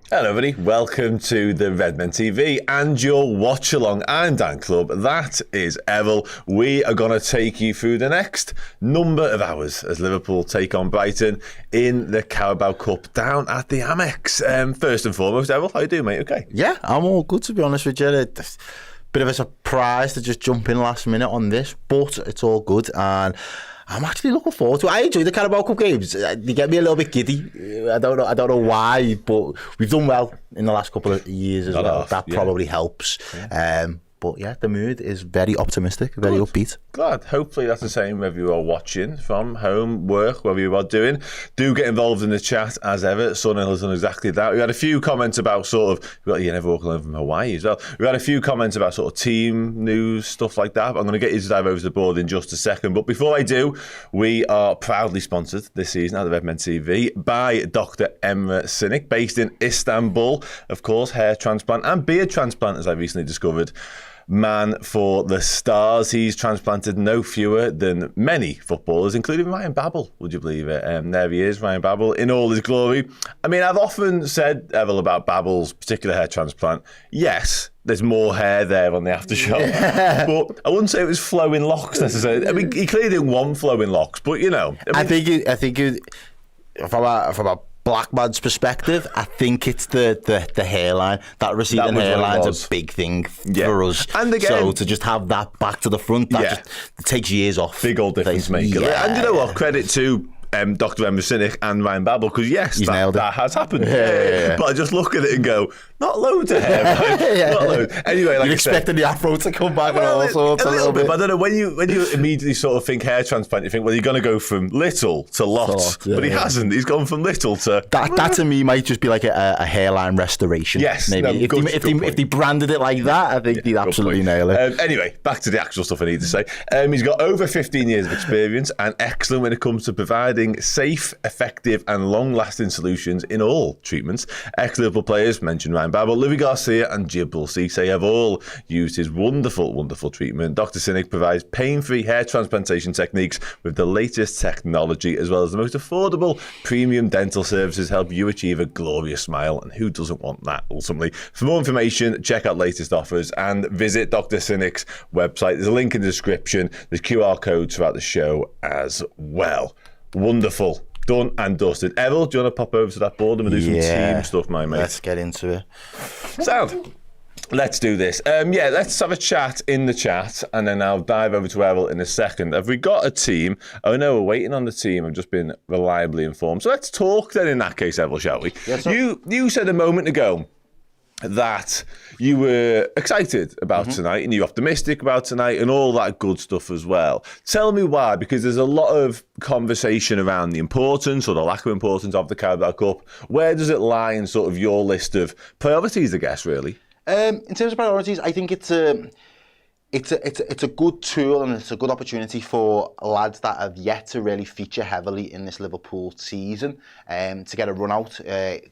Hello everybody, welcome to the Redmen TV and your Watchalong. I'm Dan Clubb, that is Errol. We are going to take you through the next number of hours as Liverpool take on Brighton in the Carabao Cup down at the Amex. First and foremost, Errol, how you doing, mate? Okay? Yeah, I'm all good, to be honest with you. It's a bit of a surprise to just jump in last minute on this, but it's all good, and I'm actually looking forward to it. I enjoy the Carabao Cup games. They get me a little bit giddy. I don't know why, but we've done well in the last couple of years as well. That probably helps. Yeah. But yeah, the mood is very optimistic, very upbeat. Glad. Hopefully that's the same whether you are watching from home, work, whatever you are doing. Do get involved in the chat as ever. Sonal has done exactly that. We had a few comments about you never walk alone from Hawaii as well. We had a few comments about sort of team news, stuff like that. I'm going to get you to dive over to the board in just a second. But before I do, we are proudly sponsored this season at the Redmen TV by Dr. Emre Sinik, based in Istanbul. Of course, hair transplant and beard transplant, as I recently discovered. Man for the stars. He's transplanted no fewer than many footballers, including Ryan Babel, would you believe it? There he is, Ryan Babel, in all his glory. I mean, I've often said, Errol, about Babel's particular hair transplant. Yes, there's more hair there on the aftershock, but I wouldn't say it was flowing locks necessarily. I mean, he clearly didn't want flowing locks, but you know. I think from a black man's perspective, I think it's the hairline. That receding hairline's a big thing for us. And again, so to just have that back to the front, that it takes years off. Big old difference maker. Yeah. And you know what? Credit to Dr. Emre Sinik and Ryan Babel, because yes, that has happened. Yeah. But I just look at it and go, not loads of hair, right? Not loads. Anyway, like you're expecting the afro to come back and all sorts a little bit. But I don't know, when you immediately sort of think hair transplant, you think, well, you're going to go from little to lots. But he hasn't. He's gone from little to... That to me might just be like a hairline restoration. Yes. Maybe. If they branded it like that, I think they'd absolutely nail it. Anyway, back to the actual stuff I need to say. He's got over 15 years of experience and excellent when it comes to providing safe, effective and long-lasting solutions in all treatments. Ex-Liverpool players, mentioned Ryan Babel, Louis Garcia and Djibril Cissé have all used his wonderful, wonderful treatment. Dr. Sinik provides pain-free hair transplantation techniques with the latest technology, as well as the most affordable premium dental services help you achieve a glorious smile. And who doesn't want that, ultimately? For more information, check out latest offers and visit Dr. Sinik's website. There's a link in the description. There's QR codes throughout the show as well. Wonderful. Done and dusted. Errol, do you want to pop over to that board and do some team stuff, my mate? Let's get into it. Sound. Let's do this. Let's have a chat in the chat and then I'll dive over to Errol in a second. Have we got a team? Oh no, we're waiting on the team. I've just been reliably informed. So let's talk then in that case, Errol, shall we? Yes, sir. You said a moment ago that you were excited about tonight and you're optimistic about tonight and all that good stuff as well. Tell me why, because there's a lot of conversation around the importance or the lack of importance of the Carabao Cup. Where does it lie in sort of your list of priorities, I guess, really? In terms of priorities, I think it's a good tool and it's a good opportunity for lads that have yet to really feature heavily in this Liverpool season to get a run out,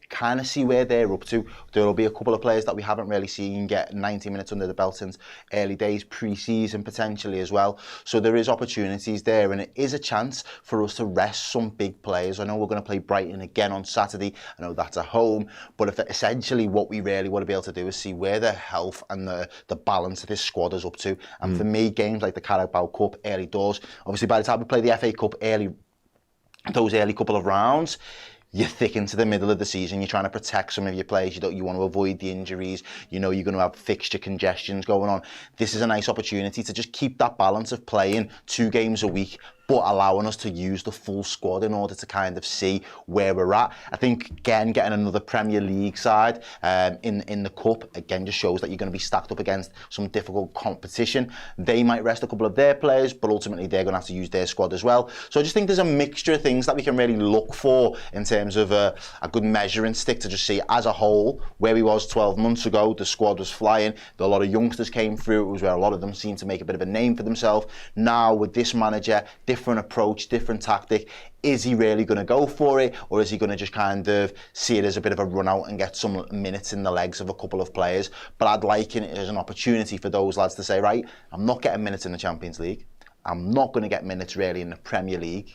kind of see where they're up to. There will be a couple of players that we haven't really seen get 90 minutes under the belt since early days, pre-season potentially as well. So there is opportunities there and it is a chance for us to rest some big players. I know we're going to play Brighton again on Saturday. I know that's at home, but if essentially what we really want to be able to do is see where the health and the balance of this squad is up to. And for me, games like the Carabao Cup, early doors, obviously by the time we play the FA Cup those early couple of rounds, you're thick into the middle of the season. You're trying to protect some of your players. You want to avoid the injuries. You know you're going to have fixture congestions going on. This is a nice opportunity to just keep that balance of playing 2 games a week, but allowing us to use the full squad in order to kind of see where we're at. I think, again, getting another Premier League side in the Cup, again, just shows that you're going to be stacked up against some difficult competition. They might rest a couple of their players, but ultimately they're going to have to use their squad as well. So I just think there's a mixture of things that we can really look for in terms of a good measuring stick to just see as a whole where we was 12 months ago. The squad was flying. A lot of youngsters came through. It was where a lot of them seemed to make a bit of a name for themselves. Now with this manager, different approach, different tactic. Is he really going to go for it, or is he going to just kind of see it as a bit of a run out and get some minutes in the legs of a couple of players? But I'd liken it as an opportunity for those lads to say, right, I'm not getting minutes in the Champions League. I'm not going to get minutes really in the Premier League,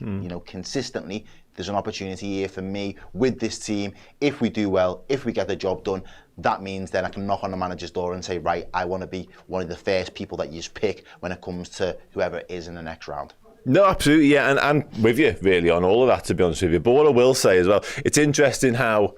consistently. there's an opportunity here for me with this team. If we do well, if we get the job done, that means then I can knock on the manager's door and say, right, I want to be one of the first people that you pick when it comes to whoever it is in the next round. No, absolutely, yeah, and I'm with you really on all of that, to be honest with you. But what I will say as well, it's interesting how,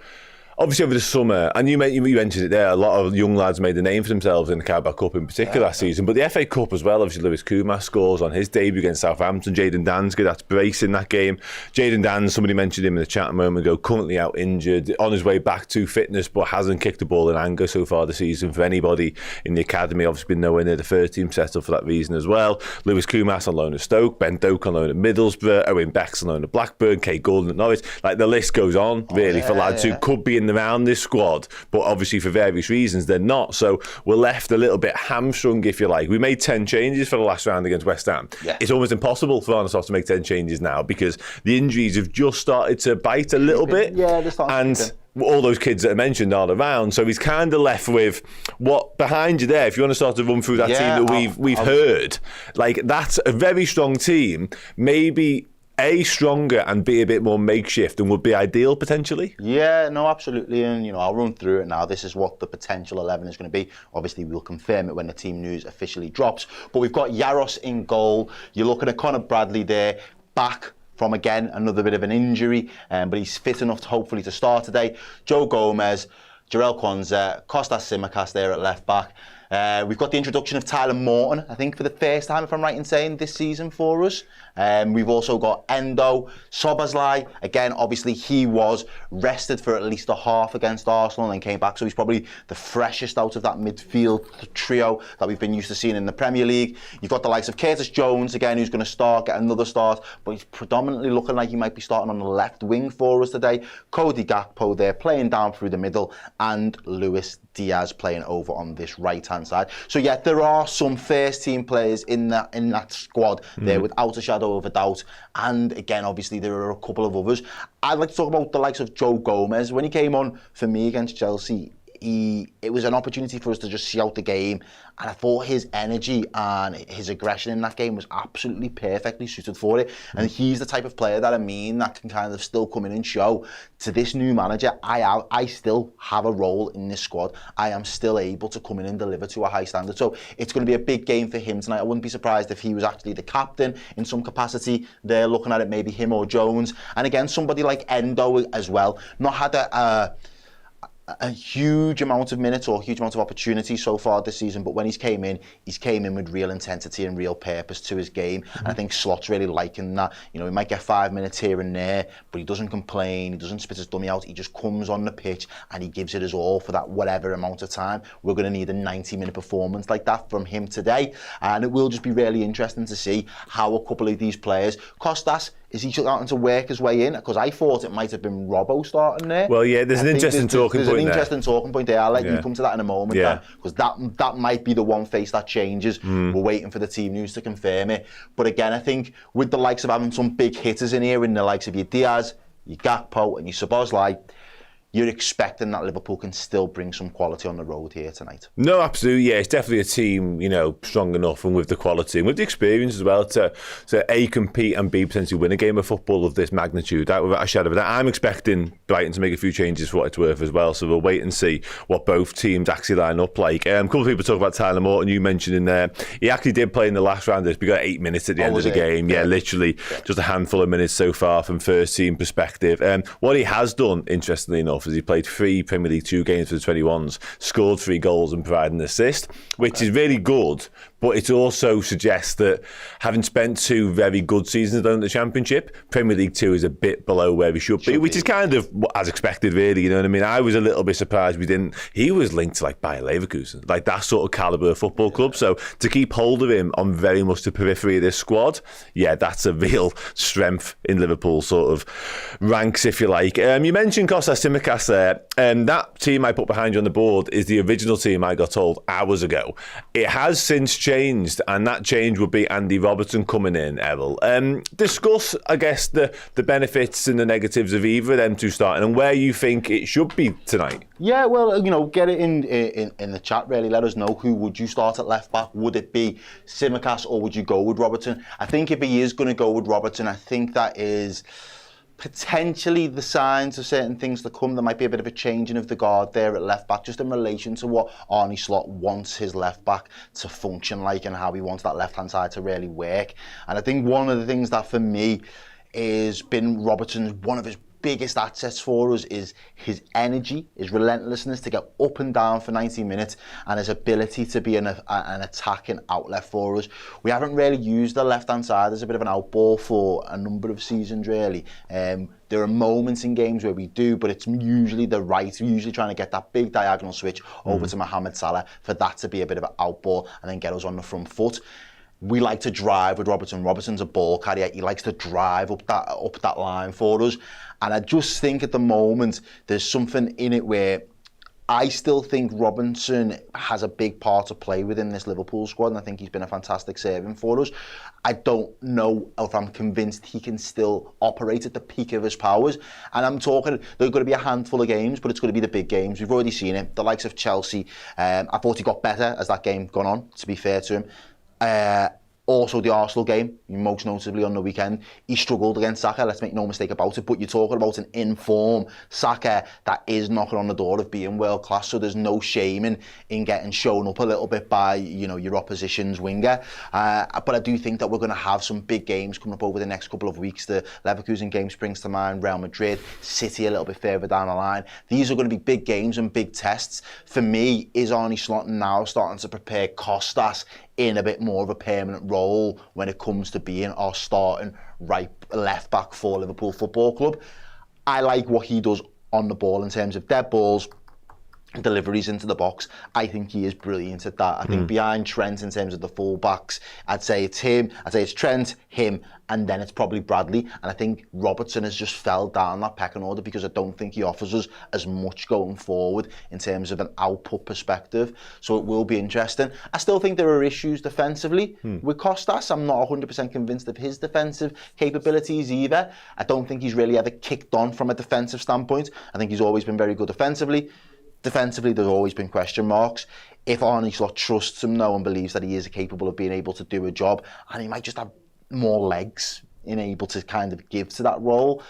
obviously over the summer, and you mentioned it there, a lot of young lads made a name for themselves in the Carabao Cup in particular last season, but the FA Cup as well. Obviously Luis Diaz scores on his debut against Southampton. Jayden Dansky, that's brace in that game. Jayden Dan, somebody mentioned him in the chat a moment ago, currently out injured, on his way back to fitness, but hasn't kicked the ball in anger so far this season for anybody in the academy. Obviously been nowhere near the first team set up for that reason as well. Luis Diaz on loan at Stoke, Ben Doak on loan at Middlesbrough, Owen Beck's on loan at Blackburn, Kay Gordon at Norwich. Like, the list goes on really for lads who could be in the round this squad, but obviously for various reasons they're not. So we're left a little bit hamstrung, if you like. We made 10 changes for the last round against West Ham. Yeah. It's almost impossible for Arne to make 10 changes now because the injuries have just started to bite a little bit. Yeah, they're starting to. All those kids that I mentioned aren't around, so he's kind of left with what behind you there. If you want to start to run through that team that we've heard, like, that's a very strong team. Maybe A, stronger, and B, a bit more makeshift, and would be ideal potentially? Yeah, no, absolutely. And, I'll run through it now. This is what the potential 11 is going to be. Obviously, we'll confirm it when the team news officially drops. But we've got Jaros in goal. You're looking at Connor Bradley there, back from, again, another bit of an injury, but he's fit enough to hopefully to start today. Joe Gomez, Jarell Quansah, Kostas Tsimikas there at left back. We've got the introduction of Tyler Morton, I think for the first time, if I'm right in saying, this season for us. We've also got Endo, Szoboszlai. Again, obviously he was rested for at least a half against Arsenal and then came back, so he's probably the freshest out of that midfield trio that we've been used to seeing in the Premier League. You've got the likes of Curtis Jones, again, who's going to get another start, but he's predominantly looking like he might be starting on the left wing for us today. Cody Gakpo there, playing down through the middle, and Luis Diaz playing over on this right-hand side. So yeah, there are some first-team players in that squad there, without a shadow of a doubt. And again, obviously, there are a couple of others. I'd like to talk about the likes of Joe Gomez. When he came on for me against Chelsea, it was an opportunity for us to just see out the game, and I thought his energy and his aggression in that game was absolutely perfectly suited for it. And he's the type of player that that can kind of still come in and show to this new manager, I still have a role in this squad. I am still able to come in and deliver to a high standard. So it's going to be a big game for him tonight. I wouldn't be surprised if he was actually the captain in some capacity. They're looking at it, maybe him or Jones. And again, somebody like Endo as well, not had a huge amount of minutes or a huge amount of opportunity so far this season, but when he's came in with real intensity and real purpose to his game. And I think Slot's really liking that. He might get 5 minutes here and there, but he doesn't complain, he doesn't spit his dummy out, he just comes on the pitch and he gives it his all for that whatever amount of time. We're going to need a 90-minute performance like that from him today, and it will just be really interesting to see how a couple of these players, Kostas, is he starting to work his way in? Because I thought it might have been Robbo starting there. Well, yeah, there's an interesting talking point there. There's an interesting talking point there. I'll let you come to that in a moment, because that might be the one face that changes. We're waiting for the team news to confirm it. But again, I think with the likes of having some big hitters in here, in the likes of your Diaz, your Gakpo and your Szoboszlai, you're expecting that Liverpool can still bring some quality on the road here tonight. No, absolutely, yeah. It's definitely a team, strong enough and with the quality and with the experience as well to A, compete and B, potentially win a game of football of this magnitude. Without a shadow of a doubt. I'm expecting Brighton to make a few changes for what it's worth as well, so we'll wait and see what both teams actually line up like. A couple of people talk about Tyler Morton, you mentioned in there. He actually did play in the last round. We got 8 minutes at the end of the game. Yeah, literally just a handful of minutes so far from first team perspective. What he has done, interestingly enough, is he played 3 Premier League 2 games for the 21s, scored 3 goals and provided an assist, which is really good. But it also suggests that having spent 2 very good seasons in the Championship, Premier League 2 is a bit below where he should be, which is kind of as expected, really. You know what I mean? I was a little bit surprised we didn't. He was linked to Bayer Leverkusen, that sort of calibre of football club. So to keep hold of him on very much the periphery of this squad, yeah, that's a real strength in Liverpool sort of ranks, if you like. You mentioned Kostas Tsimikas there. That team I put behind you on the board is the original team I got told hours ago. It has since changed, and that change would be Andy Robertson coming in, Errol. Discuss, I guess, the benefits and the negatives of either of them two starting and where you think it should be tonight. Yeah, well, get it in the chat, really. Let us know, who would you start at left back? Would it be Tsimikas or would you go with Robertson? I think if he is going to go with Robertson, I think that is potentially the signs of certain things to come. There might be a bit of a changing of the guard there at left back, just in relation to what Arne Slot wants his left back to function like and how he wants that left hand side to really work. And I think one of the things that for me is been Robertson's one of his biggest assets for us is his energy, his relentlessness to get up and down for 90 minutes, and his ability to be an attacking outlet for us. We haven't really used the left-hand side as a bit of an outball for a number of seasons, really. There are moments in games where we do, but it's usually the right. We're usually trying to get that big diagonal switch over to Mohamed Salah for that to be a bit of an outball and then get us on the front foot. We like to drive with Robertson. Robertson's a ball carrier. He likes to drive up that line for us. And I just think at the moment, there's something in it where I still think Robinson has a big part to play within this Liverpool squad, and I think he's been a fantastic servant for us. I don't know if I'm convinced he can still operate at the peak of his powers. And I'm talking, there are going to be a handful of games, but it's going to be the big games. We've already seen it. The likes of Chelsea. I thought he got better as that game gone on, to be fair to him. Also the Arsenal game, most notably on the weekend, he struggled against Saka, let's make no mistake about it, but you're talking about an in-form Saka that is knocking on the door of being world class, so there's no shame in getting shown up a little bit by, your opposition's winger. But I do think that we're going to have some big games coming up over the next couple of weeks. The Leverkusen game springs to mind, Real Madrid, City a little bit further down the line. These are going to be big games and big tests. For me, is Arne Slot now starting to prepare Kostas in a bit more of a permanent role when it comes to being our starting left back for Liverpool Football Club? I like what he does on the ball in terms of dead balls, deliveries into the box. I think he is brilliant at that. I think behind Trent in terms of the full-backs, I'd say it's him, it's Trent, him, and then it's probably Bradley. And I think Robertson has just fell down that pecking order because I don't think he offers us as much going forward in terms of an output perspective. So it will be interesting. I still think there are issues defensively with Kostas. I'm not 100% convinced of his defensive capabilities either. I don't think he's really ever kicked on from a defensive standpoint. I think he's always been very good defensively. Defensively, there's always been question marks. If Arne Slot trusts him now and believes that he is capable of being able to do a job, and he might just have more legs in able to kind of give to that role,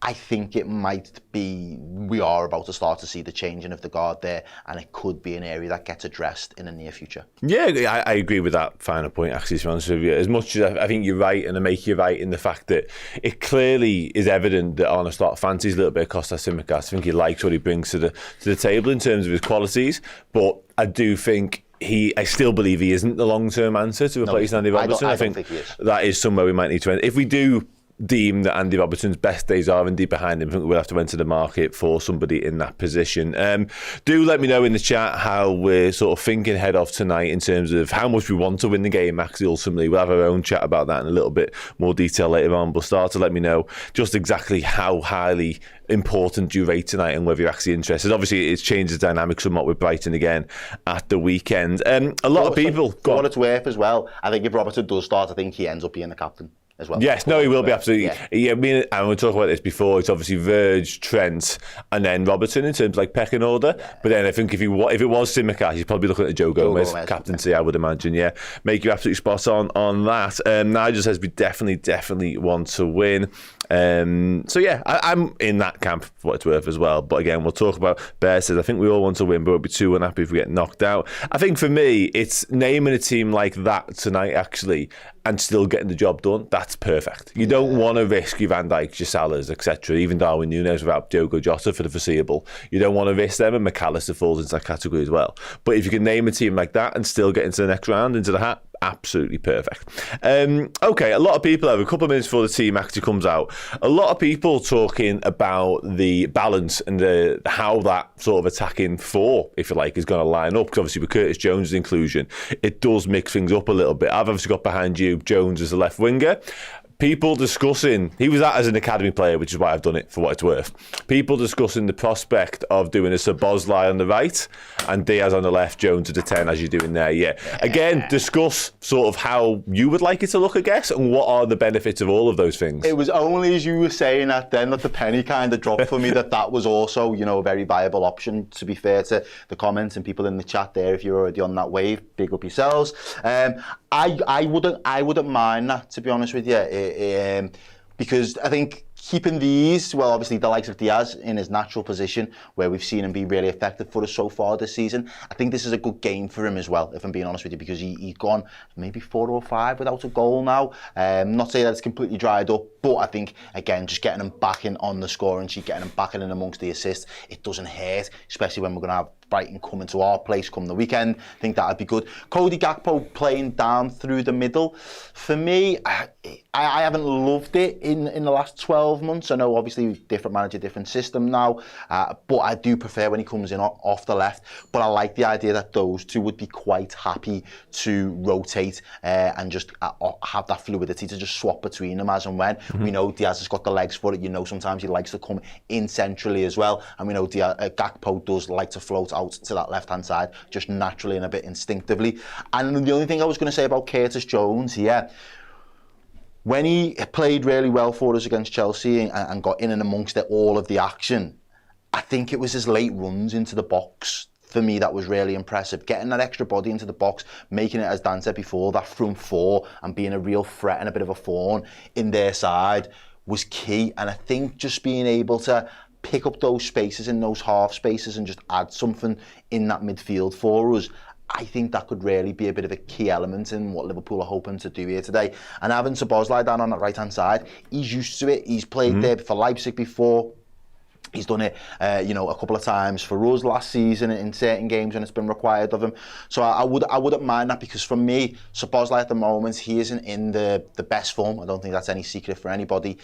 I think it might be, we are about to start to see the changing of the guard there, and it could be an area that gets addressed in the near future. Yeah, I agree with that final point, actually, to be honest with you. As much as I think you're right, and I make you right in the fact that it clearly is evident that Arne Slot fancies a little bit of Kostas Tsimikas. I think he likes what he brings to the table in terms of his qualities, but I do think I still believe he isn't the long-term answer to replace Andy Robertson. I don't think he is. That is somewhere we might need to end. If we do deem that Andy Robertson's best days are indeed behind him, I think we'll have to enter the market for somebody in that position. Do let me know in the chat how we're sort of thinking ahead of tonight in terms of how much we want to win the game, actually, ultimately. We'll have our own chat about that in a little bit more detail later on, but start to let me know just exactly how highly important you rate tonight and whether you're actually interested. Obviously, it's changed the dynamics somewhat with Brighton again at the weekend. A lot of people... For what it's worth as well, I think if Robertson does start, I think he ends up being the captain as well. Yes, no, he will be, absolutely. Yeah, I mean, and we talked about this before. It's obviously Verge, Trent, and then Robertson in terms of like pecking order. Yeah. But then I think if it was Tsimikas, you'd probably be looking at Joe Gomez captaincy, I would imagine. Yeah, make you absolutely spot on that. Nigel says we definitely want to win. So yeah, I'm in that camp for what it's worth as well. But again, we'll talk about Bear says I think we all want to win, but we'll be too unhappy if we get knocked out. I think for me, it's naming a team like that tonight actually and still getting the job done. That's perfect. You don't want to risk your Van Dijks, your Salahs, etc. Even Darwin Núñez without Diogo Jota for the foreseeable. You don't want to risk them, and McAllister falls into that category as well. But if you can name a team like that and still get into the next round, into the hat, absolutely perfect. Okay, a lot of people have a couple of minutes before the team actually comes out. A lot of people talking about the balance and how that sort of attacking four, if you like, is going to line up. Because obviously with Curtis Jones' inclusion, it does mix things up a little bit. I've obviously got behind you Jones as a left winger. People discussing, he was that as an academy player, which is why I've done it for what it's worth. People discussing the prospect of doing a Szoboszlai on the right and Diaz on the left, Jones at the 10 as you're doing there. Yeah. Again, discuss sort of how you would like it to look, I guess, and what are the benefits of all of those things. It was only as you were saying that then that the penny kind of dropped for me that was also, a very viable option, to be fair to the comments and people in the chat there. If you're already on that wave, big up yourselves. I wouldn't mind that, to be honest with you. Because I think keeping these, well, obviously the likes of Diaz in his natural position where we've seen him be really effective for us so far this season. I think this is a good game for him as well, if I'm being honest with you, because he's gone maybe 4 or 5 without a goal now. Not saying that it's completely dried up, but I think, again, just getting him back in on the scoring sheet, getting him back in amongst the assists, it doesn't hurt, especially when we're going to have Brighton coming to our place come the weekend. I think that'd be good. Cody Gakpo playing down through the middle. For me, I haven't loved it in the last 12 months. I know obviously different manager, different system now, but I do prefer when he comes in off the left. But I like the idea that those two would be quite happy to rotate and just have that fluidity to just swap between them as and when. We know Diaz has got the legs for it. You know, sometimes he likes to come in centrally as well. And we know Gakpo does like to float out to that left-hand side just naturally and a bit instinctively. And the only thing I was going to say about Curtis Jones here, when he played really well for us against Chelsea and got in and amongst all of the action, I think it was his late runs into the box. For me, that was really impressive. Getting that extra body into the box, making it, as Dan said before, that front four and being a real threat and a bit of a thorn in their side was key. And I think just being able to pick up those spaces in those half spaces and just add something in that midfield for us, I think that could really be a bit of a key element in what Liverpool are hoping to do here today. And having Szoboszlai down on that right-hand side, he's used to it. He's played there for Leipzig before. He's done it, a couple of times for us last season in certain games when it's been required of him. So I wouldn't mind that, because for me, Szoboszlai at the moment, he isn't in the best form. I don't think that's any secret for anybody.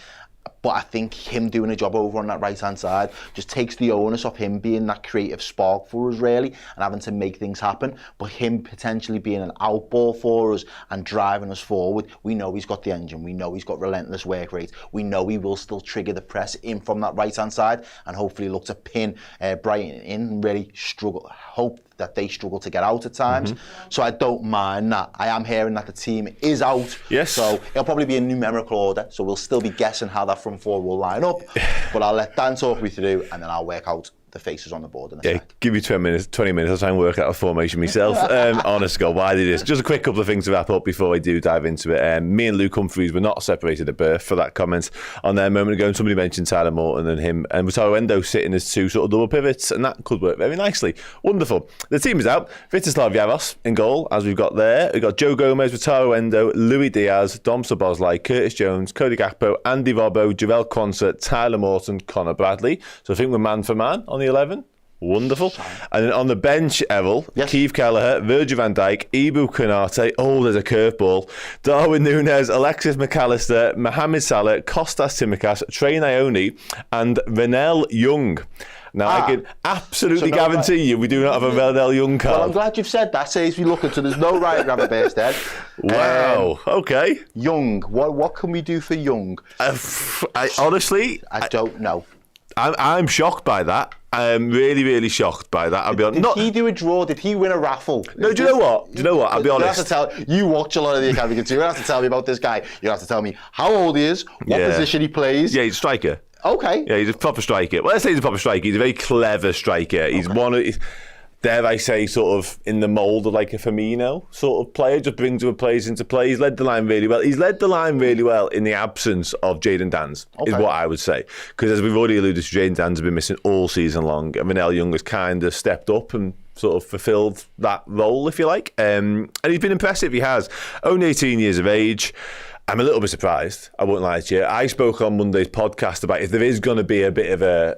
But I think him doing a job over on that right-hand side just takes the onus off him being that creative spark for us, really, and having to make things happen. But him potentially being an outball for us and driving us forward, we know he's got the engine. We know he's got relentless work rate. We know he will still trigger the press in from that right-hand side and hopefully look to pin Brighton in and really hope that they struggle to get out at times. So I don't mind that. I am hearing that the team is out. Yes. So it'll probably be in numerical order. So we'll still be guessing how that front four will line up. But I'll let Dan talk me through and then I'll work out the faces on the board in a sec. Give me 20 minutes, I'll try and work out a formation myself. Honest to God, why did this? Just a quick couple of things to wrap up before I do dive into it. Me and Luke Humphreys were not separated at birth for that comment on there a moment ago, and somebody mentioned Tyler Morton and him and Wataru Endo sitting as two sort of double pivots, and that could work very nicely. Wonderful. The team is out. Vítězslav Jaros in goal, as we've got there. We've got Joe Gomez, Wataru Endo, Luis Diaz, Dom Szoboszlai, Curtis Jones, Cody Gakpo, Andy Robbo, Joel Quansah, Tyler Morton, Connor Bradley. So I think we're man for man on the 11. Wonderful. And then on the bench, Errol, yes. Keith Kelleher, Virgil van Dijk, Ibu Konate, there's a curveball, Darwin Núñez, Alexis McAllister, Mohamed Salah, Kostas Tsimikas, Trey Ione, and Renell Young. Now, I can absolutely guarantee you we do not have a Renell Young card. Well, I'm glad you've said that. Saves me looking, so there's no right grab base then. Wow, okay. Young, what can we do for Young? Honestly, I don't know. I'm shocked by that. I'm really, really shocked by that. I'll be honest. Did he do a draw? Did he win a raffle? No, do you know what? I'll be honest. You watch a lot of the Academy Kids. You don't have to tell me about this guy. You have to tell me how old he is, what position he plays. Yeah, he's a striker. Okay. Yeah, he's a proper striker. Well, let's say he's a proper striker. He's a very clever striker. He's one of... Dare I say, sort of in the mould of like a Firmino sort of player, just brings other players into play. He's led the line really well. He's led the line really well in the absence of Jadon Danns, is what I would say. Because as we've already alluded to, Jadon Danns has been missing all season long. And Renell Young has kind of stepped up and sort of fulfilled that role, if you like. And he's been impressive, he has. Only 18 years of age. I'm a little bit surprised, I won't lie to you. I spoke on Monday's podcast about if there is going to be a bit of a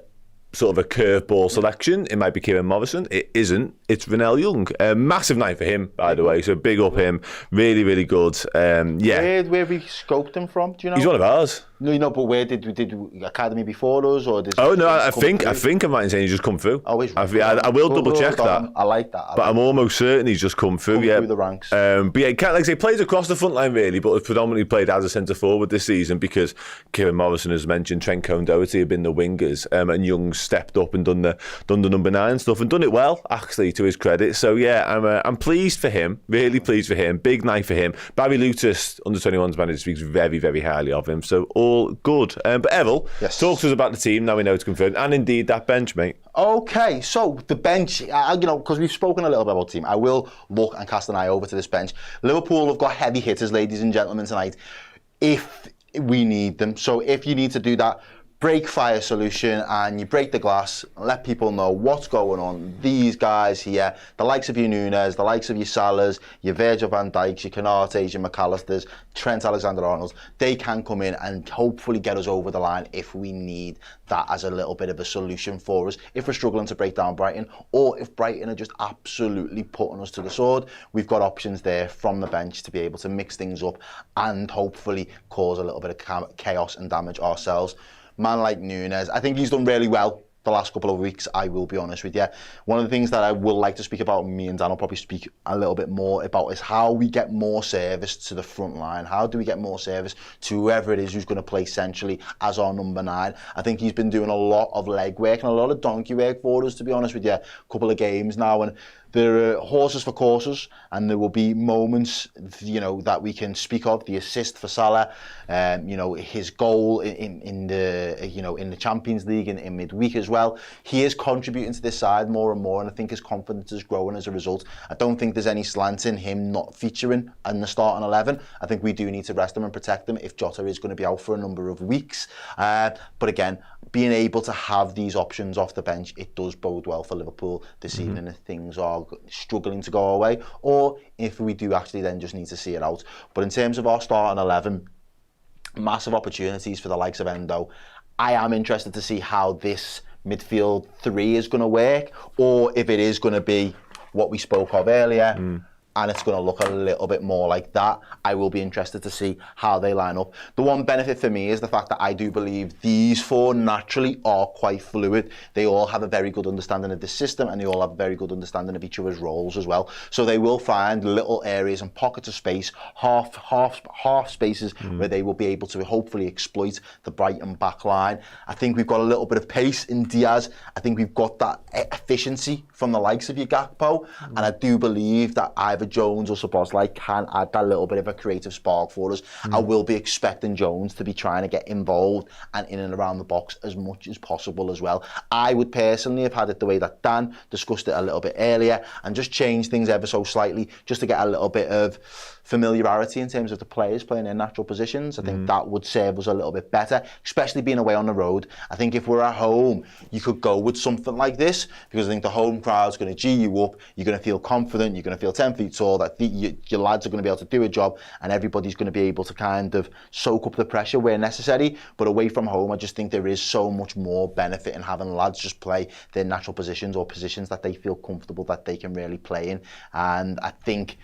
sort of a curveball selection, it might be Kieran Morrison. It isn't. It's Renell Young. Massive night for him, by the way. So big up him. Really, really good. Where we scoped him from? Do you know? He's one of ours. No, but where did Academy before us, or did? Oh no, I think I'm right in saying he's just come through. Oh, I will double check that. I like that. But I'm almost certain he's just come through. Through the ranks. But yeah, like I say, plays across the front line really, but has predominantly played as a centre forward this season because Kieran Morrison, as mentioned, Trent Cone-Doherty have been the wingers, and Young's stepped up and done the number 9 stuff and done it well, actually, to his credit. So yeah, I'm pleased for him. Really pleased for him. Big night for him. Barry Lutis, under 21s manager, speaks very, very highly of him. So all good. But Errol, talk to us about the team. Now we know it's confirmed, and indeed that bench, mate. Okay, so the bench, because we've spoken a little bit about the team, I will look and cast an eye over to this bench. Liverpool have got heavy hitters, ladies and gentlemen, tonight. If we need them. So if you need to do that break fire solution and you break the glass and let people know what's going on, these guys here, the likes of your Nunes, the likes of your Salahs, your Virgil van Dijks, your Canates, your McAllisters, Trent Alexander-Arnold, they can come in and hopefully get us over the line if we need that as a little bit of a solution for us. If we're struggling to break down Brighton, or if Brighton are just absolutely putting us to the sword, we've got options there from the bench to be able to mix things up and hopefully cause a little bit of chaos and damage ourselves. Man like Nunes, I think he's done really well the last couple of weeks, I will be honest with you. One of the things that I will like to speak about, me and Dan will probably speak a little bit more about, is how we get more service to the front line. How do we get more service to whoever it is who's going to play centrally as our number 9? I think he's been doing a lot of leg work and a lot of donkey work for us, to be honest with you. A couple of games now, and there are horses for courses, and there will be moments, that we can speak of. The assist for Salah, his goal in the Champions League in midweek as well. He is contributing to this side more and more, and I think his confidence is growing as a result. I don't think there's any slant in him not featuring in the starting 11. I think we do need to rest him and protect him if Jota is going to be out for a number of weeks. But again, being able to have these options off the bench, it does bode well for Liverpool this evening if things are struggling to go our way, or if we do actually then just need to see it out. But in terms of our starting 11, massive opportunities for the likes of Endo. I am interested to see how this midfield 3 is going to work, or if it is going to be what we spoke of earlier, and it's going to look a little bit more like that. I will be interested to see how they line up. The one benefit for me is the fact that I do believe these 4 naturally are quite fluid. They all have a very good understanding of the system, and they all have a very good understanding of each other's roles as well. So they will find little areas and pockets of space, half spaces, where they will be able to hopefully exploit the Brighton back line. I think we've got a little bit of pace in Diaz. I think we've got that efficiency from the likes of your Gakpo, and I do believe that either Jones or Szoboszlai can add that little bit of a creative spark for us. I will be expecting Jones to be trying to get involved and in and around the box as much as possible as well. I would personally have had it the way that Dan discussed it a little bit earlier, and just change things ever so slightly just to get a little bit of familiarity in terms of the players playing in natural positions. I think that would serve us a little bit better, especially being away on the road. I think if we're at home, you could go with something like this, because I think the home crowd's going to G you up, you're going to feel confident, you're going to feel 10 feet tall, that your lads are going to be able to do a job, and everybody's going to be able to kind of soak up the pressure where necessary. But away from home, I just think there is so much more benefit in having lads just play their natural positions, or positions that they feel comfortable that they can really play in. And I think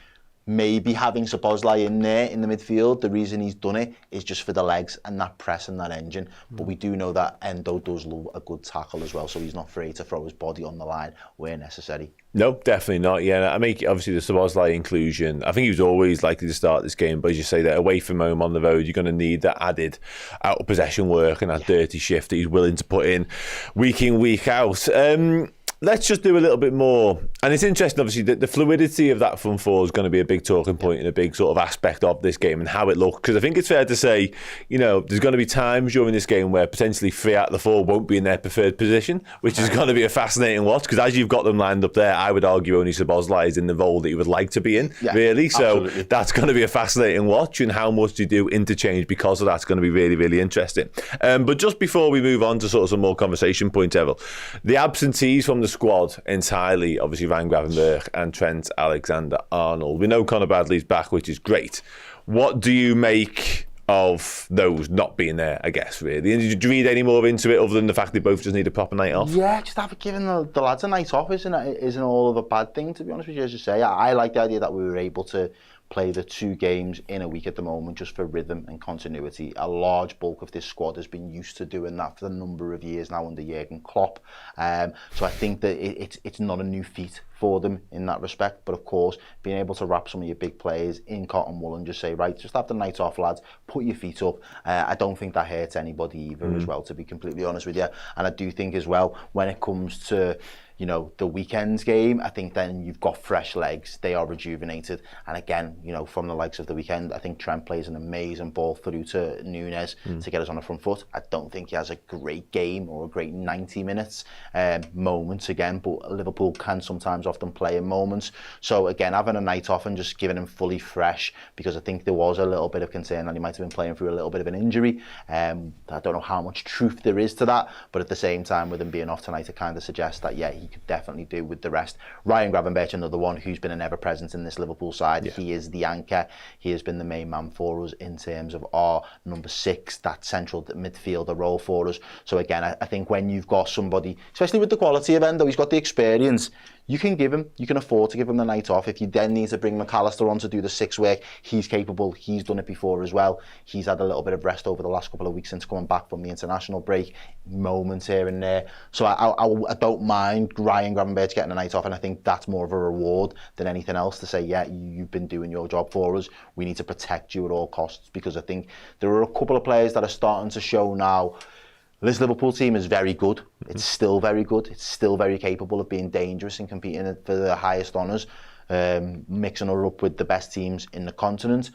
maybe having Szoboszlai in there in the midfield, the reason he's done it is just for the legs and that press and that engine. But we do know that Endo does love a good tackle as well, so he's not afraid to throw his body on the line where necessary. No, definitely not. Yeah, I mean, obviously the Szoboszlai inclusion, I think he was always likely to start this game, but as you say, that away from home on the road, you're going to need that added out of possession work and that dirty shift that he's willing to put in, week out. Let's just do a little bit more. And it's interesting, obviously, that the fluidity of that front 4 is going to be a big talking point and a big sort of aspect of this game and how it looks. Because I think it's fair to say, there's going to be times during this game where potentially 3 out of the 4 won't be in their preferred position, which is going to be a fascinating watch. Because as you've got them lined up there, I would argue only Szoboszlai is in the role that you would like to be in, really. So absolutely. That's going to be a fascinating watch, and how much you do interchange because of that's going to be really, really interesting. But just before we move on to sort of some more conversation points, Errol, the absentees from the squad entirely, obviously Van Gravenberch and Trent Alexander-Arnold. We know Conor Bradley's back, which is great. What do you make of those not being there, I guess, really? And did you read any more into it other than the fact they both just need a proper night off? Yeah, just have given the lads a night off isn't all of a bad thing, to be honest with you, as you say. I like the idea that we were able to play the 2 games in a week at the moment just for rhythm and continuity. A large bulk of this squad has been used to doing that for a number of years now under Jurgen Klopp. So I think that it's not a new feat for them in that respect. But of course, being able to wrap some of your big players in cotton wool and just say, right, just have the night off, lads, put your feet up. I don't think that hurts anybody either as well, to be completely honest with you. And I do think as well, when it comes to the weekend's game, I think then you've got fresh legs. They are rejuvenated. And again, from the likes of the weekend, I think Trent plays an amazing ball through to Nunes to get us on the front foot. I don't think he has a great game or a great 90 minutes moments again, but Liverpool can sometimes often play in moments. So again, having a night off and just giving him fully fresh, because I think there was a little bit of concern that he might have been playing through a little bit of an injury. I don't know how much truth there is to that, but at the same time, with him being off tonight, it kind of suggests that, yeah, he could definitely do with the rest. Ryan Gravenberch, another one who's been an ever-presence in this Liverpool side. Yeah. He is the anchor. He has been the main man for us in terms of our number 6, that central midfielder role for us. So again, I think when you've got somebody, especially with the quality of Endo, he's got the experience. You can afford to give him the night off. If you then need to bring McAllister on to do the 6 work, he's capable. He's done it before as well. He's had a little bit of rest over the last couple of weeks since coming back from the international break, moments here and there. So I don't mind Ryan Gravenberch getting a night off, and I think that's more of a reward than anything else to say, yeah, you've been doing your job for us. We need to protect you at all costs, because I think there are a couple of players that are starting to show now. This Liverpool team is very good. It's still very good. It's still very capable of being dangerous and competing for the highest honours, mixing her up with the best teams in the continent.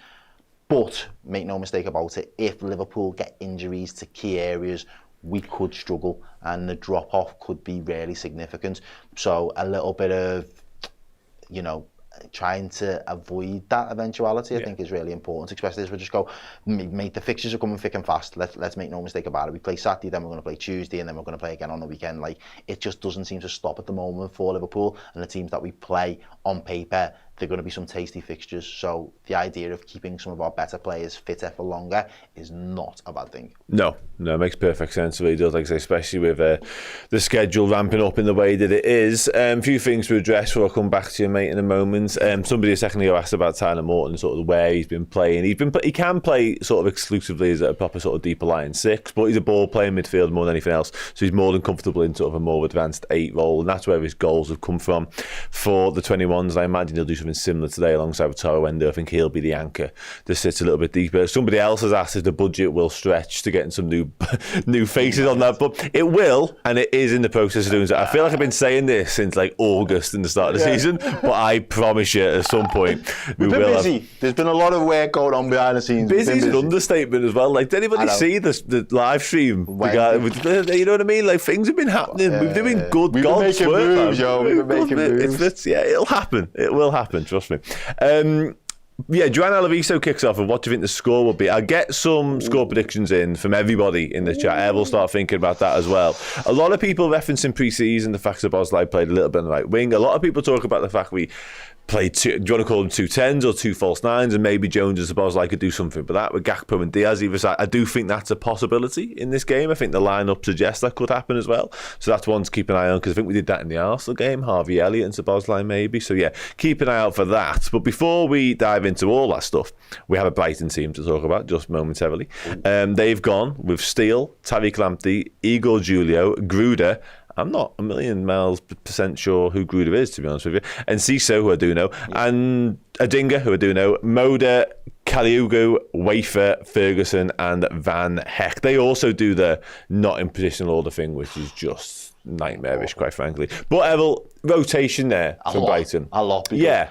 But make no mistake about it, if Liverpool get injuries to key areas, we could struggle, and the drop-off could be really significant. So a little bit of, trying to avoid that eventuality, I think is really important, especially as we just go, mate, the fixtures are coming thick and fast. Let's make no mistake about it. We play Saturday, then we're going to play Tuesday, and then we're going to play again on the weekend. Like, it just doesn't seem to stop at the moment for Liverpool, and the teams that we play on paper, they're going to be some tasty fixtures. So the idea of keeping some of our better players fitter for longer is not a bad thing. No, it makes perfect sense. It really does, like I say, especially with the schedule ramping up in the way that it is. A few things to address before I come back to you, mate, in a moment. Somebody a second ago asked about Tyler Morton, sort of where he's been playing. He can play sort of exclusively as a proper sort of deeper line 6, but he's a ball playing midfield more than anything else. So he's more than comfortable in sort of a more advanced 8 role, and that's where his goals have come from for the 21s. I imagine he'll do something similar today alongside with Taro Endo. I think he'll be the anchor that sits a little bit deeper. Somebody else has asked if the budget will stretch to getting some new faces on that, but it will, and it is in the process of doing so. I feel like I've been saying this since like August in the start of the season, but I promise you at some point we will be busy. There's been a lot of work going on behind the scenes. Busy is an understatement as well. Like, did anybody see the live stream? You know what I mean? Like, things have been happening. We've been doing good God's work. We've been making moves. It'll happen. It will happen. Trust me. Joan Alaviso kicks off, and what do you think the score will be? I'll get some score predictions in from everybody in the chat. Errol will start thinking about that as well. A lot of people referencing pre-season the fact that Bosley played a little bit on the right wing. A lot of people talk about the fact we played do you want to call them 2 10s or 2 false 9s, and maybe Jones and Bosley could do something for that with Gakpo and Diaz either side. I do think that's a possibility in this game. I think the lineup suggests that could happen as well. So that's one to keep an eye on, because I think we did that in the Arsenal game, Harvey Elliott and Szoboszlai maybe. So yeah, keep an eye out for that. But before we dive into all that stuff, we have a Brighton team to talk about just momentarily. They've gone with Steele, Tariq Lamptey, Igor Julio, Gruder. I'm not a million miles % sure who Gruder is, to be honest with you. And Ciso, who I do know. And Adingra, who I do know. Moda, Kaliugu, Wafer, Ferguson, and Van Heck. They also do the not in positional order thing, which is just nightmarish, quite frankly. But Errol, rotation there from Brighton. A lot. Yeah.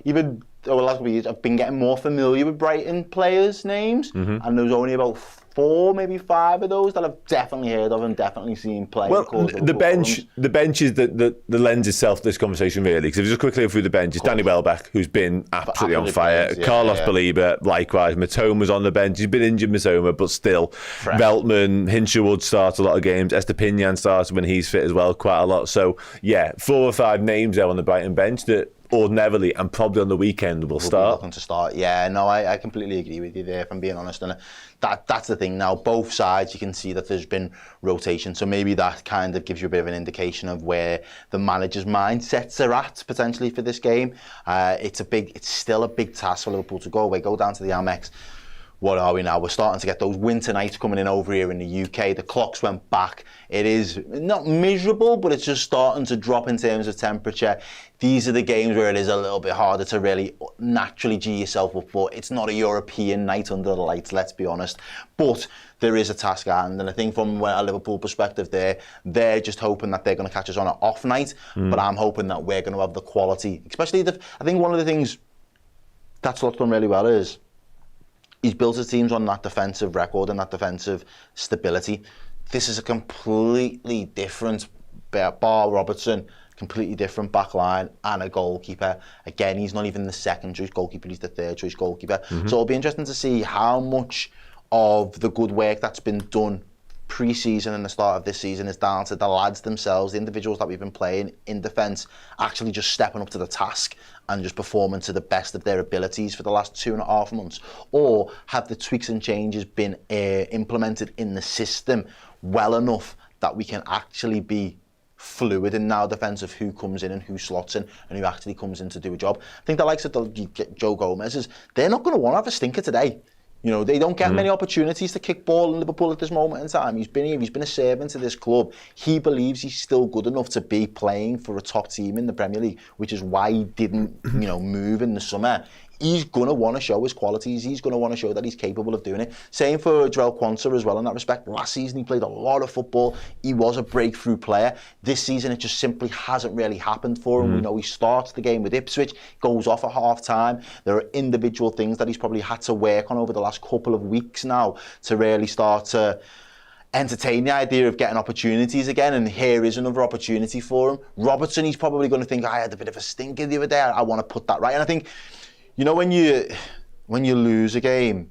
Even over the last couple of years, I've been getting more familiar with Brighton players' names, and there's only about 4, maybe 5 of those that I've definitely heard of and definitely seen play. Well, the bench is the lens itself to this conversation, really. Because if you just quickly go through the bench, it's Danny Welbeck, who's been absolutely on fire. Carlos Baliba, likewise. Matoma's on the bench. He's been injured, Matoma, but still. Veltman, Hinshawood starts a lot of games. Estepinian starts when he's fit as well, quite a lot. So, yeah, 4 or 5 names there on the Brighton bench that ordinarily and probably on the weekend will start. Looking to start. Yeah, no, I completely agree with you there, if I'm being honest. And that's the thing now. Both sides, you can see that there's been rotation. So maybe that kind of gives you a bit of an indication of where the manager's mindsets are at potentially for this game. It's still a big task for Liverpool to go away, go down to the Amex what are we now? We're starting to get those winter nights coming in over here in the UK. The clocks went back. It is not miserable, but it's just starting to drop in terms of temperature. These are the games where it is a little bit harder to really naturally G yourself up for. It's not a European night under the lights, let's be honest. But there is a task at hand, and I think from a Liverpool perspective they're just hoping that they're going to catch us on an off night, but I'm hoping that we're going to have the quality, especially I think one of the things that Slot's done really well is he's built his teams on that defensive record and that defensive stability. This is a completely different, bar Robertson, completely different back line and a goalkeeper. Again, he's not even the second choice goalkeeper, he's the third choice goalkeeper. So it'll be interesting to see how much of the good work that's been done pre-season and the start of this season is down to the lads themselves, the individuals that we've been playing in defence, actually just stepping up to the task and just performing to the best of their abilities for the last 2.5 months, or have the tweaks and changes been implemented in the system well enough that we can actually be fluid in our defence of who comes in and who slots in and who actually comes in to do a job. I think the likes of Joe Gomez, they're not going to want to have a stinker today. You know, they don't get many opportunities to kick ball in Liverpool at this moment in time. He's been here, he's been a servant to this club. He believes he's still good enough to be playing for a top team in the Premier League, which is why he didn't, move in the summer. He's going to want to show his qualities. He's going to want to show that he's capable of doing it. Same for Jarell Quansah as well in that respect. Last season he played a lot of football. He was a breakthrough player. This season it just simply hasn't really happened for him. We know he starts the game with Ipswich, goes off at half time. There are individual things that he's probably had to work on over the last couple of weeks now to really start to entertain the idea of getting opportunities again, and here is another opportunity for him. Robertson, he's probably going to think, I had a bit of a stinker the other day, I want to put that right. And I think, when you lose a game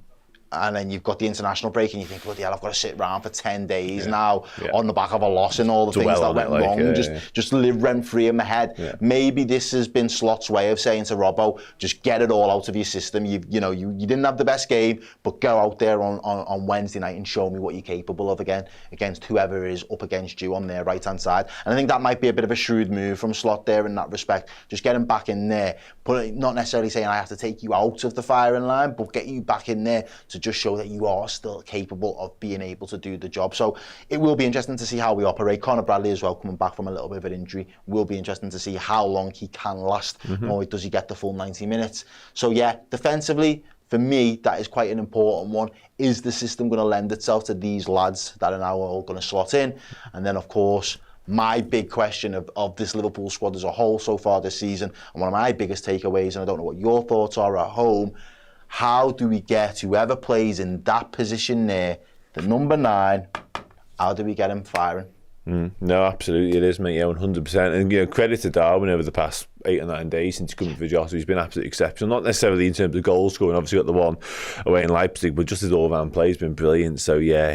and then you've got the international break and you think, bloody hell, I've got to sit around for 10 days now on the back of a loss and all the things that went wrong, just live rent-free in my head. Yeah. Maybe this has been Slot's way of saying to Robbo, just get it all out of your system. You didn't have the best game, but go out there on Wednesday night and show me what you're capable of again against whoever is up against you on their right-hand side. And I think that might be a bit of a shrewd move from Slot there in that respect. Just get him back in there, not necessarily saying I have to take you out of the firing line, but get you back in there to just show that you are still capable of being able to do the job. So it will be interesting to see how we operate. Conor Bradley as well, coming back from a little bit of an injury, will be interesting to see how long he can last, or does he get the full 90 minutes. So yeah, defensively, for me, that is quite an important one. Is the system going to lend itself to these lads that are now all going to slot in? And then, of course, my big question of this Liverpool squad as a whole so far this season, and one of my biggest takeaways, and I don't know what your thoughts are at home, how do we get whoever plays in that position there, the number 9, how do we get him firing? No, absolutely it is, mate. Yeah, 100%. And credit to Darwin over the past 8 or 9 days since coming for Jaros. He's been absolutely exceptional. Not necessarily in terms of goal scoring. Obviously got the one away in Leipzig, but just his all-round play has been brilliant. So yeah,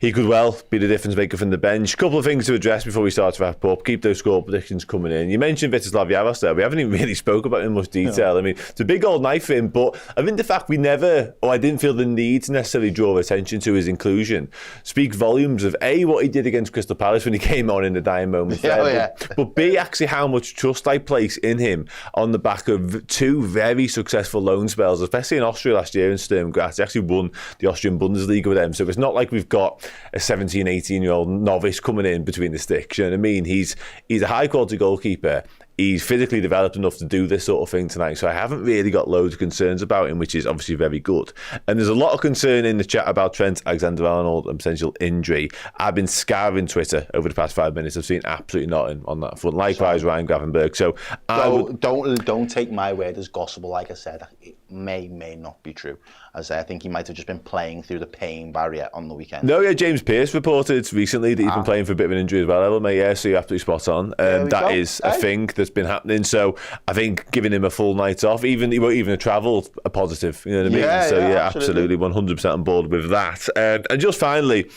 he could well be the difference maker from the bench. A couple of things to address before we start to wrap up. Keep those score predictions coming in. You mentioned Vítězslav Jaros there. We haven't even really spoke about it in much detail. No. I mean, it's a big old night for him, but I think the fact I didn't feel the need to necessarily draw attention to his inclusion speaks volumes of A, what he did against Crystal Palace when he came on in the dying moments there, but B, actually how much trust I place in him on the back of 2 very successful loan spells, especially in Austria last year in Sturm Graz. He actually won the Austrian Bundesliga with them, so it's not like we've got a 17, 18-year-old novice coming in between the sticks. You know what I mean? He's a high quality goalkeeper. He's physically developed enough to do this sort of thing tonight, so I haven't really got loads of concerns about him, which is obviously very good. And there's a lot of concern in the chat about Trent Alexander-Arnold and potential injury. I've been scouring Twitter over the past 5 minutes. I've seen absolutely nothing on that front. Likewise, Ryan Gravenberg. So don't take my word as gospel. Like I said, it may not be true. As I think he might have just been playing through the pain barrier on the weekend. No, yeah, James Pearce reported recently that he's been playing for a bit of an injury as well, Errol, mate. Yeah, so you're absolutely spot on. That is a thing that's been happening. So I think giving him a full night off, even a travel, a positive. You know what I mean? Yeah, absolutely 100% on board with that. And just finally,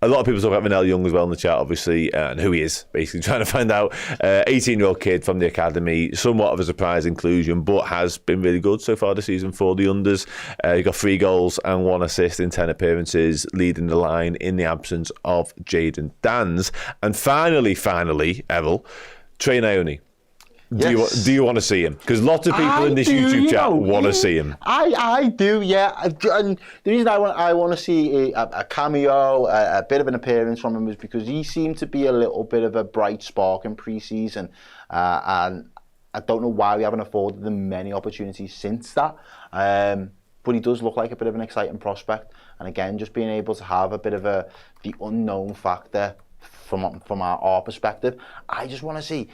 a lot of people talk about Vanel Young as well in the chat, obviously, and who he is, basically trying to find out. 18-year-old kid from the academy, somewhat of a surprise inclusion, but has been really good so far this season for the unders. He got 3 goals and 1 assist in 10 appearances, leading the line in the absence of Jadon Danns. And finally, Errol, Trey Naoni. Do you want to see him? Because lots of people in this YouTube chat want to see him. I do, yeah. And the reason I want to see a cameo, a bit of an appearance from him is because he seemed to be a little bit of a bright spark in pre-season. And I don't know why we haven't afforded them many opportunities since that. But he does look like a bit of an exciting prospect. And again, just being able to have a bit of the unknown factor from our perspective. I just want to see.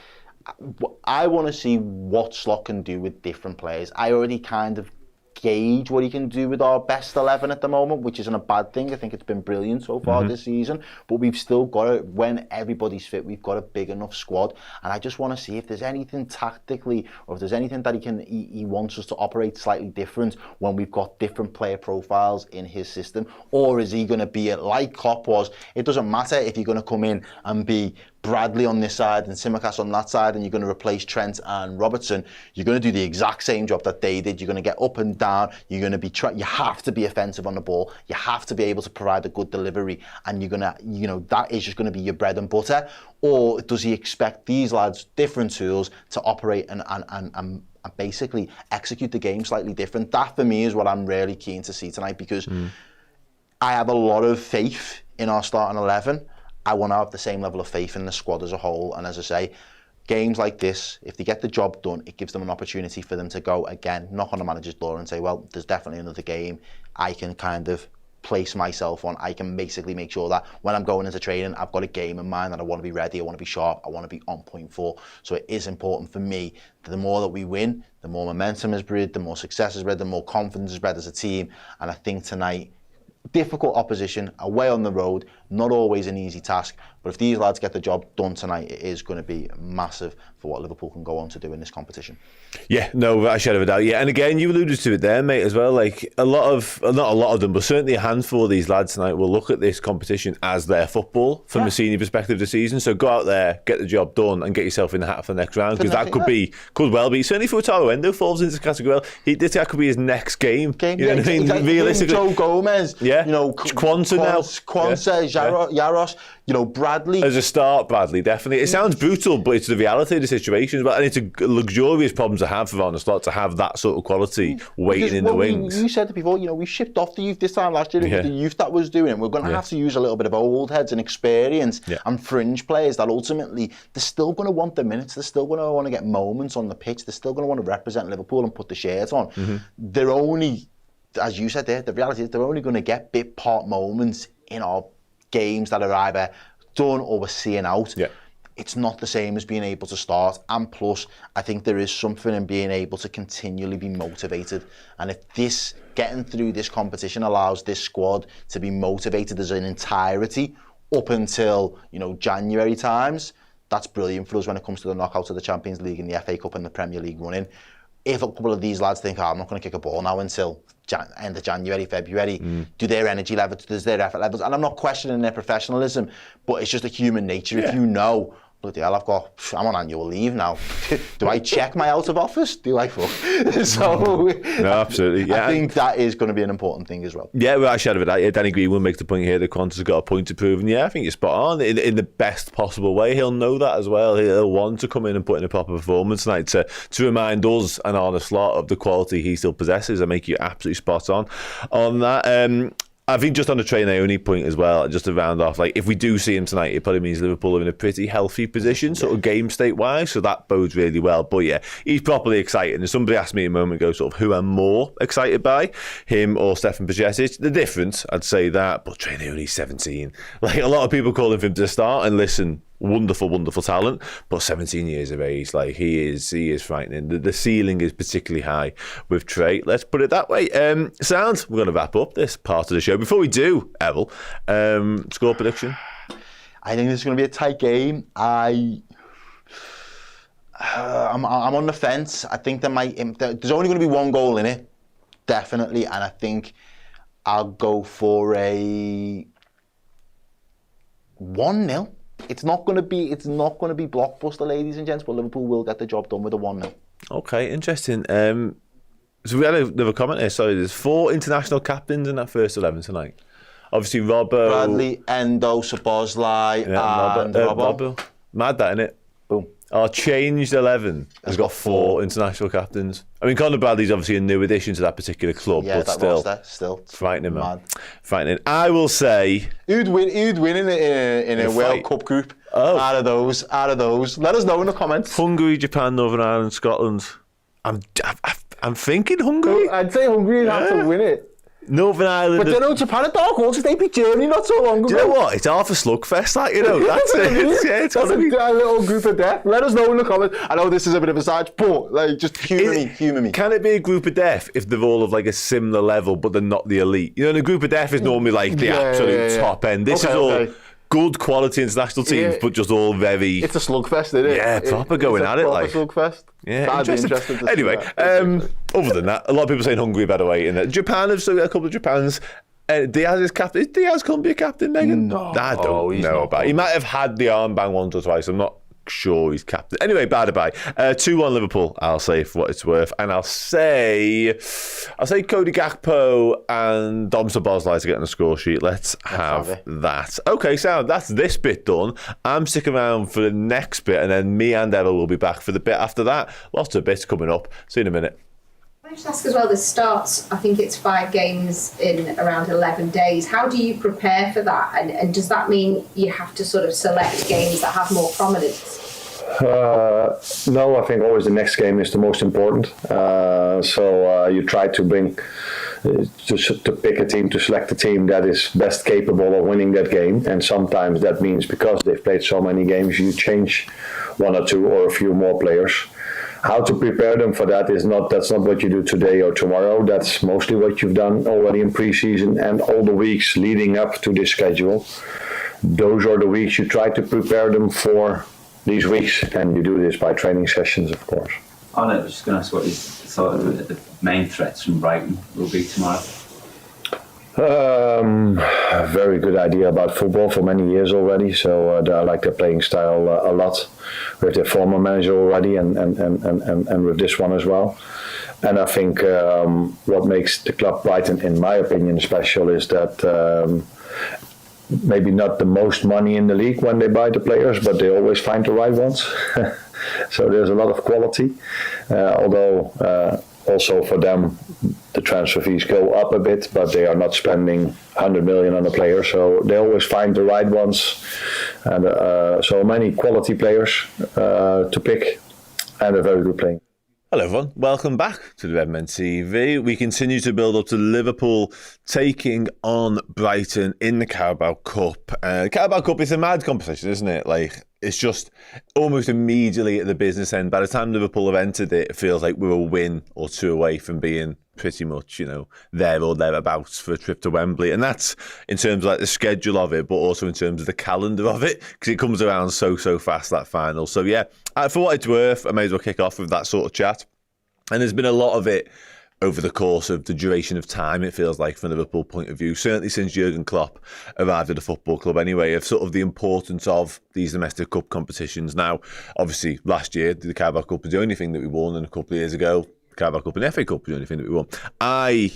I want to see what Slot can do with different players. I already kind of gauge what he can do with our best 11 at the moment, which isn't a bad thing. I think it's been brilliant so far this season, but we've still got it. When everybody's fit, we've got a big enough squad, and I just want to see if there's anything tactically, or if there's anything that he wants us to operate slightly different when we've got different player profiles in his system, or is he going to be like Klopp was? It doesn't matter if you're going to come in and be Bradley on this side and Tsimikas on that side, and you're going to replace Trent and Robertson. You're going to do the exact same job that they did. You're going to get up and down. You're going to be you have to be offensive on the ball. You have to be able to provide a good delivery, and you're going to, that is just going to be your bread and butter. Or does he expect these lads different tools to operate and basically execute the game slightly different? That for me is what I'm really keen to see tonight, because I have a lot of faith in our starting 11. I want to have the same level of faith in the squad as a whole. And as I say, games like this, if they get the job done, it gives them an opportunity for them to go again, knock on the manager's door and say, well, there's definitely another game I can kind of place myself on. I can basically make sure that when I'm going into training, I've got a game in mind that I want to be ready, I want to be sharp, I want to be on point for. So it is important for me that the more that we win, the more momentum is bred, the more success is bred, the more confidence is bred as a team. And I think tonight, difficult opposition, away on the road, not always an easy task, but if these lads get the job done tonight, it is going to be massive for what Liverpool can go on to do in this competition. Yeah, no, without a shadow of a doubt. Yeah, and again, you alluded to it there, mate, as well. Like not a lot of them, but certainly a handful of these lads tonight will look at this competition as their football from a senior perspective this season. So go out there, get the job done, and get yourself in the hat for the next round, because that could well be, certainly for Otaro Endo falls into the category. Well, this could be his next game. You know what I mean? Realistically, Joe Gomez, Quanta now, Jaros, Bradley. As a start, Bradley, definitely. It sounds brutal, but it's the reality of the situation as well. And it's a luxurious problem to have for Van der Slot, to have that sort of quality waiting in the wings. You said it before, we shipped off the youth this time last year. It was the youth that was doing it. We're going to have to use a little bit of old heads and experience and fringe players that ultimately, they're still going to want the minutes. They're still going to want to get moments on the pitch. They're still going to want to represent Liverpool and put the shirt on. They're only, as you said there, the reality is they're only going to get bit part moments in our games that are either done or we're seeing out. It's not the same as being able to start. And plus, I think there is something in being able to continually be motivated. And if getting through this competition allows this squad to be motivated as an entirety up until, January times, that's brilliant for us when it comes to the knockouts of the Champions League and the FA Cup and the Premier League running. If a couple of these lads think, I'm not going to kick a ball now until end of January, February, do their energy levels, does their effort levels, and I'm not questioning their professionalism, but it's just a human nature. If bloody hell, I'm on annual leave now. Do I check my out of office? Do I fuck? So, no, absolutely. I think that is going to be an important thing as well. Yeah, well, I shadow of that. Danny Greenwood makes the point here that Quanta's got a point to prove, and I think you're spot on in the best possible way. He'll know that as well. He'll want to come in and put in a proper performance tonight to remind us and Arne Slot of the quality he still possesses. I make you absolutely spot on that. I think just on the Trey Naoni point as well, just to round off, if we do see him tonight, it probably means Liverpool are in a pretty healthy position, sort of game state-wise, so that bodes really well. But he's properly excited. And somebody asked me a moment ago, sort of, who I'm more excited by, him or Stefan Bajcetic? The difference, I'd say that, but Trey Naoni's 17. A lot of people calling for him to start, and listen, wonderful talent, but 17 years of age, he is frightening. The ceiling is particularly high with Trey, let's put it that way. Sounds, we're going to wrap up this part of the show. Before we do, Errol, score prediction? I think this is going to be a tight game. I'm on the fence. I think there's only going to be one goal in it, definitely, and I think I'll go for a 1-0. It's not going to be blockbuster, ladies and gents, but Liverpool will get the job done with a 1-0. Okay, interesting. So we had another comment here. Sorry, there's 4 international captains in that first 11 tonight. Obviously, Bradley, Endo, Szoboszlai, and Robbo. Mad that, innit? Boom. Our changed 11 has got 4 international captains. I mean, Conor Bradley's obviously a new addition to that particular club, Yeah, but that still frightening, man. Mad. Frightening. I will say, Who'd win in a World Cup group? Out of those. Let us know in the comments. Hungary, Japan, Northern Ireland, Scotland. I'm thinking Hungary. I'd say Hungary would have to win it. Northern Ireland. But you know, Japan are dark horses. They beat Germany not so long ago. Do you know what? It's half a slugfest, like, you know. That's it. It's That's a little group of death. Let us know in the comments. I know this is a bit of a side, but like, just humour me. Can it be a group of death if they're all of like a similar level, but they're not the elite? You know, and a group of death is normally like the absolute top end. This is all good quality international teams, but just all very... It's a slugfest, isn't it? Yeah, proper going at it. Like slugfest. Yeah, interesting. To anyway, other than that, a lot of people saying Hungary, by the way. In Japan have still got a couple of Japans. Diaz is captain. Is Diaz can't be a captain, Megan? No. I don't know about it. He might have had the armband once or twice. I'm not sure he's captain. Anyway, bye. 2-1 Liverpool, I'll say, for what it's worth. And I'll say Cody Gakpo and Dom Szoboszlai to get on the score sheet. Let's have that. Okay, so that's this bit done. I'm sticking around for the next bit, and then me and Errol will be back for the bit after that. Lots of bits coming up. See you in a minute. Can I just ask as well, this starts, I think it's 5 games in around 11 days. How do you prepare for that? And does that mean you have to sort of select games that have more prominence? No, I think always the next game is the most important. So you try to bring, to pick a team, to select a team that is best capable of winning that game. And sometimes that means because they've played so many games, you change 1 or 2 or a few more players. How to prepare them for that's not what you do today or tomorrow. That's mostly what you've done already in pre-season and all the weeks leading up to this schedule. Those are the weeks you try to prepare them for these weeks, and you do this by training sessions, of course. I was just going to ask what you thought of the main threats from Brighton will be tomorrow. A very good idea about football for many years already. So I like their playing style a lot. With their former manager already, and with this one as well. And I think what makes the club Brighton, in my opinion, special is that maybe not the most money in the league when they buy the players, but they always find the right ones. So there's a lot of quality, although also for them the transfer fees go up a bit, but they are not spending 100 million on a player, so they always find the right ones, and so many quality players to pick, and a very good playing. Hello everyone, welcome back to the Redmen TV. We continue to build up to Liverpool taking on Brighton in the Carabao Cup. Carabao Cup is a mad competition, isn't it? Like, it's just almost immediately at the business end. By the time Liverpool have entered it, it feels like we're a win or 2 away from being pretty much, there or thereabouts for a trip to Wembley. And that's in terms of like the schedule of it, but also in terms of the calendar of it, because it comes around so fast, that final. So yeah, for what it's worth, I may as well kick off with that sort of chat. And there's been a lot of it over the course of the duration of time, it feels like, from a Liverpool point of view, certainly since Jurgen Klopp arrived at the football club anyway, of sort of the importance of these domestic cup competitions. Now, obviously, last year, the Carabao Cup was the only thing that we won, and a couple of years ago, Carabao Cup and FA Cup was the only thing that we won. I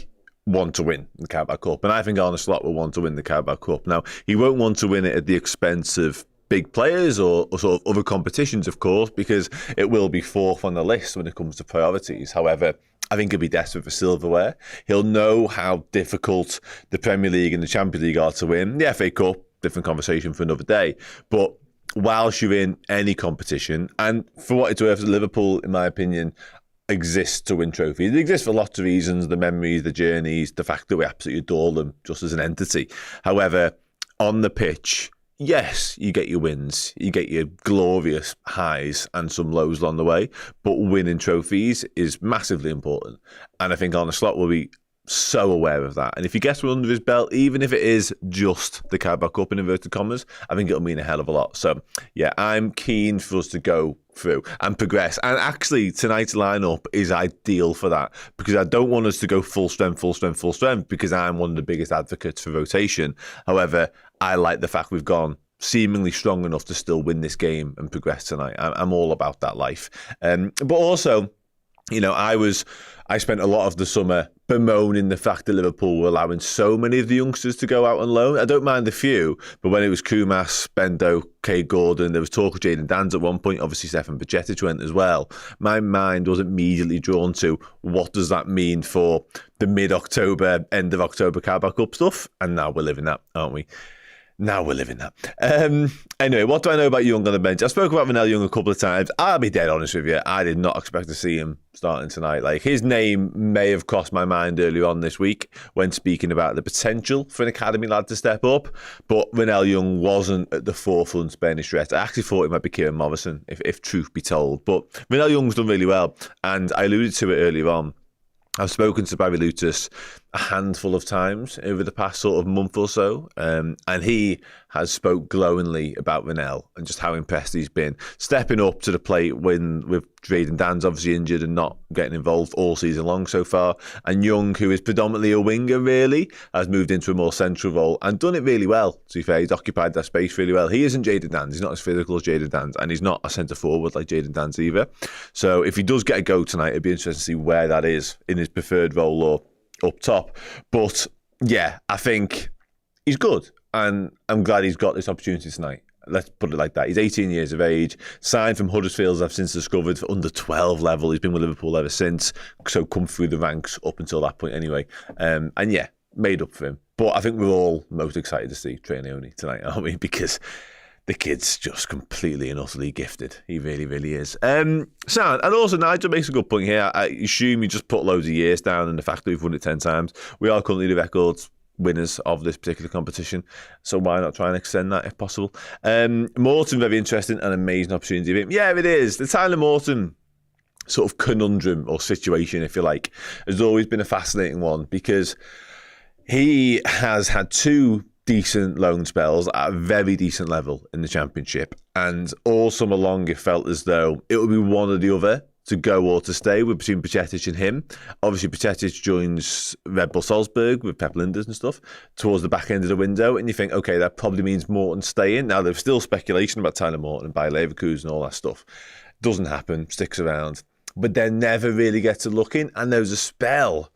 want to win the Carabao Cup, and I think Arne Slot will want to win the Carabao Cup. Now, he won't want to win it at the expense of big players or sort of other competitions, of course, because it will be 4th on the list when it comes to priorities. However, I think he'll be desperate for silverware. He'll know how difficult the Premier League and the Champions League are to win. The FA Cup, different conversation for another day. But whilst you're in any competition, and for what it's worth, Liverpool, in my opinion, exists to win trophies. It exists for lots of reasons, the memories, the journeys, the fact that we absolutely adore them just as an entity. However, on the pitch, yes, you get your wins, you get your glorious highs and some lows along the way, but winning trophies is massively important. And I think Arne Slot will be so aware of that. And if he gets one under his belt, even if it is just the Carabao Cup in inverted commas, I think it'll mean a hell of a lot. So yeah, I'm keen for us to go through and progress. And actually, tonight's lineup is ideal for that, because I don't want us to go full strength, because I'm one of the biggest advocates for rotation. However, I like the fact we've gone seemingly strong enough to still win this game and progress tonight. I'm all about that life. But also, I spent a lot of the summer bemoaning the fact that Liverpool were allowing so many of the youngsters to go out on loan. I don't mind a few, but when it was Kumas, Bendo, Kay Gordon, there was talk of Jaden Danz at one point, obviously Stefan Bajcetic went as well. My mind was immediately drawn to what does that mean for the mid-October, end of October Carabao Cup stuff? And now we're living that, aren't we? Now we're living that. Anyway, what do I know about Young on the bench? I spoke about Vanel Young a couple of times. I'll be dead honest with you. I did not expect to see him starting tonight. Like, his name may have crossed my mind earlier on this week when speaking about the potential for an academy lad to step up. But Vanel Young wasn't at the forefront by any stretch. I actually thought it might be Kieran Morrison, if truth be told. But Vanel Young's done really well. And I alluded to it earlier on. I've spoken to Barry Lutus a handful of times over the past sort of month or so, and he has spoke glowingly about Vanel and just how impressed he's been. Stepping up to the plate when with Jaden Dan's obviously injured and not getting involved all season long so far, and Young, who is predominantly a winger really, has moved into a more central role and done it really well, to be fair. He's occupied that space really well. He isn't Jaden Dan's, he's not as physical as Jaden Dan's, and he's not a centre forward like Jaden Dan's either. So if he does get a go tonight, it'd be interesting to see where that is in his preferred role or up top. But yeah, I think he's good, and I'm glad he's got this opportunity tonight. Let's put it like that. He's 18 years of age, signed from Huddersfield, I've since discovered, for under 12 level. He's been with Liverpool ever since, so come through the ranks up until that point anyway. And yeah, made up for him. But I think we're all most excited to see Trey Leone tonight, aren't we? Because the kid's just completely and utterly gifted. He really, really is. And also Nigel makes a good point here. I assume you just put loads of years down and the fact that we've won it 10 times. We are currently the records winners of this particular competition, so why not try and extend that if possible? Morton, very interesting and amazing opportunity. Yeah, it is. The Tyler Morton sort of conundrum or situation, if you like, has always been a fascinating one because he has had two decent loan spells at a very decent level in the Championship, and all summer long it felt as though it would be one or the other to go or to stay with between Bajcetic and him. Obviously Bajcetic joins Red Bull Salzburg with Pep Linders and stuff towards the back end of the window, and you think, okay, that probably means Morton staying. Now there's still speculation about Tyler Morton and Bayer Leverkusen and all that stuff. Doesn't happen, sticks around, but then never really gets a look in. And there was a spell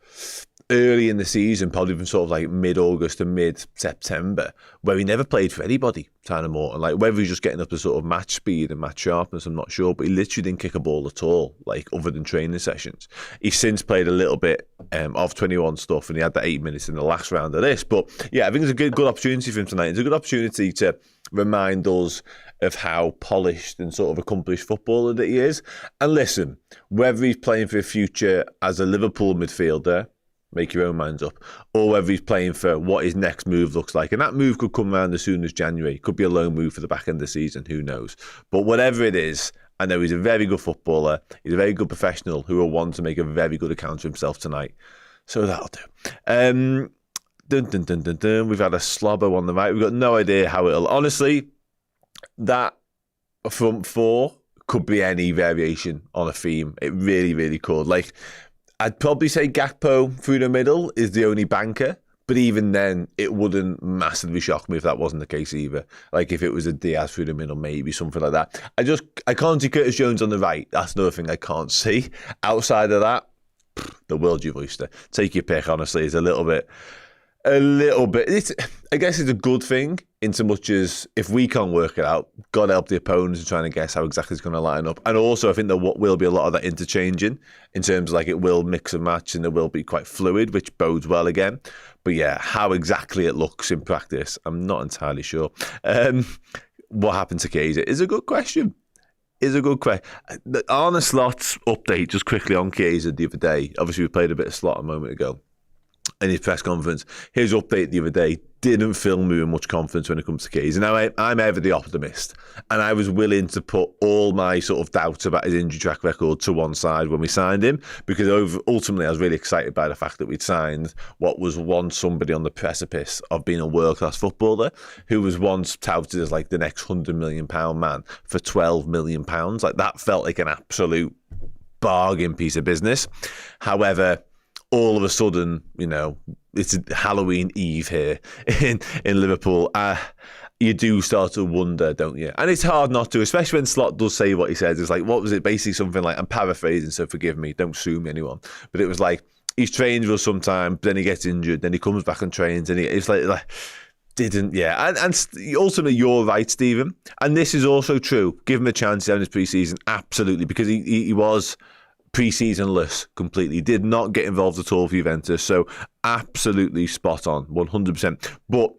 early in the season, probably from sort of like mid-August to mid-September, where he never played for anybody, Tyler Morton. Like, whether he's just getting up to sort of match speed and match sharpness, I'm not sure, but he literally didn't kick a ball at all, like, other than training sessions. He's since played a little bit of 21 stuff, and he had that 8 minutes in the last round of this. But yeah, I think it's a good opportunity for him tonight. It's a good opportunity to remind us of how polished and sort of accomplished footballer that he is. And listen, whether he's playing for a future as a Liverpool midfielder, make your own minds up, or whether he's playing for what his next move looks like. And that move could come around as soon as January. It could be a loan move for the back end of the season, who knows. But whatever it is, I know he's a very good footballer. He's a very good professional who will want to make a very good account of himself tonight. So that'll do. We've had a slobber on the right. We've got no idea how it'll... Honestly, that front four could be any variation on a theme. It really, really could. Like, I'd probably say Gakpo through the middle is the only banker, but even then, it wouldn't massively shock me if that wasn't the case either. Like, if it was a Diaz through the middle, maybe something like that. I can't see Curtis Jones on the right. That's another thing I can't see. Outside of that, the world you've oyster. Take your pick, honestly. It's a little bit. I guess it's a good thing in so much as if we can't work it out, God help the opponents in trying to guess how exactly it's going to line up. And also, I think there will be a lot of that interchanging in terms of, like, it will mix and match and it will be quite fluid, which bodes well again. But yeah, how exactly it looks in practice, I'm not entirely sure. What happened to Kaiser is a good question. The Arne Slot's update, just quickly on Kaiser the other day. Obviously, we played a bit of Slot a moment ago in his press conference. His update the other day didn't fill me with much confidence when it comes to Kaiser. Now, I'm ever the optimist, and I was willing to put all my sort of doubts about his injury track record to one side when we signed him, because ultimately I was really excited by the fact that we'd signed what was once somebody on the precipice of being a world-class footballer, who was once touted as like the next £100 million man for £12 million. Like, that felt like an absolute bargain piece of business. However, all of a sudden, you know, it's Halloween Eve here in Liverpool. you do start to wonder, don't you? And it's hard not to, especially when Slot does say what he says. It's like, what was it? Basically something like, I'm paraphrasing, so forgive me, don't sue me, anyone. But it was like, he's trained with us sometime, then he gets injured, then he comes back and trains, and it's like didn't, yeah. And ultimately, you're right, Stephen. And this is also true. Give him a chance having his pre-season, absolutely, because he was pre-seasonless completely. He did not get involved at all for Juventus, so absolutely spot on, 100%. But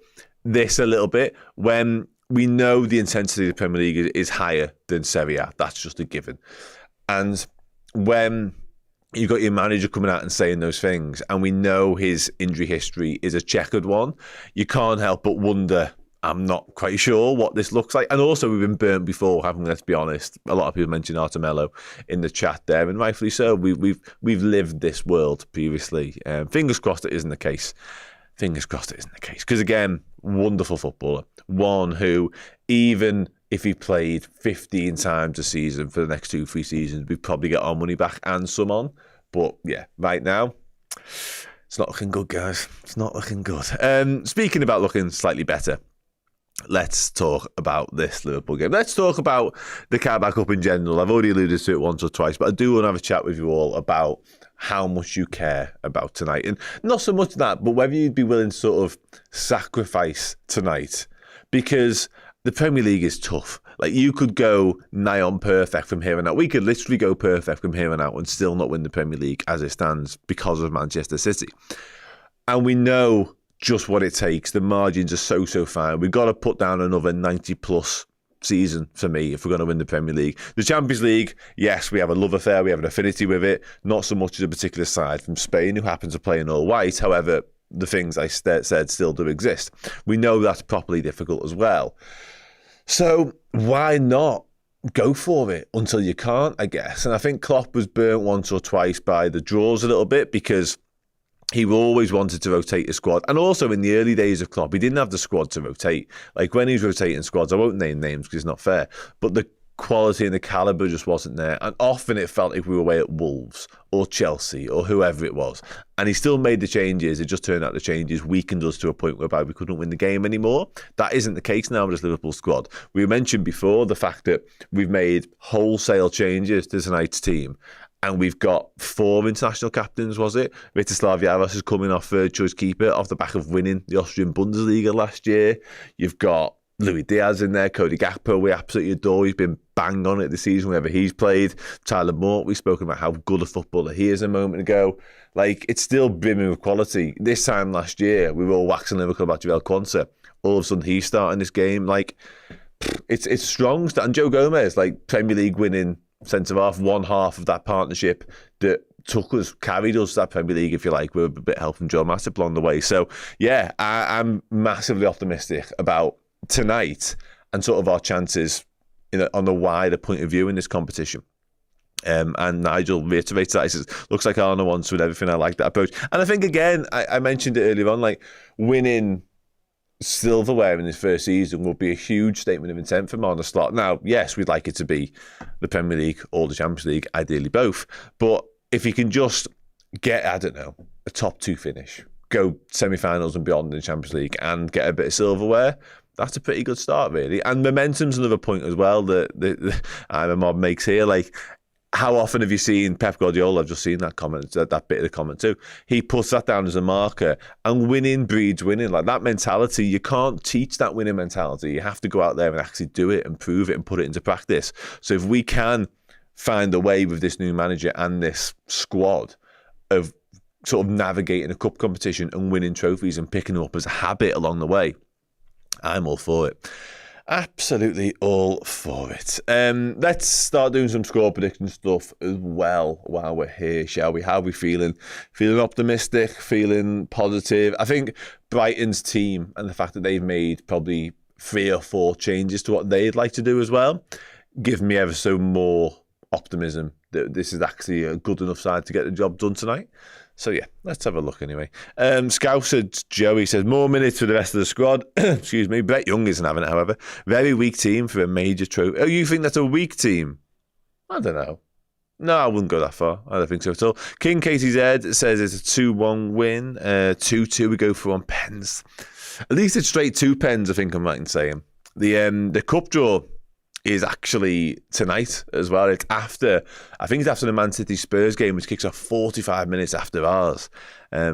this a little bit, when we know the intensity of the Premier League is higher than Serie A, that's just a given. And when you've got your manager coming out and saying those things, and we know his injury history is a checkered one, you can't help but wonder, I'm not quite sure what this looks like. And also, we've been burnt before, haven't we? Let's be honest. A lot of people mentioned Artemello in the chat there, and rightfully so. We've lived this world previously. Fingers crossed it isn't the case. Fingers crossed it isn't the case. Because again, wonderful footballer. One who, even if he played 15 times a season for the next 2-3 seasons, we'd probably get our money back and some on. But yeah, right now, it's not looking good, guys. It's not looking good. Speaking about looking slightly better, let's talk about this Liverpool game. Let's talk about the Carabao Cup in general. I've already alluded to it once or twice, but I do want to have a chat with you all about how much you care about tonight. And not so much that, but whether you'd be willing to sort of sacrifice tonight. Because the Premier League is tough. Like, you could go nigh on perfect from here on out. We could literally go perfect from here on out and still not win the Premier League as it stands because of Manchester City. And we know just what it takes. The margins are so fine. We've got to put down another 90-plus season for me if we're going to win the Premier League. The Champions League, yes, we have a love affair. We have an affinity with it. Not so much as a particular side from Spain who happen to play in all white. However, the things I said still do exist. We know that's properly difficult as well. So why not go for it until you can't, I guess? And I think Klopp was burnt once or twice by the draws a little bit because he always wanted to rotate his squad. And also in the early days of Klopp, he didn't have the squad to rotate. Like when he was rotating squads, I won't name names because it's not fair, but the quality and the calibre just wasn't there. And often it felt like we were away at Wolves or Chelsea or whoever it was. And he still made the changes. It just turned out the changes weakened us to a point whereby we couldn't win the game anymore. That isn't the case now with this Liverpool squad. We mentioned before the fact that we've made wholesale changes to tonight's team. And we've got 4 international captains, was it? Jaros is coming off third choice keeper off the back of winning the Austrian Bundesliga last year. You've got Luis Diaz in there, Cody Gakpo, we absolutely adore. He's been bang on it this season whenever he's played. Tyler Moore, we've spoken about how good a footballer he is a moment ago. Like, it's still brimming with quality. This time last year, we were all waxing lyrical about Joel Quansah. All of a sudden, he's starting this game. Like, it's strong. And Joe Gomez, like, Premier League winning centre-half, one half of that partnership that carried us to that Premier League, if you like, with a bit of help from Joe Matip along the way. So, yeah, I'm massively optimistic about tonight and sort of our chances on the wider point of view in this competition. And Nigel reiterates that. He says, looks like Arno wants with everything. I like that approach. And I think, again, I mentioned it earlier on, like winning silverware in his first season would be a huge statement of intent from Arne Slot. Now, yes, we'd like it to be the Premier League or the Champions League, ideally both. But if he can just get, I don't know, a top 2 finish, go semi-finals and beyond in the Champions League and get a bit of silverware, that's a pretty good start, really. And momentum's another point as well that I'm a mob makes here. Like, how often have you seen Pep Guardiola? I've just seen that comment, that bit of the comment too. He puts that down as a marker, and winning breeds winning. Like, that mentality, you can't teach that winning mentality. You have to go out there and actually do it and prove it and put it into practice. So if we can find a way with this new manager and this squad of sort of navigating a cup competition and winning trophies and picking them up as a habit along the way, I'm all for it. Absolutely all for it. Let's start doing some score prediction stuff as well while we're here, shall we? How are we feeling? Feeling optimistic? Feeling positive? I think Brighton's team and the fact that they've made probably 3 or 4 changes to what they'd like to do as well give me ever so more optimism that this is actually a good enough side to get the job done tonight. So yeah, let's have a look anyway. Scouser Joey says, more minutes for the rest of the squad. Excuse me. Brett Young isn't having it, however. Very weak team for a major trophy. Oh, you think that's a weak team? I don't know. No, I wouldn't go that far. I don't think so at all. King KTZ says it's a 2-1 win. 2-2 we go for on pens. At least it's straight 2 pens, I think I'm right in saying. The cup draw is actually tonight as well. It's after, I think it's after the Man City Spurs game, which kicks off 45 minutes after ours.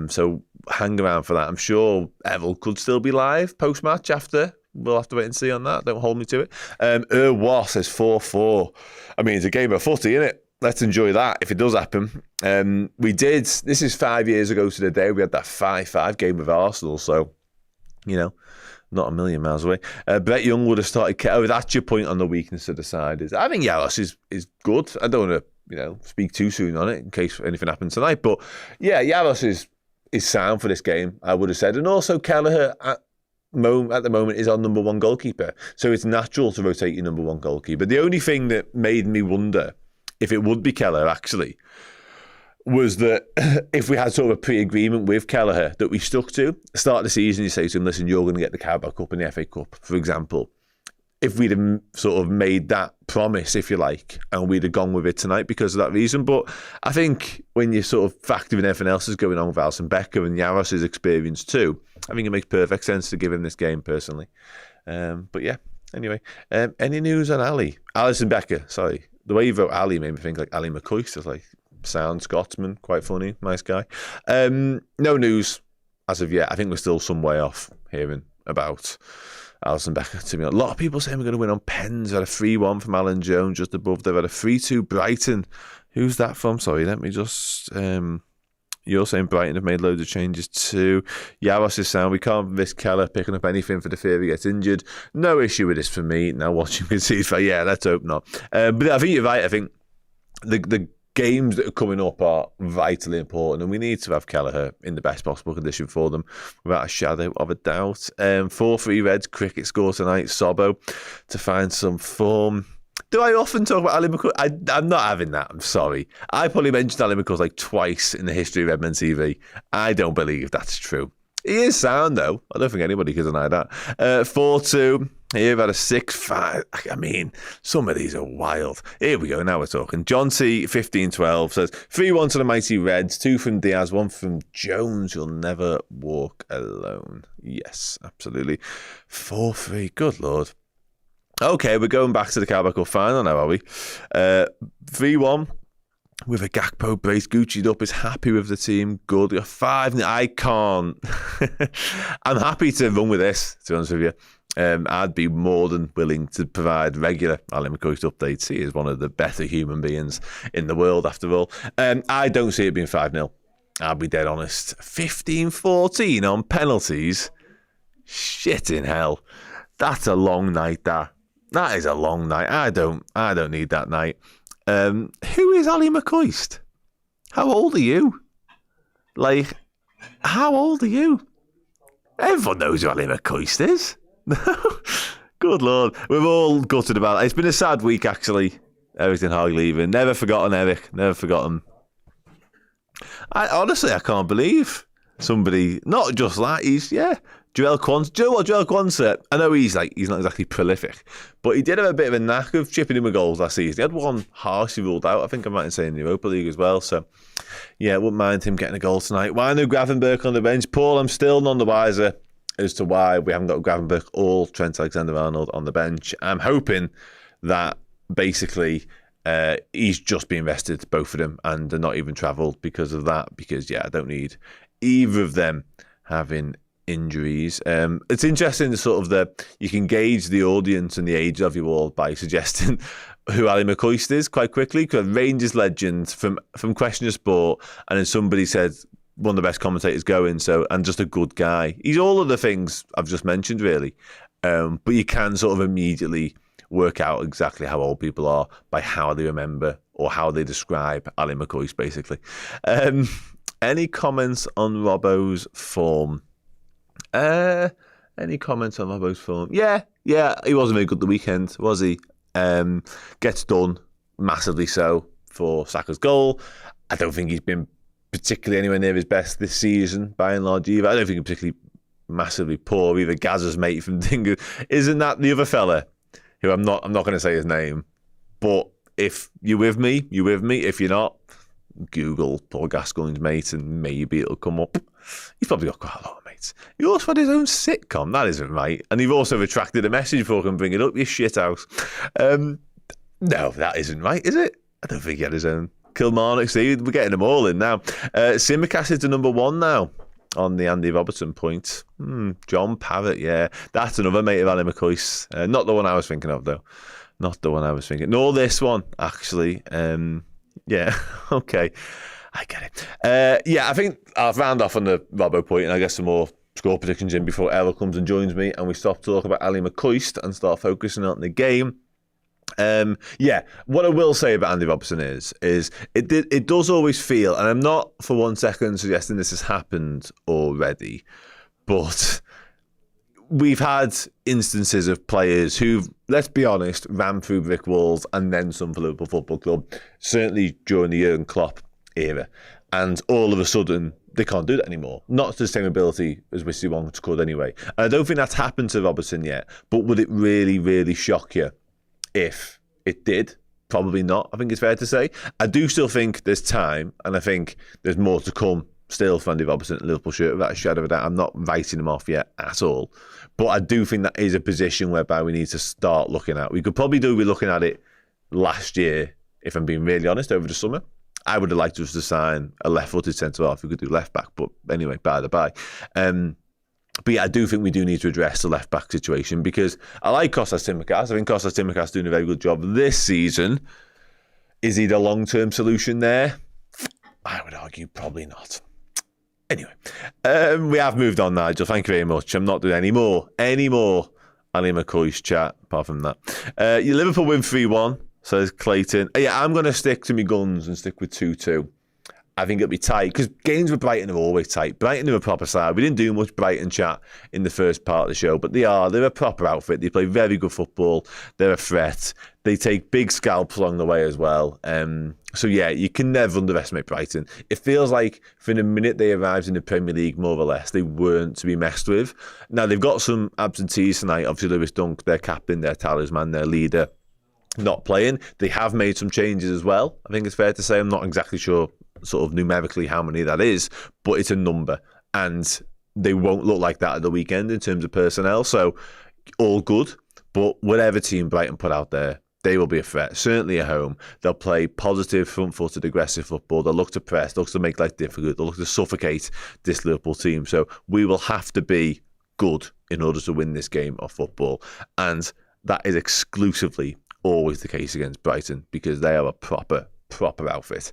So hang around for that. I'm sure Errol could still be live post-match after. We'll have to wait and see on that. Don't hold me to it. Errol says 4-4. I mean, it's a game of footy, isn't it? Let's enjoy that if it does happen. This is 5 years ago to the day, we had that 5-5 game with Arsenal, so, not a million miles away. Brett Young would have started. That's your point on the weakness of the side. I think Jaros is good. I don't want to, speak too soon on it in case anything happens tonight. But yeah, Jaros is sound for this game, I would have said. And also Kelleher at the moment is our number one goalkeeper, so it's natural to rotate your number one goalkeeper. The only thing that made me wonder if it would be Kelleher actually was that if we had sort of a pre-agreement with Kelleher that we stuck to, start of the season, you say to him, listen, you're going to get the Carabao Cup and the FA Cup, for example. If we'd have sort of made that promise, if you like, and we'd have gone with it tonight because of that reason. But I think when you sort of factor in everything else that's going on with Alisson Becker and Jaros' experience too, I think it makes perfect sense to give him this game personally. But yeah, anyway. Any news on Alisson Becker, sorry. The way you wrote Ali made me think like Ali McCoist. It's like, sound Scotsman, quite funny, nice guy. No news as of yet. I think we're still some way off hearing about Alisson Becker. To me, a lot of people saying we're going to win on pens. They had a 3-1 from Alan Jones just above. They've had a 3-2 Brighton. Who's that from? Sorry, let me just... You're saying Brighton have made loads of changes too. Jaros is sound. We can't risk Keller picking up anything for the fear he gets injured. No issue with this for me. Now watching me see, yeah, let's hope not. But I think you're right. I think the games that are coming up are vitally important, and we need to have Kelleher in the best possible condition for them, without a shadow of a doubt. 4-3 Reds cricket score tonight. Sobbo to find some form. Do I often talk about Ali McCoy? I'm not having that. I'm sorry. I probably mentioned Ali McCoy like twice in the history of Redmen TV. I don't believe that's true. He is sound, though. I don't think anybody can deny that. 4-2. Here, about a 6-5. I mean, some of these are wild. Here we go. Now we're talking. John C. 1512 says 3-1 to the mighty Reds. 2 from Diaz, 1 from Jones. You'll never walk alone. Yes, absolutely. 4-3. Good Lord. Okay, we're going back to the Carabao Cup final now, are we? 3-1 with a Gakpo brace. Gucci'd up, is happy with the team. Good. 5. I can't. I'm happy to run with this, to be honest with you. I'd be more than willing to provide regular Ali McCoist updates. He is one of the better human beings in the world, after all. I don't see it being 5-0. I'll be dead honest. 15-14 on penalties. Shit in hell. That's a long night, that. That is a long night. I don't need that night. Who is Ali McCoist? How old are you? Like, how old are you? Everyone knows who Ali McCoist is. Good Lord. We're all gutted about it. It's been a sad week, actually. Eric Ten Hag leaving. Never forgotten Eric. Never forgotten. Honestly, I can't believe somebody, not just that, Joel Quansah, I know he's not exactly prolific, but he did have a bit of a knack of chipping in with goals last season. He had one harshly ruled out, I think I might say, in the Europa League as well. So, yeah, wouldn't mind him getting a goal tonight. Why no Gravenberch on the bench? Paul, I'm still none the wiser as to why we haven't got Gravenberch or Trent Alexander-Arnold on the bench. I'm hoping that basically he's just been rested, both of them, and they're not even travelled because of that. Because, I don't need either of them having injuries. It's interesting you can gauge the audience and the age of you all by suggesting who Ali McCoist is quite quickly, because Rangers legend from Question of Sport, and then somebody said one of the best commentators going, and just a good guy. He's all of the things I've just mentioned, really, but you can sort of immediately work out exactly how old people are by how they remember or how they describe Ali McCoist, basically. Any comments on Robbo's form? Any comments on Robbo's form? Yeah, he wasn't very good the weekend, was he? Gets done massively so for Saka's goal. I don't think he's been particularly anywhere near his best this season, by and large, either. I don't think he's particularly massively poor either. Gazza's mate from Dingo, isn't that the other fella who I'm not going to say his name, but if you're with me, you're with me. If you're not, Google Paul Gascoigne's mate and maybe it'll come up. He's probably got quite a lot of mates. He also had his own sitcom. That isn't right. And you've also retracted a message before I can bring it up, you shithouse. No, that isn't right, is it? I don't think he had his own. Kilmarnock, see, we're getting them all in now. Simicast is the number 1 now on the Andy Robertson point. John Parrott, yeah. That's another mate of Ali McCoy's. Not the one I was thinking of, though. Not the one I was thinking. Nor this one, actually. Yeah, okay. I get it. Yeah, I think I'll round off on the Robbo point and I get some more score predictions in before Errol comes and joins me and we stop talking about Ali McCoist and start focusing on the game. Yeah, what I will say about Andy Robertson is it does always feel, and I'm not for 1 second suggesting this has happened already, but we've had instances of players who've, let's be honest, ran through brick walls and then some for Liverpool Football Club, certainly during the Jurgen Klopp era, and all of a sudden they can't do that anymore. Not to the same ability as Wisty Wongs could anyway. And I don't think that's happened to Robertson yet, but would it really, really shock you if it did? Probably not, I think it's fair to say. I do still think there's time, and I think there's more to come still for Andy Robertson at Liverpool shirt, without a shadow of a doubt. I'm not writing him off yet at all. But I do think that is a position whereby we need to start looking at. We could probably be looking at it last year, if I'm being really honest, over the summer. I would have liked us to sign a left-footed centre-half who could do left-back, but anyway, by the by. But yeah, I do think we do need to address the left-back situation because I like Kostas Tsimikas. I think Kostas Tsimikas is doing a very good job this season. Is he the long-term solution there? I would argue probably not. Anyway, we have moved on, Nigel. Thank you very much. I'm not doing any more Ali McCoy's chat apart from that. Your Liverpool win 3-1, says Clayton. Yeah, I'm going to stick to my guns and stick with 2-2. I think it'll be tight because games with Brighton are always tight. Brighton are a proper side. We didn't do much Brighton chat in the first part of the show, but they're a proper outfit. They play very good football. They're a threat. They take big scalps along the way as well. So yeah, you can never underestimate Brighton. It feels like from the minute they arrived in the Premier League, more or less, they weren't to be messed with. Now they've got some absentees tonight. Obviously, Lewis Dunk, their captain, their talisman, their leader, not playing. They have made some changes as well. I think it's fair to say. I'm not exactly sure sort of numerically how many that is, but it's a number, and they won't look like that at the weekend in terms of personnel, so all good. But whatever team Brighton put out there, they will be a threat, certainly at home. They'll play positive, front-footed, aggressive football. They'll look to press, they'll look to make life difficult, they'll look to suffocate this Liverpool team, so we will have to be good in order to win this game of football, and that is exclusively always the case against Brighton because they are a proper outfit.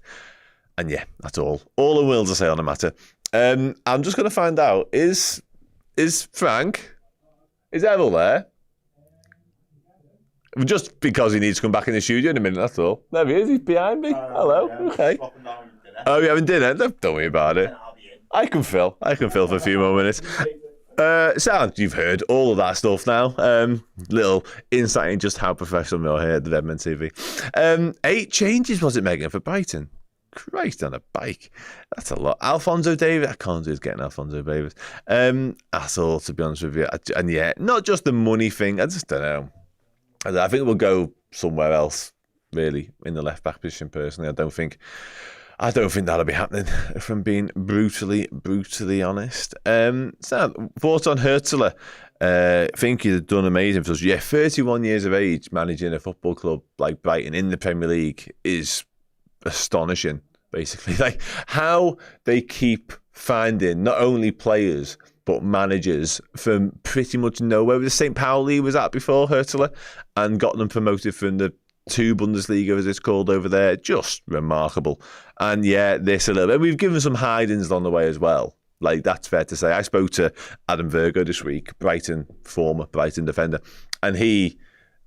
And yeah, that's all I'm willing to say on the matter. I'm just going to find out, is Frank, is Errol there? Just because he needs to come back in the studio in a minute, that's all. There he is, he's behind me. Hello, yeah, okay. Oh, you having dinner? Don't worry about it. I can fill for a few more minutes. Sound, you've heard all of that stuff now. Little insight into just how professional we are here at the Redmen TV. 8 changes, was it, Megan, for Brighton? Christ, on a bike. That's a lot. Alphonso Davies. I can't do is getting Alphonso Davies. That's all, to be honest with you. And yeah, not just the money thing. I just don't know. I think we'll go somewhere else, really, in the left back position. Personally, I don't think that'll be happening. If I'm being brutally honest. So, thoughts on Hurtler? I think he's done amazing for us. Yeah, 31 years of age, managing a football club like Brighton in the Premier League is astonishing, basically. Like how they keep finding not only players but managers from pretty much nowhere. The St. Pauli was at before Hurtler and got them promoted from the 2 Bundesliga, as it's called over there. Just remarkable. And yeah, this a little bit. We've given some hidings on the way as well. Like, that's fair to say. I spoke to Adam Virgo this week, former Brighton defender, and he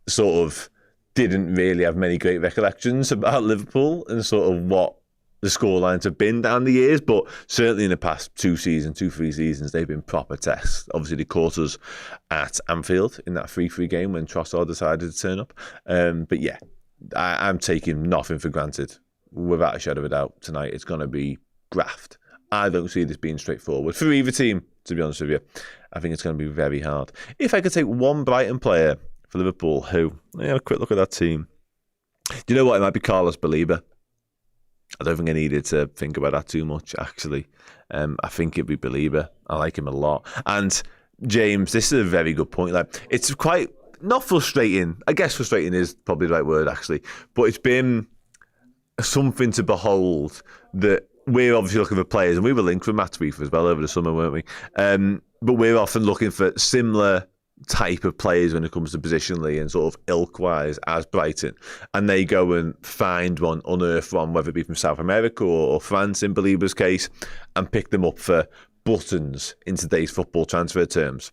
sort of didn't really have many great recollections about Liverpool and sort of what the scorelines have been down the years, but certainly in the past 3 seasons, they've been proper tests. Obviously, they caught us at Anfield in that 3-3 game when Trossard decided to turn up. But yeah, I'm taking nothing for granted. Without a shadow of a doubt, tonight it's going to be graft. I don't see this being straightforward for either team, to be honest with you. I think it's going to be very hard. If I could take one Brighton player for Liverpool, who, a quick look at that team. Do you know what? It might be Carlos Belieber. I don't think I needed to think about that too much, actually. I think it'd be Belieber. I like him a lot. And James, this is a very good point. Like, it's quite, not frustrating. I guess frustrating is probably the right word, actually. But it's been something to behold that we're obviously looking for players, and we were linked with Matt Tweefer as well over the summer, weren't we? But we're often looking for similar type of players when it comes to positionally and sort of ilk-wise as Brighton, and they go and find one, unearth one, whether it be from South America or France in Belieber's case, and pick them up for buttons in today's football transfer terms.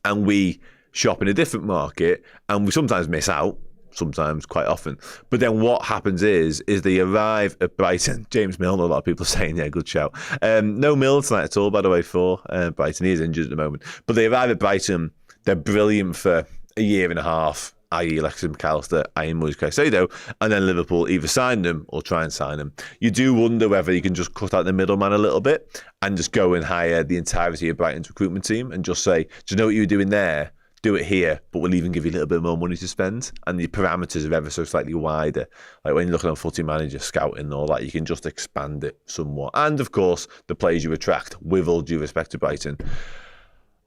And we shop in a different market, and we sometimes miss out, sometimes quite often. But then what happens is they arrive at Brighton. James Milner, a lot of people are saying, yeah, good shout. No Milner tonight at all, by the way, for Brighton. He is injured at the moment. But they arrive at Brighton. They're brilliant for a year and a half, i.e. Alexis McAllister, i.e. Moise Caicedo, and then Liverpool either sign them or try and sign them. You do wonder whether you can just cut out the middleman a little bit and just go and hire the entirety of Brighton's recruitment team and just say, do you know what you were doing there? Do it here, but we'll even give you a little bit more money to spend. And the parameters are ever so slightly wider. Like when you're looking on Footy Manager, scouting and all that, you can just expand it somewhat. And of course, the players you attract, with all due respect to Brighton,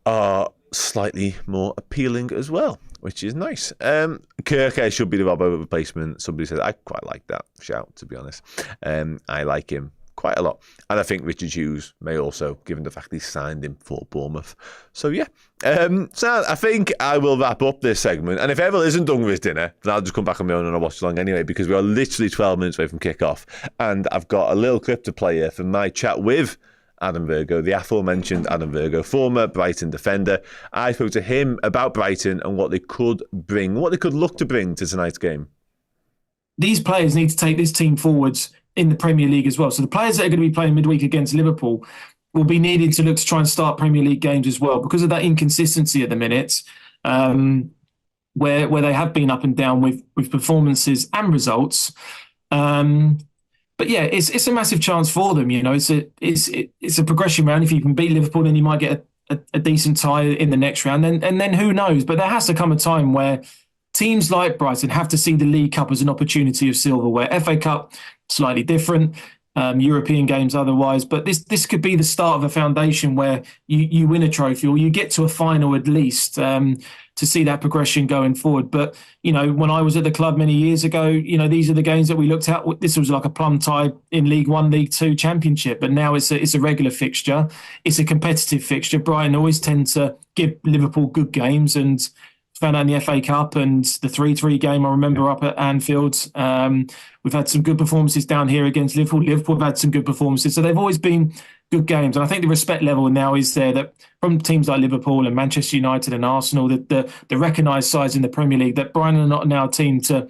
are slightly more appealing as well, which is nice. Kirk should be the Robbo replacement. Somebody said, I quite like that shout, to be honest. I like him quite a lot. And I think Richard Hughes may also, given the fact he signed him for Bournemouth. So yeah. So I think I will wrap up this segment. And if Errol isn't done with his dinner, then I'll just come back on my own and I'll watch along anyway, because we are literally 12 minutes away from kick-off. And I've got a little clip to play here from my chat with Adam Virgo, the aforementioned Adam Virgo, former Brighton defender. I spoke to him about Brighton and what they could bring, what they could look to bring to tonight's game. These players need to take this team forwards in the Premier League as well. So the players that are going to be playing midweek against Liverpool will be needed to look to try and start Premier League games as well, because of that inconsistency at the minute, where they have been up and down with performances and results. But yeah, it's a massive chance for them. You know, it's a progression round. If you can beat Liverpool, then you might get a decent tie in the next round, and then who knows? But there has to come a time where teams like Brighton have to see the League Cup as an opportunity of silverware. FA Cup, slightly different. European games otherwise, but this could be the start of a foundation where you win a trophy or you get to a final at least, to see that progression going forward. But, you know, when I was at the club many years ago, you know, these are the games that we looked at. This was like a plum tie in League One, League Two, Championship, but now it's a regular fixture. It's a competitive fixture. Brighton always tend to give Liverpool good games, and found out in the FA Cup and the 3-3 game I remember up at Anfield. We've had some good performances down here against Liverpool. Liverpool have had some good performances. So they've always been good games. And I think the respect level now is there that from teams like Liverpool and Manchester United and Arsenal, that the recognised sides in the Premier League, that Brighton are not now a team to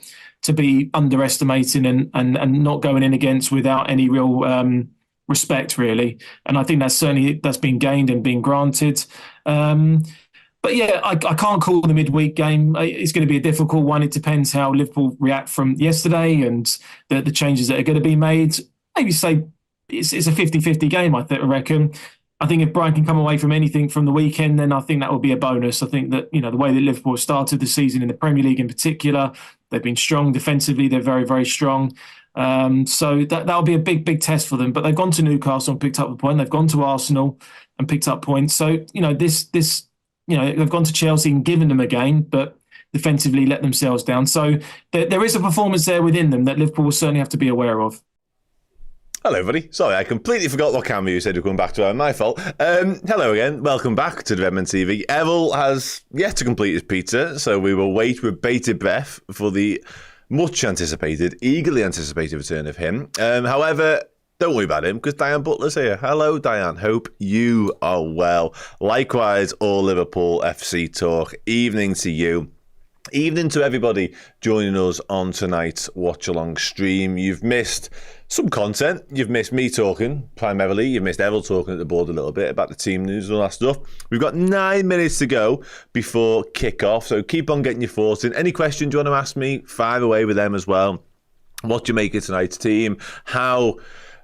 be underestimating and not going in against without any real respect, really. And I think that's been gained and been granted. But yeah, I can't call the midweek game. It's going to be a difficult one. It depends how Liverpool react from yesterday and the changes that are going to be made. Maybe say it's a 50-50 game, I reckon. I think if Brighton can come away from anything from the weekend, then I think that will be a bonus. I think that, you know, the way that Liverpool started the season in the Premier League in particular, they've been strong defensively. They're very, very strong. So that'll be a big, big test for them. But they've gone to Newcastle and picked up a point. They've gone to Arsenal and picked up points. So, you know, you know, they've gone to Chelsea and given them a game, but defensively let themselves down. So there is a performance there within them that Liverpool will certainly have to be aware of. Hello, everybody. Sorry, I completely forgot what camera you said you were coming back to. My fault. Hello again. Welcome back to the Redmen TV. Errol has yet to complete his pizza, so we will wait with bated breath for the much anticipated, eagerly anticipated return of him. However, don't worry about him, because Diane Butler's here. Hello, Diane. Hope you are well. Likewise, all Liverpool FC talk. Evening to you. Evening to everybody joining us on tonight's Watchalong stream. You've missed some content. You've missed me talking, primarily. You've missed Errol talking at the board a little bit about the team news and all that stuff. We've got 9 minutes to go before kick-off, so keep on getting your thoughts in. Any questions you want to ask me, fire away with them as well. What do you make of tonight's team? How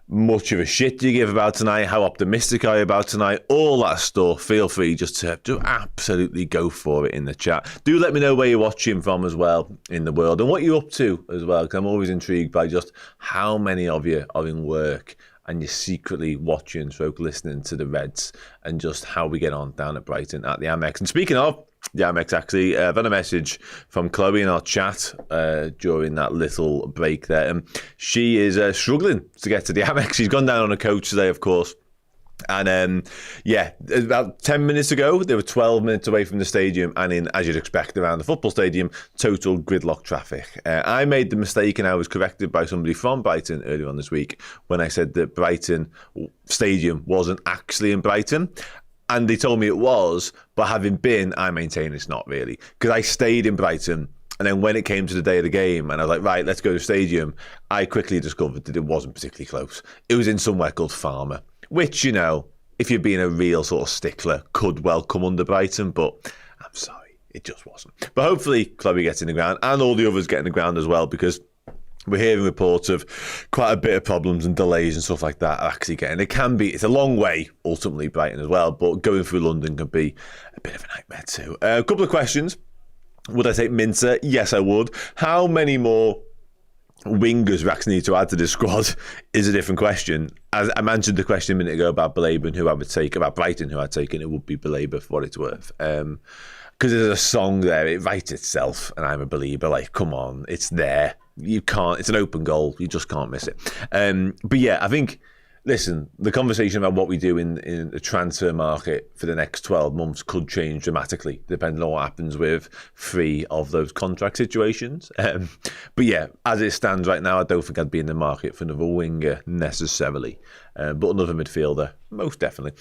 much of a shit do you give about tonight? How optimistic are you about tonight? All that stuff. Feel free just to absolutely go for it in the chat. Do let me know where you're watching from as well in the world and what you're up to as well, because I'm always intrigued by just how many of you are in work and you're secretly watching, listening to the Reds and just how we get on down at Brighton at the Amex. And speaking of the Amex, actually, I've had a message from Chloe in our chat during that little break there. And she is struggling to get to the Amex. She's gone down on a coach today, of course. And about 10 minutes ago, they were 12 minutes away from the stadium and in, as you'd expect around the football stadium, total gridlock traffic. I made the mistake and I was corrected by somebody from Brighton earlier on this week when I said that Brighton Stadium wasn't actually in Brighton. And they told me it was, but having been, I maintain it's not really. Because I stayed in Brighton, and then when it came to the day of the game, and I was like, right, let's go to the stadium, I quickly discovered that it wasn't particularly close. It was in somewhere called Farmer, which, you know, if you're being a real sort of stickler, could well come under Brighton, but I'm sorry, it just wasn't. But hopefully, Chloe gets in the ground, and all the others get in the ground as well, because we're hearing reports of quite a bit of problems and delays and stuff like that actually getting. It's a long way, ultimately, Brighton as well, but going through London can be a bit of a nightmare too. A couple of questions. Would I take Minter? Yes, I would. How many more wingers we actually need to add to this squad is a different question. As I mentioned the question a minute ago about Belabor and who I would take, about Brighton who I'd take, and it would be Belabor for what it's worth. Because there's a song there, it writes itself, and I'm a believer. Like, come on, it's there. You can't, it's an open goal. You just can't miss it. But yeah, I think, listen, the conversation about what we do in the transfer market for the next 12 months could change dramatically, depending on what happens with 3 of those contract situations. But yeah, as it stands right now, I don't think I'd be in the market for another winger necessarily. But another midfielder, most definitely.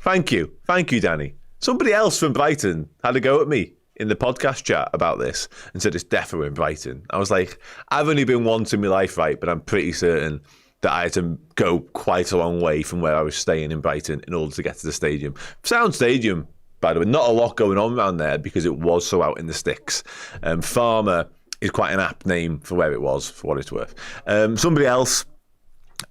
Thank you, Danny. Somebody else from Brighton had a go at me in the podcast chat about this and said it's definitely in Brighton. I was like, I've only been once in my life, right? But I'm pretty certain that I had to go quite a long way from where I was staying in Brighton in order to get to the stadium. Sound stadium, by the way, not a lot going on around there because it was so out in the sticks. Farmer is quite an apt name for where it was, for what it's worth. Somebody else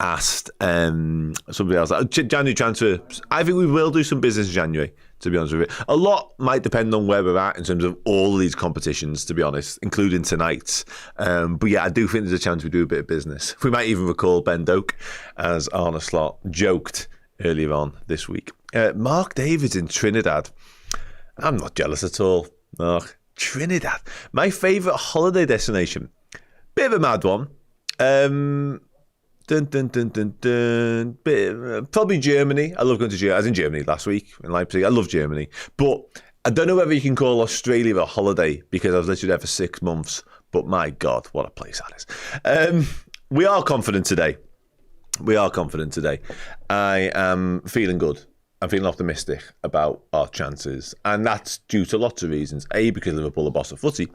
asked, January transfer. I think we will do some business in January, to be honest with you. A lot might depend on where we're at in terms of all of these competitions, to be honest, including tonight's. But yeah, I do think there's a chance we do a bit of business. We might even recall Ben Doak, as Arne Slot joked earlier on this week. Mark Davids in Trinidad. I'm not jealous at all. Trinidad. My favourite holiday destination. Bit of a mad one. Probably Germany. I love going to Germany. I was in Germany last week in Leipzig. I love Germany. But I don't know whether you can call Australia a holiday because I was literally there for 6 months. But my God, what a place that is. We are confident today. I am feeling good. I'm feeling optimistic about our chances. And that's due to lots of reasons. A, because Liverpool are boss of footy.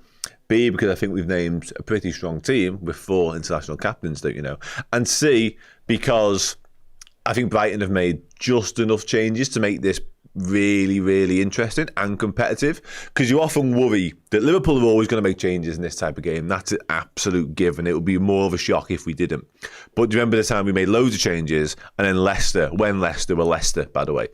B, because I think we've named a pretty strong team with 4 international captains, don't you know? And C, because I think Brighton have made just enough changes to make this really, really interesting and competitive. Because you often worry that Liverpool are always going to make changes in this type of game. That's an absolute given. It would be more of a shock if we didn't. But do you remember the time we made loads of changes and then Leicester, when Leicester were Leicester, by the way,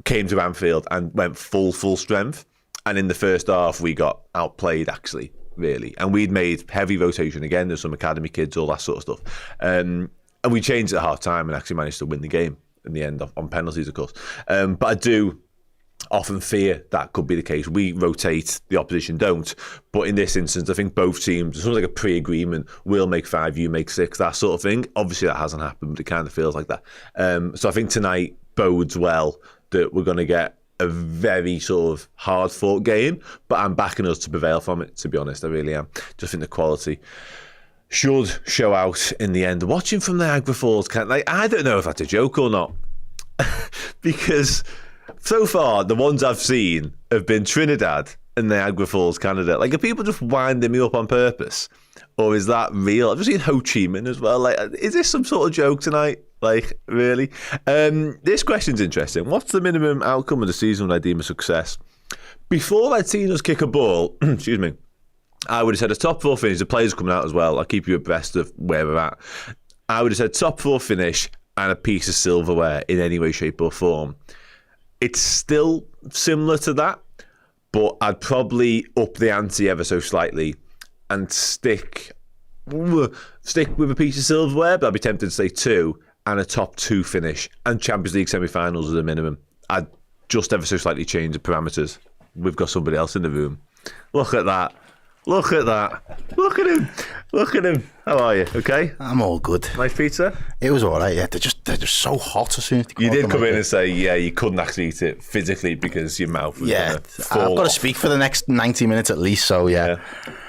came to Anfield and went full strength? And in the first half, we got outplayed, actually, really. And we'd made heavy rotation again. There's some academy kids, all that sort of stuff. And we changed at half time and actually managed to win the game in the end on penalties, of course. But I do often fear that could be the case. We rotate, the opposition don't. But in this instance, I think both teams, it's sort of like a pre-agreement, we'll make 5, you make 6, that sort of thing. Obviously, that hasn't happened, but it kind of feels like that. So I think tonight bodes well that we're going to get a very sort of hard-fought game, but I'm backing us to prevail from it, to be honest. I really am. Just think the quality should show out in the end. Watching from Niagara Falls, I don't know if that's a joke or not, because so far the ones I've seen have been Trinidad and Niagara Falls, Canada. Like, are people just winding me up on purpose, or is that real? I've just seen Ho Chi Minh as well. Like, is this some sort of joke tonight? Like, really? This question's interesting. What's the minimum outcome of the season would I deem a success? Before I'd seen us kick a ball, excuse me, I would have said a top 4 finish. The players coming out as well. I'll keep you abreast of where we're at. I would have said top 4 finish and a piece of silverware in any way, shape or form. It's still similar to that, but I'd probably up the ante ever so slightly and stick with a piece of silverware, but I'd be tempted to say 2 and a top 2 finish and Champions League semi-finals as a minimum. I'd just ever so slightly change the parameters. We've got somebody else in the room. Look at that. Look at that. Look at him. Look at him. How are you? Okay? I'm all good. Nice pizza? It was all right, yeah. They're just so hot as soon as they You did come in and say, yeah, you couldn't actually eat it physically because your mouth was going to fall I've got to off. speak for the next 90 minutes at least, so yeah.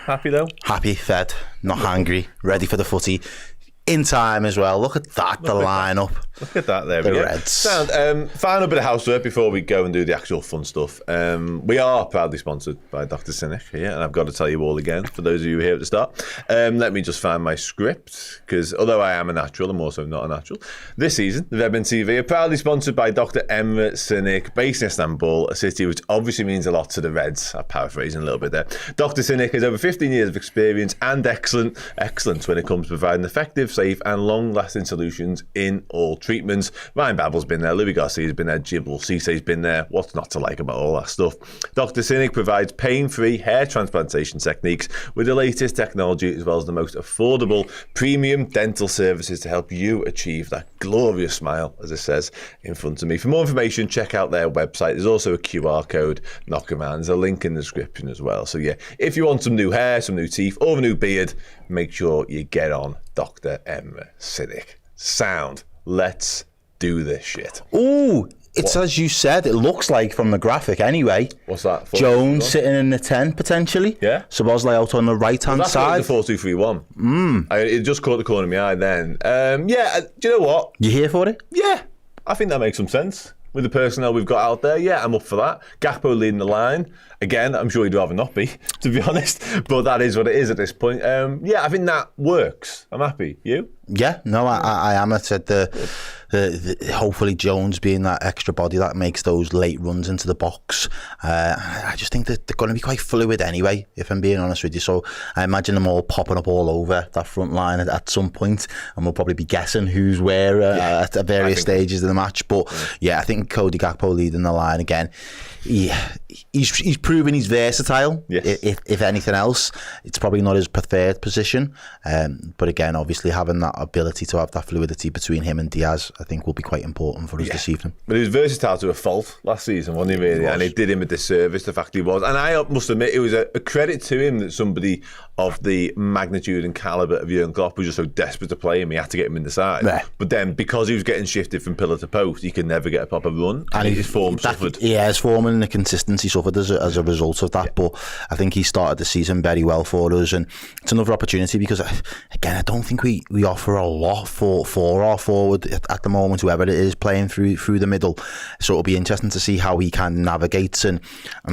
Happy though? Happy, fed, not hungry, ready for the footy. In time as well. Look at that, the lineup. Look at that there. The we go. Reds. Sound, final bit of housework before we go and do the actual fun stuff. We are proudly sponsored by Dr. Cynic here, and I've got to tell you all again, for those of you here at the start. Let me just find my script, because although I am a natural, I'm also not a natural. This season, the Redmen TV are proudly sponsored by Dr. Emre Cynic, based in Istanbul, a city which obviously means a lot to the Reds. I'm paraphrasing a little bit there. Dr. Cynic has over 15 years of experience and excellence when it comes to providing effective, safe and long-lasting solutions in all treatments. Ryan Babel's been there, Louis Garcia's been there, Jibble Cisse's been there. What's not to like about all that stuff? Dr. Cynic provides pain-free hair transplantation techniques with the latest technology as well as the most affordable premium dental services to help you achieve that glorious smile, as it says in front of me. For more information, check out their website. There's also a QR code knocking around. There's a link in the description as well. So yeah, if you want some new hair, some new teeth, or a new beard, make sure you get on Dr. Emre Cynic. Sound. Let's do this shit. Ooh, it's as you said. It looks like from the graphic anyway. What's that? Jones sitting in the 10 potentially. Yeah. Sabozlai out on the right-hand side. That's the 4-2-3-1. It just caught the corner of my eye then. Do you know what? You here for it? Yeah, I think that makes some sense. With the personnel we've got out there, yeah, I'm up for that. Gakpo leading the line. Again, I'm sure he'd rather not be, to be honest. But that is what it is at this point. I think that works. I'm happy. You? Yeah, no, I am. I said the hopefully Jones being that extra body that makes those late runs into the box. I just think that they're going to be quite fluid anyway, if I'm being honest with you. So I imagine them all popping up all over that front line at some point, and we'll probably be guessing who's where at various stages of the match. But yeah, I think Cody Gakpo leading the line again. He's proven he's versatile. Yes. If anything else, it's probably not his preferred position. But again, obviously having that ability to have that fluidity between him and Diaz, I think will be quite important for us this evening. But he was versatile to a fault last season, wasn't he, really? And it did him a disservice, the fact he was. And I must admit, it was a credit to him that somebody of the magnitude and calibre of Jurgen Klopp was just so desperate to play him, he had to get him in the side. Yeah. But then, because he was getting shifted from pillar to post, he could never get a proper run. And his form suffered. Yeah, his form and the consistency suffered as a result of that. Yeah. But I think he started the season very well for us. And it's another opportunity because, again, I don't think we offer a lot for our forward at the moment, whoever it is playing through the middle. So it'll be interesting to see how he kind of navigates and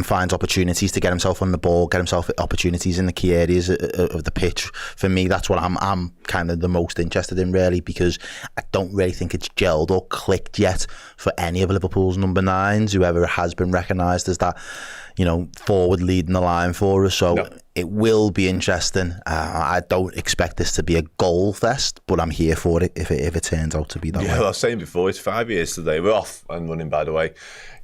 finds opportunities to get himself on the ball, get himself opportunities in the key areas of the pitch. For me, that's what I'm kind of the most interested in, really, because I don't really think it's gelled or clicked yet for any of Liverpool's number 9s, whoever has been recognised as that, forward leading the line for us. So it will be interesting. I don't expect this to be a goal fest, but I'm here for it if it turns out to be that way. I was saying before, it's 5 years today. We're off and running, by the way.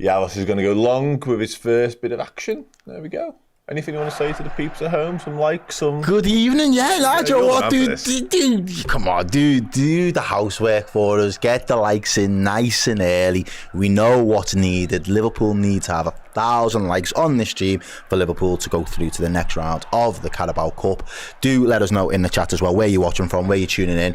Jaros is going to go long with his first bit of action. There we go. Anything you want to say to the peeps at home? Some likes, some... Good evening, dude. Come on, dude. Do the housework for us. Get the likes in nice and early. We know what's needed. Liverpool need to have 1,000 likes on this stream for Liverpool to go through to the next round of the Carabao Cup. Do let us know in the chat as well where you're watching from, where you're tuning in.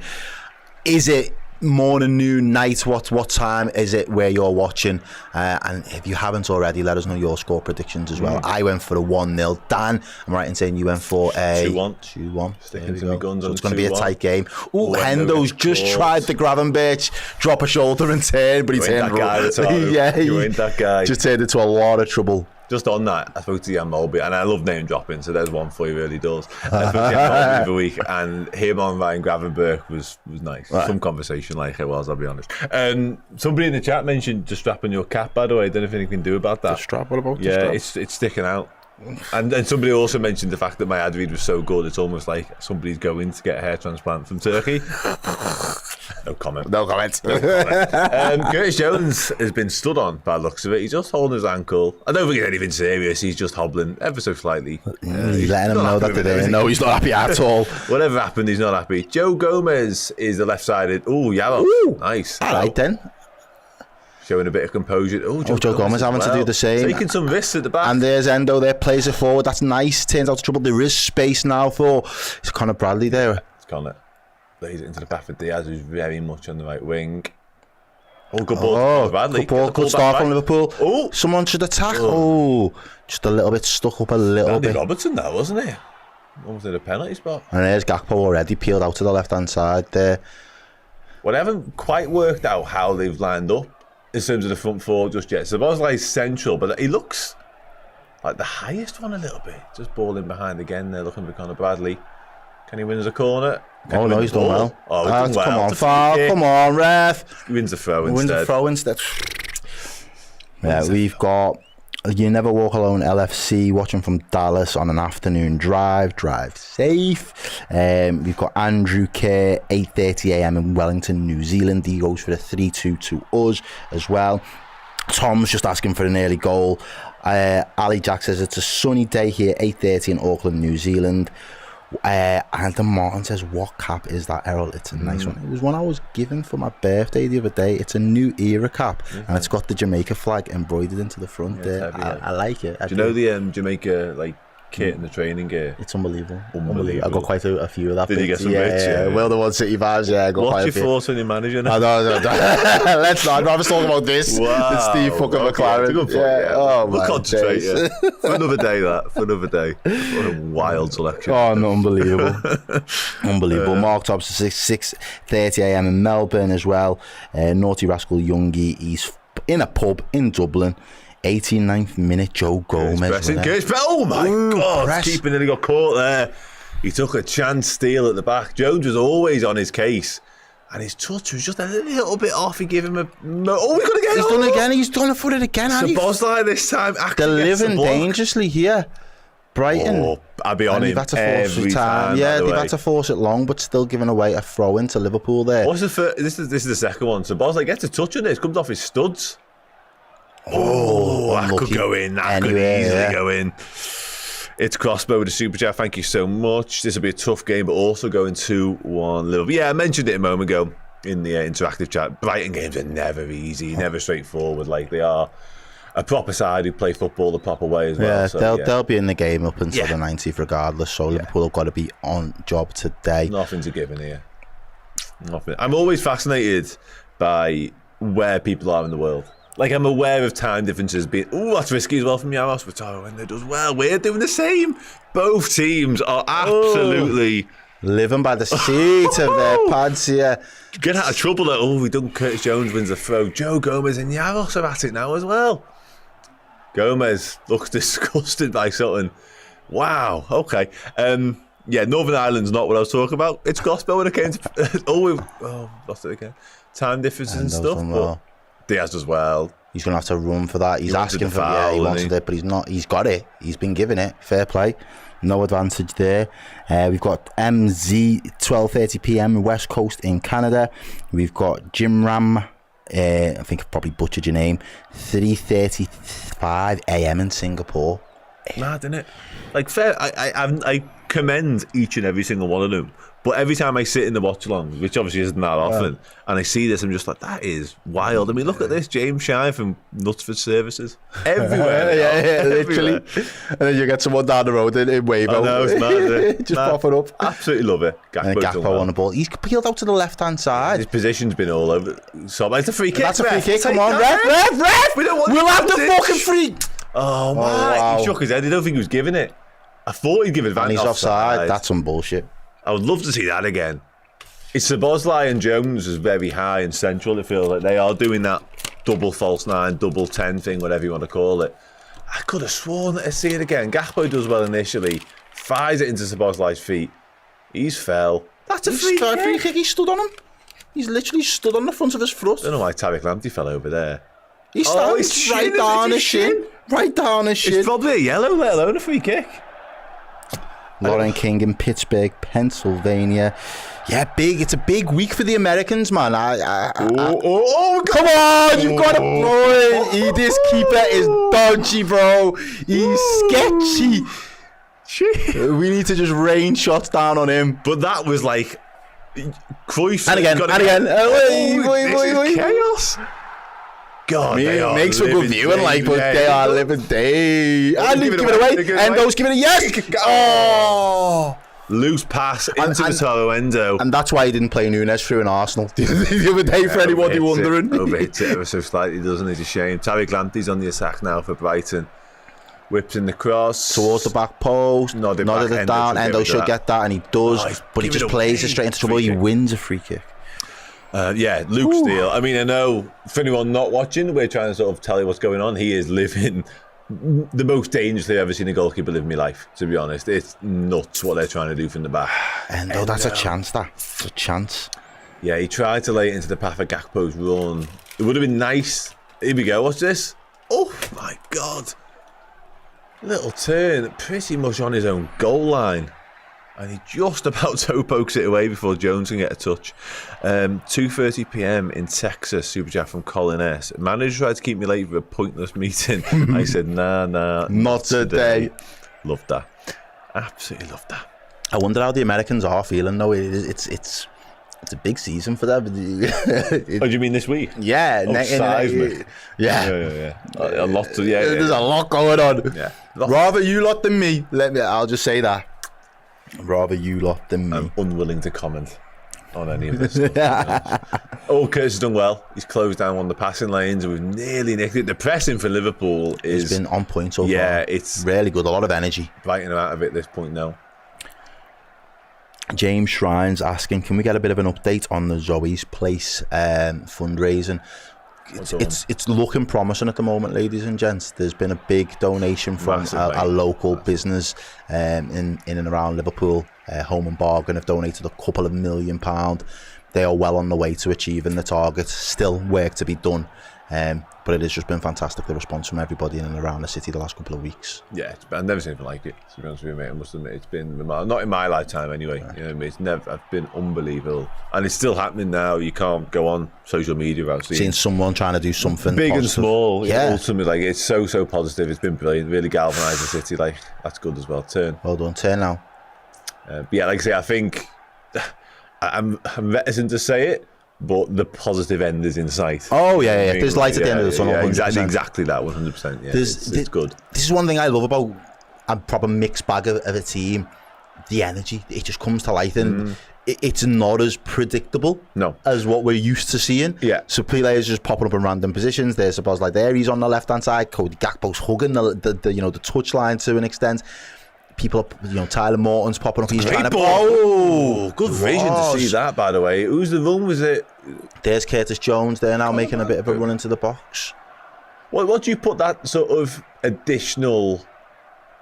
Is it morning, noon, night? What time is it where you're watching? And if you haven't already, let us know your score predictions as well. I went for a 1-0. Dan, I'm right in saying you went for a 2-1. Sticking to my guns. So it's going to be a tight game. Ooh, Hendo's just tried the Gravenberch drop a shoulder and turn, but he turned You ain't that guy. Just turned into a lot of trouble. Just on that, I spoke to Jan Mulby, and I love name dropping, so there's one for you early doors. I spoke to Jan Mulby the other week, and him on Ryan Gravenberch was nice. Right. Some conversation like it was, I'll be honest. Somebody in the chat mentioned just strapping your cap, by the way. I don't know if anything you can do about that. The strap? What about the strap? Yeah, it's sticking out. And somebody also mentioned the fact that my ad read was so good, it's almost like somebody's going to get a hair transplant from Turkey. No comment. Curtis Jones has been stood on by the looks of it. He's just holding his ankle. I don't think it's anything serious. He's just hobbling ever so slightly. He's letting him know that today. No, he's not happy at all. Whatever happened, he's not happy. Joe Gomez is the left-sided. Ooh, Jaros. Nice. All right, then. Showing a bit of composure. Joe Gomez having to do the same. Taking some risks at the back. And there's Endo there, plays it forward. That's nice. Turns out to trouble. There is space now for Conor Bradley there. It's Conor. Lays it into the back for Diaz, who's very much on the right wing. Oh, good ball. Oh, Bradley. Good ball. Good start from Liverpool. Oh, someone should attack. Oh, just a little bit stuck up a little bit. Robertson there, wasn't he? Almost in a penalty spot. And there's Gakpo already peeled out to the left-hand side there. Well, I haven't quite worked out how they've lined up in terms of the front four just yet. So Bosley's central, but he looks like the highest one a little bit. Just ball in behind again there, looking for Conor Bradley. Can he win as a corner? No, he's done well. Oh, he's done well. Come on, foul. Come on, ref. He wins the throw instead. Wins the throw instead. Yeah, we've got You Never Walk Alone LFC watching from Dallas on an afternoon drive safe. We've got Andrew Kerr 8:30 a.m. in Wellington, New Zealand. He goes for a 3-2 to us as well. Tom's just asking for an early goal. Ali Jack says it's a sunny day here, 8:30 in Auckland, New Zealand. And Martin says, what cap is that, Errol? It's a nice one. It was one I was given for my birthday the other day. It's a new era cap, and it's got the Jamaica flag embroidered into the front there. Heavy, I like it. Do you know the Jamaica kit and the training gear? It's unbelievable. I got quite a few of that. Did you get some rich? Yeah. Well, the one City vibes. Yeah, I got What's your thoughts on your manager now? No. Let's not. I'd rather talk about this. Wow. It's Steve fucking McLaren. Yeah. Oh, we'll concentrate. Yeah. For another day. For another day. What a wild selection. Oh, no, unbelievable. Unbelievable. Mark Thompson 6:30 a.m. in Melbourne as well. Naughty Rascal Youngie. He's in a pub in Dublin. 89th minute, Joe Gomez. Oh my God! Press. Keeping it, he got caught there. He took a chance steal at the back. Jones was always on his case, and his touch was just a little bit off. He gave him a. Oh, we got to get. He's done it again. He's done it for it again. So Bosley this time. They're living dangerously here. Brighton. Oh, I'll be on him every time. Yeah, they've had to force it long, but still giving away a throw into Liverpool there. What's the first? This is the second one. So Bosley gets a touch on this. Comes off his studs. Oh, that could go in. That could easily go in. It's Crossbow with a super chat. Thank you so much. This will be a tough game, but also going 2-1 Liverpool. Yeah, I mentioned it a moment ago in the interactive chat. Brighton games are never easy, never straightforward. Like they are a proper side who play football the proper way as well. Yeah, so, they'll be in the game up until the 90th regardless. So Liverpool have got to be on job today. Nothing to give in here. Nothing. I'm always fascinated by where people are in the world. Like, I'm aware of time differences being... Ooh, that's risky as well from Jaros. Vitaro when they does well. We're doing the same. Both teams are absolutely... living by the seat of their pads here. Get out of trouble. Like, we done Curtis Jones wins the throw. Joe Gomez and Jaros are at it now as well. Gomez looks disgusted by something. Wow. Okay. Yeah, Northern Ireland's not what I was talking about. It's gospel when it came to... lost it again. Time differences and stuff. But Diaz as well. He's going to have to run for that. He's asking for it. He wanted it, but he's not. He's got it. He's been given it. Fair play. No advantage there. We've got MZ 12:30 p.m. West Coast in Canada. We've got Jim Ram. I think I probably butchered your name. 3:35 a.m. in Singapore. Mad, isn't it? Like, fair. I commend each and every single one of them. But every time I sit in the watchalong, which obviously isn't that often, and I see this, I'm just like, that is wild. I mean, look at this, James Shine from Knutsford Services. Everywhere. yeah, literally. And then you get someone down the road in Wavo. I know, it's mad. Just pop it up. Absolutely love it. Gakpo on the ball. He's peeled out to the left-hand side. His position's been all over. So it's a free kick. That's a free kick. Come on, ref. We'll have the fucking free. Oh, my. Wow. He shook his head. I don't think he was giving it. I thought he'd give advantage. And he's offside. That's some bullshit. I would love to see that again. It's Bosley and Jones is very high and central. It feels like they are doing that double false 9, double 10 thing, whatever you want to call it. I could have sworn that I'd see it again. Gakpo does well initially, fires it into Bosley's feet. He's fell. That's a free kick. He stood on him. He's literally stood on the front of his foot. I don't know why Tariq Lamptey fell over there. He's right down his shin. Right down his It's shin. probably a yellow, let alone a free kick. Lauren King in Pittsburgh, Pennsylvania. Yeah, big. It's a big week for the Americans, man. Come on, you've got a boy. This keeper is dodgy, bro. He's sketchy. We need to just rain shots down on him. But that was like Cruyff. And again. This is chaos. God, Makes for good viewing, like, but they are living day. And give it away. Endo's giving it, yes. Oh. Loose pass into the Taro Endo. And that's why he didn't play Nunes through in Arsenal the other day, for anybody wondering. Overhits it ever so slightly, doesn't it? It's a shame. Tariq Lamptey's on the attack now for Brighton. Whips in the cross. Towards the back post. Nodded it down. Endo should get that, and he does. But he just plays it straight into trouble. He wins a free kick. Luke Steele. I mean, I know for anyone not watching, we're trying to sort of tell you what's going on. He is living the most dangerously I've ever seen a goalkeeper live in my life, to be honest. It's nuts what they're trying to do from the back. Endo, that's a chance, That's a chance. Yeah, he tried to lay it into the path of Gakpo's run. It would have been nice. Here we go, what's this? Oh my God. Little turn, pretty much on his own goal line. And he just about toe pokes it away before Jones can get a touch. 2:30 p.m. in Texas, super chat from Colin S. Manager tried to keep me late for a pointless meeting. I said, nah, not today. Loved that. Absolutely loved that. I wonder how the Americans are feeling though. It's a big season for them. Do you mean this week? Yeah. Seismic. Yeah. A lot to, There's a lot going on. Yeah. Rather you lot than me. I'll just say that. Rather you lot than me. I'm unwilling to comment on any of this stuff. Curtis has done well. He's closed down on the passing lanes. We've nearly nicked it. The pressing for Liverpool has been on point so far. Yeah, it's really good. A lot of energy. Brighton are out of it at this point now. James Shrines asking, can we get a bit of an update on the Zoe's Place fundraising? It's looking promising at the moment, ladies and gents. There's been a big donation from a local business in and around Liverpool. Home and Bargain have donated a couple of £1 million. They are well on the way to achieving the target. Still work to be done. But it has just been fantastic, the response from everybody in and around the city the last couple of weeks. Yeah, I've never seen anything like it, to be honest with you, mate. I must admit, it's been remarkable. Not in my lifetime anyway. Right. You know what I mean? It's been unbelievable. And it's still happening now. You can't go on social media without seeing someone trying to do something big positive. And small. Yeah. Ultimately, like, it's so positive. It's been brilliant. Really galvanised the city. Like, that's good as well. Well done. Turn now. But yeah, like I say, I think I'm reticent to say it, but the positive end is in sight. Oh yeah. There's light at the end of the tunnel. Yeah, exactly that. 100%. Yeah, it's good. This is one thing I love about a proper mixed bag of a team. The energy, it just comes to light, and it's not as predictable as what we're used to seeing. Yeah. So players just popping up in random positions. There's suppose like there, he's on the left hand side. Cody Gakpo's hugging the touch line to an extent. People are, Tyler Morton's popping up. He's trying to. Oh, good vision to see that, by the way. Who's the run? Was it? There's Curtis Jones there now making a bit of a run into the box. What do you put that sort of additional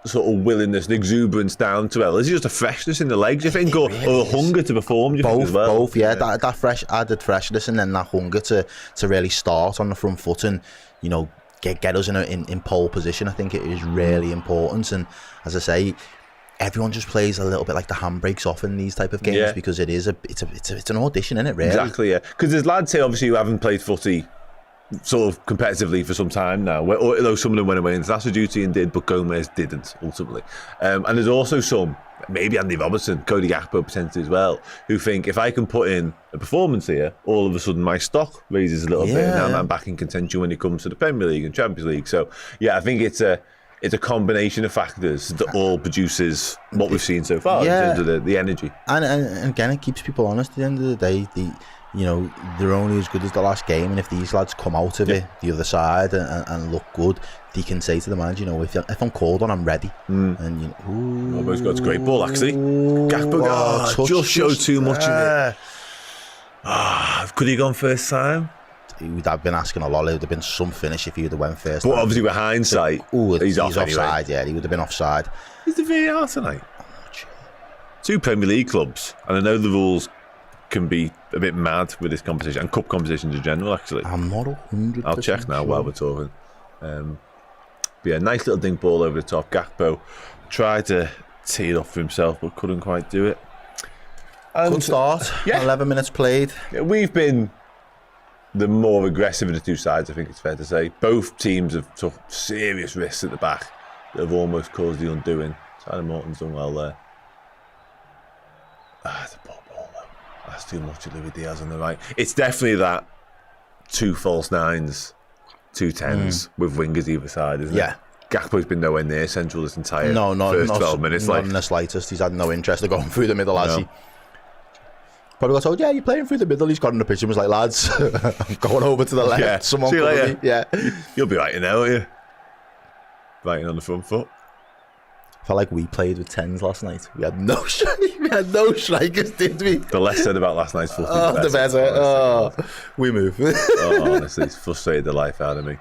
sort of willingness and exuberance down to? Is it just a freshness in the legs, you think, or a hunger to perform? Do you think as well? Both. Yeah. That fresh added freshness and then that hunger to really start on the front foot and get us in pole position. I think it is really important, and as I say, everyone just plays a little bit like the handbrakes off in these type of games because it's an audition, isn't it? Really, exactly. Yeah, because there's lads here obviously who haven't played footy sort of competitively for some time now, although some of them went away international duty and did, but Gomez didn't ultimately. And there's also some, maybe Andy Robertson, Cody Gakpo potentially as well, who think if I can put in a performance here, all of a sudden my stock raises a little bit, and I'm back in contention when it comes to the Premier League and Champions League. So yeah, I think it's a combination of factors that all produces what we've seen so far in terms of the energy. And again, it keeps people honest at the end of the day. They're only as good as the last game, and if these lads come out of it the other side and look good, they can say to the manager, if I'm called on, I'm ready. And almost got a great ball actually. Gakpo just showed too much of it. Could he have gone first time? He would have been asking a lot. There would have been some finish if he would have went first. But obviously with hindsight, he's offside. Yeah, he would have been offside. Is the VAR tonight? Two Premier League clubs, and I know the rules can be a bit mad with this competition and cup competitions in general. Actually, I'm not 100%. I'll check now while we're talking. But Yeah, nice little dink ball over the top. Gakpo tried to tee it up for himself, but couldn't quite do it. And Good start. Yeah. 11 minutes played. We've been the more aggressive of the two sides, I think it's fair to say. Both teams have took serious risks at the back that have almost caused the undoing. Tyler Morton's done well there. It's a ball though. That's too much of Luis Diaz on the right. It's definitely that 2 false nines, 2 10s with wingers either side, isn't it? Gakpo's been nowhere near central this entire first 12 minutes. Not in the slightest. He's had no interest in going through the middle, has he? Probably got told, you're playing through the middle. He's got in the pitch and was like, lads, I'm going over to the left. Yeah. Someone See you cover later. me. Yeah. You'll be right in there, won't you? Righting on the front foot. Felt like we played with 10s last night. We had no strikers, did we? The less said about last night's footy, the better. We move. Honestly, it's frustrated the life out of me.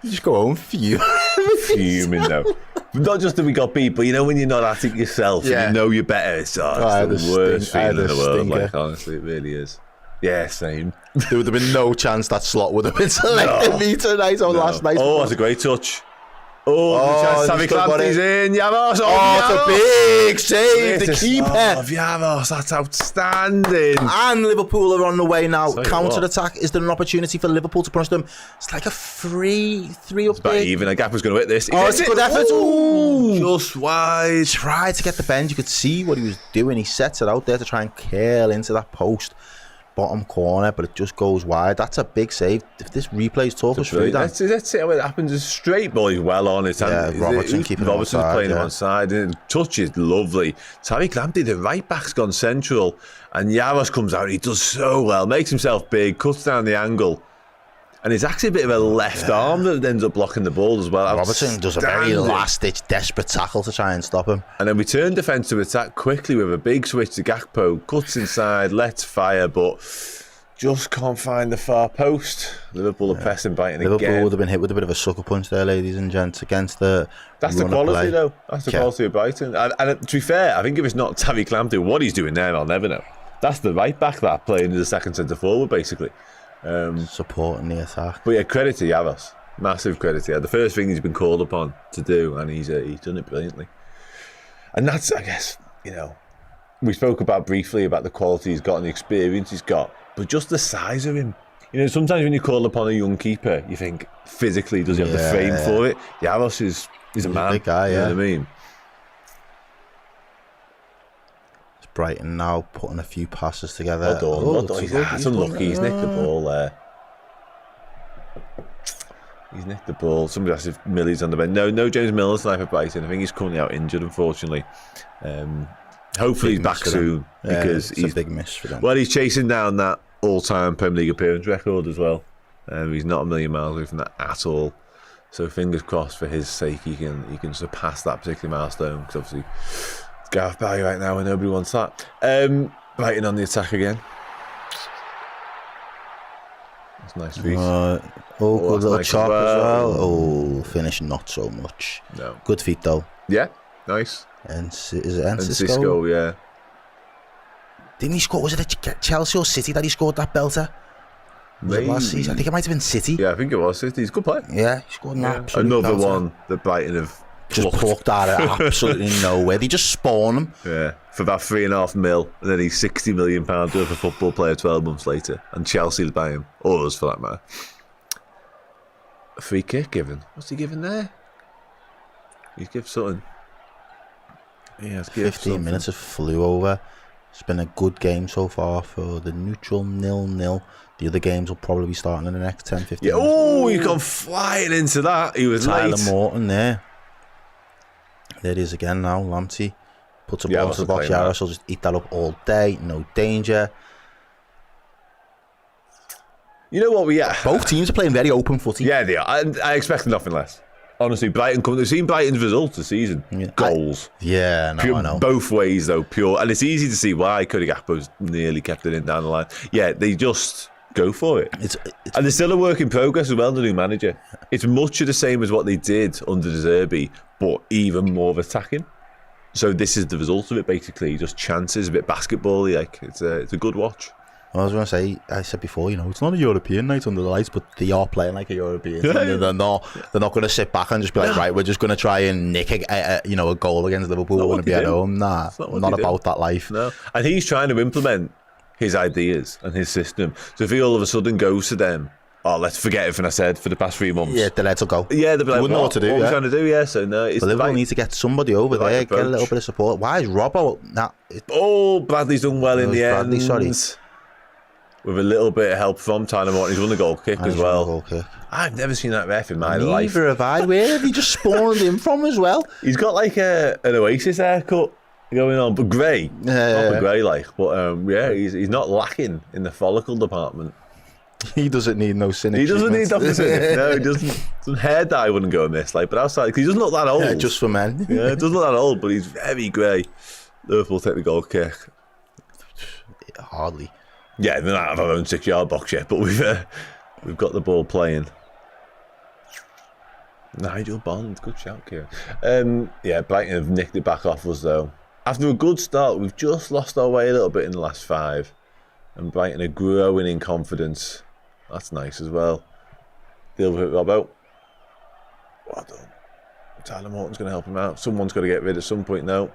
You just go home Fuming though. Not just that we got beat, but you know when you're not at it yourself, and you know you're better. It's the worst feeling in the world. Like, honestly, it really is. Yeah, same. There would have been no chance that slot would have been selected me tonight or last night. Oh, that's a great touch. Sammy Clancy's in. Jaros. It's a big save. The keeper. Jaros, that's outstanding. And Liverpool are on the way now. Tell you Counter attack. Is there an opportunity for Liverpool to punish them? It's like a three up But there. even a Gakpo's going to hit this. It's a good effort. Ooh, just wide. Tried to get the bend. You could see what he was doing. He sets it out there to try and curl into that post. Bottom corner, but it just goes wide. That's a big save. If this replay's talk us through that. That's it. How it happens. A straight ball. He's well on it. Yeah, Robertson keeping him Robertson's onside, playing him on side. And touch is lovely. Sammy Clancy, the right back's gone central, and Jaros comes out. He does so well. Makes himself big. Cuts down the angle. And it's actually a bit of a left arm that ends up blocking the ball as well. Robertson does a very last-ditch, desperate tackle to try and stop him. And then we turn defence to attack quickly with a big switch to Gakpo. Cuts inside, lets fire, but just can't find the far post. Liverpool are pressing, biting again. Liverpool would have been hit with a bit of a sucker punch there, ladies and gents, against the That's the quality, though. That's the quality of Brighton. And to be fair, I think if it's not Sammy Clancy, what he's doing there, I'll never know. That's the right back that playing in the second centre forward, basically. Supporting the attack. But yeah, credit to Jaros. Massive credit to him. The first thing he's been called upon to do, and he's done it brilliantly. And that's, I guess, we spoke about briefly about the quality he's got and the experience he's got, but just the size of him. Sometimes when you call upon a young keeper, you think physically does he have the frame for it? Jaros is a man. Big guy, You know what I mean? Brighton now putting a few passes together. Well done. He's unlucky. He's nicked the ball there. He's nicked the ball. Somebody asked if Millie's on the bench. No James Milner's tonight for Brighton. I think he's currently out injured, unfortunately. Hopefully he's back soon because he's a big miss for them. Well, he's chasing down that all-time Premier League appearance record as well. He's not a million miles away from that at all. So fingers crossed for his sake, he can surpass that particular milestone, because obviously Gareth Bale right now and nobody wants that. Brighton on the attack again. That's nice feet. Good little nice chop as well. Finish not so much. No. Good feet though. Yeah, nice. And is it Cisco? Yeah. Didn't he score? Was it Chelsea or City that he scored that belter? Last season? I think it might have been City. Yeah, I think it was City. He's a good player. Yeah, he scored an absolute another belter. One that Brighton have just plucked out of absolutely nowhere. They just spawn him. Yeah, for about $3.5 million, and then he's £60 million worth of football player 12 months later, and Chelsea buy him, or us for that matter. A free kick given. What's he given there? He's given something. Yeah, 15 minutes of flew over. It's been a good game so far for the neutral 0-0. The other games will probably be starting in the next 10-15 minutes. Oh, he's gone flying into that. He was Tyler late. Morton there. There it is again now. Lamptey puts a ball into the box. Jaros will just eat that up all day. No danger. You know what? Both teams are playing very open footy. Yeah, they are. I expect nothing less. Honestly, We've seen Brighton's results this season. Yeah. Goals. I know. Both ways, though, pure. And it's easy to see why Cody Gakpo's nearly kept it in down the line. Yeah, they just go for it. And they're still a work in progress as well, the new manager. It's much of the same as what they did under De Zerbi, but even more of attacking. So this is the result of it, basically. Just chances, a bit basketball-y. Like, it's a good watch. I was going to say, I said before, it's not a European night under the lights, but they are playing like a European. They're not going to sit back and just be like, right, we're just going to try and nick a goal against Liverpool. We're going to be at home. Nah, not about that life. No, and he's trying to implement his ideas and his system. So if he all of a sudden goes to them, let's forget everything I said for the past 3 months. Yeah, the legs will go. Yeah, they'll be like, wouldn't know what to do. What are we trying to do? Yeah, so no. Liverpool need to get somebody over there, get a little bit of support. Why is Robbo? Bradley's done well in the Bradley, end. sorry. With a little bit of help from Tyler Morton. He's won the goal kick as well. I've never seen that ref in my life. Neither have I. Where have he just spawned in from as well? He's got like an Oasis haircut going on, but grey. Proper grey like. But he's not lacking in the follicle department. He doesn't need no cynic. He doesn't need Dr. Cynic. No, he doesn't. Some hair dye wouldn't go amiss. But outside, because he doesn't look that old. Yeah, just for men. Yeah, he doesn't look that old, but he's very grey. Liverpool take the goal kick. Hardly. Yeah, they're not out of our own 6-yard box yet, but we've got the ball playing. Nigel Bond, good shout, Kieran. Brighton have nicked it back off us though. After a good start, we've just lost our way a little bit in the last 5, and Brighton are growing in confidence. That's nice as well. Deal with it, Robbo. Well done. Tyler Morton's going to help him out. Someone's got to get rid at some point now.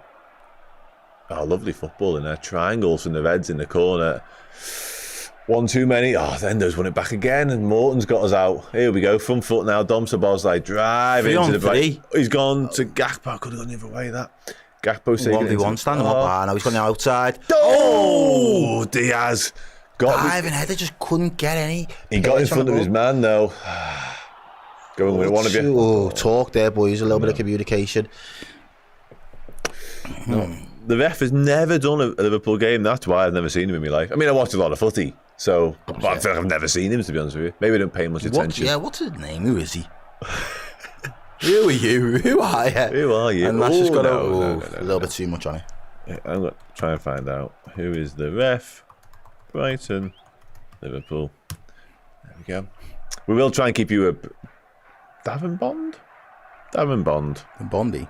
Oh, lovely football in there. Triangles from the Reds in the corner. One too many. Endo's won it back again, and Morton's got us out. Here we go. Front foot now. Dom Sabozlai driving into the break. He's gone to Gakpo. Could have gone the other way, that. Gakpo saving it. 1v1 standing up. Now he's gone the outside. Oh! Diaz. Diving header, just couldn't get any. He got in front of his man, though. Going with one of you. Talk there, boys. A little bit of communication. No. The ref has never done a Liverpool game. That's why I've never seen him in my life. I mean, I watched a lot of footy, so I feel like I've never seen him, to be honest with you. Maybe I don't pay much attention. What's his name? Who is he? Who are you? Who are you? Who are you? And that's just got a little bit too much on it. Yeah, I'm going to try and find out who is the ref. Brighton, Liverpool. There we go. We will try and keep you a Davin Bond? Bondy.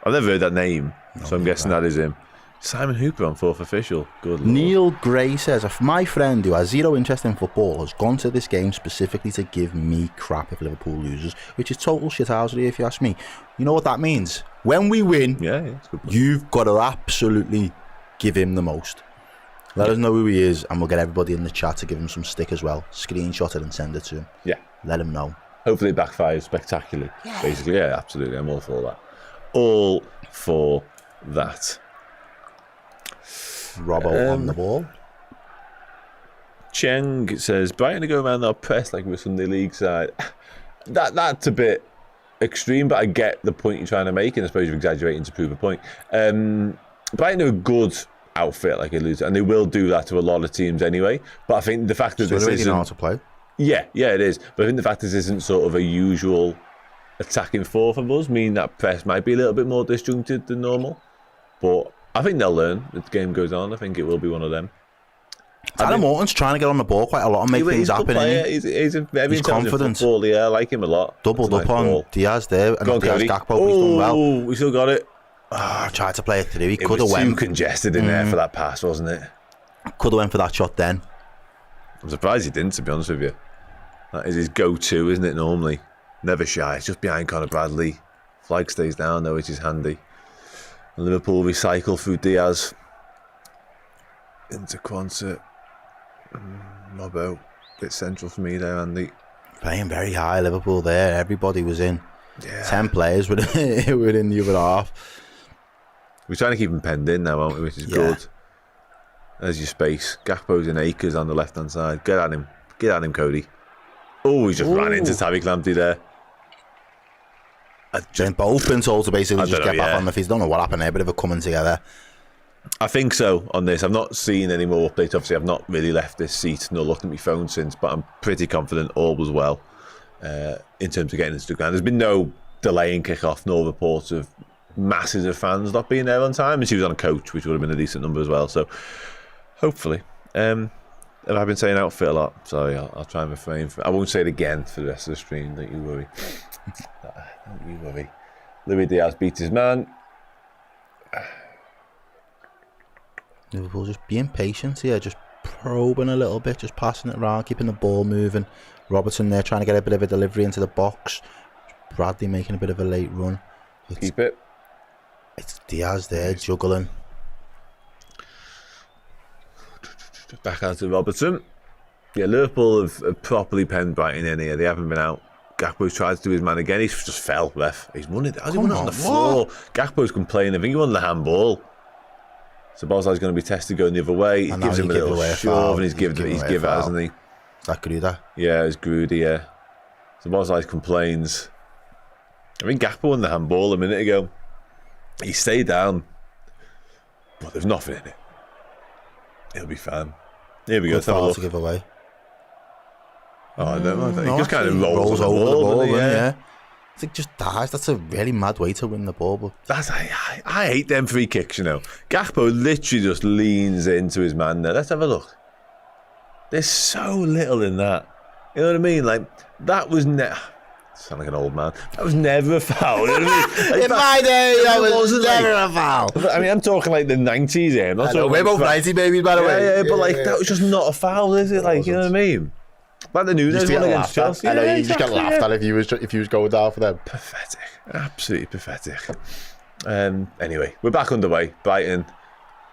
I've never heard that name, so I'm guessing that is him. Simon Hooper on 4th official. Good Lord. Neil Gray says, my friend who has zero interest in football has gone to this game specifically to give me crap if Liverpool loses, which is total shithousery if you ask me. You know what that means? When we win, it's good. You've got to absolutely give him the most. Let us know who he is, and we'll get everybody in the chat to give him some stick as well. Screenshot it and send it to him. Yeah. Let him know. Hopefully it backfires spectacularly. Yeah. Basically, yeah, absolutely. I'm all for that. All for that. Robbo on the ball. Cheng says, Brighton to go around our press like we're Sunday League side. That's a bit extreme, but I get the point you're trying to make, and I suppose you're exaggerating to prove a point. Brighton are a good outfit, like a loser, and they will do that to a lot of teams anyway. But I think the fact that this isn't know how to play. Yeah, it is. But I think the fact this isn't sort of a usual attacking four from us mean that press might be a little bit more disjointed than normal. But I think they'll learn as the game goes on. I think it will be one of them. Tyler Morton's trying to get on the ball quite a lot and make things happen. He's a very confident. Football, yeah, I like him a lot. Doubled up on Diaz there, and Diaz Gakpo. He's done well. We still got it. Tried to play it through. He It could have was too went. congested in there for that pass, wasn't it? Could have went for that shot then. I'm surprised he didn't, to be honest with you. That is his go-to, isn't it, normally? Never shy. It's just behind Conor Bradley. Flag stays down, though, which is handy. And Liverpool recycle through Diaz. Into Quansah. Robbo. Bit central for me there, Andy. Playing very high, Liverpool there. Everybody was in. Yeah. 10 players were in the other half. We're trying to keep him penned in now, aren't we? Which is good. There's your space. Gakpo's in acres on the left-hand side. Get at him. Get at him, Cody. Oh, he just ran into Tariq Lamptey there. Then both been told to basically just get back on the feet. Don't know what happened there, bit of a coming together. I think so on this. I've not seen any more updates. Obviously, I've not really left this seat nor looked at my phone since, but I'm pretty confident all was well in terms of getting into the ground. There's been no delay in kick-off nor reports of masses of fans not being there on time, and she was on a coach, which would have been a decent number as well. So hopefully. Have I been saying outfit a lot? Sorry, I'll try and refrain. I won't say it again for the rest of the stream. Don't you worry. Don't you worry. Luis Diaz beats his man. Liverpool just being patient here, just probing a little bit, just passing it around, keeping the ball moving. Robertson there trying to get a bit of a delivery into the box. Bradley making a bit of a late run. Keep it. It's Diaz there juggling. Back out to Robertson. Yeah, Liverpool have properly penned Brighton in here. They haven't been out. Gakpo's tried to do his man again. He's just fell, ref. He's won it. How's he won it on the floor? Gakpo's complaining. I think he won the handball. So Bosley's going to be tested going the other way. He gives him a little shove and he's given it, hasn't he? Is that Gruda? Yeah, it's Grudy, yeah. So Bosley complains. I mean, Gakpo won the handball a minute ago. He stayed down, but there's nothing in it. It'll be fine. Here we go. Let's have a look. To give away. Oh, I don't know. He just kind of rolls over the ball, yeah. I think just dives. That's a really mad way to win the ball. But I hate them free kicks, you know. Gakpo literally just leans into his man there. Let's have a look. There's so little in that. You know what I mean? Like, that was sound like an old man. That was never a foul. You know what I mean? In my day, that was never a foul. I mean, I'm talking like the 90s here. We're both 90 babies, by the way. Yeah, but like, that was just not a foul, is it? Like, you know what I mean? Like the Nunes one against Chelsea. I know, you just got laughed at if you was going down for them. Pathetic. Absolutely pathetic. Anyway, we're back underway. Brighton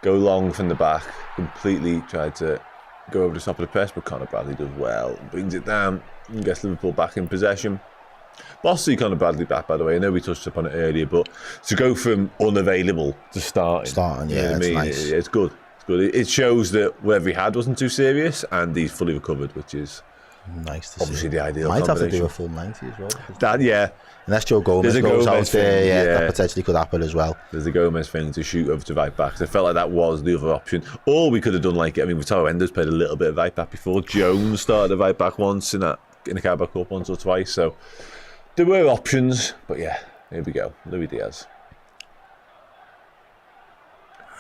go long from the back. Completely tried to go over the top of the press, but Conor Bradley does well. Brings it down and gets Liverpool back in possession. Bossy Conor Bradley back, by the way. I know we touched upon it earlier, but to go from unavailable to starting, yeah, it's nice. It's good. It's good. It shows that whatever he had wasn't too serious, and he's fully recovered, which is nice to obviously see. the ideal. Might have to do a full 90 as well. That, yeah. Unless Joe Gomez goes out there, that potentially could happen as well. There's the Gomez thing to shoot over to right back. I felt like that was the other option. Or we could have done like, I mean, Vittorio Endo's played a little bit of right back before. Jones started at right back once in the Carabao Cup once or twice. So there were options, but yeah, here we go. Luis Diaz.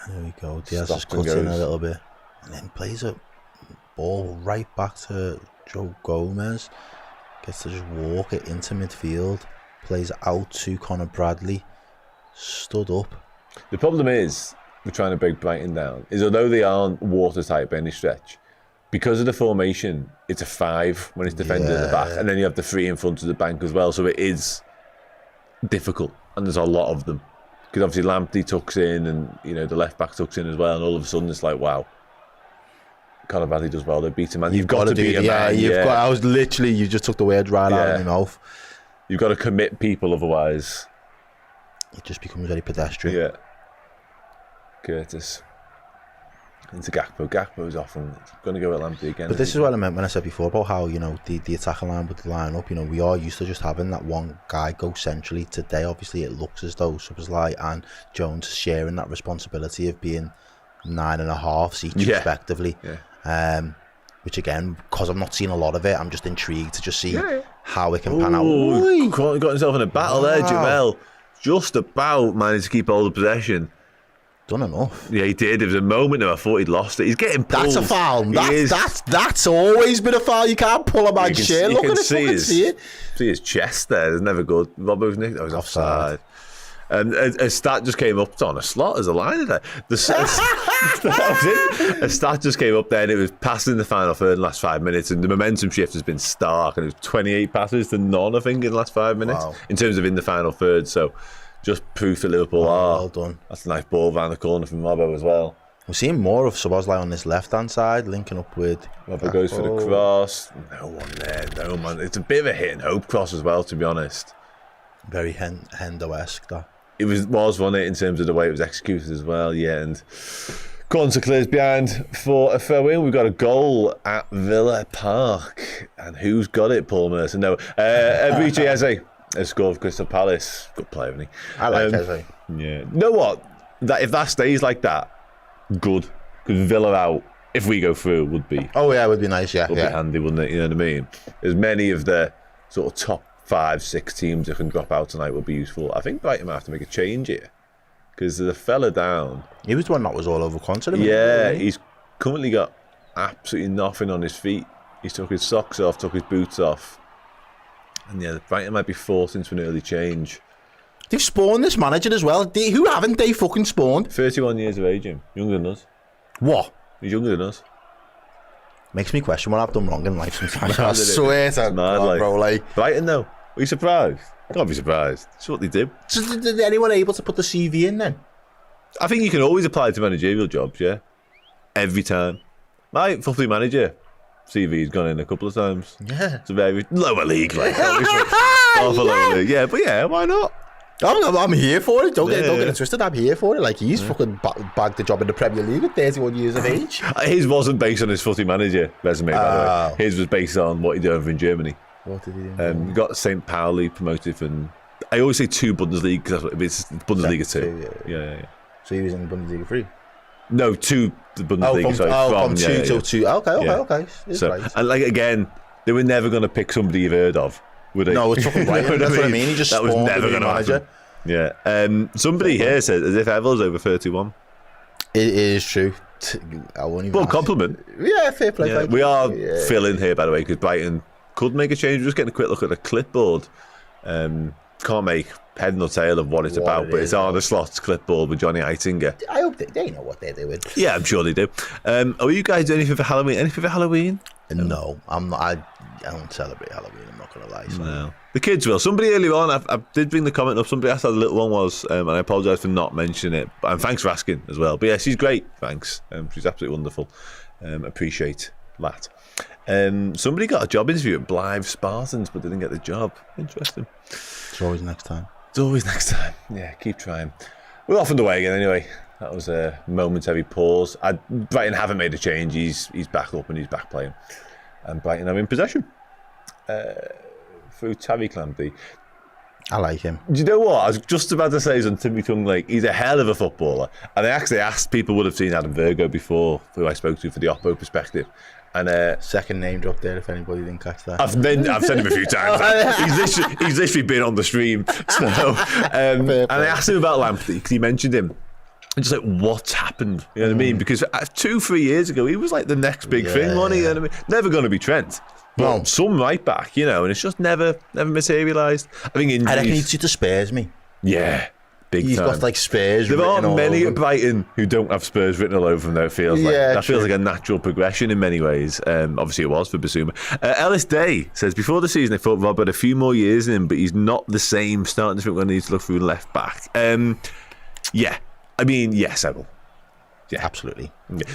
There we go. Diaz just cuts in a little bit and then plays a ball right back to Joe Gomez. Gets to just walk it into midfield. Plays out to Conor Bradley. Stood up. The problem is, we're trying to break Brighton down, is although they aren't watertight by any stretch, because of the formation, it's a 5 when it's defended at the back, and then you have the 3 in front of the bank as well, so it is difficult, and there's a lot of them. Because obviously Lamptey tucks in, and you know the left back tucks in as well, and all of a sudden it's like, wow, Conor Bradley does well, they beat him, man. You've got to beat a man. I was literally, you just took the words right out of my mouth. You've got to commit people, otherwise it just becomes very pedestrian. Yeah. Curtis into Gakpo. Gakpo's often going to go at Lamptey again. But this is what I meant when I said before about how, you know, the attacking line would line up. You know, we are used to just having that one guy go centrally. Today, obviously, it looks as though Szoboszlai and Jones sharing that responsibility of being 9.5 each respectively. Yeah. Which again, because I'm not seeing a lot of it, I'm just intrigued to just see how it can pan out. Got himself in a battle there, Jamel. Just about managed to keep hold of possession. Done enough. Yeah, he did. There was a moment there I thought he'd lost it. He's getting pulled. That's a foul. That's always been a foul. You can't pull a man's shirt. Look at it. See his chest there. It's never good. Robbo's nicked. That was offside. And a stat just came up on a slot as a line there. A stat just came up there, and it was passing in the final third in the last 5 minutes, and the momentum shift has been stark, and it was 28 passes to none, I think, in the last 5 minutes in terms of in the final third. So just proof that Liverpool are. Well done. That's a nice ball round the corner from Robbo as well. We're seeing more of Szoboszlai on this left-hand side, linking up with Robbo goes for the cross. No one there. No man. It's a bit of a hit and hope cross as well, to be honest. Very Hendo-esque, that. It was wasn't it, in terms of the way it was executed as well, yeah. And Gonza clears behind for a throw-in. We've got a goal at Villa Park. And who's got it? Paul Merson. No. Enrique Eze has scored for Crystal Palace. Good player, isn't he? I like Eze. Yeah. You know what? If that stays like that, good. Because Villa out, if we go through, would be... Oh, yeah, it would be nice, yeah. Would be handy, wouldn't it? You know what I mean? As many of the sort of top 5-6 teams that can drop out tonight will be useful. I think Brighton might have to make a change here, because the fella down, he was the one that was all over confident. Yeah, he's currently got absolutely nothing on his feet. He's took his socks off, took his boots off, and yeah, Brighton might be forced into an early change. They've spawned this manager as well. Who haven't they fucking spawned? 31 years of age, him. Younger than us. What? He's younger than us. Makes me question what I've done wrong in life sometimes. I swear to Mad, God, bro. Like, Brighton, though. Are you surprised? Can't be surprised. That's what they do. so did anyone able to put the CV in then? I think you can always apply to managerial jobs, yeah? Every time. My football manager CV's gone in a couple of times. Yeah. It's a very lower league, like, obviously. Half a lower league. Yeah, but yeah, why not? I'm here for it. Don't get it twisted. I'm here for it. Like, he's fucking bagged the job in the Premier League at 31 years of age. His wasn't based on his footy manager resume, by the way. His was based on what he did over in Germany. What did he do? Got St. Pauli promoted from... I always say 2 Bundesliga because it's Bundesliga 2. Yeah. So he was in Bundesliga 3? No, 2 the Bundesliga. From 2 till 2. Okay. So, right. and like, again, they were never going to pick somebody you've heard of, would they? No, it's fucking right. That's what I mean. He just that was spawned never the going to manager. happen. Yeah. Somebody here says as if Errol's over 31. It is true. I won't even. Well, compliment. Yeah, fair play. Yeah. We are filling here, by the way, because Brighton could make a change. We're just getting a quick look at the clipboard. Can't make head nor tail of what it's about, but it's Arne Slot's clipboard with Johnny Adingra. I hope they know what they're doing. Yeah, I'm sure they do. Are you guys doing anything for Halloween? Anything for Halloween? No, I'm not. I don't celebrate Halloween. I'm not going to lie. So. No. The kids will. Somebody earlier on, I did bring the comment up. Somebody asked how the little one was, and I apologise for not mentioning it. And thanks for asking as well. But yeah, she's great. Thanks. She's absolutely wonderful. Appreciate that. Somebody got a job interview at Blythe Spartans, but didn't get the job. Interesting. It's always next time. It's always next time. Yeah, keep trying. We're off and away again anyway. That was a momentary pause. Brighton haven't made a change. He's back up and he's back playing. And Brighton are in possession. Through Terry Clampy. I like him. Do you know what? I was just about to say on Timmy Tung, like, he's a hell of a footballer. And I actually asked people would have seen Adam Virgo before, who I spoke to for the Oppo perspective. And second name drop there if anybody didn't catch that. I've said him a few times. He's literally been on the stream. So, and I asked him about Lamptey because he mentioned him. And just like, what's happened? You know what I mean? Because 2-3 years ago, he was like the next big thing, wasn't he? You know what I mean? Never going to be Trent. But some right back, you know, and it's just never materialised. I think injuries. I reckon he'd suit the Spurs, me. Yeah. He's time. got like Spurs. There aren't many at Brighton who don't have Spurs written all over them, though. It feels like that feels like a natural progression in many ways. Obviously, it was for Basuma. Ellis Day says before the season, I thought Rob had a few more years in him, but he's not the same. Starting to think we're going to need to look through left back. Yeah, I mean, yes, I will. Yeah, absolutely.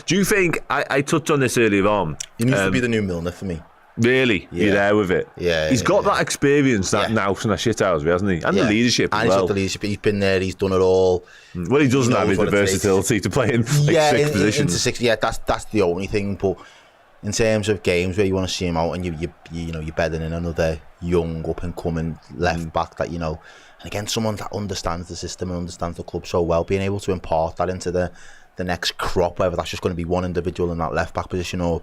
Do you think I touched on this earlier on? He needs to be the new Milner for me. Really? Yeah. You're there with it? Yeah. He's got that experience, that nous and that shit out of it, hasn't he? And the leadership as well. And he's got the leadership. He's been there, he's done it all. Well, he doesn't have the versatility to play in six positions. Into six, that's the only thing. But in terms of games where you want to see him out and you're bedding in another young, up-and-coming left back that, you know, and again, someone that understands the system and understands the club so well, being able to impart that into the next crop, whether that's just going to be one individual in that left back position or,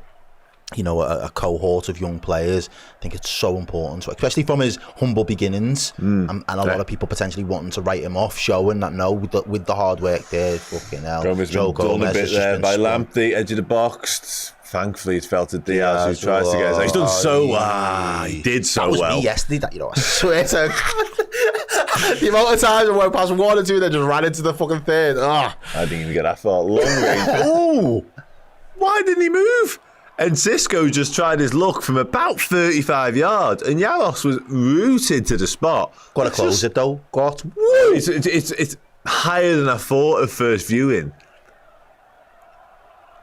you know, a cohort of young players. I think it's so important, especially from his humble beginnings, and a lot of people potentially wanting to write him off, showing that no, with the hard work there, fucking hell. Joe Gomez done a bit there by Lamptey, edge of the box. Thankfully, it's fell to Diaz, who tries to get. He's done so well. He did so well. That was me yesterday. That, you know, I swear to the amount of times I went past 1 or 2, then just ran into the fucking third. I didn't even get that far. Long range. Oh, why didn't he move? And Cisco just tried his luck from about 35 yards, and Jaros was rooted to the spot. Got to close it though. It's higher than I thought at first viewing.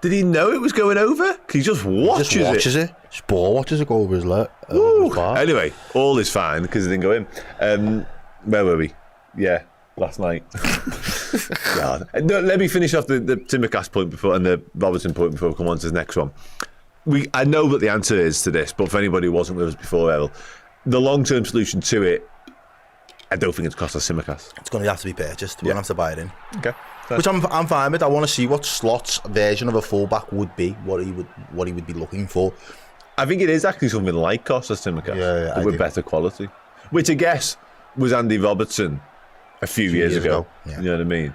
Did he know it was going over? He just watches it. Just ball watches it go over his leg. Anyway, all is fine because it didn't go in. Where were we? Yeah, last night. God. No, let me finish off the Timbercast point before and the Robertson point before we come on to the next one. I know what the answer is to this, but for anybody who wasn't with us before, Errol, the long-term solution to it, I don't think it's cost us Simmercast. It's going to have to be purchased. We're going to have to buy it in. Okay. Which I'm fine with. I want to see what Slot's version of a fullback would be, what he would be looking for. I think it is actually something like Costas Simmercast, but with better quality. Which I guess was Andy Robertson a few years ago. Yeah. You know what I mean?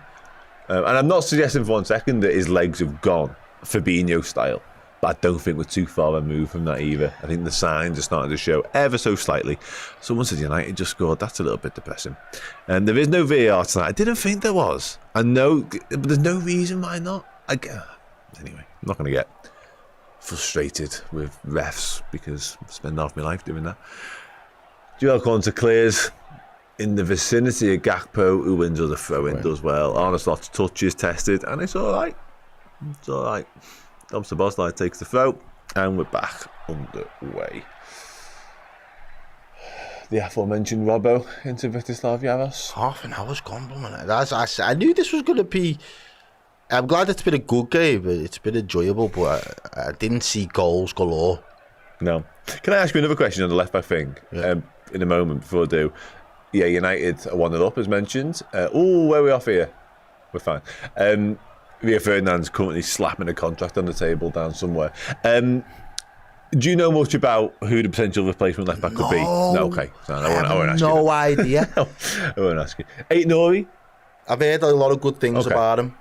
And I'm not suggesting for 1 second that his legs have gone Fabinho style, but I don't think we're too far removed from that either. I think the signs are starting to show ever so slightly. Someone said United just scored. That's a little bit depressing. And there is no VAR tonight. I didn't think there was. I know, but there's no reason why not. Anyway, I'm not going to get frustrated with refs because I spend half my life doing that. Duel corner clears in the vicinity of Gakpo, who wins other throw-in, does well. Arneslot's touch is tested, and it's all right. It's all right. Dom Szoboszlai takes the throw, and we're back underway. The aforementioned Robbo into Vítězslav Jaros. Half an hour's gone, I knew this was going to be... I'm glad it's been a good game. It's been enjoyable, but I didn't see goals galore. No. Can I ask you another question on the left-back thing? Yeah. In a moment, before I do. Yeah, United are 1-0 up, as mentioned. Where are we off here? We're fine. Rio Ferdinand's currently slapping a contract on the table down somewhere. Do you know much about who the potential replacement left back could be? No, okay. So I won't ask you. No idea. I won't ask you. Eight Nori? I've heard a lot of good things about him.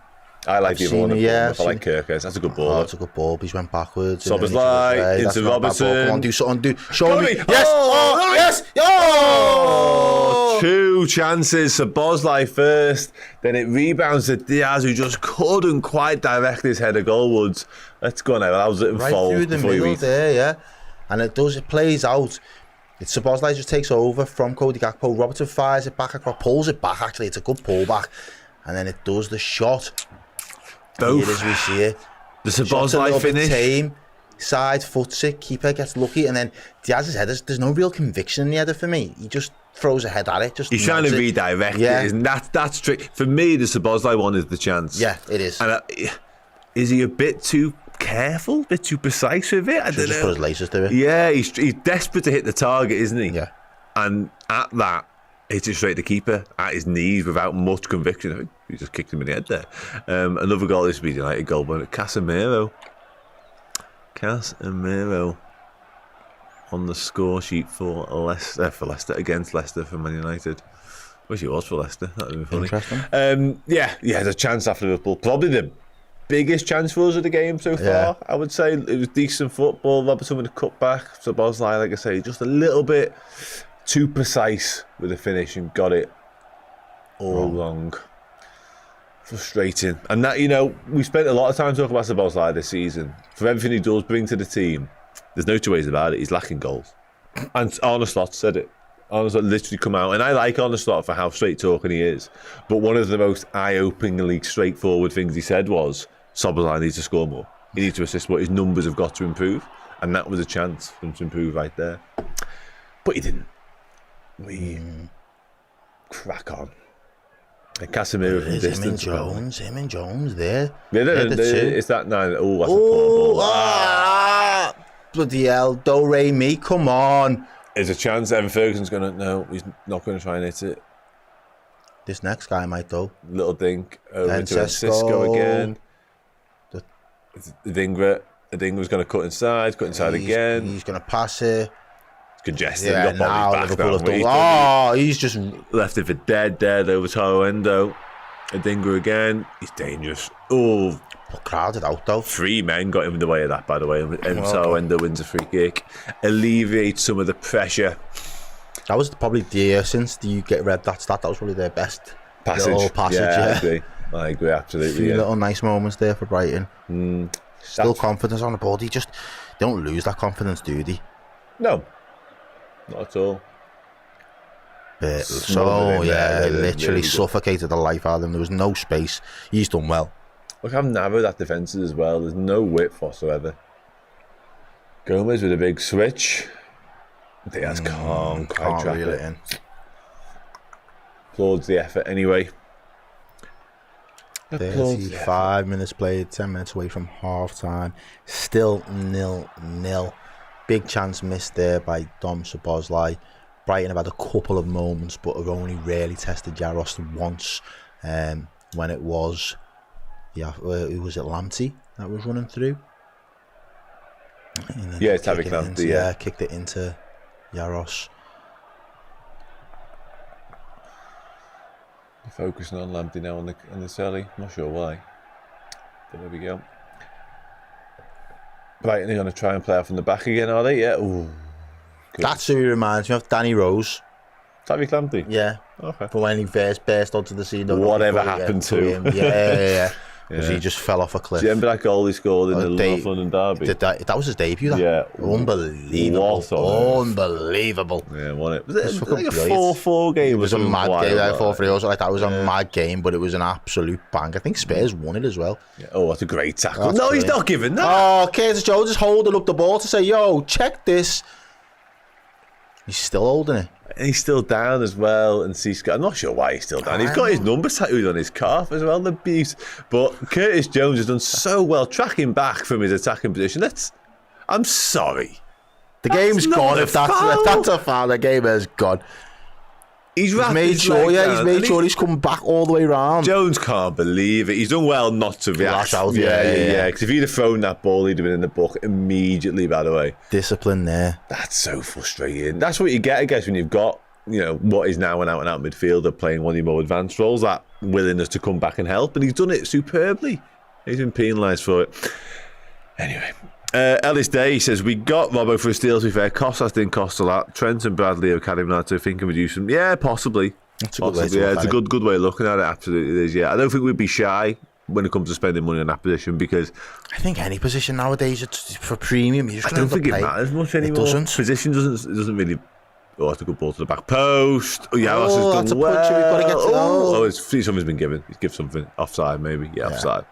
I like the other one. Yeah, I like Kirkers. That's a good ball. That's a good ball. He's went backwards. Szoboszlai into Robertson. Do something. Show Cody. me. Yes. Oh, yes. Oh! 2 chances. Szoboszlai first. Then it rebounds to Diaz, who just couldn't quite direct his header goalwards. Let's go now. That was it. Right through the middle there, yeah. And it plays out. It's Szoboszlai just takes over from Cody Gakpo. Robertson fires it back across, pulls it back. Actually, it's a good pullback. And then it does the shot. Both. Here as we see it. The Szoboszlai finish. Tame, side foots it, keeper gets lucky, and then Diaz's header, there's no real conviction in the header for me. He just throws a head at it. He's trying to redirect it, isn't that's trick. For me, the Szoboszlai one is the chance. Yeah, it is. And is he a bit too careful, a bit too precise with it? I don't know. Just put his laces to it. Yeah, he's desperate to hit the target, isn't he? Yeah. And at that, hits it straight to keeper at his knees without much conviction. I think he just kicked him in the head there. Another goal, this would be the United goal, but Casemiro on the score sheet for Leicester against Leicester for Man United. Wish it was for Leicester. That would be funny. Interesting. Yeah, there's a chance after Liverpool. Probably the biggest chance for us of the game so far. I would say it was decent football. Robertson with a cutback. Szoboszlai, like I say, just a little bit too precise with the finish and got it all wrong. Frustrating. And that, we spent a lot of time talking about Szoboszlai this season. For everything he does bring to the team, there's no two ways about it. He's lacking goals. And Arneslot said it. Arneslot literally come out. And I like Arneslot for how straight talking he is. But one of the most eye-openingly straightforward things he said was, Szoboszlai needs to score more. He needs to assist more. His numbers have got to improve. And that was a chance for him to improve right there. But he didn't. We crack on. And Casemiro from distance. Him and Jones there. Yeah, it's that 9. Oh, that's a poor ball. Bloody hell. Do, re, mi, come on. There's a chance Evan Ferguson's going to... No, he's not going to try and hit it. This next guy might, though. Little dink over to Cisco again. Adingra. Adingra's going to cut inside again. He's going to pass it. Congested. Yeah, now Liverpool have done. He's just left it for dead over Taro Endo. Adingra again. He's dangerous. Oh, crowded out though. 3 men got him in the way of that, by the way. And Taro Endo wins a free kick. Alleviates some of the pressure. That was probably since you get read that stat. That was probably their best passage. Yeah. I agree, absolutely. A few little nice moments there for Brighton. Still confidence on the board. They don't lose that confidence, do they? No. Not at all. But literally suffocated the life out of them. There was no space. He's done well. Look how narrow that defence is as well. There's no width whatsoever. Gomez with a big switch. Diaz can't reel it in. Applauds the effort anyway. 35 minutes played, 10 minutes away from half time. Still 0-0. Big chance missed there by Dom Szoboszlai. Brighton have had a couple of moments, but have only really tested Jaros once. When it was, who was it, Lamptey that was running through? Yeah, it's Tariq Lamptey. Yeah, kicked it into Jaros. Focusing on Lamptey now on the celly. Not sure why. But there we go. Brighton are going to try and play off from the back again, are they? Yeah. Ooh, that's who reminds me of Danny Rose. Tariq Lamptey? Yeah. Okay. For when he first burst onto the scene. Whatever happened to him. Yeah. Because he just fell off a cliff. Do you remember that goal he scored in the North London derby? That was his debut, that? Yeah. Unbelievable. Unbelievable. Yeah, wasn't it? Was it like a brilliant. 4-4 game? It was a mad game, 4-3 also. Like, that was a Yeah. mad game, but it was an absolute bang. I think Spurs won it as well. Yeah. Oh, what a great tackle. That's No, he's brilliant. not giving that. Oh, Curtis Jones is holding up the ball to say, yo, check this. He's still holding it. And he's still down as well, and I'm not sure why he's still down. He's got his number tattooed on his calf as well, the beast. But Curtis Jones has done so well tracking back from his attacking position. I'm sorry. The game's not gone. a If that's a foul, the game is gone. He's made sure, he's come back all the way round. Jones can't believe it. He's done well not to react. Lash out, Yeah. Because if he'd have thrown that ball, he'd have been in the book immediately, by the way. Discipline there. That's so frustrating. That's what you get, I guess, when you've got, what is now an out-and-out midfielder playing one of your more advanced roles, that willingness to come back and help. And he's done it superbly. He's been penalised for it. Anyway. Ellis Day says, we got Robbo for a steal, to be fair. Costas didn't cost a lot. Trent and Bradley are carrying on to think and reduce them. Yeah, possibly. That's a good way to look it's at a good way of looking at it. Absolutely it is, yeah. I don't think we'd be shy when it comes to spending money on that position, because I think any position nowadays for premium, you just I don't think it matters much anymore. It doesn't. Position doesn't really. Oh, that's a good ball to the back post. Oh, Jaros has that's done a punch. We've got to get to something's been given. He's given something. Offside, maybe. Yeah, offside.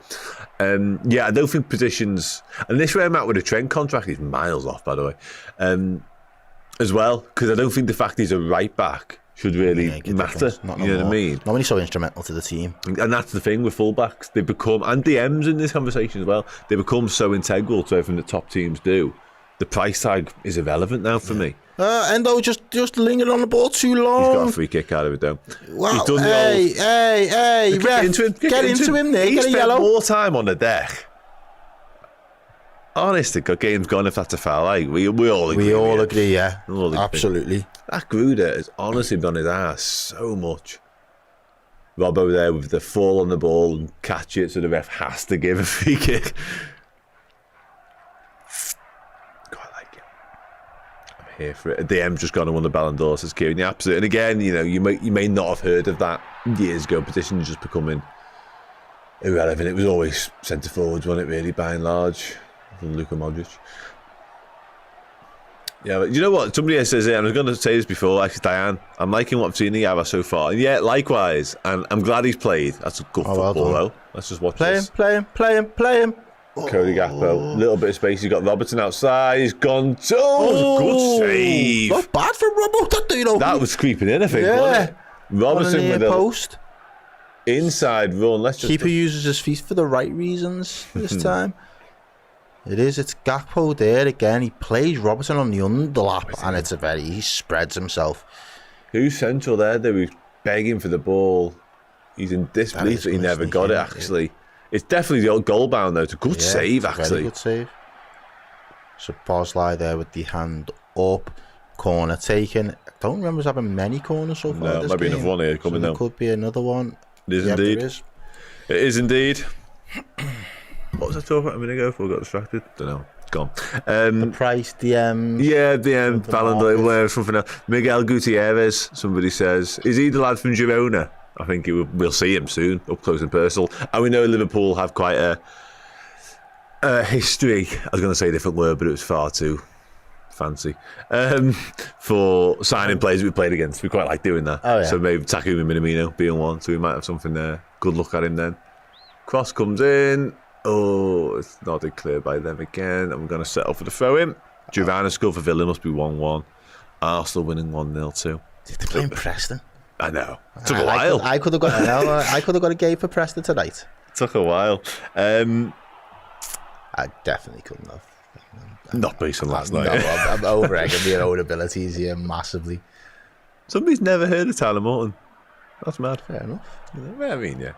I don't think positions. And this way I'm at with a Trent contract, he's miles off, by the way. As well, because I don't think the fact he's a right back should really matter. You know what I mean? Not when he's so instrumental to the team. And that's the thing with fullbacks. They become, and DMs in this conversation as well, they become so integral to everything that top teams do. The price tag is irrelevant now for me. Endo just lingered on the ball too long. He's got a free kick out of it, though. Wow. He's done Hey, ref, get into him there. He Get a spent yellow. more time on the deck. Honestly, the game's gone if that's a foul. We all agree. We all agree, yeah. All agree. Absolutely. That Gruder has honestly been on his ass so much. Robbo there with the fall on the ball and catch it, so the ref has to give a free kick. Here for it. DM just gone and won the Ballon d'Or, says Kieran. Yeah, absolutely. And again, you may not have heard of that years ago. Positions just becoming irrelevant. It was always centre forwards, wasn't it? Really, by and large, from Luka Modric. Yeah, but you know what? Somebody else says, and I was going to say this before, actually, Diane. I'm liking what I've seen in Jaros so far. And yeah, likewise. And I'm glad he's played. That's a good football, though. Let's just watch this. Play him. Cody Gakpo, little bit of space. He's got Robertson outside. He's gone. Good save. Not bad for Robbo. That was creeping in, I think. Wasn't it? Robertson with a post. Inside run. Let's just. Keeper uses his feet for the right reasons this time. It's Gakpo there again. He plays Robertson on the underlap, and he spreads himself. Who's central there? They were begging for the ball. He's in disbelief that he never got it, actually. It's definitely the old goal bound, though. It's a good save, actually. Very good save. So Bosley there with the hand up. Corner taken. I don't remember us having many corners so far. No, maybe another one here coming down. Could be another one. It is indeed. It is indeed. What was I talking about a minute ago before I got distracted? Don't know. It's gone. The price, DM. Yeah, DM, Ballon d'Or, something else. Miguel Gutierrez, somebody says. Is he the lad from Girona? I think we'll see him soon, up close and personal. And we know Liverpool have quite a history. I was going to say a different word, but it was far too fancy. For signing players we played against. We quite like doing that. Oh, yeah. So maybe Takumi Minamino being one, so we might have something there. Good look at him then. Cross comes in. Oh, it's not clear by them again. I'm going to set up for the throw-in. Giovanna scored for Villa, must be 1-1. Arsenal winning 1-0 too. They're playing Preston. I know. It took a while. I could have got a game for Preston tonight. It took a while. I definitely couldn't have. Not based on last night. No, I'm over-egging my own abilities here massively. Somebody's never heard of Tyler Morton. That's mad. Fair enough. I mean, yeah.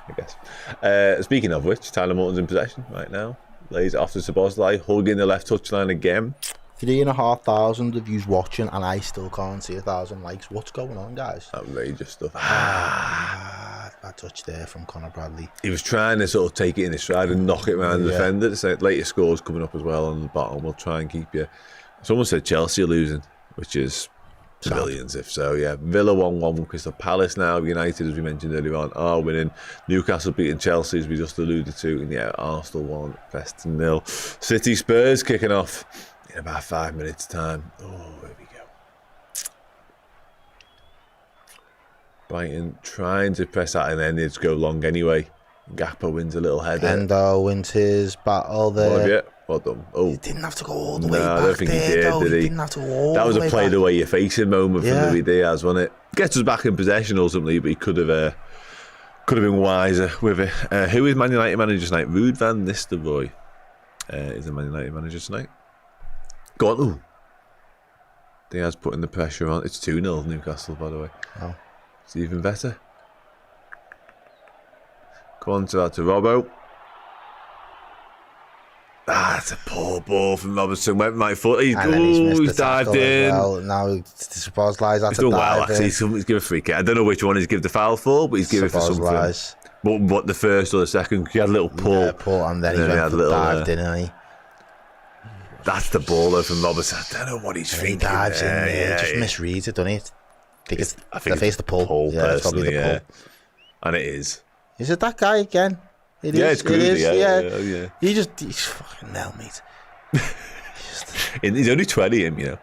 I guess. Speaking of which, Tyler Morton's in possession right now. Lays it off to Szoboszlai, hugging the left touchline again. 3,500 of yous watching, and I still can't see 1,000 likes. What's going on, guys? Outrageous stuff. Bad touch there from Conor Bradley. He was trying to sort of take it in his stride and knock it around the defender. The latest scores coming up as well on the bottom. We'll try and keep you. Someone said Chelsea are losing, which is Millions, if so, yeah. Villa 1-1 from Crystal Palace now. United, as we mentioned earlier on, are winning. Newcastle beating Chelsea, as we just alluded to. And yeah, Arsenal 1, Preston 0. City Spurs kicking off in about 5 minutes' time. Oh, here we go. Brighton trying to press that, and then it's go long anyway. Gakpo wins a little header. Endo wins his battle there. Well done. Oh, He didn't have to go all the way back. I don't think there, he did, though. did he? Didn't have to go all that was the a way play back. the way you're facing moment Yeah. from Luis Diaz, wasn't it? Gets us back in possession ultimately, but he could have been wiser with it. Who is Man United manager tonight? Ruud van Nistelrooy is the Man United manager tonight. Go on. Ooh. Diaz putting the pressure on. It's 2-0 Newcastle, by the way. Oh. It's even better. Come on to Robbo. That's a poor ball from Robertson. Went right foot. He's missed the dived tackle in. as well. Now Szoboszlai's had He's to done well, dive actually. in. He's given a free kick. I don't know which one he's given the foul for, but he's given it for something. Szoboszlai's. What the first or the second? He had a little pull. Yeah, pull, and then he had went a little, dived in, and he That's the ball though from Robertson. I don't know what he's thinking. he dives in there. Yeah, Just yeah. misreads it, doesn't he? I think it's the pull. Yeah, it's probably personally, the pull. And it is. Is it that guy again? It Yeah, is. it's good. It is, Yeah. He's fucking hell, mate. He's only 20, him, you know.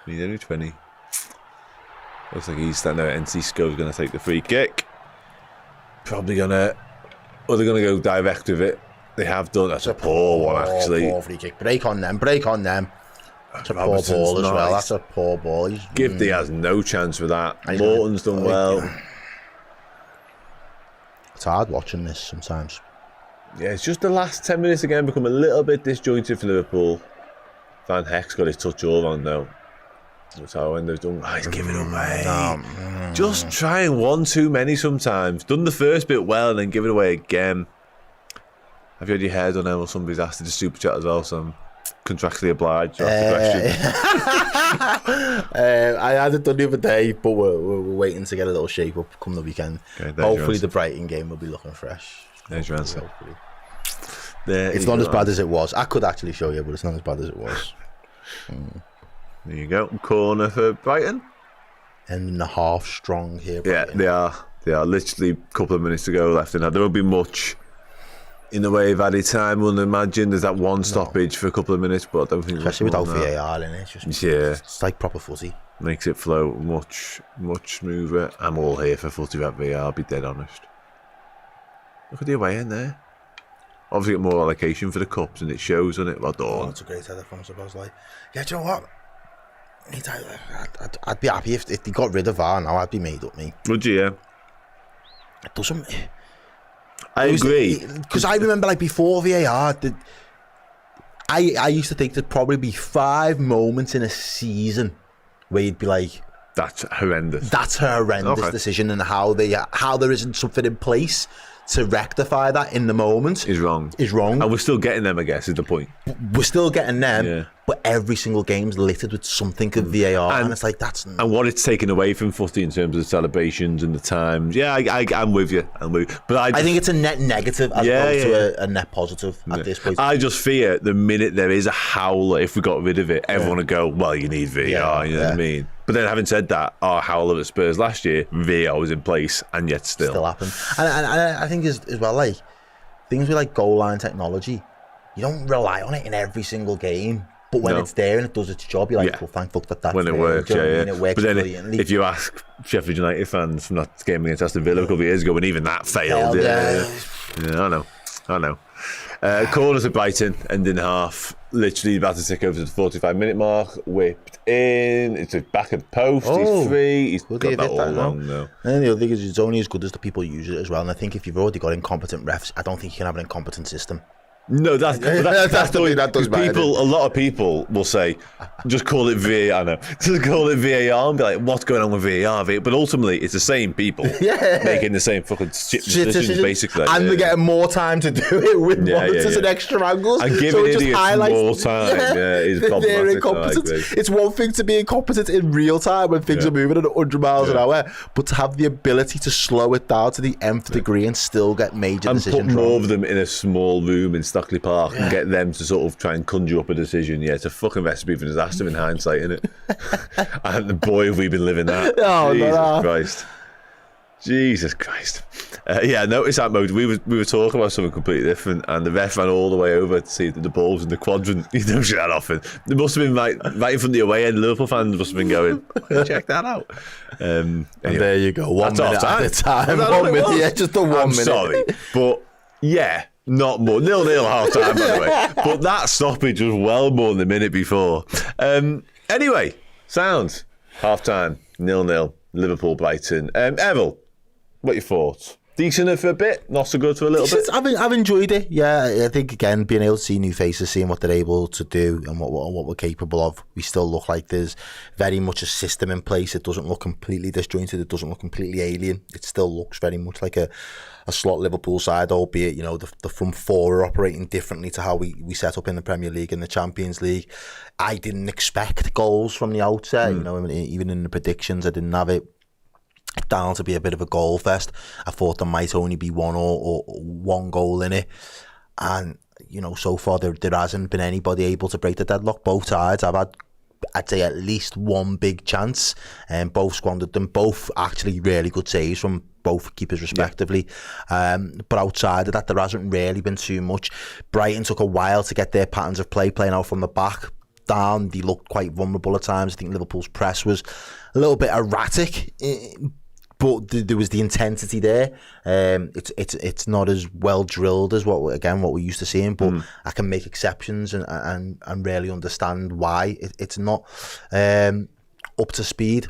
He's only 20. Looks like he's standing there. NC Sco's going to take the free kick. Probably going to... Or they're going to go direct with it. They have done. That's a poor one, actually. Poor free kick. Break on them. It's a poor Robertson's ball as well. nice. That's a poor ball. Give Diaz no chance for that. He's Morton's done well. It's hard watching this sometimes. Yeah, it's just the last 10 minutes again become a little bit disjointed for Liverpool. Van Heck's got his touch all on though. That's how Endo's done. Oh, he's giving away. Just trying one too many sometimes. Done the first bit well and then give it away again. Have you had your hair done, Errol? Somebody's asked to do super chat as well, so I'm contractually obliged to ask the question. I had it done the other day, but we're waiting to get a little shape up come the weekend. Okay, there's your hopefully answer. the Brighton game will be looking fresh. There's your answer. Hopefully. There It's not as bad as it was. I could actually show you, but it's not as bad as it was. There you go. Corner for Brighton. And a half strong here. Yeah, Brighton. they are. They are literally a couple of minutes to go left in that. There won't be much in the way of added time, I wouldn't imagine. There's that one stoppage for a couple of minutes, but I don't think... Especially without more than that. VAR in it. It's just, Yeah. it's like proper footy. Makes it flow much smoother. I'm all here for footy without VAR, I'll be dead honest. Look at the away end there. Obviously got more allocation for the cups and it shows, doesn't it? Well Oh, done. that's a great header from Szoboszlai. Yeah, do you know what? I'd be happy if they got rid of VAR now. I'd be made up, me. Would you, yeah? It doesn't... I agree. Because I remember, like, before VAR, I used to think there'd probably be 5 moments in a season where you'd be like, That's horrendous. that's a horrendous Okay. decision, and how there isn't something in place to rectify that in the moment Is wrong. is wrong. And we're still getting them, I guess, is the point. We're still getting them, Yeah. but every single game's littered with something of VAR, and it's like, that's... And what it's taken away from footy in terms of the celebrations and the times. Yeah, I'm with you. But I think it's a net negative as opposed to a net positive at this point. I just fear the minute there is a howler, if we got rid of it, everyone would go, well, you need VAR, you know what I mean? But then having said that, our howler at Spurs last year, VAR was in place, and yet still Happen. And I think as well, like, things with like goal line technology, you don't rely on it in every single game. But when it's there and it does its job, you're like, well, thank fuck that's when it there. works, Do you know what I yeah. mean? It works But then brilliantly. if you ask Sheffield United fans from that game against Aston Villa a couple of years ago, and even that failed, yeah, I know. Corners of Brighton, ending half, literally about to tick over to the 45-minute mark, whipped in, it's a back of post, he's free, he's got that all wrong though. And the other thing is, it's only as good as the people use it as well. And I think if you've already got incompetent refs, I don't think you can have an incompetent system. No, that's the thing that does matter. people. A lot of people will say, "Just call it VAR." I know, just call it VAR and be like, "What's going on with VAR?" But ultimately, it's the same people making the same fucking shit decisions, basically. And they're getting more time to do it with monitors and extra angles. And giving so it just idiots highlights more time, is they're problematic. incompetent. It's one thing to be incompetent in real time when things are moving at 100 miles an hour, but to have the ability to slow it down to the nth degree and still get major and put decisions more wrong. of them in a small room instead Stockley Park and get them to sort of try and conjure up a decision. Yeah, it's a fucking recipe for disaster in hindsight, isn't it? And boy, have we been living that. Oh, Jesus Christ. Jesus Christ. Yeah, I noticed that mode. We were talking about something completely different, and the ref ran all the way over to see that the ball was in the quadrant. You don't see that often. There must have been right in front of the away end. Liverpool fans must have been going, check that out. And there you go. 1 minute at a time. 1 minute. Yeah, just a 1 minute. Sorry, but yeah, not more. 0-0 half time, by the way. But that stoppage was well more than the minute before. Anyway, sounds half time, 0-0. Liverpool, Brighton. Errol, what are your thoughts? Decent for a bit, not so good for a little bit. I've enjoyed it. Yeah, I think again being able to see new faces, seeing what they're able to do and what we're capable of. We still look like there's very much a system in place. It doesn't look completely disjointed. It doesn't look completely alien. It still looks very much like a slot Liverpool side, albeit the front four are operating differently to how we set up in the Premier League and the Champions League. I didn't expect goals from the outset. Even in the predictions, I didn't have it down to be a bit of a goal fest. I thought there might only be one or one goal in it, and so far there hasn't been anybody able to break the deadlock. Both sides have had, I'd say, at least one big chance, and both squandered them. Both actually really good saves from both keepers respectively. But outside of that, there hasn't really been too much. Brighton took a while to get their patterns of play, playing out from the back down. They looked quite vulnerable at times. I think Liverpool's press was a little bit erratic, but there was the intensity there. It's not as well drilled as what we're used to seeing, but I can make exceptions and really understand why it's not up to speed.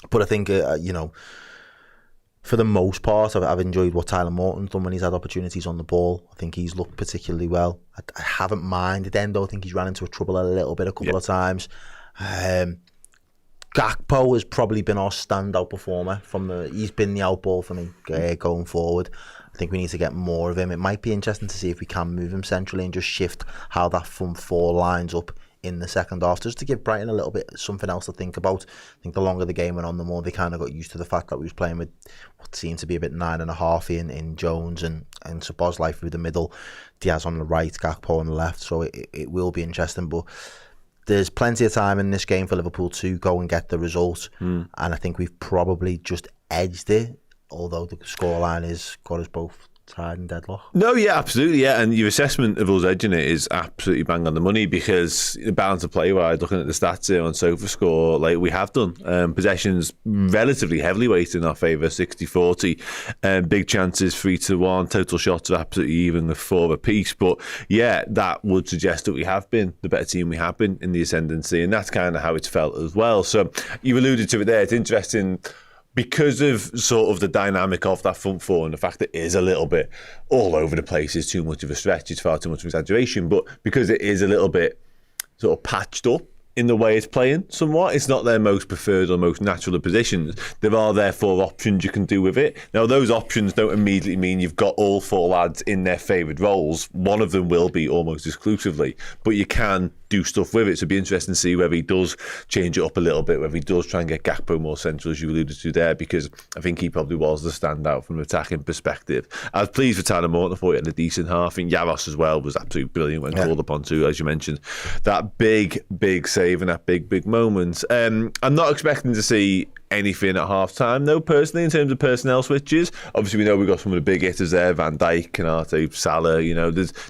But I think for the most part, I've enjoyed what Tyler Morton's done when he's had opportunities on the ball. I think he's looked particularly well. I haven't minded Endo. I think he's ran into trouble a little bit a couple of times. Gakpo has probably been our standout performer. He's been the outball for me going forward. I think we need to get more of him. It might be interesting to see if we can move him centrally and just shift how that front four lines up in the second half, just to give Brighton a little bit something else to think about. I think the longer the game went on, the more they kind of got used to the fact that we was playing with what seemed to be a bit 9.5 in Jones and Szoboszlai through the middle, Diaz on the right, Gakpo on the left. So it will be interesting, but there's plenty of time in this game for Liverpool to go and get the result, and I think we've probably just edged it, although the scoreline has got us both tied in deadlock. No, yeah, absolutely, yeah. And your assessment of us edging it is absolutely bang on the money, because the balance of play wise, looking at the stats here on SofaScore, like we have done, possessions relatively heavily weighted in our favour, 60-40, big chances 3-1, total shots are absolutely even with 4 apiece. But yeah, that would suggest that we have been the better team, we have been in the ascendancy, and that's kind of how it's felt as well. So you alluded to it there. It's interesting, because of sort of the dynamic of that front four and the fact that it is a little bit all over the place is too much of a stretch, it's far too much of an exaggeration, but because it is a little bit sort of patched up in the way it's playing somewhat, it's not their most preferred or most natural of positions. There are therefore options you can do with it. Now, those options don't immediately mean you've got all 4 lads in their favoured roles. One of them will be almost exclusively, but you can do stuff with it. So it'd be interesting to see whether he does change it up a little bit, whether he does try and get Gakpo more central, as you alluded to there, because I think he probably was the standout from an attacking perspective. I was pleased with Tyler Morton. I thought he had a decent half, and Jaros as well was absolutely brilliant when called upon too, as you mentioned. That big save and that big moment. I'm not expecting to see anything at half time, though, personally, in terms of personnel switches. Obviously, we know we've got some of the big hitters there, Van Dijk, Canate, Salah,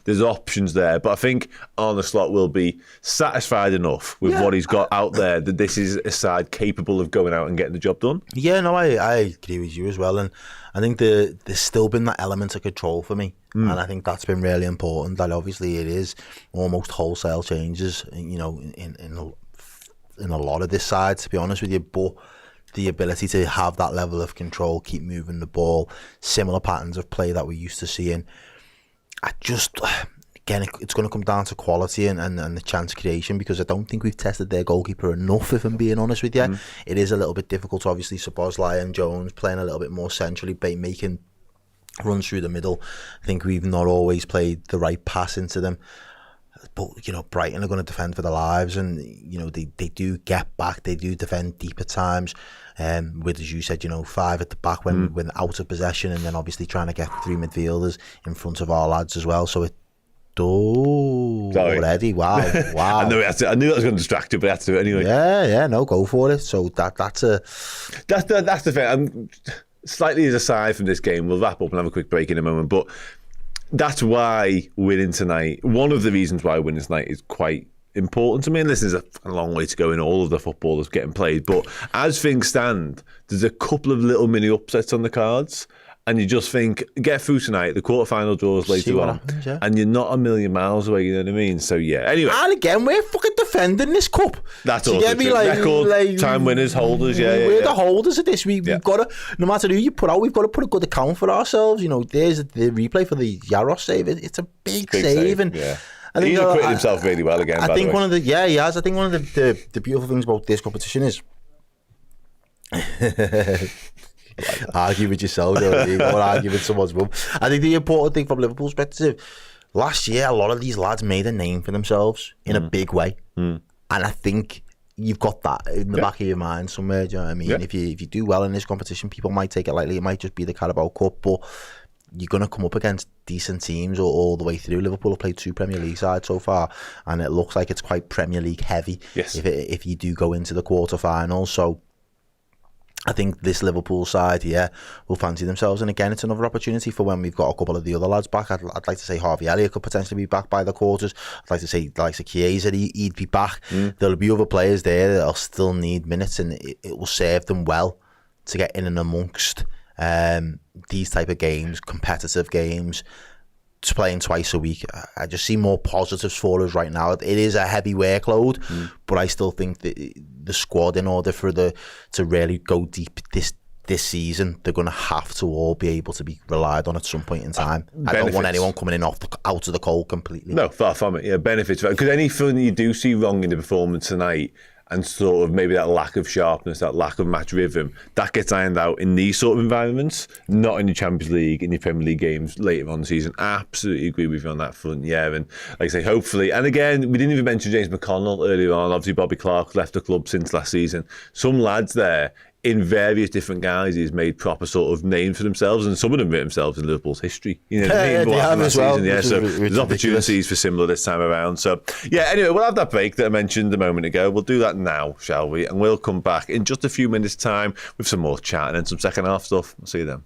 there's options there, but I think Arne Slot will be satisfied enough with what he's got out there that this is a side capable of going out and getting the job done. Yeah, no, I agree with you as well, and I think there's still been that element of control for me, and I think that's been really important. That obviously it is almost wholesale changes, in a lot of this side, to be honest with you, but the ability to have that level of control, keep moving the ball, similar patterns of play that we're used to seeing. Again, it's going to come down to quality and the chance creation, because I don't think we've tested their goalkeeper enough, if I'm being honest with you. It is a little bit difficult, obviously, Szoboszlai and Jones playing a little bit more centrally, making runs through the middle. I think we've not always played the right pass into them. But, Brighton are going to defend for their lives, and, they do get back, they do defend deep at times, with, as you said, 5 at the back when out of possession, and then obviously trying to get 3 midfielders in front of our lads as well. So Sorry. Already, wow. I knew that was going to distract you, but I had to do it anyway. Yeah, no, go for it. So that's the thing. Slightly as aside from this game, we'll wrap up and have a quick break in a moment, but that's why winning tonight, one of the reasons why winning tonight is quite important to me. And listen, there's a long way to go in all of the football that's getting played, but as things stand, there's a couple of little mini upsets on the cards, and you just think, get through tonight, the quarterfinal draws later on, happens, yeah. And you're not a million miles away, you know what I mean? So yeah, anyway. And again, we're fucking defending this cup. That's all. Record time winners, holders, we're the holders of this. We've got to, no matter who you put out, we've got to put a good account for ourselves. You know, there's the replay for the Jaros save. It's a big save. And I think he's acquitted himself really well again. I think one of the he has. I think one of the beautiful things about this competition is argue with yourself, don't argue with someone's mum. I think the important thing from Liverpool's perspective, last year a lot of these lads made a name for themselves in a big way, and I think you've got that in the back of your mind somewhere. Do you know what I mean? If you do well in this competition, people might take it lightly. It might just be the Carabao Cup, but you're going to come up against decent teams all the way through. Liverpool have played 2 Premier League sides so far, and it looks like it's quite Premier League heavy. Yes. If you do go into the quarterfinals, so I think this Liverpool side here will fancy themselves, and again, it's another opportunity for when we've got a couple of the other lads back. I'd like to say Harvey Elliott could potentially be back by the quarters. I'd like to say Chiesa, he'd be back. There'll be other players there that'll still need minutes, and it will serve them well to get in and amongst these type of games, competitive games, to playing twice a week. I just see more positives for us right now. It is a heavy workload, but I still think that the squad, in order for to really go deep this season, they're going to have to all be able to be relied on at some point in time. I don't want anyone coming in out of the cold completely. No, far from it. Yeah, benefits. Because anything you do see wrong in the performance tonight, and sort of maybe that lack of sharpness, that lack of match rhythm, that gets ironed out in these sort of environments, not in your Champions League, in your Premier League games later on in the season. Absolutely agree with you on that front, yeah. And like I say, hopefully, and again, we didn't even mention James McConnell earlier on. Obviously, Bobby Clark left the club since last season. Some lads there, in various different guises, made proper sort of names for themselves, and some of them wrote themselves in Liverpool's history. You know what I mean? They have as well. Season, so there's opportunities for similar this time around. So yeah, anyway, we'll have that break that I mentioned a moment ago. We'll do that now, shall we? And we'll come back in just a few minutes' time with some more chat and then some second half stuff. I'll see you then.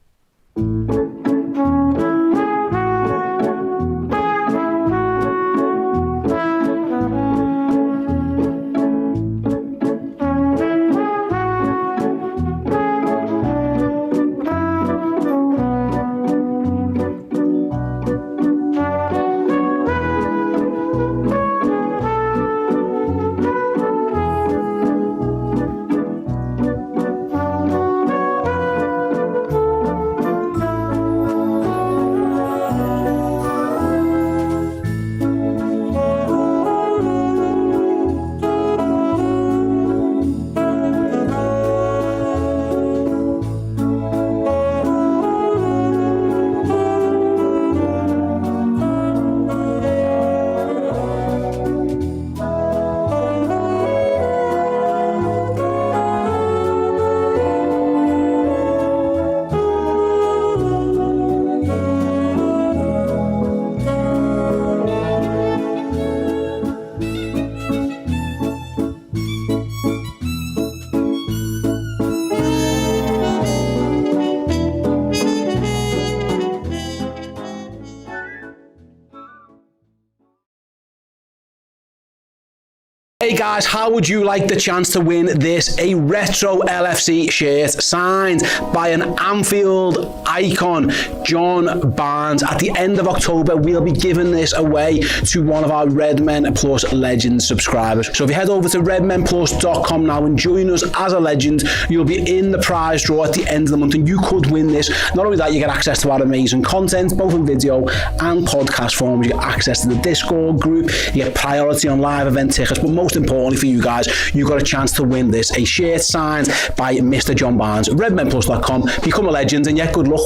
Hey guys, how would you like the chance to win this? A retro LFC shirt signed by an Anfield icon, John Barnes. At the end of October, we'll be giving this away to one of our Redmen Plus Legends subscribers. So if you head over to redmenplus.com now and join us as a legend, you'll be in the prize draw at the end of the month, and you could win this. Not only that, you get access to our amazing content, both in video and podcast forms. You get access to the Discord group, you get priority on live event tickets, but most importantly for you guys, you got a chance to win this, a shirt signed by Mr. John Barnes. redmenplus.com, become a legend, and yeah, good luck.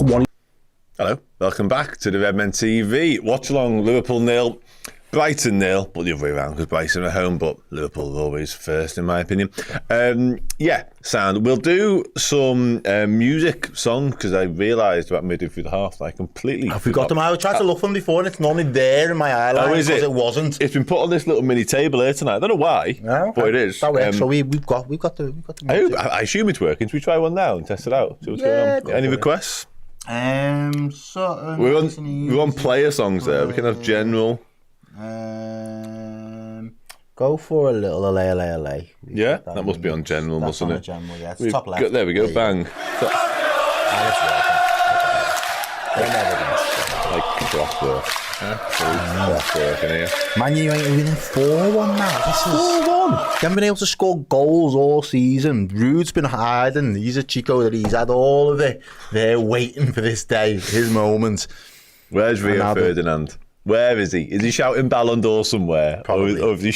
Hello, welcome back to the Redmen TV. Watchalong, Liverpool 0, Brighton 0, but the other way around because Brighton are home, but Liverpool are always first in my opinion. Sound. We'll do some music songs because I realised about midway through the half that I completely Have we got them? I tried to look for them before and it's normally there in my eyeline because it wasn't. It's been put on this little mini table here tonight. I don't know why, but it is. That works. So we've got the music. I assume it's working. Should we try one now and test it out? See what's going on? Any requests? We're on player songs there. We can have general. Go for a little LA. Yeah, that must be on general, mustn't it? General, yeah. It's top left. There we go, bang. Like clockwork. Clockwork in here. Man, you ain't winning 4-1 now. This is 4-1. They haven't been able to score goals all season. Rude's been hiding. He's a Chico that he's had all of it. They're waiting for this day, his moment. Where's Rio Ferdinand? Where is he? Is he shouting Ballon d'Or somewhere? Probably. Or is he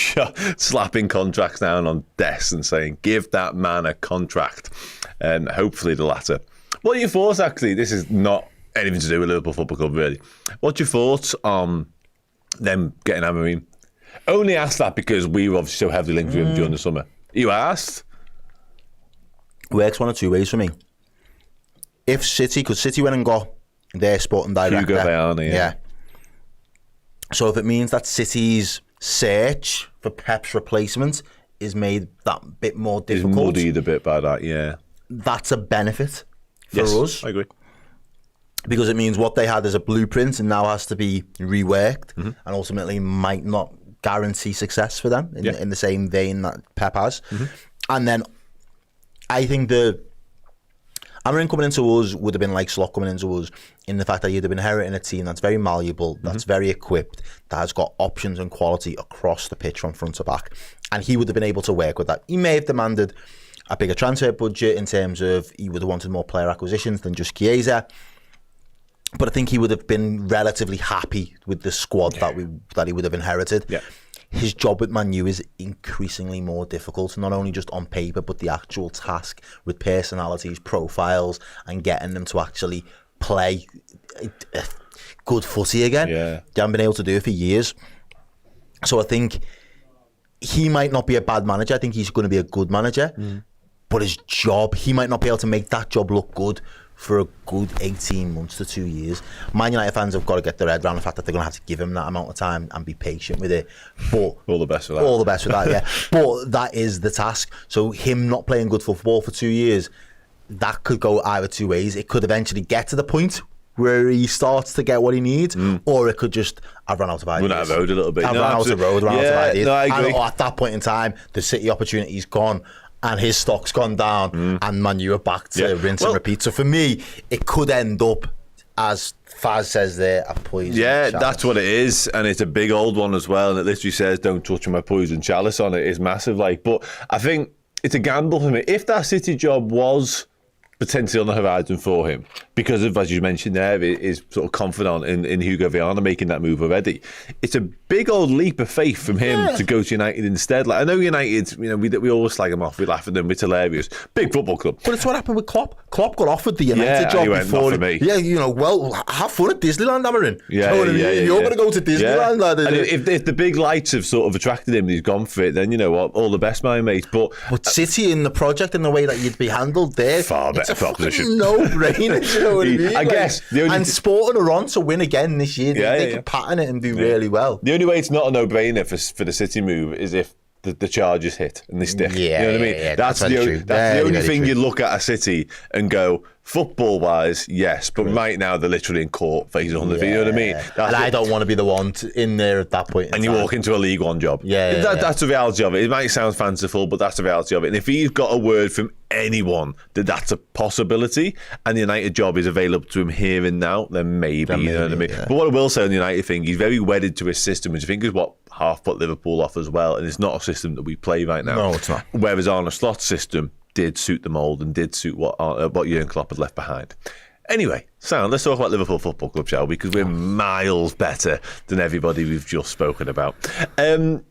slapping contracts down on desks and saying, give that man a contract? And hopefully the latter. What are your thoughts, actually? This is not anything to do with Liverpool Football Club, really. What's your thoughts on them getting Amorim? Only asked that because we were obviously so heavily linked with him during the summer. You asked? Works one or two ways for me. If City, because City went and got their sporting director. Hugo Vianney, yeah. So if it means that City's search for Pep's replacement is made that bit more difficult. It's muddied a bit by that, yeah. That's a benefit for us. I agree. Because it means what they had as a blueprint and now has to be reworked and ultimately might not guarantee success for them in the same vein that Pep has. And then I think Amorim coming into us would have been like Slot coming into us in the fact that you'd have been inheriting a team that's very malleable, that's very equipped, that has got options and quality across the pitch from front to back. And he would have been able to work with that. He may have demanded a bigger transfer budget in terms of he would have wanted more player acquisitions than just Chiesa. But I think he would have been relatively happy with the squad that he would have inherited. Yeah. His job with Man U is increasingly more difficult, not only just on paper, but the actual task with personalities, profiles, and getting them to actually play good footy again. Yeah. They haven't been able to do it for years. So I think he might not be a bad manager. I think he's going to be a good manager. But his job, he might not be able to make that job look good for a good 18 months to 2 years. Man United fans have got to get their head around the fact that they're going to have to give him that amount of time and be patient with it. But all the best with that. All the best with that, yeah. But that is the task. So him not playing good football for 2 years, that could go either two ways. It could eventually get to the point where he starts to get what he needs, or it could just, I've run out of ideas. Run out of road a little bit. I've run out of road, run out of ideas. No, I agree. And at that point in time, the City opportunity's gone, and his stock's gone down, and Man U are back to rinse and repeat. So for me, it could end up, as Faz says there, a poison chalice. That's what it is, and it's a big old one as well, and it literally says, don't touch my poison chalice on it. It's massive, but I think it's a gamble for me. If that City job was potentially on the horizon for him, because of, as you mentioned there, is sort of confident in Hugo Viana making that move already. It's a big old leap of faith from him to go to United instead. Like, I know United, we always slag them off, we laugh at them, it's hilarious. Big football club. But it's what happened with Klopp. Klopp got offered the United job before. Not for me. Yeah, well, have fun at Disneyland, Amorim. You're going to go to Disneyland, lad. And if the big lights have sort of attracted him and he's gone for it, then you know what, all the best, my mate. But City in the project in the way that you'd be handled there, far better proposition. No-brainer, you know what I mean? I guess and Sporting are on to win again this year. They can pattern it and do really well. The only way it's not a no-brainer for the City move is if the charges hit and they stick. You know what I mean? Yeah, that's the only thing you look at a City and go, football-wise, yes, but right now they're literally in court phase on the you know what I mean? And I don't want to be the one in there at that point. And you walk into a League One job. That's the reality of it. It might sound fanciful, but that's the reality of it. And if he's got a word from anyone that that's a possibility and the United job is available to him here and now, then maybe, you know what I mean? But what I will say on the United thing, he's very wedded to his system, which I think is what half put Liverpool off as well, and it's not a system that we play right now. No, it's not. Whereas Arne Slot's system did suit the mould and did suit what Jurgen Klopp had left behind. Anyway, Sam, let's talk about Liverpool Football Club, shall we? Because we're miles better than everybody we've just spoken about.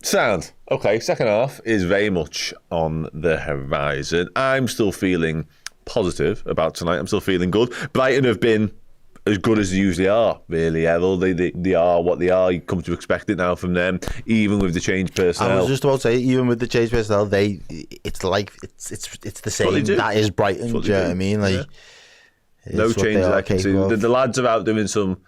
Sound. Okay, second half is very much on the horizon. I'm still feeling positive about tonight. I'm still feeling good. Brighton have been as good as they usually are, really, Errol. They are what they are. You come to expect it now from them, even with the change personnel. I was just about to say, even with the change personnel, it's the same. That is Brighton. Do you know what I mean? Like, no changes I can see. The lads are out doing some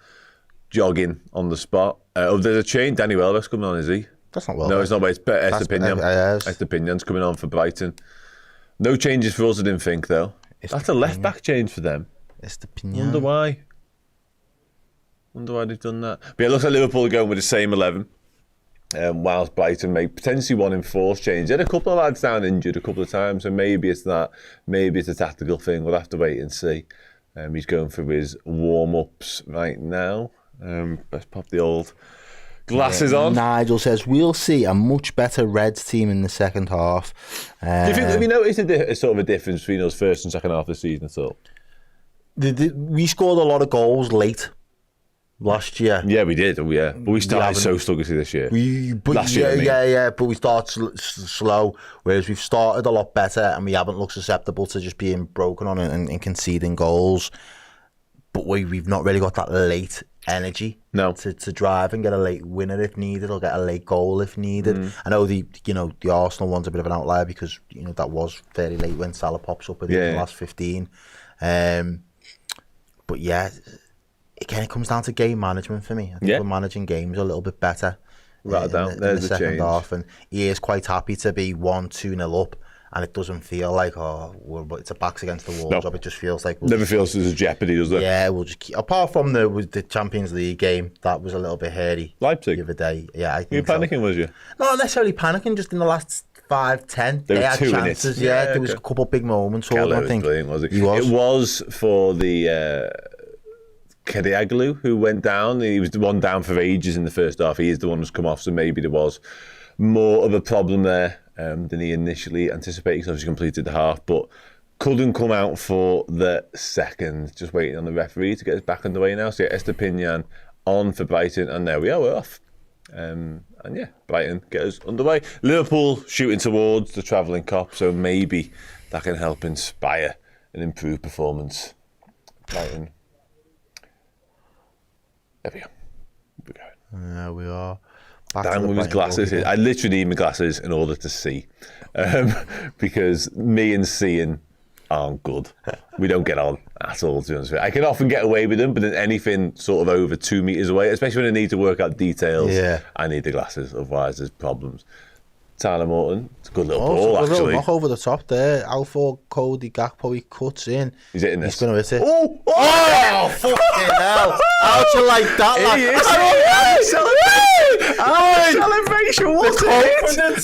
jogging on the spot. There's a change. Danny Welbeck's coming on, is he? That's not well. No, it's not. It's Estepinion's coming on for Brighton. No changes for us, I didn't think, though. That's a left back change for them. Estepinion. Wonder why they've done that. But yeah, it looks like Liverpool are going with the same 11. Whilst Brighton may potentially one enforced change. They had a couple of lads down injured a couple of times, so maybe it's that. Maybe it's a tactical thing. We'll have to wait and see. He's going through his warm-ups right now. Let's pop the old glasses on. Nigel says, we'll see a much better Reds team in the second half. Do you think, have you noticed a sort of a difference between us first and second half of the season at all? We scored a lot of goals late last year. Yeah, we did. Yeah, but we started so sluggishly this year. Last year, but we started slow, whereas we've started a lot better and we haven't looked susceptible to just being broken on and conceding goals. But we've not really got that late energy to drive and get a late winner if needed, or get a late goal if needed. I know the Arsenal one's a bit of an outlier because that was fairly late when Salah pops up in the last 15. But yeah, again, it comes down to game management for me. I think we're managing games a little bit better in the second half, and he is quite happy to be 1-2-0 up, and it doesn't feel like it's a backs against the wall job. It just feels like never feels there's a jeopardy, does it? Yeah, we'll just keep, apart from the Champions League game, that was a little bit hairy. Leipzig the other day. Yeah, I think you were panicking, was you? Not necessarily panicking, just in the last 5-10 they had chances. There was a couple of big moments. I think was it? He was. It was for the Kadiaglu who went down. He was the one down for ages in the first half. He is the one who's come off, so maybe there was more of a problem there than he initially anticipated, because obviously completed the half, but couldn't come out for the second. Just waiting on the referee to get us back underway now. So Estepinian on for Brighton, and there we are, we're off. And yeah, Brighton get us underway. Liverpool shooting towards the travelling cup, so maybe that can help inspire an improved performance. Brighton. There we go. There we are. Dan with his glasses. I literally need my glasses in order to see, because me and seeing aren't good. We don't get on at all, to be honest with you. I can often get away with them, but then anything sort of over 2 meters away, especially when I need to work out details, I need the glasses, otherwise there's problems. Tyler Morton, it's a good little ball, actually. A little knock over the top there. Alpha Cody Gakpo, he cuts in. He's hitting this. He's going to hit it. Oh, fucking hell. How'd you like that, celebration, what's it?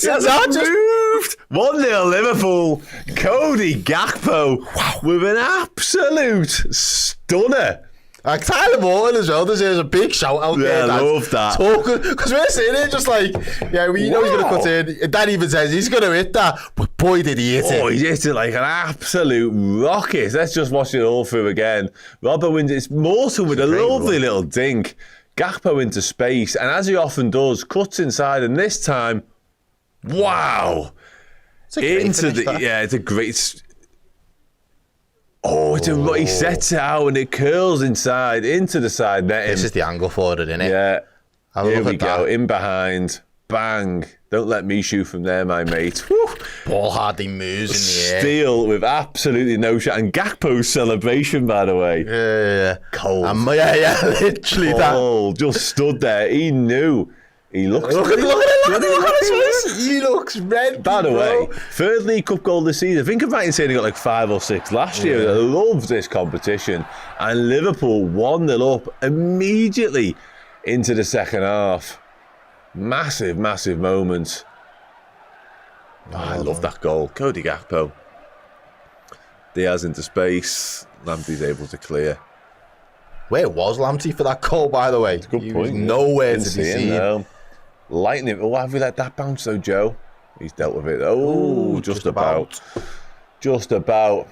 That just moved. 1-0 Liverpool. Cody Gakpo with an absolute stunner. Tyler Morton as well deserves a big shout out there. Yeah, I love that. Because we're sitting there just like, we know he's going to cut in. Dan even says he's going to hit that, but boy did he hit it. Oh, he hit it like an absolute rocket. Let's just watch it all through again. Robert wins. It's Morton with a lovely little dink. Gakpo into space, and as he often does, cuts inside, and this time, wow. It's a great... Oh, he sets it out and it curls inside into the side net. This is the angle for it, isn't it? Yeah. Here we go. In behind. Bang. Don't let me shoot from there, my mate. Woo. Ball hardly moves in the air. Steele with absolutely no shot. And Gakpo's celebration, by the way. Yeah. Cold. Literally cold. Just stood there. He knew. He looks... Look at his face. He looks red. By the way, third League Cup goal this season. I think I'm right in saying he got like 5 or 6 last year. I love this competition. And Liverpool 1-0 up immediately into the second half. Massive, massive moment. I love that goal. Cody Gakpo. Diaz into space. Lamptey's able to clear. Where was Lamptey for that goal, by the way? It's a good point. Nowhere to be seen. Lightning. Oh, have we let that bounce though, Joe? He's dealt with it. Oh, just about. Just about.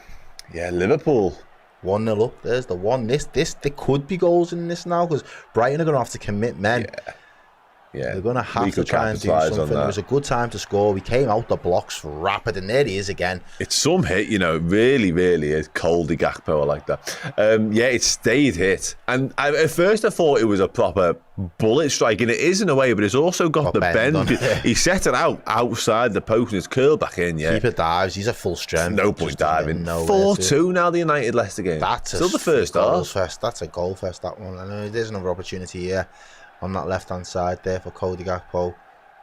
Yeah, Liverpool. 1-0 up. There's the one. There could be goals in this now, because Brighton are going to have to commit men. Yeah, they're going to have we to could try and do capitalise on something. It that. was a good time to score. We came out the blocks rapid, and there he is again. It's some hit, you know, really, really is Cody Gakpo. I like that. Yeah, it stayed hit. And at first I thought it was a proper bullet strike, and it is in a way, but it's also got the bend. on it. He set it out outside the post and it's curled back in, yeah. Keeper dives, he's a full strength. No point diving. nowhere 4-2 now, the United Leicester game. That's still the first half. That's a goal fest, that one. And there's another opportunity here on that left-hand side there for Cody Gakpo.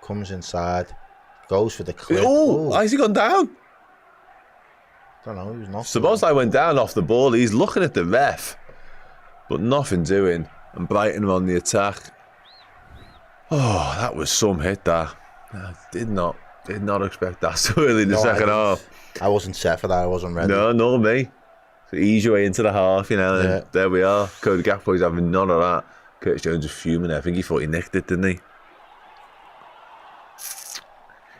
Comes inside, goes for the clip. Oh, why has he gone down? Don't know, he was not. Szoboszlai went down off the ball. He's looking at the ref, but nothing doing. And Brighton on the attack. Oh, that was some hit, that. I did not expect that so early in the second half. I wasn't set for that. I wasn't ready. No, nor me. So ease your way into the half, you know, and there we are. Cody Gakpo's having none of that. Curtis Jones was fuming. I think he thought he nicked it, didn't he?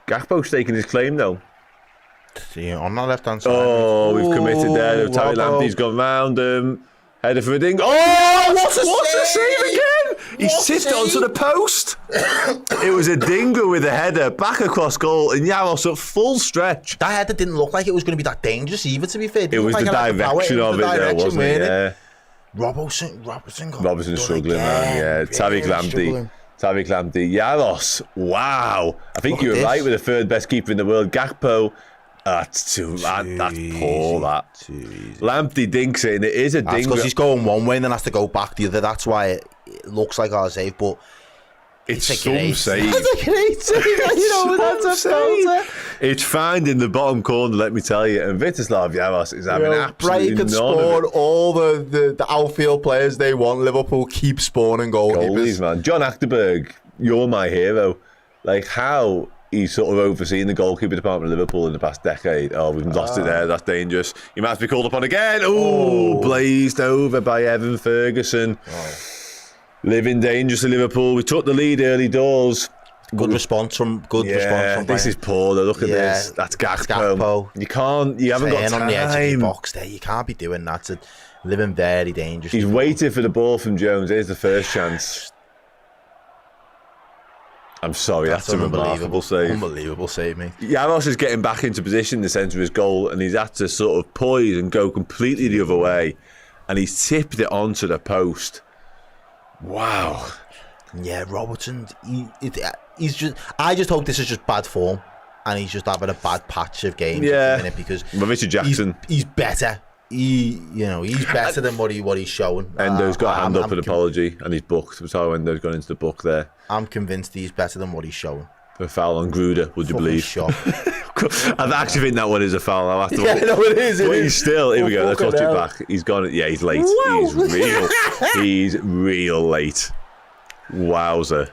Gakpo's taking his claim, though. See, on that left-hand side. Oh, we've committed there. Terry Lamptey's gone round him. Header for Adingra. Oh, what a save again! He tipped it onto the post. It was Adingra with a header back across goal, and Jaros at full stretch. That header didn't look like it was going to be that dangerous either, to be fair. It was the direction of it, though, wasn't it? Yeah. Robertson's struggling, man. Yeah, Tariq Lamptey. Jaros. Wow. I think you were right with the third best keeper in the world. Gakpo. That's poor, that. Lamptey dinks it, and it is a ding. Because he's going one way and then has to go back the other. That's why it looks like our save, but it's some save. It's a great save. You know, that's a save. It's finding the bottom corner, let me tell you. And Vítězslav Jaros is having absolutely Brighton can none spawn of it. all the outfield players they want. Liverpool keep spawning goalkeepers. Man. John Achterberg, you're my hero. Like, how he's sort of overseen the goalkeeper department of Liverpool in the past decade. Oh, we've lost it there. That's dangerous. He might have to be called upon again. Oh, blazed over by Evan Ferguson. Living dangerously, Liverpool. We took the lead early doors. Good response from this Brighton. is poor though. Look at this. That's Gakpo. You haven't got time. On the edge of the box there. You can't be doing that. To living very dangerous. He's waiting for the ball from Jones. Here's the first chance. I'm sorry, that's a remarkable save. Unbelievable save, mate. Jaros is getting back into position in the centre of his goal, and he's had to sort of poise and go completely the other way, and he's tipped it onto the post. Wow. Yeah, Robertson. He's just. I just hope this is just bad form, and he's just having a bad patch of games at the minute because Richard Jackson. He's better. He's better than what he's showing. Endo's got a hand up an apology, and he's booked. So Endo's gone into the book there. I'm convinced he's better than what he's showing. For a foul on Gruder, would you believe? I actually think that one is a foul. I'll have to it is. But he's still. Here we go. Let's watch it back. He's gone. Yeah, he's late. Wow. He's real late. Wowzer.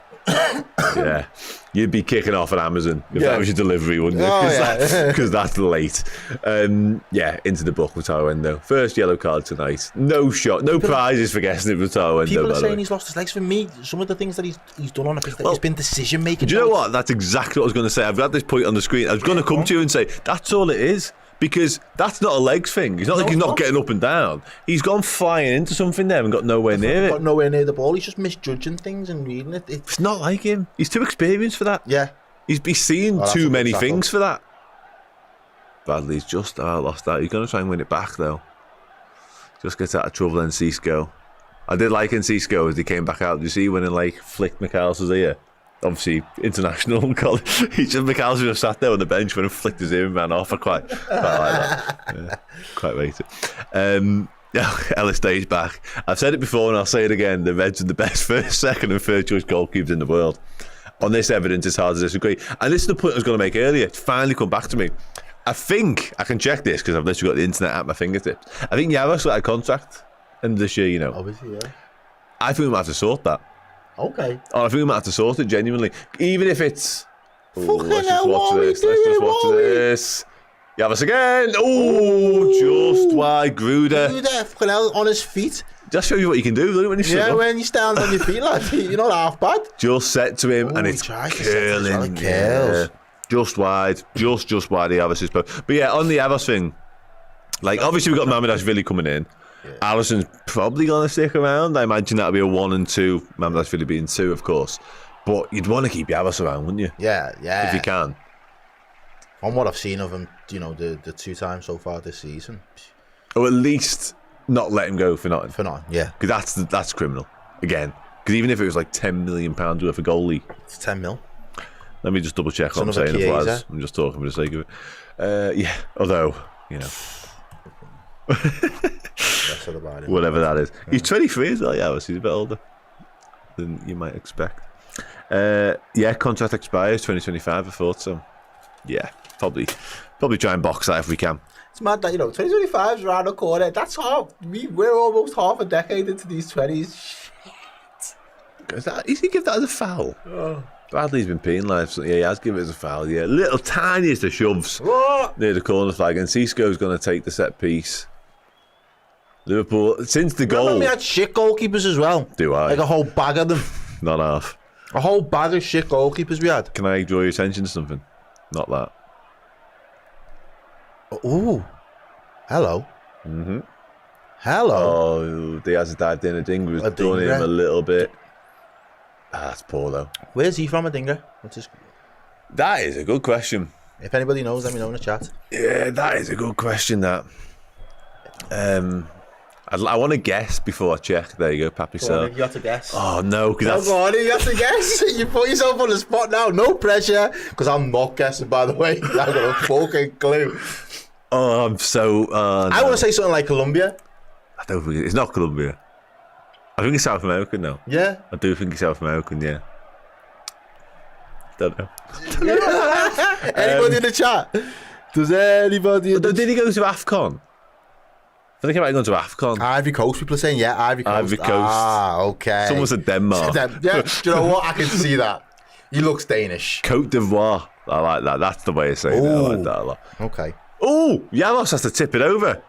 Yeah, you'd be kicking off at Amazon if that was your delivery, wouldn't you? Because that's late. Into the book with Taro Endo. First yellow card tonight. No shot, no prizes for guessing it with Taro Endo. People are saying he's lost his legs. For me, some of the things that he's done on a pitch, he's been decision making. Do you know what? That's exactly what I was going to say. I've got this point on the screen. I was going to come to you and say that's all it is. Because that's not a legs thing. It's not like he's not getting up and down. He's gone flying into something there and got nowhere near it. Got nowhere near the ball. He's just misjudging things and reading it. It's not like him. He's too experienced for that. Yeah. He's seen too many things for that. Bradley's just lost that. He's going to try and win it back, though. Just gets out of trouble in Cisco. I did like Cisco as he came back out. Did you see when he flicked McAllister's ear? Obviously, international. McAllister just sat there on the bench when he flicked his ear and ran off. I quite like that. Yeah, quite rate it. Ellis Day's back. I've said it before and I'll say it again. The Reds are the best first, second and third choice goalkeepers in the world. On this evidence, it's hard to disagree. And this is the point I was going to make earlier. It's finally come back to me. I think I can check this because I've literally got the internet at my fingertips. I think Jaros got a contract end of this year, you know. Obviously, yeah. I think we might have to sort that. Okay. Oh, I think we might have to sort it genuinely. Even if it's... Let's just watch this. Jaros again. Oh, just wide. Gruder. Fucking hell, on his feet. Just show you what you can do, doesn't it, when you sit up? When you stand on your feet, lad, you're not half bad. Just set to him, and it's curling. Just wide. Just wide, the Jaros' post. But yeah, on the Jaros thing, obviously we've got Mamardashvili coming in. Yeah. Alisson's probably going to stick around. I imagine that'll be a 1 and 2. Mamardashvili being 2, of course. But you'd want to keep Jaros around, wouldn't you? Yeah. If you can. From what I've seen of him, the 2 times so far this season. Or at least not let him go for nothing. For nothing, yeah. Because that's criminal. Again. Because even if it was like £10 million worth of goalie. It's 10 mil. Let me just double check what I'm saying. Otherwise, I'm just talking for the sake of it. Yeah, although, whatever that is. He's 23 as well, Jaros. He's a bit older than you might expect. Contract expires 2025, I thought so. Yeah, probably try and box that if we can. It's mad that 2025 is around the corner. That's half. We're almost half a decade into these 20s. Is he give that as a foul? Oh. Bradley's been penalised. So he has given it as a foul. Yeah, little tiniest of shoves near the corner flag, and Cisco's going to take the set piece. Liverpool since the goal. Remember we had shit goalkeepers as well. Do I? Like a whole bag of them. Not half. A whole bag of shit goalkeepers we had. Can I draw your attention to something? Not that. Ooh. Hello. Mm-hmm. Hello. Oh, Diaz has dived in. Adingra has done him a little bit. That's poor though. Where's he from, Adingra? That is a good question. If anybody knows, let me know in the chat. Yeah, that is a good question. That. I want to guess before I check. There you go, Pappy. So you have to guess. Oh no, because go on, you have to guess. You put yourself on the spot now. No pressure, because I'm not guessing. By the way, I've got a fucking clue. Oh, I'm so. I want to say something like Colombia. I don't think it's not Colombia. I think it's South American now. Yeah. I do think it's South American. Yeah. Don't know. Anybody in the chat? Does anybody? Did he go to AFCON? I think he might have gone to AFCON. Ivory Coast, people are saying, yeah, Ivory Coast. Ivory Coast. Ah, okay. Someone said Denmark. Yeah, do you know what? I can see that. He looks Danish. Cote d'Ivoire. I like that. That's the way of saying it. I like that a lot. Okay. Oh, Jaros has to tip it over.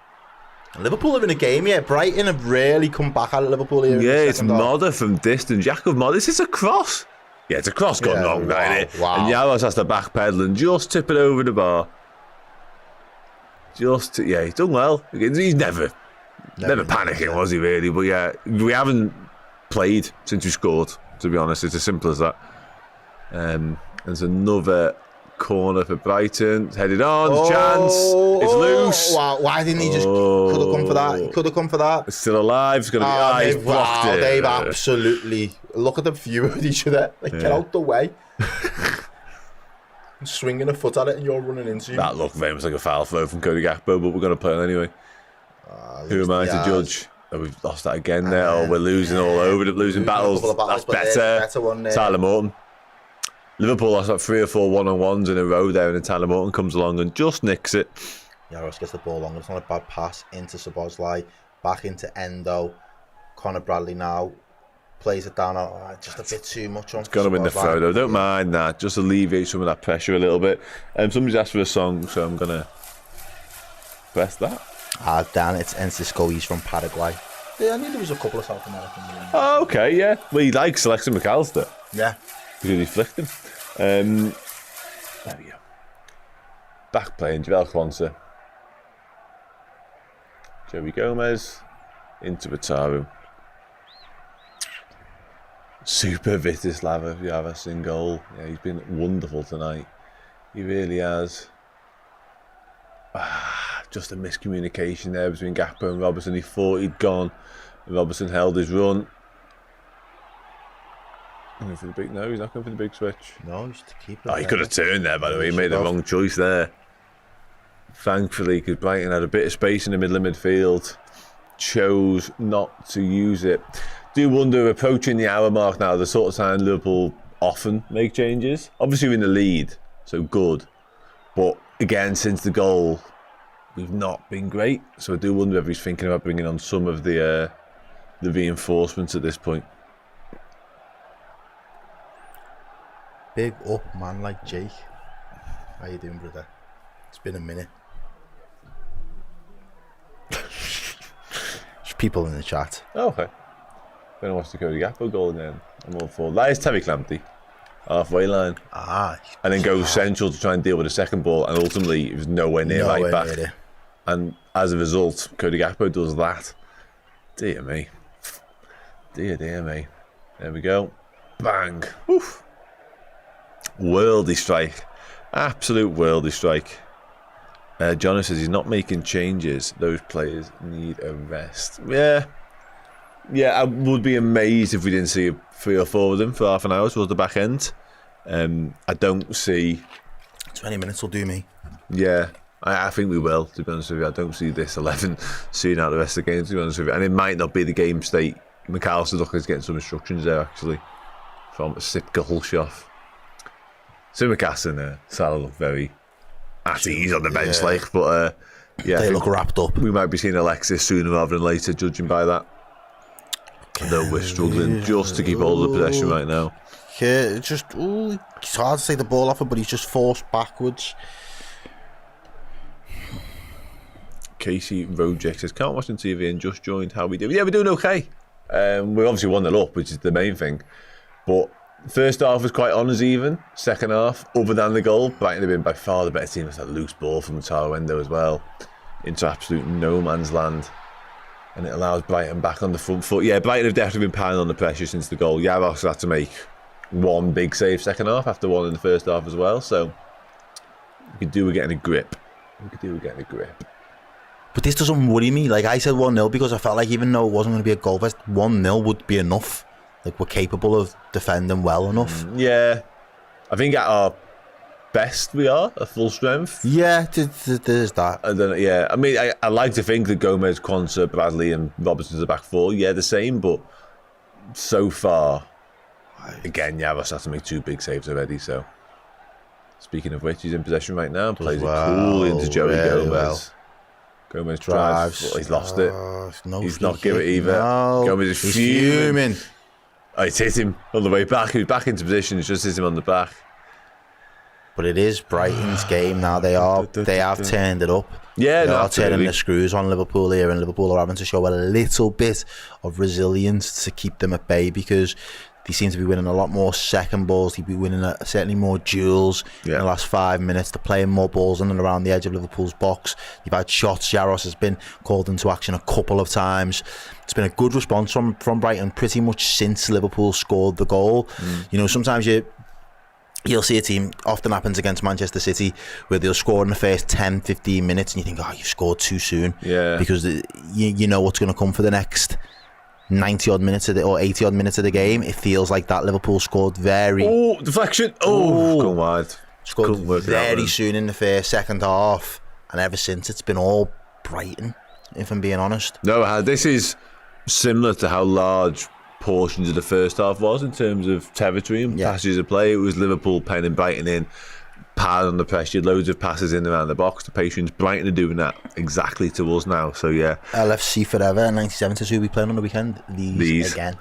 Liverpool have in a game, yeah. Brighton have really come back at Liverpool here. Yeah, it's Modder from distance. Jakub Modder. This is a cross. Yeah, it's a cross gone wrong, isn't it? Wow. And Jaros has to backpedal and just tip it over the bar. He's done well. He's never panicking, was he, really? But yeah, we haven't played since we scored, to be honest. It's as simple as that. There's another corner for Brighton. It's headed on. Chance. It's loose. Wow. Why didn't he just... Could have come for that. He could have come for that. It's still alive. It's going to be... He's blocked it. They've absolutely... Look at them few at each other. Like, get out the way. Swinging a foot at it and you're running into him. That looked very much like a foul throw from Cody Gakpo, but we're going to play it anyway. Who am I to judge? Oh, we've lost that again there. We're losing all over. Losing battles. That's better. One there. Tyler Morton. Liverpool lost like 3 or 4 one-on-ones in a row there, and then Tyler Morton comes along and just nicks it. Jaros gets the ball long. It's not a bad pass into Szoboszlai, back into Endo. Connor Bradley now plays it down. Just a bit too much on. It's got him in the photo. Don't mind that. Just alleviate some of that pressure a little bit. Somebody's asked for a song, so I'm gonna press that. Dan, it's Encisco. He's from Paraguay. Yeah, I knew there was a couple of South American. Oh, okay, yeah. Well, he likes Alexis McAllister. Yeah. Because he flicked him. There we go. Back playing, Javel Kwanzaa. Joey Gomez into Wataru. Super Vitislava Jaros in goal. Yeah, he's been wonderful tonight. He really has. Just a miscommunication there between Gakpo and Robertson. He thought he'd gone. And Robertson held his run. Going for the big... No, he's not going for the big switch. No, he's to keep it. Oh, he could have turned there, by the way. He made the wrong choice there. Thankfully, because Brighton had a bit of space in the middle of midfield, chose not to use it. Do wonder, approaching the hour mark now, the sort of time Liverpool often make changes. Obviously, we're in the lead, so good. But again, since the goal, we've not been great. So I do wonder if he's thinking about bringing on some of the reinforcements at this point. Big up man like Jake. How you doing, brother? It's been a minute. There's people in the chat. Oh, okay. Going to watch the Cody Gakpo goal again. I'm all for that. Is Terry Clampty halfway line. And then goes central to try and deal with the second ball, and ultimately it was nowhere near right back. And as a result, Cody Gakpo does that. Dear me. Dear me. There we go. Bang. Oof. Worldly strike. Absolute worldly strike. Jono says he's not making changes. Those players need a rest. Yeah, I would be amazed if we didn't see 3 or 4 of them for half an hour towards the back end. I don't see... 20 minutes will do me. Yeah, I think we will, to be honest with you. I don't see this 11 seeing out the rest of the game, to be honest with you. And it might not be the game state. McAllister's looking at getting some instructions there, actually, from Sip Gulshoff. So McAllister and Salah look very at ease on the bench, but they look wrapped up. We might be seeing Alexis sooner rather than later, judging by that. Though we're struggling just to keep hold of the possession right now. Yeah, it's hard to take the ball off him, but he's just forced backwards. Casey Rojek says, can't watch on TV and just joined. How we do? Yeah, we're doing okay. We're obviously 1-0 up, which is the main thing. But first half was quite honours even. Second half, other than the goal, Brighton have been by far the better team. It's that loose ball from Taro Endo as well into absolute no man's land. And it allows Brighton back on the front foot. Yeah, Brighton have definitely been piling on the pressure since the goal. Jaros had to make one big save second half after one in the first half as well. So we could do with getting a grip. But this doesn't worry me. Like I said 1-0 because I felt like even though it wasn't going to be a goal fest, 1-0 would be enough. Like we're capable of defending well enough. Yeah. I think at our best we are at full strength. Yeah, there's that. And then, yeah, I mean, I like to think that Gomez, Quansah, Bradley and Robertson's the back 4. Yeah, the same, but so far, again, Jaros has to make 2 big saves already, so. Speaking of which, he's in possession right now. Plays it cool into Joey Gomez. Well. Gomez drives. He's lost it. He's not give it either. No, Gomez is fuming. Oh, it's hit him on the way back. He's back into position. It's just hit him on the back. But it is Brighton's game now. They have turned it up. Yeah, they are turning the screws on Liverpool here, and Liverpool are having to show a little bit of resilience to keep them at bay because they seem to be winning a lot more second balls. They'll be winning certainly more duels in the last 5 minutes. They're playing more balls in and around the edge of Liverpool's box. You've had shots. Jaros has been called into action a couple of times. It's been a good response from Brighton pretty much since Liverpool scored the goal. You know, sometimes you'll see a team, often happens against Manchester City, where they'll score in the first 10-15 minutes and you think, oh, you've scored too soon. Yeah. Because you know what's going to come for the next 90 odd minutes or 80 odd minutes of the game. It feels like that Liverpool scored very... Oh, deflection. Gone wide. Scored very soon in the second half. And ever since, it's been all Brighton, if I'm being honest. No, this is similar to how large portions of the first half was in terms of territory and passages of play. It was Liverpool penning Brighton in, piling on the pressure, loads of passes in around the box. The patience, Brighton are doing that exactly to us now. So yeah, LFC forever. 97 to 2 we playing on the weekend. These again.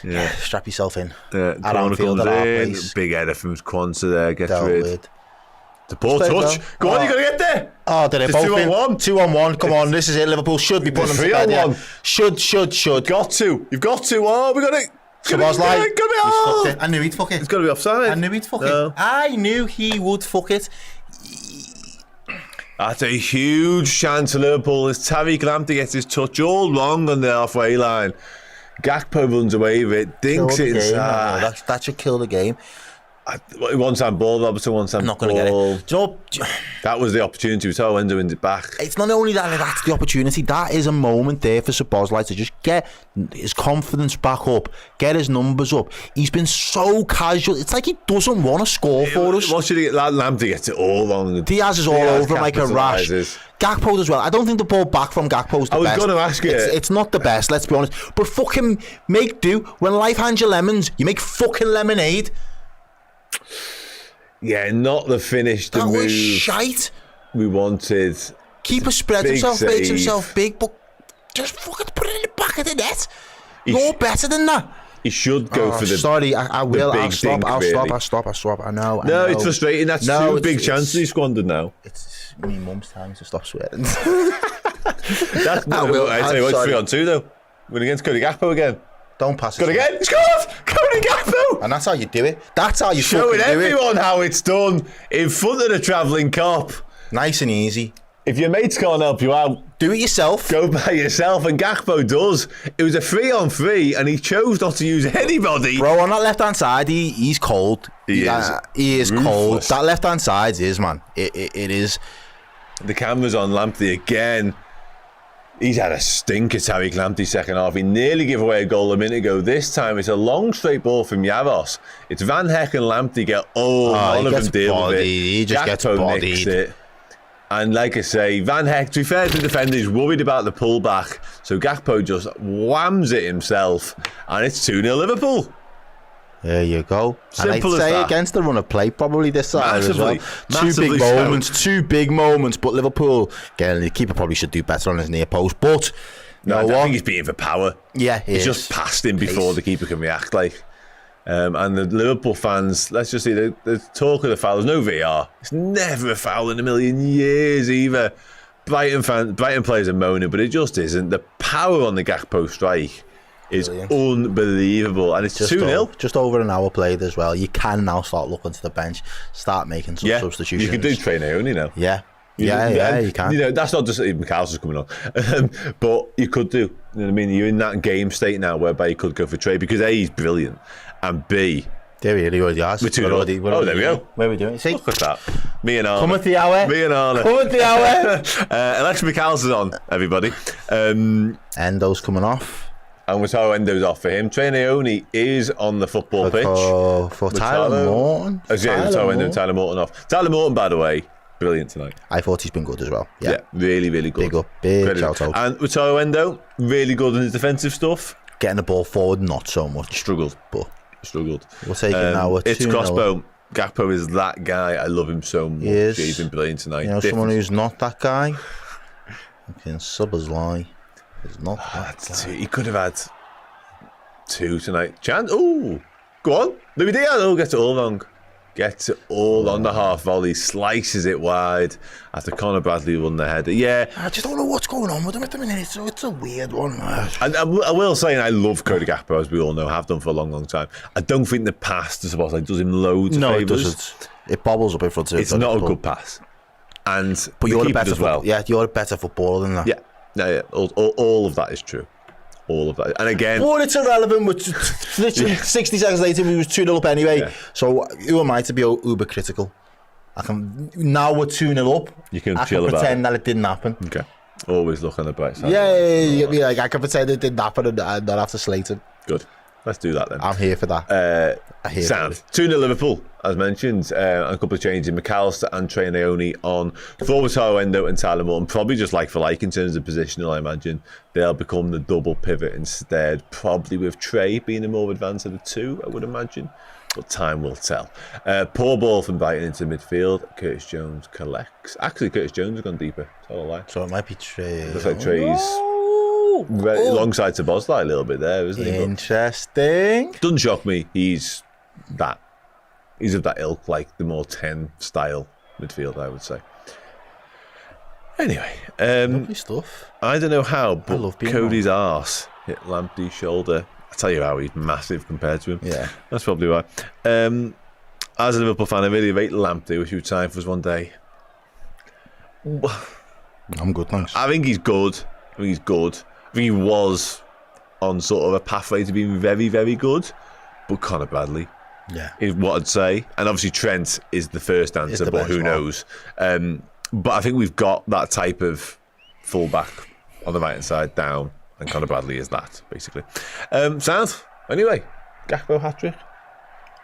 Yeah, strap yourself in. At Anfield, at our place. Big header from Quansah there. Gets rid. The poor touch. Go on, you got to get there. Oh, did it? Both 2-on-1. 2-on-1. Come on, this is it. Liverpool should be putting them to bed. 3-on-1. Should. Got to. You've got to. Oh, we got it. I knew he'd fuck it. It's got to be offside. I knew he'd fuck it. I knew he would fuck it. That's a huge chance for Liverpool as Tariq Lamptey gets his touch all wrong on the halfway line. Gakpo runs away with it, dinks it inside. That should kill the game. One time ball, Robertson, one time not going to get it. Do you know, that was the opportunity. We saw Endo in the back. It's not only that's the opportunity. That is a moment there for Szoboszlai to just get his confidence back up, get his numbers up. He's been so casual. It's like he doesn't want to score for us. What should he get? Lamptey gets it all wrong. Diaz is all over him like a rash. Gakpo as well. I don't think the ball back from Gakpo's the best. I was going to ask you. It's not the best, let's be honest. But fucking make do. When life hands you lemons, you make fucking lemonade. Yeah, not the finish. The move was shite. We wanted. Keeper spreads himself, makes himself big, but just fucking put it in the back of the net. You're better than that. He should go for the. Sorry, I will. I'll stop. I know. No, it's frustrating. That's two big chances he squandered now. It's me mum's time to stop swearing. That's I will. I tell you what, 3-on-2 though. We're against Cody Gakpo again. Don't pass it. Got again. It's gone. Cody Gakpo. And that's how you do it. That's how you showing everyone how it's done in front of the travelling cop. Nice and easy. If your mates can't help you out, do it yourself. Go by yourself, and Gakpo does. It was a 3-on-3, and he chose not to use anybody. Bro, on that left-hand side, he's cold. He is cold. That left-hand side is, man. It is. The camera's on Lamptey again. He's had a stinker, Tariq Lamptey, second half. He nearly gave away a goal a minute ago. This time, it's a long straight ball from Jaros. It's Van Heck and Lamptey get none of them deal with it. He just gets bodied. Nicks it. And like I say, Van Heck, to be fair to the defender, he's worried about the pullback. So Gakpo just whams it himself. And it's 2-0 Liverpool. There you go. Simple and I'd as say that. Against the run of play, probably this side as well. Two big moments. But Liverpool, again, the keeper probably should do better on his near post. But no, I think he's beating for power. Yeah, he's just passed him before the keeper can react. And the Liverpool fans, let's just see, the talk of the foul. There's no VR. It's never a foul in a million years either. Brighton players are moaning, but it just isn't. The power on the Gakpo strike is unbelievable, and it's 2-0. Just over an hour played as well. You can now start looking to the bench, start making some substitutions. You can do training only now. Yeah, you can. You know, that's not just McAllister's coming on, but you could do. You know what I mean? You're in that game state now whereby you could go for trade because A, he's brilliant, and B, there he already has. We're 2-0. Oh, there we go. Where are we doing? See? Look at that. Me and Arne. Come at the hour. Me and Arne. Come at the hour. Alex McAllister's on, everybody. Endo's coming off. And Wataru Endo's off for him. Trey Naoni is on the football pitch. For Tyler Morton. Wataru Endo and Tyler Morton off. Tyler Morton, by the way, brilliant tonight. I thought he's been good as well. Yeah, really, really good. Big up, big shout out. And Wataru Endo, really good in his defensive stuff. Getting the ball forward, not so much. Struggled. We'll take it now. It's Crossbow. Gakpo is that guy. I love him so much. He's been brilliant tonight. You know, someone who's not that guy. You can sub as lie. He's not that guy. He could have had 2 tonight. Chance. Ooh, go on. Luis Diaz. Oh, gets it all wrong. Gets it all on the half volley. Slices it wide after Conor Bradley won the header. Yeah. I just don't know what's going on with him at the minute. It's a weird one. And I will say, and I love Cody Gakpo, as we all know, have done for a long, long time. I don't think the pass to Szoboszlai does him loads of favours. It doesn't. It bobbles up in front of him. It's not a good pass. But you're a better you're a better footballer than that. Yeah. All of that is true. All of that. And again... But it's irrelevant. Literally 60 seconds later, we was 2-0 up anyway. Yeah. So who am I to be uber critical? Now we're 2-0 up. You can I chill can about pretend that it didn't happen. Okay. Always look on the bright side. Yeah. I can pretend it didn't happen and not have to slate him. Good. Let's do that then. I'm here for that. Sound. 2-0 Liverpool, as mentioned. A couple of changes in McAllister and Trey Naoni on for Wataru Endo and Tyler Morton. Probably just like for like in terms of positional, I imagine. They'll become the double pivot instead. Probably with Trey being the more advanced of the two, I would imagine. But time will tell. Poor ball from Brighton into midfield. Curtis Jones collects. Actually, Curtis Jones has gone deeper. Tell a lie. So it might be Trey. Looks like Trey's... alongside Szoboszlai a little bit there, isn't he? Interesting. Doesn't shock me. He's of that ilk, like the more 10 style midfield, I would say. Anyway, lovely stuff. I don't know how, but Cody's arse hit Lamptey's shoulder. I tell you how, he's massive compared to him. Yeah, that's probably why. As a Liverpool fan, I really rate Lamptey. Wish he would sign for us one day. I'm good, thanks. I think he's good. I think he was on sort of a pathway to being very, very good, but Conor Bradley is what I'd say. And obviously Trent is the first answer, but who knows? But I think we've got that type of fullback on the right-hand side down, and Conor Bradley is that, basically. South, anyway, Gakpo hat-trick.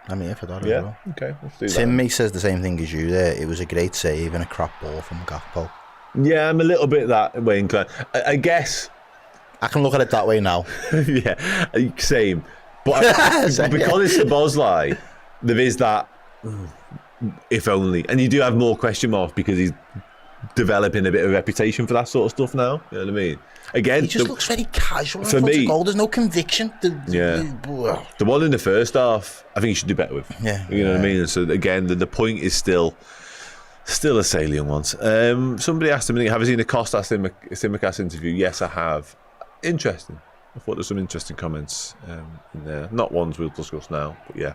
I'm here for that as well. Okay, let's do that. Timmy says the same thing as you there. It was a great save and a crap ball from Gakpo. Yeah, I'm a little bit that way inclined. I guess... I can look at it that way now. Yeah, same. But because it's Szoboszlai, there is that if only. And you do have more question marks because he's developing a bit of a reputation for that sort of stuff now. You know what I mean? Again, he just looks very casual. For me, there's no conviction. The one in the first half, I think he should do better with. Yeah, you know what I mean. And so again, the point is still a salient one. Somebody asked him, have you seen the Costa Simicast interview? Yes, I have. Interesting. I thought there's some interesting comments in there. Not ones we'll discuss now, but yeah.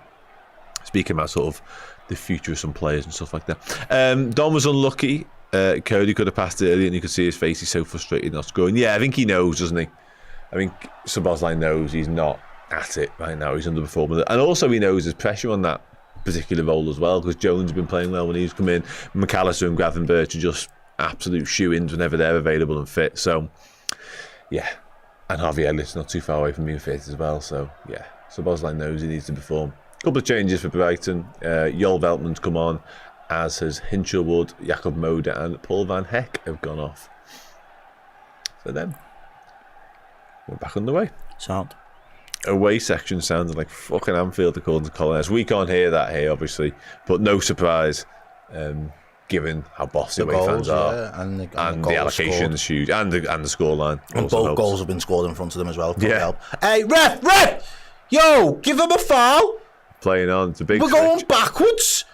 Speaking about sort of the future of some players and stuff like that. Don was unlucky Cody could have passed it earlier and you could see his face. He's so frustrated not scoring. Yeah, I think he knows, doesn't he? I think Szoboszlai knows he's not at it right now. He's underperforming. And also he knows there's pressure on that particular role as well, because Jones has been playing well when he's come in. McAllister and Gravenberch are just absolute shoe-ins whenever they're available and fit. So, yeah. And Harvey Elliott's not too far away from being fit as well. So, yeah. Szoboszlai knows he needs to perform. A couple of changes for Brighton. Jol Veltman's come on, as has Hinchelwood, Jakob Moder and Paul Van Heck have gone off. So then, we're back underway. Sound. Away section sounded like fucking Anfield according to Colin. We can't hear that here, obviously, but no surprise, given how bossy away fans are, and the allocation is huge, and the scoreline. And both goals have been scored in front of them as well. Yeah. Hey, ref! Yo, give him a foul. Playing on, it's a big. We're going backwards.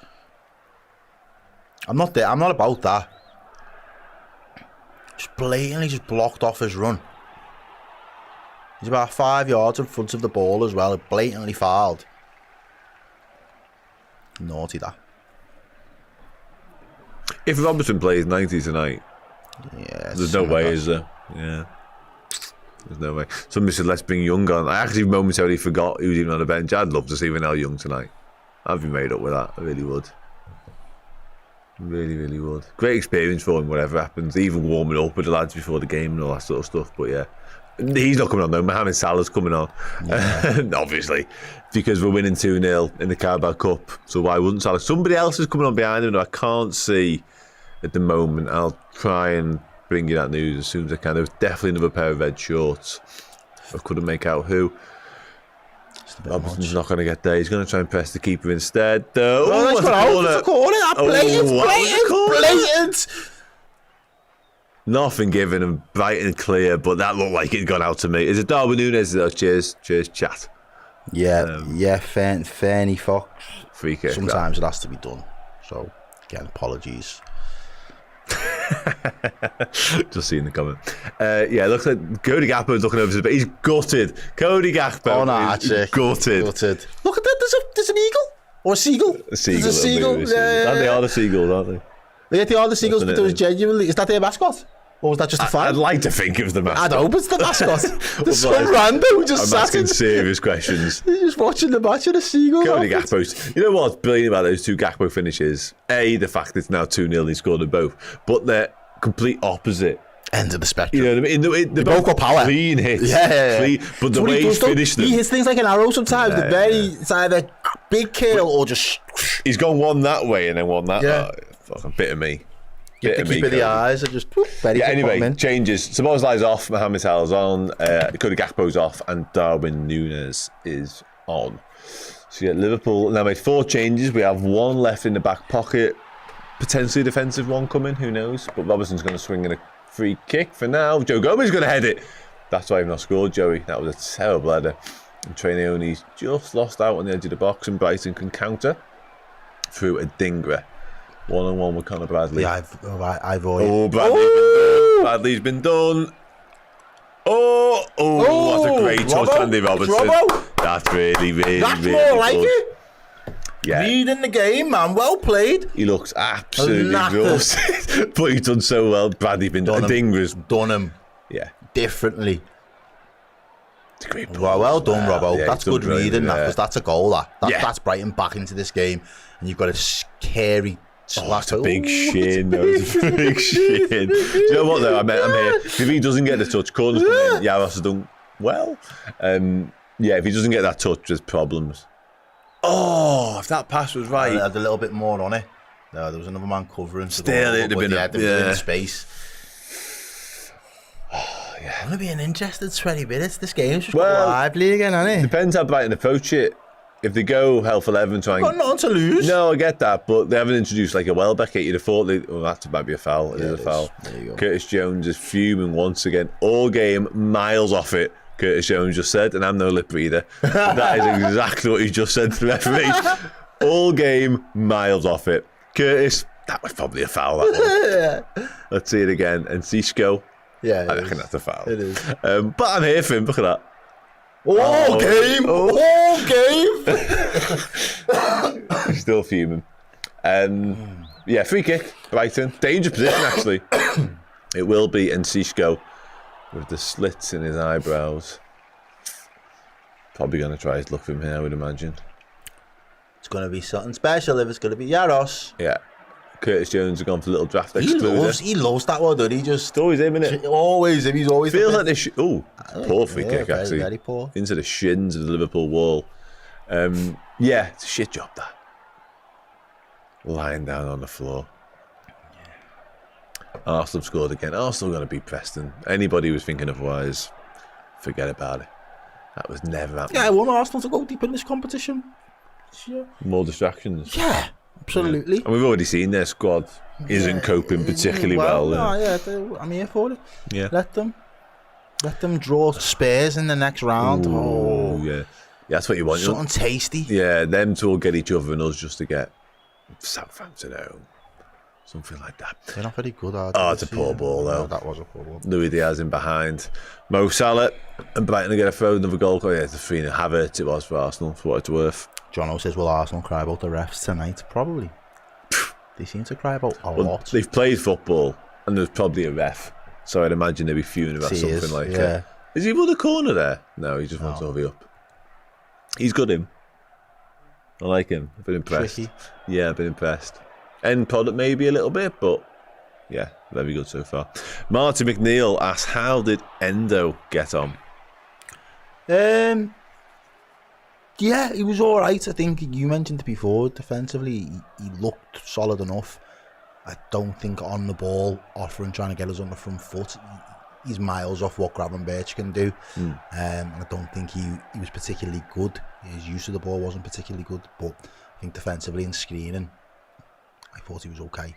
I'm not there. I'm not about that. Just blatantly just blocked off his run. He's about 5 yards in front of the ball as well. Blatantly fouled. Naughty that. If Robertson plays 90 tonight, there's no way, is there? Yeah. There's no way. Somebody said, let's bring Young on. I actually momentarily forgot he was even on the bench. I'd love to see Vanel Young tonight. I'd be made up with that. I really would. Really, really would. Great experience for him, whatever happens. Even warming up with the lads before the game and all that sort of stuff. But yeah. He's not coming on though. Mohamed Salah's coming on, obviously, because we're winning 2-0 in the Carabao Cup. So why wouldn't Salah? Somebody else is coming on behind him that I can't see at the moment. I'll try and bring you that news as soon as I can. There's definitely another pair of red shorts. I couldn't make out who. Robertson's not going to get there. He's going to try and press the keeper instead. Oh, that's a corner. Blatant. Nothing given and bright and clear, but that looked like it'd gone out to me. Is it Darwin Núñez though? Cheers, chat. Yeah, Fernie Fox. Free kick. Sometimes it has to be done. So, again, apologies. Just seeing the comment. Yeah, it looks like Cody Gakpo's looking over his bit. He's gutted. Cody Gakpo. Oh, no, that's it. Gutted. Look at that. There's an eagle or a seagull. A seagull. There's a seagull. Yeah. And they are the Seagulls, aren't they? Yeah, they are the Seagulls, but there was genuinely. Is that their mascot? Or was that just a fan? I'd like to think it was the mascot. I hope it's the mascot. There's some rando who just I'm sat asking in. serious questions. He's just watching the match of the Seagulls. Cody Gakpo's. You know what's brilliant about those two Gakpo finishes? A, the fact that it's now 2-0 and he scored them both. But they're complete opposite end of the spectrum. You know what I mean? They're both got power. Clean hits. Yeah. Clean, but the way he's finished them. He hits things like an arrow sometimes. It's either big kill or just. He's gone one that way and then one that. Yeah. Fucking bit of me. Get the keep of the eyes and just poof, anyway, changes. Szoboszlai's off, Mohamed Salah's on, Cody Gakpo's off, and Darwin Núñez is on. So you get Liverpool now made 4 changes. We have 1 left in the back pocket, potentially a defensive one coming, who knows? But Robertson's going to swing in a free kick for now. Joe Gomez going to head it. That's why I've not scored, Joey. That was a terrible header. And Trainioni's just lost out on the edge of the box, and Brighton can counter through Adingra. 1-on-1 with Conor Bradley. Yeah, Bradley's been done. Oh, that's a great touch, Andy Robertson. That's really That's really more good. like it. Yeah. Reading the game, man. Well played. He looks absolutely exhausted. But he's done so well. Bradley's been done. Adingra's done him. Yeah. Differently. It's a great well done, Robbo. Yeah, that's good reading, because that's a goal. That's Brighton back into this game. And you've got a scary... That's a big shin, though. It's a big shin. Do you know what, though? I'm here. If he doesn't get the touch, corners come in. Jaros has done well. If he doesn't get that touch, there's problems. Oh, if that pass was right. I had a little bit more on it. No, there was another man covering. Still, it'd have been in space. It's going to be an interesting 20 minutes. This game's just lively again, hasn't it? Depends how Brighton approach it. If they go hell for 11 trying... Got nothing to lose. No, I get that, but they haven't introduced like a Welbeck hit. You'd have thought that might be a foul. It is a foul. There you go. Curtis Jones is fuming once again. All game, miles off it, Curtis Jones just said, and I'm no lip reader. That is exactly what he just said to the referee. All game, miles off it. Curtis, that was probably a foul, that one. Let's see it again. And Cisco, I reckon that's a foul. It is. But I'm here for him, look at that. All game! Still fuming. Yeah, free kick, Brighton. Dangerous position, actually. It will be Enciso with the slits in his eyebrows. Probably going to try his luck from here, I would imagine. It's going to be something special if it's going to be Jaros. Yeah. Curtis Jones has gone for a little draft excluder. He loves that one, doesn't he? Just always him, innit? Always him. He's always feels like this. Poor free kick, very, actually. very poor. Into the shins of the Liverpool wall. Yeah, it's a shit job, that. Lying down on the floor. Arsenal scored again. Arsenal going to beat Preston. Anybody who was thinking otherwise, forget about it. That was never happening. Yeah, I want Arsenal to go deep in this competition. Sure. More distractions. Yeah, absolutely. Yeah. And we've already seen their squad isn't coping particularly well. I'm here for it. Yeah. Let them draw Spurs in the next round. Ooh, yeah. That's what you want. Something tasty. Yeah, them two will get each other and us just to get Southampton home. Something like that. They're not very good, are they? Oh, it's a poor ball, though. No, that was a poor ball. Luis Diaz in behind. Mo Salah and Brighton to get a throw, another goal. Oh, yeah, it's a 3-0 Havertz it was for Arsenal, for what it's worth. Jono says, will Arsenal cry about the refs tonight? Probably. They seem to cry about a lot. They've played football, and there's probably a ref. So I'd imagine they'd be fuming about something like yeah. Is he run the corner there? No, he just wants to hurry up. He's good, him. I like him. I've been impressed. Tricky. Yeah, I've been impressed. End product maybe a little bit, but yeah, very good so far. Martin McNeil asks, how did Endo get on? Yeah, he was all right. I think you mentioned it before. Defensively, he looked solid enough. I don't think on the ball, offering trying to get us on the front foot, he's miles off what Gravenberch can do. And I don't think he was particularly good. His use of the ball wasn't particularly good, but I think defensively and screening, I thought he was okay.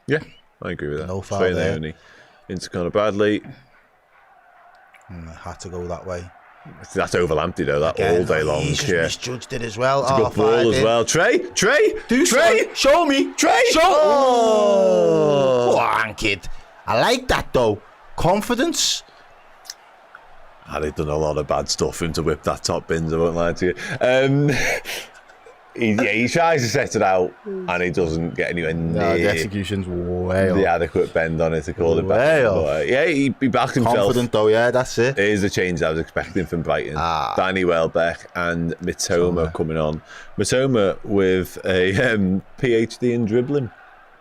Yeah, I agree with that. No foul there. Only into Conor Bradley. And I had to go that way. That's over Lamptey though, that Again, all day long. He just misjudged it as well. It's a good ball as well. Trey! Show me! Trey! Oh! Go on, kid. I like that though. Confidence. They've done a lot of bad stuff for him to whip that top bins, I won't lie to you. He tries to set it out and he doesn't get anywhere near the execution's way off. The adequate bend on it to call it back. But, yeah, he backed himself. Confident though, yeah, that's it. It is the change I was expecting from Brighton. Danny Welbeck and Mitoma coming on. Mitoma with a PhD in dribbling.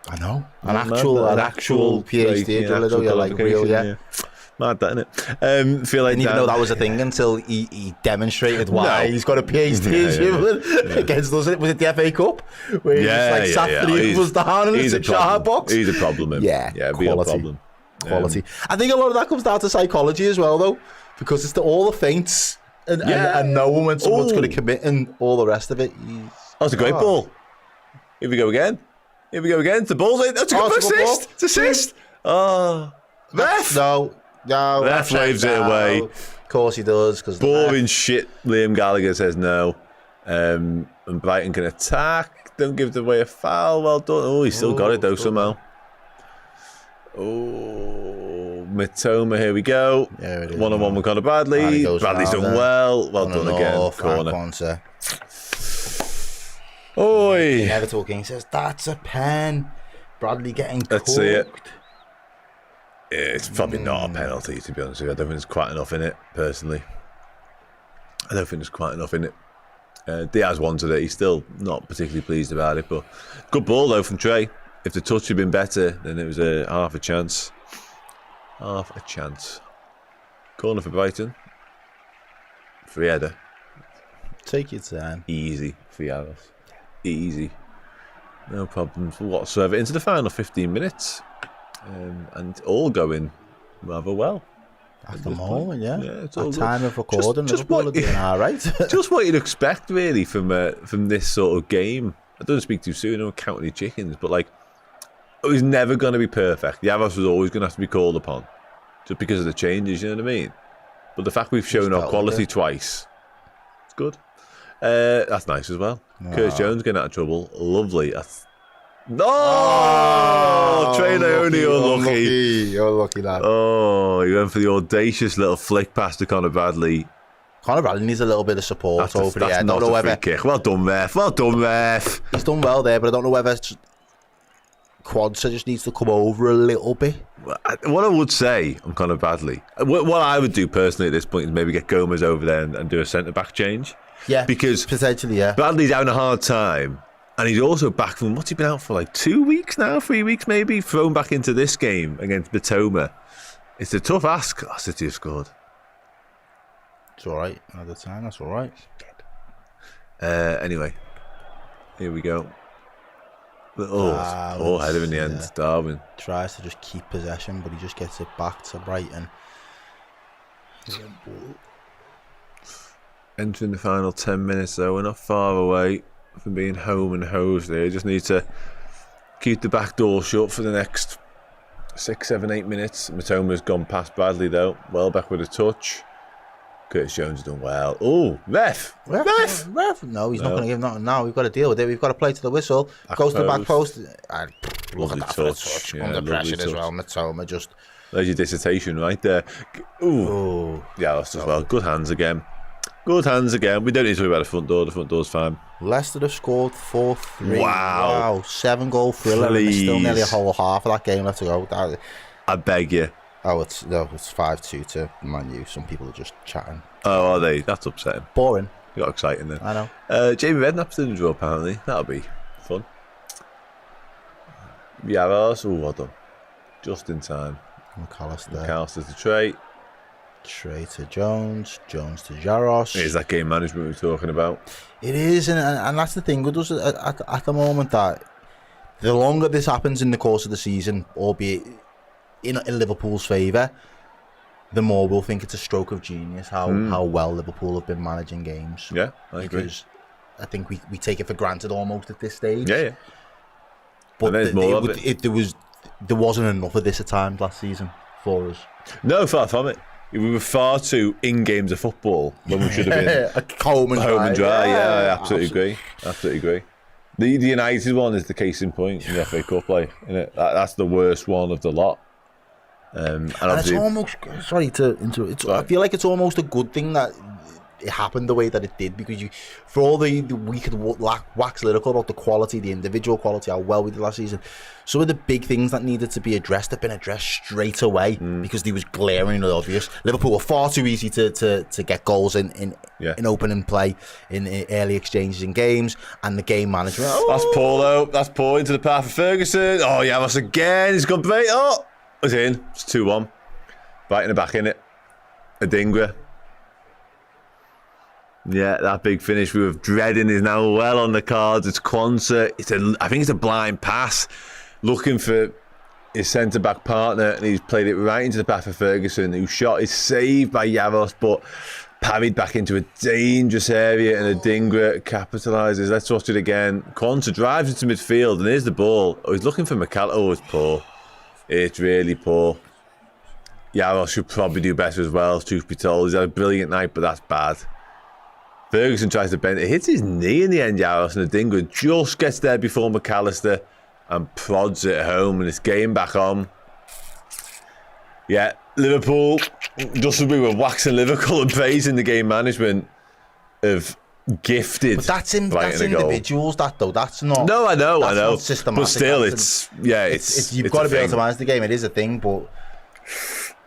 I know. An actual PhD driller though, you're like real, yeah. Mad, that, innit? Feel like didn't even know that was a thing until he demonstrated why he's got a PhD in dribbling against us. Was it the FA Cup? Where he just sat 3 of us down in the 6-yard box. He's a problem. Yeah, real problem. Quality. I think a lot of that comes down to psychology as well, though, because it's all the feints and knowing when someone's going to commit and all the rest of it. That's a great ball. Here we go again. The ball's in. That's a good assist. It's assist. Ref. No, Ref waves it away. Of course he does. Boring shit. Liam Gallagher says no. And Brighton can attack. Don't give away a foul. Well done. Oh, he still got it though somehow. Oh, Mitoma, here we go. There it is. 1-on-1 with Conor Bradley. Bradley's done well. Well done again. Corner. Oi. Never talking. He says, that's a pen. Bradley getting cooked. Let's see it. It's probably not a penalty, to be honest with you. I don't think there's quite enough in it, personally. Diaz wanted it. He's still not particularly pleased about it, but good ball, though, from Trey. If the touch had been better, then it was half a chance. Corner for Brighton. Free header. Take your time. Easy for Jaros. Easy. No problems whatsoever. Into the final 15 minutes. And all going rather well. At the moment, yeah. It's all at time of recording, just Liverpool are doing all right. Just what you'd expect, really, from this sort of game. I don't speak too soon, I don't count any chickens, but it was never going to be perfect. Jaros was always going to have to be called upon, just because of the changes, you know what I mean? But the fact we've shown our quality twice, it's good. That's nice as well. Curtis Jones getting out of trouble. Lovely. Trey Leone, unlucky lad. Oh, he went for the audacious little flick past to Conor Bradley. Conor Bradley needs a little bit of support over the head. Not a free kick. Well done, ref. He's done well there, but I don't know whether Quadsa just needs to come over a little bit. What I would say, I'm kind of badly. What I would do personally at this point is maybe get Gomez over there and do a centre back change. Yeah, because potentially, yeah. Bradley's having a hard time, and he's also back from what's he been out for, like 2 weeks now, 3 weeks maybe, thrown back into this game against Matoma. It's a tough ask. Oh, City have scored. It's all right. Another time, that's all right. Anyway, here we go. Poor header in the end. Yeah. Darwin Tries to just keep possession, but he just gets it back to Brighton. entering the final 10 minutes, though. We're not far away from being home and hosed there. Just need to keep the back door shut for the next 6, 7, 8 minutes. Matoma's gone past Bradley, though. Welbeck with a touch. Curtis Jones has done well. Oh, ref! No, he's not going to give nothing now. We've got to deal with it. We've got to play to the whistle. Goes to the back post. Look at that touch. Yeah, Under pressure touch as well. Matoma just... There's your dissertation right there. Ooh. Yeah, that's as well. Good hands again. Good hands again. We don't need to worry about the front door. The front door's fine. Leicester have scored 4-3. Wow. 7-goal thriller. And there's still nearly a whole half of that game left to go. I beg you. Oh, it's 5-2 to Man U. Some people are just chatting. Oh, are they? That's upsetting. Boring. You got exciting then. I know. Jamie Redknapp's doing a draw apparently. That'll be fun. Jaros. Oh, well done. Just in time. McAllister's the tray. Tray to Jones. Jones to Jaros. It is that game management we're talking about. It is, and that's the thing with us at the moment, that the longer this happens in the course of the season, albeit in Liverpool's favour, the more we'll think it's a stroke of genius how well Liverpool have been managing games. Yeah, I agree. Because I think we take it for granted almost at this stage. Yeah. But there wasn't enough of this at times last season for us. No, far from it. We were far too in games of football when we should have been home and dry. Yeah, I absolutely agree. The United one is the case in point in the FA Cup play, isn't it? That's the worst one of the lot. And it's almost, sorry to interrupt, I feel like it's almost a good thing that it happened the way that it did, because for all we could wax lyrical about the quality, the individual quality, how well we did last season, some of the big things that needed to be addressed have been addressed straight away because they was glaringly obvious. Liverpool were far too easy to get goals in opening play, in early exchanges in games, and the game management. That's Paul, though. That's Paul into the path of Ferguson. Oh, yeah, that's again. He's gone great. Oh, it's in. It's 2-1. Right in the back, in it. Adingra. Yeah, that big finish we were dreading is now well on the cards. It's Quansah. I think it's a blind pass, looking for his centre-back partner, and he's played it right into the path of Ferguson, whose shot is saved by Jaros, but parried back into a dangerous area, and Adingra capitalises. Let's watch it again. Quansah drives into midfield, and here's the ball. Oh, he's looking for McCall. Oh, it's poor. It's really poor. Jaros should probably do better as well, truth be told. He's had a brilliant night, but that's bad. Ferguson tries to bend it, hits his knee in the end, Jaros, and Adingra just gets there before McAllister and prods it home, and it's game back on. Yeah, Liverpool, just as we were waxing lyrical and praising the game management, have gifted. But that's individuals, that though. That's not. No, I know. Not systematic. But still, you've got to be able to manage the game. It is a thing, but.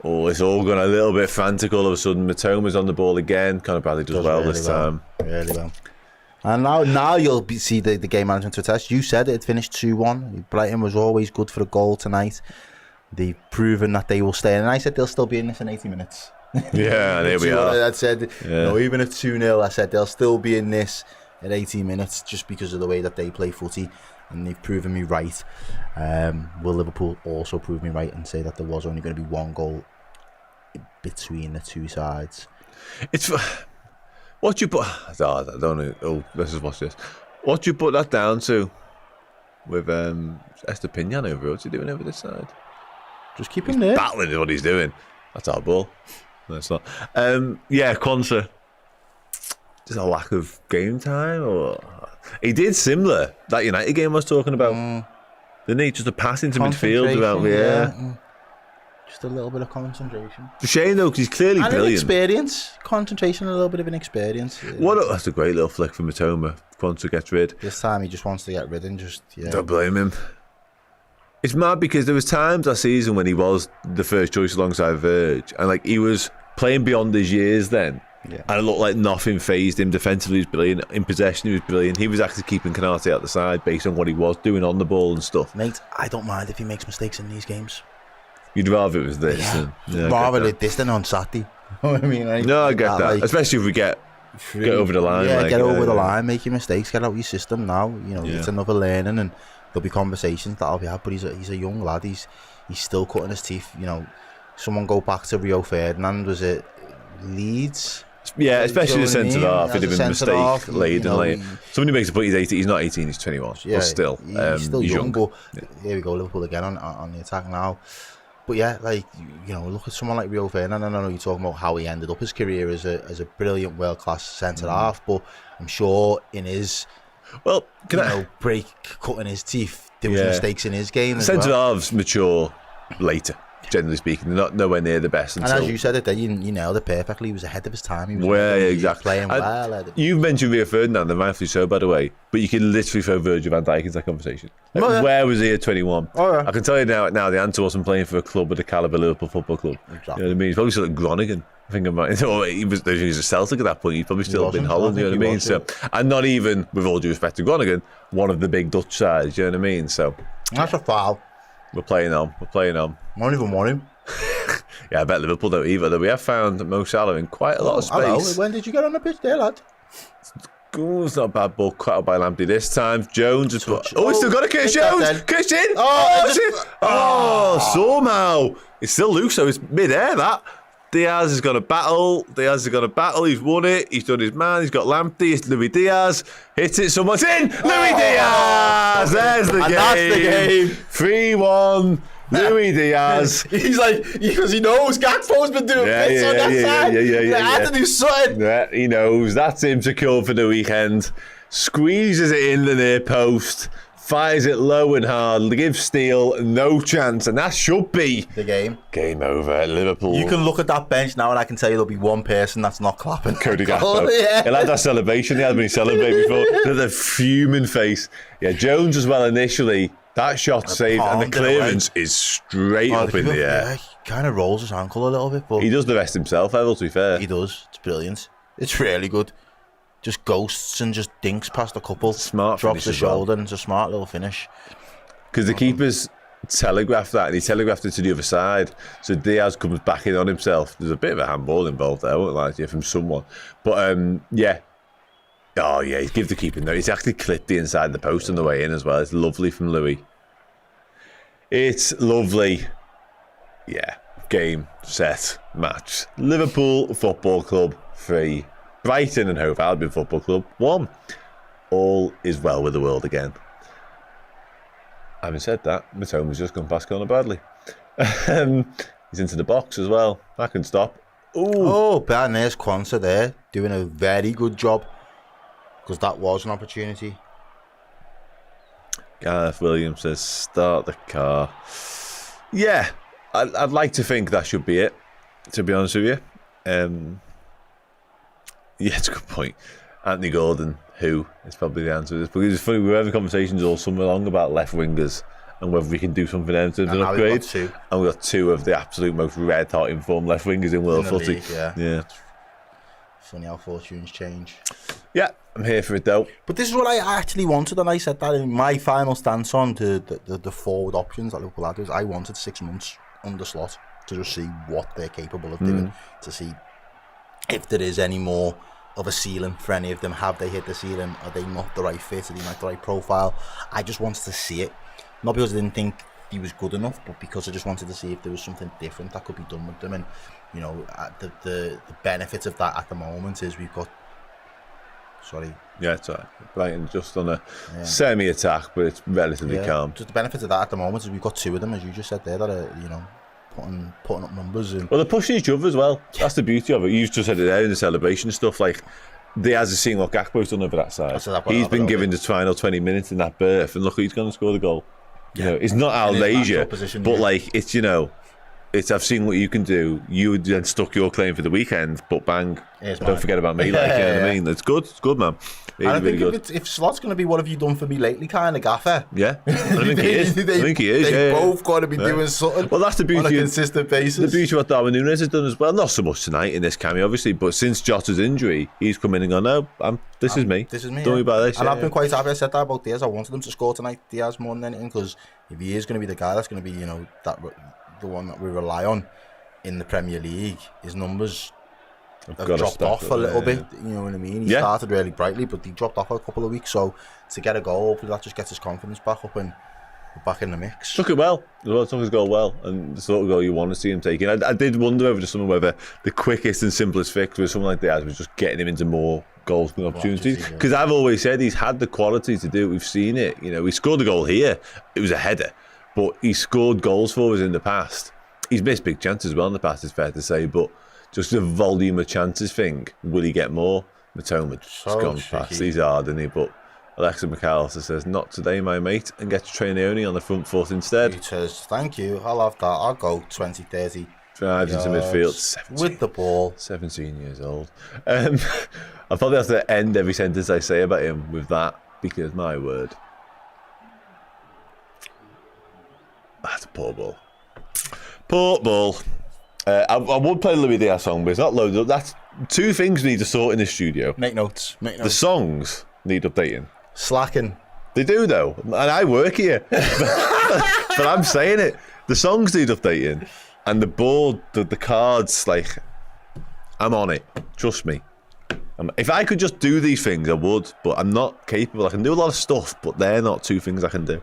Oh, it's all gone a little bit frantic all of a sudden. Matoma's on the ball again. Conor Bradley does well really this time. Really well. And now you'll see the game management to a test. You said it finished 2-1. Brighton was always good for a goal tonight. They've proven that they will stay. And I said they'll still be in this in 80 minutes. Yeah, there we are. I said, even at 2-0, I said they'll still be in this at 80 minutes just because of the way that they play footy. And they've proven me right. Will Liverpool also prove me right and say that there was only going to be one goal between the two sides? It's what you put. I don't know. Oh, let's just watch this. What you put that down to with Esther Pinion over? What's he doing over this side? Just keep him there. Battling is what he's doing. That's our ball. No, it's not. Yeah, Quansah. Just a lack of game time, or he did similar that United game I was talking about. Didn't he? Just a pass into midfield about just a little bit of concentration. It's a shame though, because he's clearly and brilliant. Experience, concentration, a little bit of an experience. That's a great little flick from Matoma. Quansah gets rid. This time he just wants to get rid and just Don't blame him. It's mad because there was times that season when he was the first choice alongside Verge, and like he was playing beyond his years then. Yeah. And it looked like nothing phased him. Defensively, he was brilliant. In possession, he was brilliant. He was actually keeping Canate out the side based on what he was doing on the ball and stuff. Mate, I don't mind if he makes mistakes in these games. You'd rather it was this. Yeah, rather it this than on Saturday. You know what I mean? Like, no, I get that. Like, especially if we get over the line. Yeah, like, get over the line, make your mistakes, get out your system now. You know, it's another learning, and there'll be conversations that'll be had. But he's a young lad. He's still cutting his teeth. You know, someone go back to Rio Ferdinand. Was it Leeds? Yeah, especially the centre half. It'd have been a mistake laden. Somebody makes a point. He's 18. He's not 18. He's 21. Yeah, but still, he's still young. But here we go, Liverpool again on the attack now. But yeah, like you know, look at someone like Rio Ferdinand. I know you're talking about how he ended up his career as a brilliant world class centre half, but I'm sure in his break cutting his teeth, there was mistakes in his game. Centre halves mature later. Generally speaking, they're not nowhere near the best. And as you said it there, you nailed it perfectly. He was ahead of his time. He was exactly. Playing well. You've mentioned Rio Ferdinand, and rightfully so, by the way, but you can literally throw Virgil van Dijk into that conversation. Like, where was he at 21? I can tell you now, the answer wasn't playing for a club with the calibre Liverpool Football Club. Exactly. You know what I mean? He's probably still at Groningen. I think he was a Celtic at that point. He's probably still been Holland. You know what I mean? So, and not even, with all due respect to Groningen, one of the big Dutch sides. You know what I mean? So that's a foul. We're playing on. I don't even want him. Yeah, I bet Liverpool don't either. Though we have found Mo Salah in quite a lot of space. Hello. When did you get on the pitch there, lad? It's not a bad ball cut out by Lamptey this time. Jones has put. Oh, he's still got a Curtis Jones. Christian. Somehow it's still loose, so it's mid-air. That Diaz has got a battle. He's won it. He's done his man. He's got Lamptey. It's Luis Diaz. Hits it. Someone's in. Luis Diaz. There's the game. That's the game. 3-1. Luis Diaz. He's like, because he knows Gakpo's been doing bits on that side. I had to do something. Yeah, he knows. That's him secured for the weekend. Squeezes it in the near post. Fires it low and hard. Gives Steele no chance. And that should be the game. Game over at Liverpool. You can look at that bench now and I can tell you there'll be one person that's not clapping. Cody Gakpo. He'll have that celebration. He hasn't been celebrating before. The fuming face. Yeah, Jones as well initially. That shot saved, and the clearance is straight up in the air. Yeah, he kind of rolls his ankle a little bit, but he does the rest himself, Errol, to be fair. He does. It's brilliant. It's really good. Just ghosts and just dinks past a couple. Smart. Drops the shoulder and it's a smart little finish. Because the keeper's telegraphed that, and he telegraphed it to the other side. So Diaz comes back in on himself. There's a bit of a handball involved there, I won't lie to you, from someone. But yeah. Oh, yeah, he's give the keeper no. He's actually clipped the inside of the post on the way in as well. It's lovely from Louis. It's lovely. Yeah. Game, set, match. Liverpool Football Club 3. Brighton and Hove Albion Football Club 1. All is well with the world again. Having said that, Matoma's just gone past Conor Bradley. He's into the box as well. That can stop. Ooh. Oh, but there's Quansah there, doing a very good job. Because that was an opportunity. Gareth Williams says, start the car. Yeah, I'd like to think that should be it, to be honest with you. Yeah, it's a good point. Anthony Gordon, who is probably the answer to this. Because it's funny, we were having conversations all summer long about left wingers and whether we can do something there in terms of an upgrade. And we've got two of the absolute most red hot informed left wingers in world footy. League, yeah. Funny how fortunes change. Yeah, I'm here for it though. But this is what I actually wanted, and I said that in my final stance on the forward options that Liverpool had. I wanted 6 months under slot to just see what they're capable of doing, to see if there is any more of a ceiling for any of them. Have they hit the ceiling? Are they not the right fit? Are they not the right profile? I just wanted to see it. Not because I didn't think he was good enough, but because I just wanted to see if there was something different that could be done with them. And you know, the benefit of that at the moment is we've got. Sorry. Yeah, it's all right. Brighton just on a semi-attack, but it's relatively calm. Just the benefit of that at the moment is we've got two of them, as you just said there, that are, you know, putting up numbers. And well, they're pushing each other as well. That's the beauty of it. You've just said it there in the celebration stuff. Like, Diaz is seeing what Gakpo's done over that side. He's been given the final 20 minutes in that berth, and look, he's going to score the goal. You know, it's not Al-Leisure, but like, it's, you know, I've seen what you can do. You then stuck your claim for the weekend, but bang, don't forget about me. Like, you know what I mean? It's good, man. Really, and I think good. if Slot's going to be what have you done for me lately kind of gaffer. Yeah, I think he is. They both got to be doing something. Well, that's the beauty on a consistent basis. The beauty of what Darwin Núñez has done as well. Not so much tonight in this cameo, obviously, but since Jota's injury, he's come in and gone, no, this is me. This is me. Don't worry about this. And I've been quite happy. I said that about Diaz. I wanted him to score tonight, Diaz, more than anything, because if he is going to be the guy that's going to be, the one that we rely on in the Premier League, his numbers have dropped off a little bit. You know what I mean? He started really brightly, but he dropped off a couple of weeks. So to get a goal, hopefully that just gets his confidence back up and back in the mix. Took it well. Took his goal well, and the sort of goal you want to see him taking. I did wonder over the summer whether the quickest and simplest fix with someone like Diaz was just getting him into more goals and opportunities. Because I've always said he's had the quality to do it. We've seen it. He scored a goal here. It was a header, but he scored goals for us in the past. He's missed big chances as well in the past, it's fair to say, but just the volume of chances thing, will he get more? Matoma just gone past. He's hard, isn't he? But Alexa McAllister says, not today, my mate, and gets Trainoni on the front foot instead. He says, thank you, I'll have that. I'll go 20, 30. Drives into midfield. 17, with the ball. 17 years old. I probably have to end every sentence I say about him with that, because my word. That's a poor ball. Poor ball. I would play Luis Diaz song, but it's not loaded up. That's two things we need to sort in the studio. Make notes. The songs need updating. Slacking. They do, though. And I work here. But I'm saying it. The songs need updating. And the board, the cards, like, I'm on it. Trust me. If I could just do these things, I would. But I'm not capable. I can do a lot of stuff, but they're not two things I can do.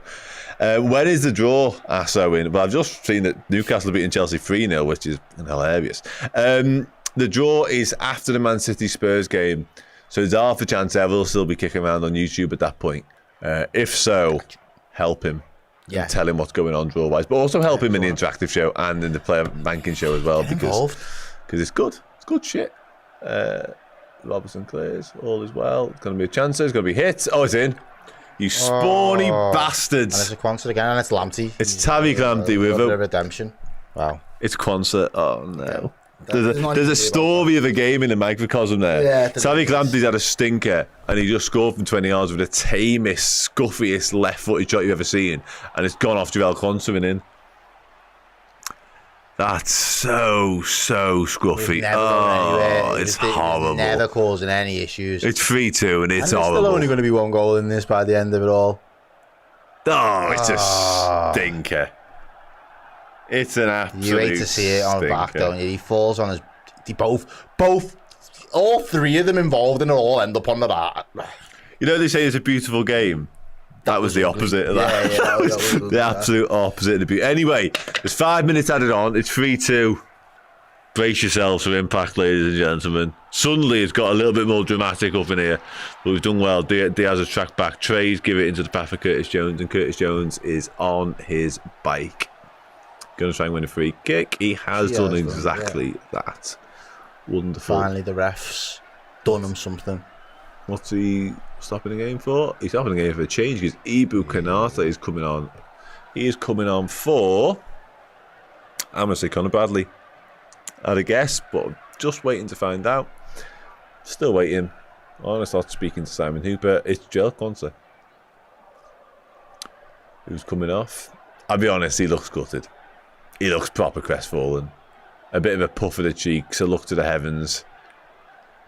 When is the draw? Asks Owen. Well, I've just seen that Newcastle are beating Chelsea 3-0, which is hilarious. The draw is after the Man City Spurs game, so there's half a chance Errol will still be kicking around on YouTube at that point. If so, help him. Yeah. Tell him what's going on draw-wise, but also help him in the interactive show and in the player banking show as well, because it's good. It's good shit. Robertson clears, all is well. It's going to be a chance. It's going to be hit. Oh, it's in. You spawny bastards. And it's a Quansah again, and it's Lamptey. It's Tariq Lamptey with a redemption. Wow. It's Quansah. Oh, no. There's a story of a game in the microcosm there. Yeah, Tariq Lamptey's had a stinker, and he just scored from 20 yards with the tamest, scuffiest left-footed shot you've ever seen, and it's gone off Javel Quansah and in. That's so scruffy. It's horrible. Never causing any issues. It's 3-2 and it's horrible. There's still only going to be one goal in this by the end of it all. Oh, it's a stinker. It's an absolute You hate to see it on stinker. Back, don't you? He falls on his... All three of them involved in it all end up on the back. You know they say it's a beautiful game? That was the opposite of that. Yeah, that was the absolute opposite of the beauty. Anyway, there's 5 minutes added on. It's 3-2. Brace yourselves for impact, ladies and gentlemen. Suddenly it's got a little bit more dramatic up in here. But we've done well. Diaz has tracked back. Trey's give it into the path of Curtis Jones, and Curtis Jones is on his bike. Going to try and win a free kick. He has done exactly that. Wonderful. Finally, the ref's done him something. What's he stopping the game for? He's stopping the game for a change because Ibu Kanata is coming on. He is coming on for... I'm going to say Conor Bradley. I'd a guess, but I'm just waiting to find out. Still waiting. I'm going to start speaking to Simon Hooper. It's Jaros Quansah who's coming off. I'll be honest, he looks gutted. He looks proper crestfallen. A bit of a puff of the cheeks, a look to the heavens.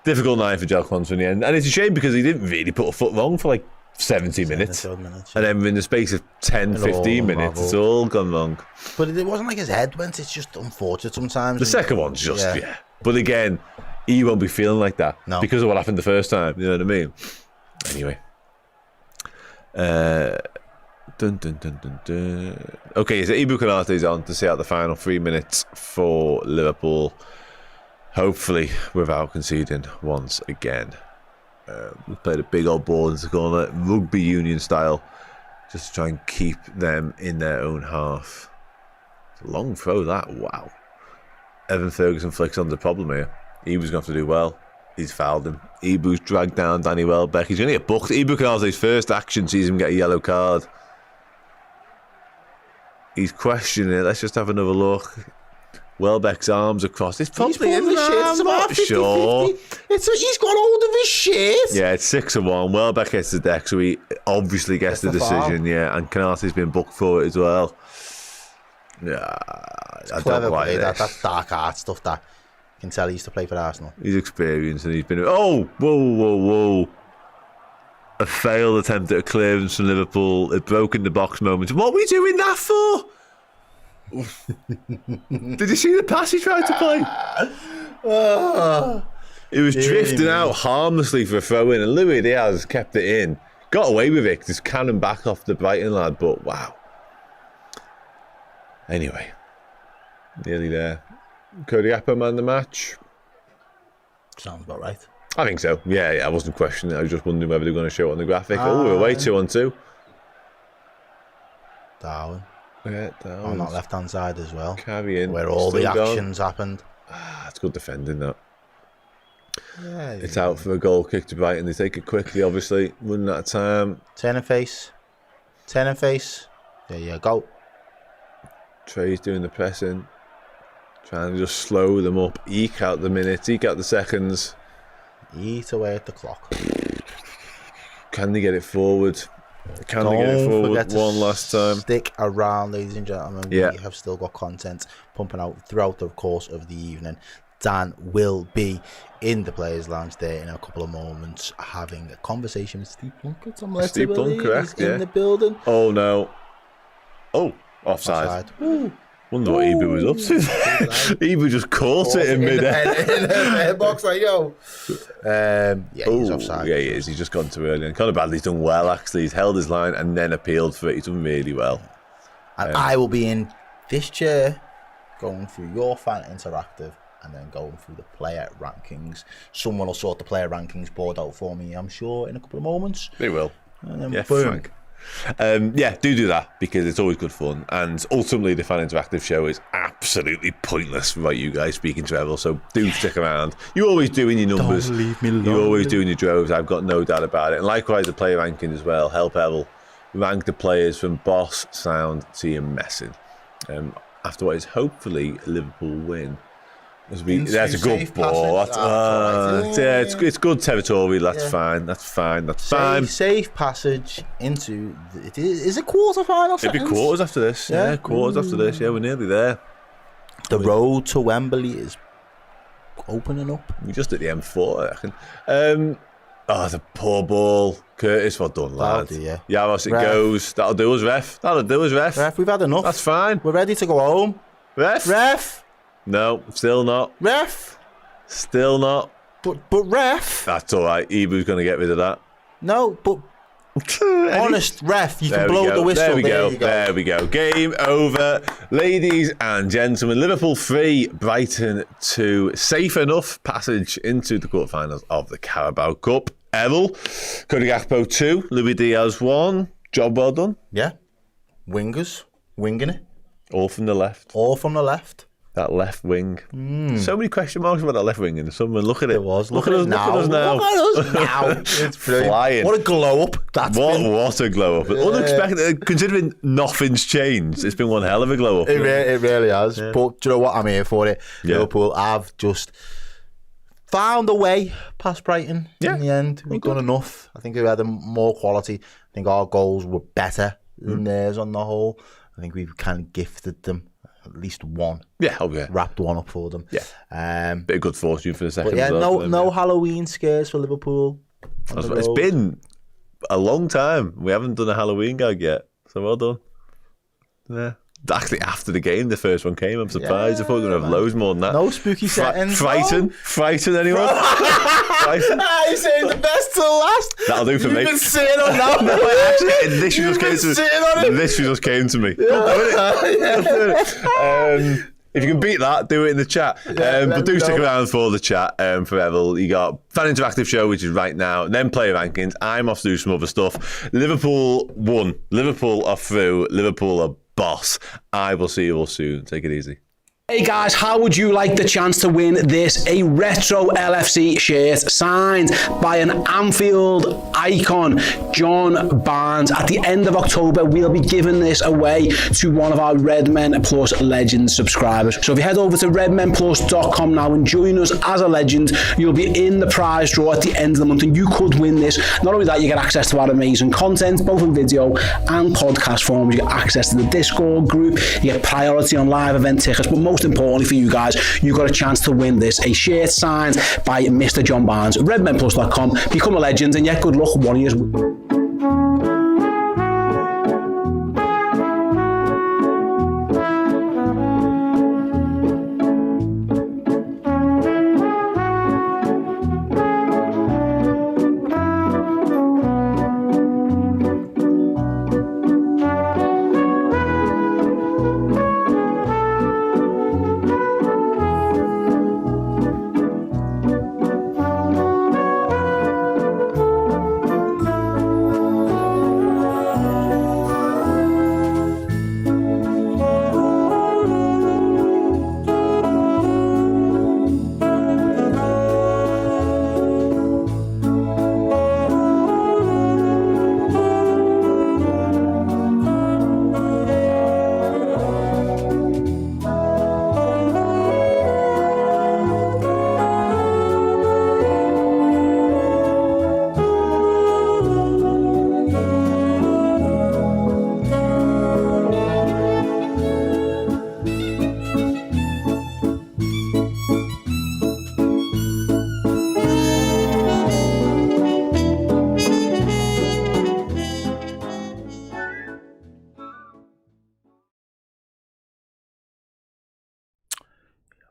Difficult night for Jaros Quansah in the end. And it's a shame because he didn't really put a foot wrong for like 70 minutes. And then in the space of 10, 15 minutes, it's all gone wrong. But it wasn't like his head went, it's just unfortunate sometimes. The second one's just, yeah. But again, he won't be feeling like that because of what happened the first time. You know what I mean? Anyway. Okay, so Ibu Konate's on to see out the final 3 minutes for Liverpool. Hopefully, without conceding once again. We played a big old ball into the corner, rugby union style, just to try and keep them in their own half. It's a long throw, that. Wow. Evan Ferguson flicks on the problem here. Ibu's going to have to do well. He's fouled him. Ibu's dragged down Danny Welbeck. He's going to get booked. Ibu Konate's first action sees him get a yellow card. He's questioning it. Let's just have another look. Welbeck's arms across. It's probably He's in pulling the shit. It's I'm about not 50, sure. 50. He's got hold of his shit. Yeah, it's 6-1. Welbeck hits the deck, so he obviously gets the decision. foul. Yeah, and Canate's been booked for it as well. Yeah, I don't like this. That's dark art stuff that you can tell he used to play for Arsenal. He's experienced and he's been. Oh, whoa. A failed attempt at a clearance from Liverpool. A broken the box moment. What are we doing that for? Did you see the pass he tried to play? He was drifting out harmlessly for a throw in, and Luis Diaz kept it in. Got away with it, just cannon back off the Brighton lad, but wow. Anyway, nearly there. Cody Gakpo man the match. Sounds about right. I think so. Yeah, I wasn't questioning it. I was just wondering whether they're going to show it on the graphic. We're away 2-2. Darwin. Yeah, Darwin. On that left-hand side as well. Carrying. Where all the actions happened. It's good defending, that. Yeah, It's out for a goal kick to Brighton. They take it quickly, obviously. Running out of time. Turn and face. There you go. Trey's doing the pressing. Trying to just slow them up. Eke out the minutes. Eke out the seconds. Eat away at the clock. Can they get it forward? Can they get it forward one last time? Stick around, ladies and gentlemen. Yeah. We have still got content pumping out throughout the course of the evening. Dan will be in the Players' Lounge there in a couple of moments, having a conversation with Steve Plunkett. Steve Plunkett, correct, in the building. Oh no! Oh, offside. Wonder what Ibu was up to. Ibu just caught it in mid-air. In the head box, like, yo. He's offside. Yeah, he is. He's just gone too early. And Conor Bradley's done well, actually. He's held his line and then appealed for it. He's done really well. And I will be in this chair going through your fan interactive and then going through the player rankings. Someone will sort the player rankings board out for me, I'm sure, in a couple of moments. They will. And then Yeah, boom. Frank. Do that, because it's always good fun, and ultimately the fan interactive show is absolutely pointless without you guys speaking to Errol, so do stick around. You always do in your numbers. Don't leave me alone. You always do in your droves, I've got no doubt about it. And likewise the player ranking as well. Help Errol rank the players from boss sound to your messing, after what is hopefully a Liverpool win. That's a good ball. It's good territory. That's fine. Safe passage into. Is it quarter-final? It'll be quarters after this. Yeah, quarters after this. Yeah, we're nearly there. The road to Wembley is opening up. We just at the M4, I reckon. The poor ball. Curtis, well done, lad. Jaros, it goes. That'll do us, ref. Ref, we've had enough. That's fine. We're ready to go home. Ref. No, still not. Ref. Still not. But ref. That's all right. Ibu's going to get rid of that. No, but honest ref, you can blow the whistle. There we go. Game over, ladies and gentlemen. Liverpool 3, Brighton 2. Safe enough passage into the quarterfinals of the Carabao Cup. Errol, Cody Gakpo 2, Luis Diaz 1. Job well done. Yeah. Wingers, winging it. All from the left. That left wing. So many question marks about that left wing, and someone look at it. Look at us now. It's flying. What a glow up that's been. What a glow up. Unexpected, considering nothing's changed. It's been one hell of a glow up. It really has. Yeah. But do you know what? I'm here for it. Yeah. Liverpool have just found a way past Brighton in the end. We've done enough. I think we had more quality. I think our goals were better than theirs on the whole. I think we've kind of gifted them at least one. Wrapped one up for them. Bit of good fortune for the second. But no Halloween scares for Liverpool. It's been a long time. We haven't done a Halloween gag yet. So well done. Yeah. Actually, after the game, the first one came. I'm surprised. I thought we were going to have loads more than that. No spooky settings. Frighten anyone? Frighten? You're saying the best till last. That'll do for me. You've been sitting on that. Actually, this just came to me. If you can beat that, do it in the chat. But do stick around for the chat for Errol. You got Fan Interactive Show, which is right now, then player rankings. I'm off to do some other stuff. Liverpool won. Liverpool are through. Liverpool are boss. I will see you all soon. Take it easy. Hey guys, how would you like the chance to win this? A retro LFC shirt signed by an Anfield icon, John Barnes. At the end of October, we'll be giving this away to one of our Redmen Plus Legends subscribers. So if you head over to redmenplus.com now and join us as a legend, you'll be in the prize draw at the end of the month, and you could win this. Not only that, you get access to our amazing content, both in video and podcast forms. You get access to the Discord group, you get priority on live event tickets, but most importantly for you guys, you got a chance to win this, a shirt signed by Mr. John Barnes. redmenplus.com, become a legend, and yeah, good luck, one of you.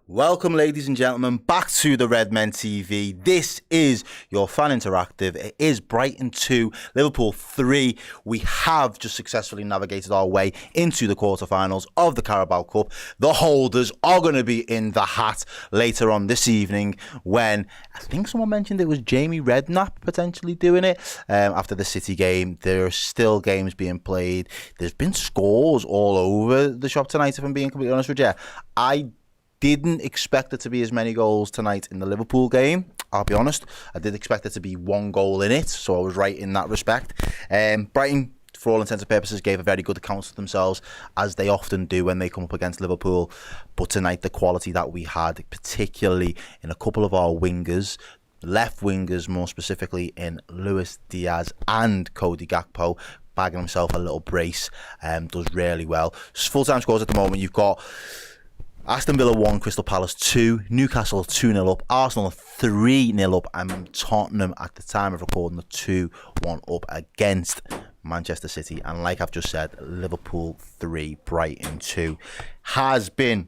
Welcome, ladies and gentlemen, back to the Redmen TV. This is your fan interactive. It is Brighton 2, Liverpool 3. We have just successfully navigated our way into the quarterfinals of the Carabao Cup. The holders are going to be in the hat later on this evening when, I think someone mentioned it was Jamie Redknapp potentially doing it after the City game. There are still games being played. There's been scores all over the shop tonight, if I'm being completely honest with you. I didn't expect there to be as many goals tonight in the Liverpool game. I'll be honest. I did expect there to be one goal in it, so I was right in that respect. Brighton, for all intents and purposes, gave a very good account of themselves, as they often do when they come up against Liverpool. But tonight, the quality that we had, particularly in a couple of our wingers, left wingers more specifically in Luis Diaz and Cody Gakpo, bagging himself a little brace, does really well. Full-time scores at the moment, you've got Aston Villa 1, Crystal Palace 2, Newcastle 2-0 up, Arsenal 3-0 up, and Tottenham at the time of recording the 2-1 up against Manchester City. And like I've just said, Liverpool 3, Brighton 2 has been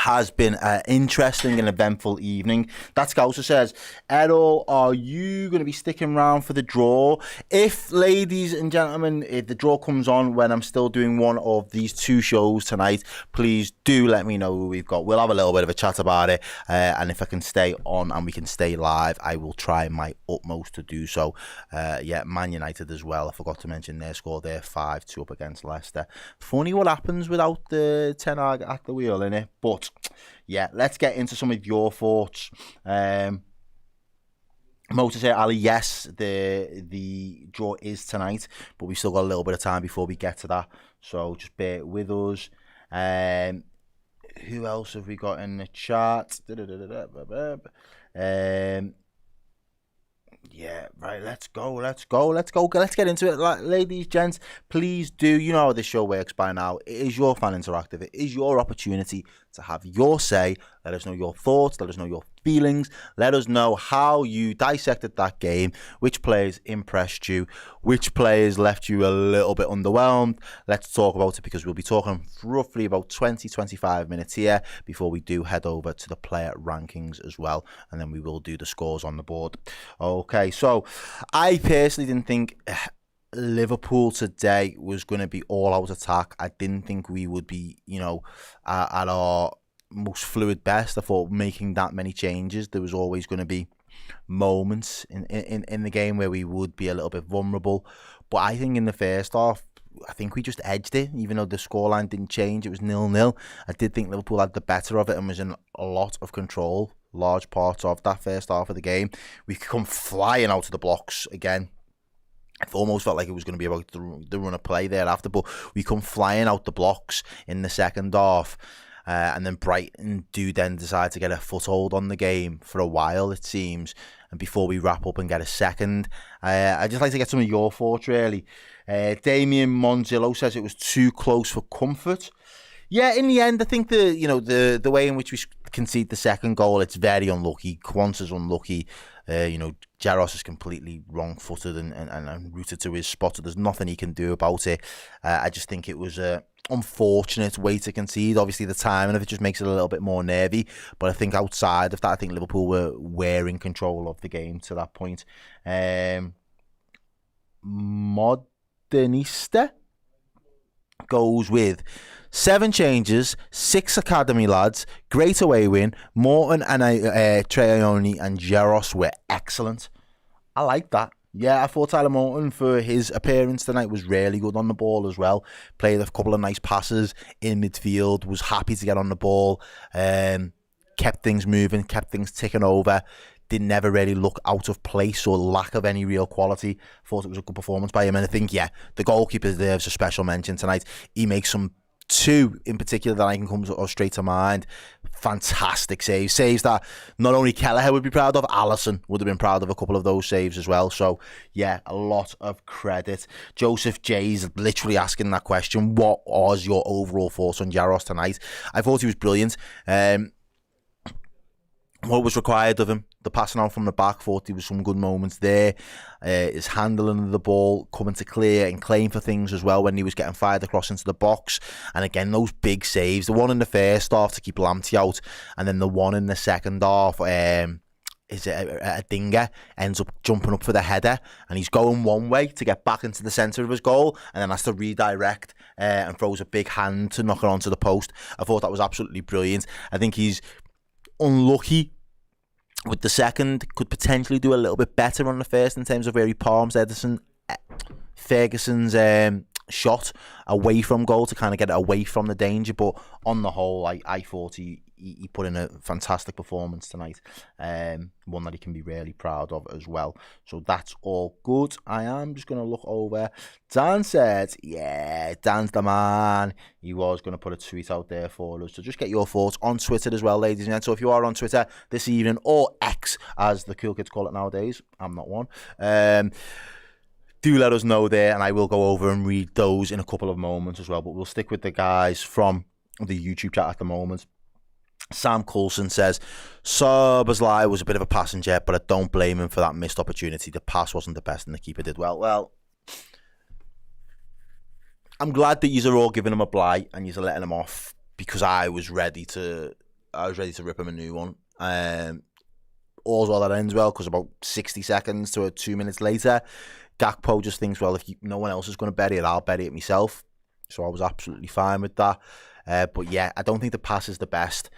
an interesting and eventful evening. That Scouser says, Errol, are you going to be sticking around for the draw? If, ladies and gentlemen, if the draw comes on when I'm still doing one of these two shows tonight, please do let me know who we've got. We'll have a little bit of a chat about it. And if I can stay on and we can stay live, I will try my utmost to do so. Man United as well. I forgot to mention their score there, 5-2 up against Leicester. Funny what happens without the Ten Hag at the wheel, innit? But yeah, let's get into some of your thoughts. Motor say, Ali, yes, the draw is tonight, but we've still got a little bit of time before we get to that, so just bear with us. Who else have we got in the chat? Yeah, right, let's get into it. Ladies, gents, please do, you know how this show works by now. It is your fan interactive. It is your opportunity to have your say. Let us know your thoughts, let us know your feelings, let us know how you dissected that game, which players impressed you, which players left you a little bit underwhelmed. Let's talk about it, because we'll be talking roughly about 20-25 minutes here before we do head over to the player rankings as well, and then we will do the scores on the board. Okay, so I personally didn't think Liverpool today was going to be all out attack. I didn't think we would be, at our most fluid best. I thought making that many changes, there was always going to be moments in the game where we would be a little bit vulnerable. But I think in the first half, I think we just edged it, even though the scoreline didn't change. It was 0-0. I did think Liverpool had the better of it and was in a lot of control large parts of that first half of the game. We come flying out of the blocks again. It almost felt like it was going to be about the run of play thereafter, but we come flying out the blocks in the second half. And then Brighton do then decide to get a foothold on the game for a while, it seems. And before we wrap up and get a second, I'd just like to get some of your thoughts, really. Damien Monzillo says it was too close for comfort. Yeah, in the end, I think the way in which we concede the second goal, it's very unlucky. Kwanzaa's unlucky. Jaros is completely wrong-footed and rooted to his spot, so there's nothing he can do about it. I just think it was a unfortunate way to concede. Obviously, the timing of it just makes it a little bit more nervy, but I think outside of that, I think Liverpool were in control of the game to that point. Modernista goes with 7 changes, 6 academy lads, great away win. Morton and Treoni and Jaros were excellent. I like that. Yeah, I thought Tyler Morton, for his appearance tonight, was really good on the ball as well. Played a couple of nice passes in midfield, was happy to get on the ball, kept things moving, kept things ticking over. Did never really look out of place or lack of any real quality. Thought it was a good performance by him. And I think, the goalkeeper deserves a special mention tonight. He makes some 2 in particular that I can come straight to mind. Fantastic saves that not only Kelleher would be proud of, Alisson would have been proud of a couple of those saves as well. So a lot of credit. Joseph J's literally asking that question: what was your overall thoughts on Jaros tonight? I thought he was brilliant. What was required of him, the passing out from the back, thought there was some good moments there. His handling of the ball, coming to clear and claim for things as well when he was getting fired across into the box. And again, those big saves, the one in the first half to keep Lamptey out, and then the one in the second half, Adingra ends up jumping up for the header, and he's going one way to get back into the centre of his goal, and then has to redirect and throws a big hand to knock it onto the post. I thought that was absolutely brilliant. I think he's unlucky with the second, could potentially do a little bit better on the first in terms of where he palms Ferguson's shot away from goal to kind of get it away from the danger. But on the whole, I thought he put in a fantastic performance tonight, one that he can be really proud of as well. So that's all good. I am just going to look over. Dan said, Dan's the man. He was going to put a tweet out there for us. So just get your thoughts on Twitter as well, ladies and gents. So if you are on Twitter this evening, or X, as the cool kids call it nowadays, I'm not one, do let us know there, and I will go over and read those in a couple of moments as well. But we'll stick with the guys from the YouTube chat at the moment. Sam Coulson says, Szoboszlai was a bit of a passenger, but I don't blame him for that missed opportunity. The pass wasn't the best and the keeper did well. Well, I'm glad that you're all giving him a blight and you're letting him off, because I was ready to rip him a new one. All's well that ends well, because about 60 seconds to 2 minutes later, Gakpo just thinks, well, if no one else is going to bury it, I'll bury it myself. So I was absolutely fine with that. But yeah, I don't think the pass is the best.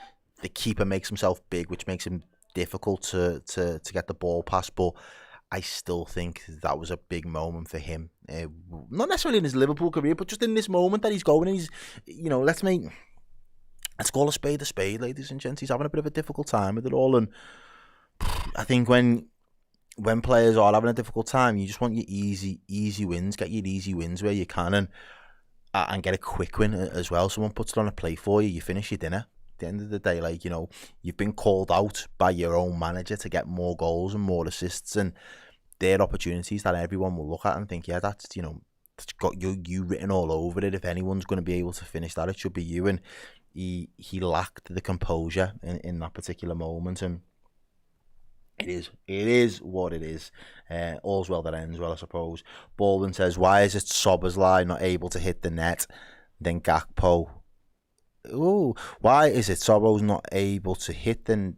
The keeper makes himself big, which makes him difficult to get the ball past. But I still think that was a big moment for him. Not necessarily in his Liverpool career, but just in this moment that he's going. And he's, let's call a spade, ladies and gents. He's having a bit of a difficult time with it all. And I think when players are having a difficult time, you just want your easy wins. Get your easy wins where you can, and get a quick win as well. Someone puts it on a plate for you, you finish your dinner. At the end of the day, you've been called out by your own manager to get more goals and more assists, and they're opportunities that everyone will look at and think, that's got you written all over it. If anyone's going to be able to finish that, it should be you. And he lacked the composure in that particular moment, and it is what it is. All's well that ends well, I suppose. Baldwin says, why is it Szoboszlai not able to hit the net? Then Gakpo. Ooh, why is it Sobo's not able to hit the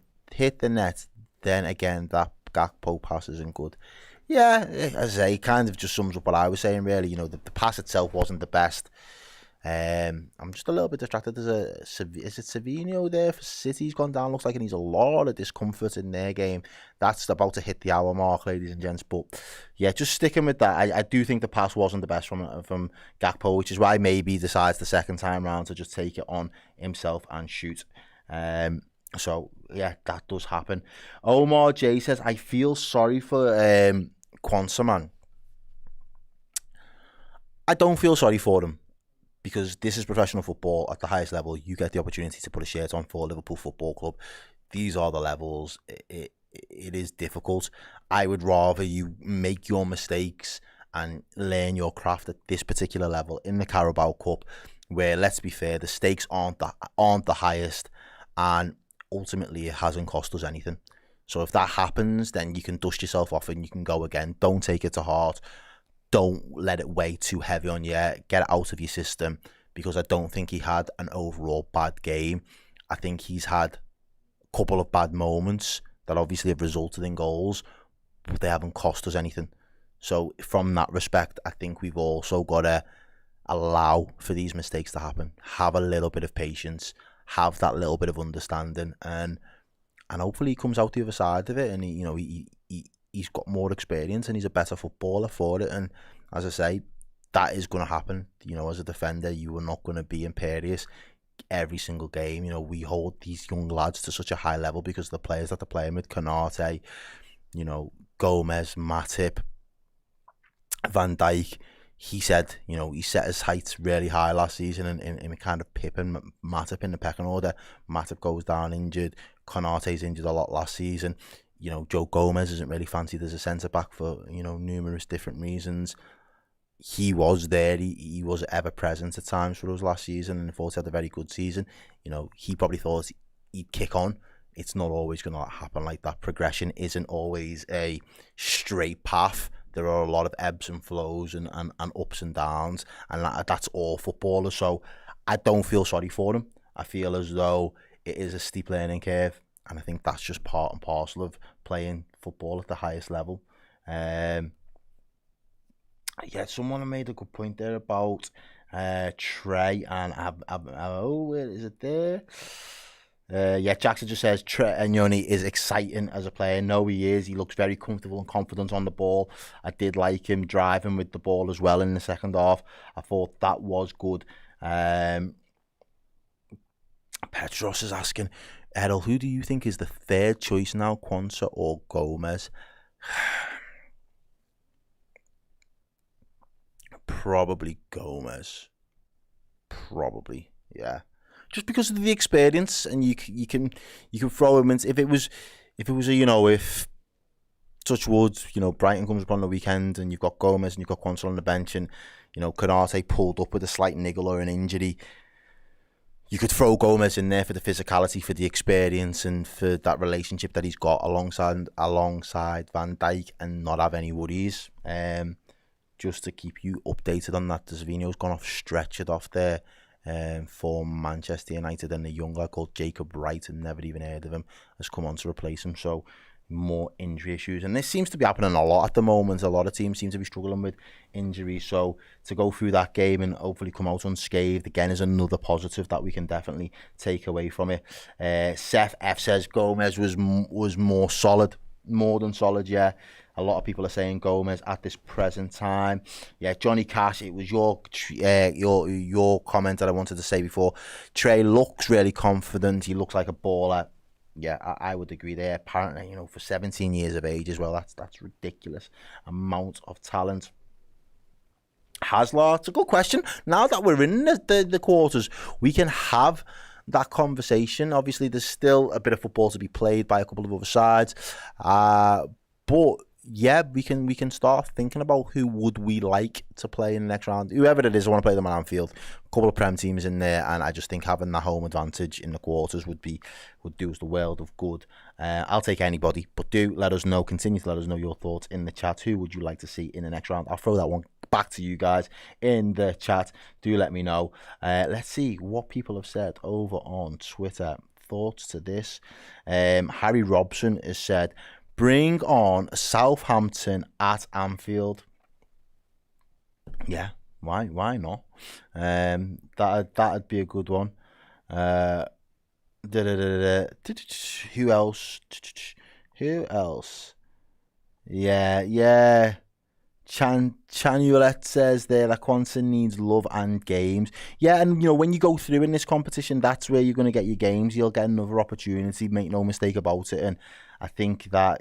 net? Then again, that Gakpo pass isn't good. Yeah, as I say, kind of just sums up what I was saying, really. The pass itself wasn't the best. I'm just a little bit distracted. Is it Savinho there for City? He's gone down. Looks like he needs a lot of discomfort in their game. That's about to hit the hour mark, ladies and gents. But yeah, just sticking with that. I do think the pass wasn't the best from Gakpo, which is why maybe he decides the second time round to just take it on himself and shoot. So, yeah, that does happen. Omar J says, I feel sorry for Quansah, man. I don't feel sorry for him because this is professional football at the highest level. You get the opportunity to put a shirt on for Liverpool Football Club. These are the levels. It is difficult. I would rather you make your mistakes and learn your craft at this particular level in the Carabao Cup, where, let's be fair, the stakes aren't the highest, and ultimately it hasn't cost us anything. So if that happens, then you can dust yourself off and you can go again. Don't take it to heart. Don't let it weigh too heavy on you. Get it out of your system, because I don't think he had an overall bad game. I think he's had a couple of bad moments that obviously have resulted in goals, but they haven't cost us anything. So from that respect, I think we've also got to allow for these mistakes to happen. Have a little bit of patience. Have that little bit of understanding, and hopefully he comes out the other side of it, and he's got more experience and he's a better footballer for it. And as I say, that is going to happen. As a defender, you are not going to be imperious every single game. We hold these young lads to such a high level because of the players that they're playing with. Konate, Gomez, Matip, Van Dijk. He said, he set his heights really high last season and kind of pipping Matip in the pecking order. Matip goes down injured. Konate's injured a lot last season. Joe Gomez isn't really fancied as a centre-back for, numerous different reasons. He was there. He was ever present at times for us last season, and thought he had a very good season. He probably thought he'd kick on. It's not always going to happen like that. Progression isn't always a straight path. There are a lot of ebbs and flows and ups and downs, and that's all footballers. So I don't feel sorry for him. I feel as though it is a steep learning curve, and I think that's just part and parcel of playing football at the highest level. Someone made a good point there about Trey and where is it there? Jackson just says Trey Agnoni is exciting as a player. No, he is. He looks very comfortable and confident on the ball. I did like him driving with the ball as well in the second half. I thought that was good. Petros is asking, Errol, who do you think is the third choice now, Quansah or Gomez? Probably Gomez. Probably, yeah. Just because of the experience, and you can throw him in. If it was if touch wood, Brighton comes up on the weekend and you've got Gomez and you've got Quansah on the bench, and Konate pulled up with a slight niggle or an injury, you could throw Gomez in there for the physicality, for the experience, and for that relationship that he's got alongside Van Dijk, and not have any worries. Just to keep you updated on that, Savino's gone off stretchered off there for Manchester United, and a young guy called Jacob Wright, and never even heard of him, has come on to replace him. So more injury issues, and this seems to be happening a lot at the moment. A lot of teams seem to be struggling with injuries, so to go through that game and hopefully come out unscathed again is another positive that we can definitely take away from it. Seth F says Gomez was more than solid. Yeah, a lot of people are saying Gomez at this present time. Yeah, Johnny Cash, it was your comment that I wanted to say before. Trey looks really confident. He looks like a baller. Yeah, I would agree there. Apparently, for 17 years of age as well, that's ridiculous amount of talent. Haslar, it's a good question. Now that we're in the quarters, we can have that conversation. Obviously, there's still a bit of football to be played by a couple of other sides, but yeah, we can start thinking about who would we like to play in the next round. Whoever it is, I want to play them at Anfield. A couple of Prem teams in there, and I just think having that home advantage in the quarters would do us the world of good. I'll take anybody, but do let us know. Continue to let us know your thoughts in the chat. Who would you like to see in the next round? I'll throw that one back to you guys in the chat. Do let me know. Let's see what people have said over on Twitter. Thoughts to this? Harry Robson has said, bring on Southampton at Anfield. Yeah, why not? That'd be a good one. Who else? Yeah. Chanulet says there that Quanson needs love and games. Yeah, and when you go through in this competition, that's where you're going to get your games. You'll get another opportunity, make no mistake about it. And I think that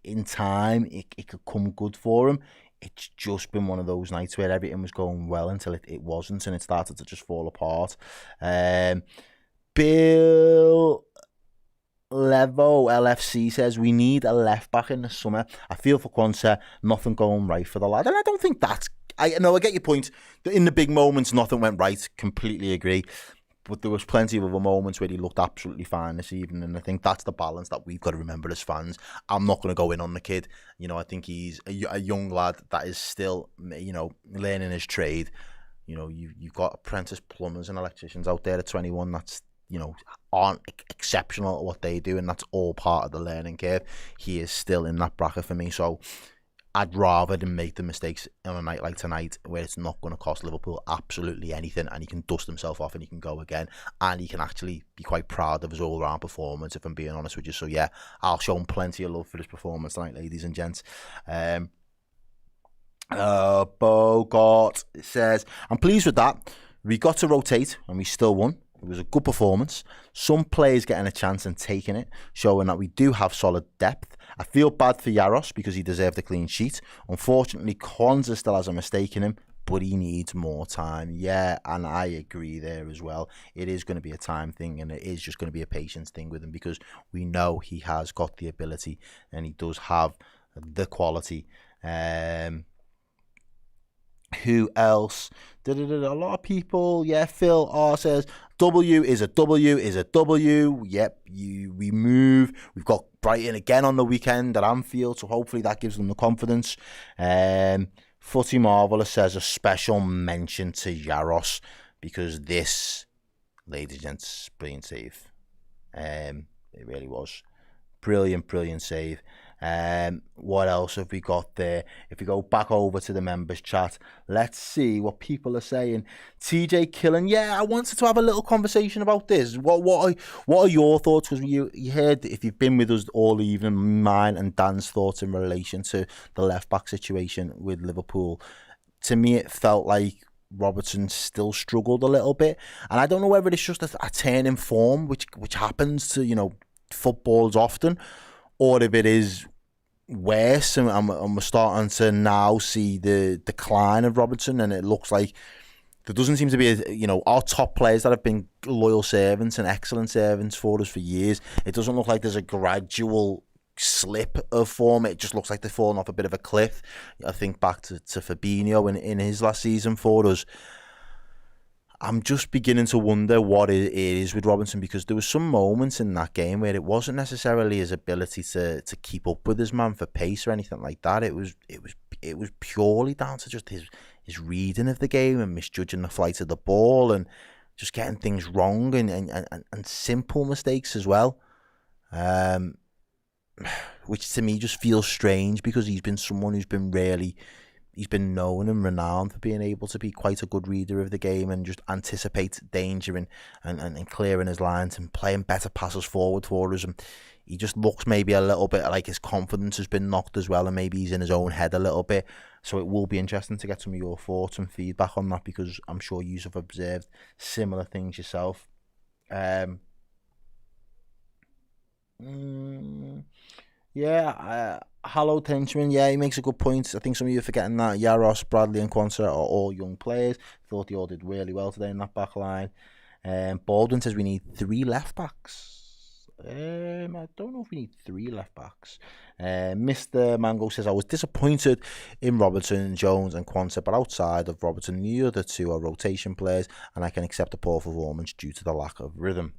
in time, it could come good for him. It's just been one of those nights where everything was going well until it wasn't, and it started to just fall apart. Bill Levo LFC says we need a left back in the summer. I feel for Quanta, nothing going right for the lad, and I don't think that's. I get your point. In the big moments, nothing went right. Completely agree. But there was plenty of other moments where he looked absolutely fine this evening, and I think that's the balance that we've got to remember as fans. I'm not going to go in on the kid. I think he's a young lad that is still, learning his trade. You've got apprentice plumbers and electricians out there at 21 that's, aren't exceptional at what they do, and that's all part of the learning curve. He is still in that bracket for me, so I'd rather than make the mistakes on a night like tonight where it's not going to cost Liverpool absolutely anything, and he can dust himself off and he can go again, and he can actually be quite proud of his all-round performance, if I'm being honest with you. So yeah, I'll show him plenty of love for his performance tonight, ladies and gents. Bogart says, I'm pleased with that. We got to rotate and we still won. It was a good performance. Some players getting a chance and taking it, showing that we do have solid depth. I feel bad for Jaros because he deserved a clean sheet. Unfortunately, Kwanzaa still has a mistake in him, but he needs more time. Yeah, and I agree there as well. It is going to be a time thing, and it is just going to be a patience thing with him, because we know he has got the ability and he does have the quality. Who else? A lot of people. Yeah, Phil R says W is a W is a W. Yep, we move. We've got Brighton again on the weekend at Anfield, so hopefully that gives them the confidence. Footy Marvelous says a special mention to Jaros, because this, ladies and gents, brilliant save. It really was. Brilliant save. What else have we got there? If we go back over to the members chat, let's see what people are saying. TJ Killen, yeah, I wanted to have a little conversation about this. What are your thoughts? Because you heard, if you've been with us all evening, mine and Dan's thoughts in relation to the left back situation with Liverpool. To me, it felt like Robertson still struggled a little bit, and I don't know whether it's just a turn in form, which happens to footballs often, or if it is worse, and we're starting to now see the decline of Robertson, and it looks like there doesn't seem to be our top players that have been loyal servants and excellent servants for us for years. It doesn't look like there's a gradual slip of form. It just looks like they're falling off a bit of a cliff. I think back to Fabinho in his last season for us. I'm just beginning to wonder what it is with Robinson, because there were some moments in that game where it wasn't necessarily his ability to keep up with his man for pace or anything like that. It was purely down to just his reading of the game and misjudging the flight of the ball and just getting things wrong and simple mistakes as well. Which to me just feels strange, because he's been someone who's been he's been known and renowned for being able to be quite a good reader of the game and just anticipate danger and clearing his lines and playing better passes forward for us. And he just looks maybe a little bit like his confidence has been knocked as well, and maybe he's in his own head a little bit. So it will be interesting to get some of your thoughts and feedback on that, because I'm sure you have observed similar things yourself. Hello Tenchman, yeah, he makes a good point. I think some of you are forgetting that Jaros, Bradley and Quanta are all young players. Thought they all did really well today in that back line. Baldwin says we need 3 left backs. I don't know if we need 3 left backs. Mr. Mango says I was disappointed in Robertson, Jones and Quanta, but outside of Robertson, the other 2 are rotation players, and I can accept a poor performance due to the lack of rhythm.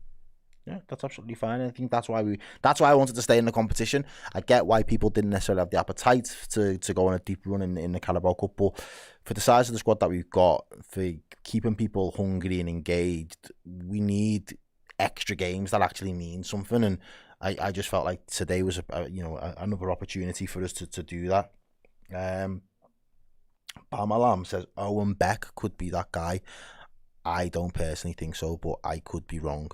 Yeah, that's absolutely fine. I think that's why I wanted to stay in the competition. I get why people didn't necessarily have the appetite to go on a deep run in the Carabao Cup, but for the size of the squad that we've got, for keeping people hungry and engaged, we need extra games that actually mean something. And I just felt like today was another opportunity for us to do that. Bamalam says Owen Beck could be that guy. I don't personally think so, but I could be wrong.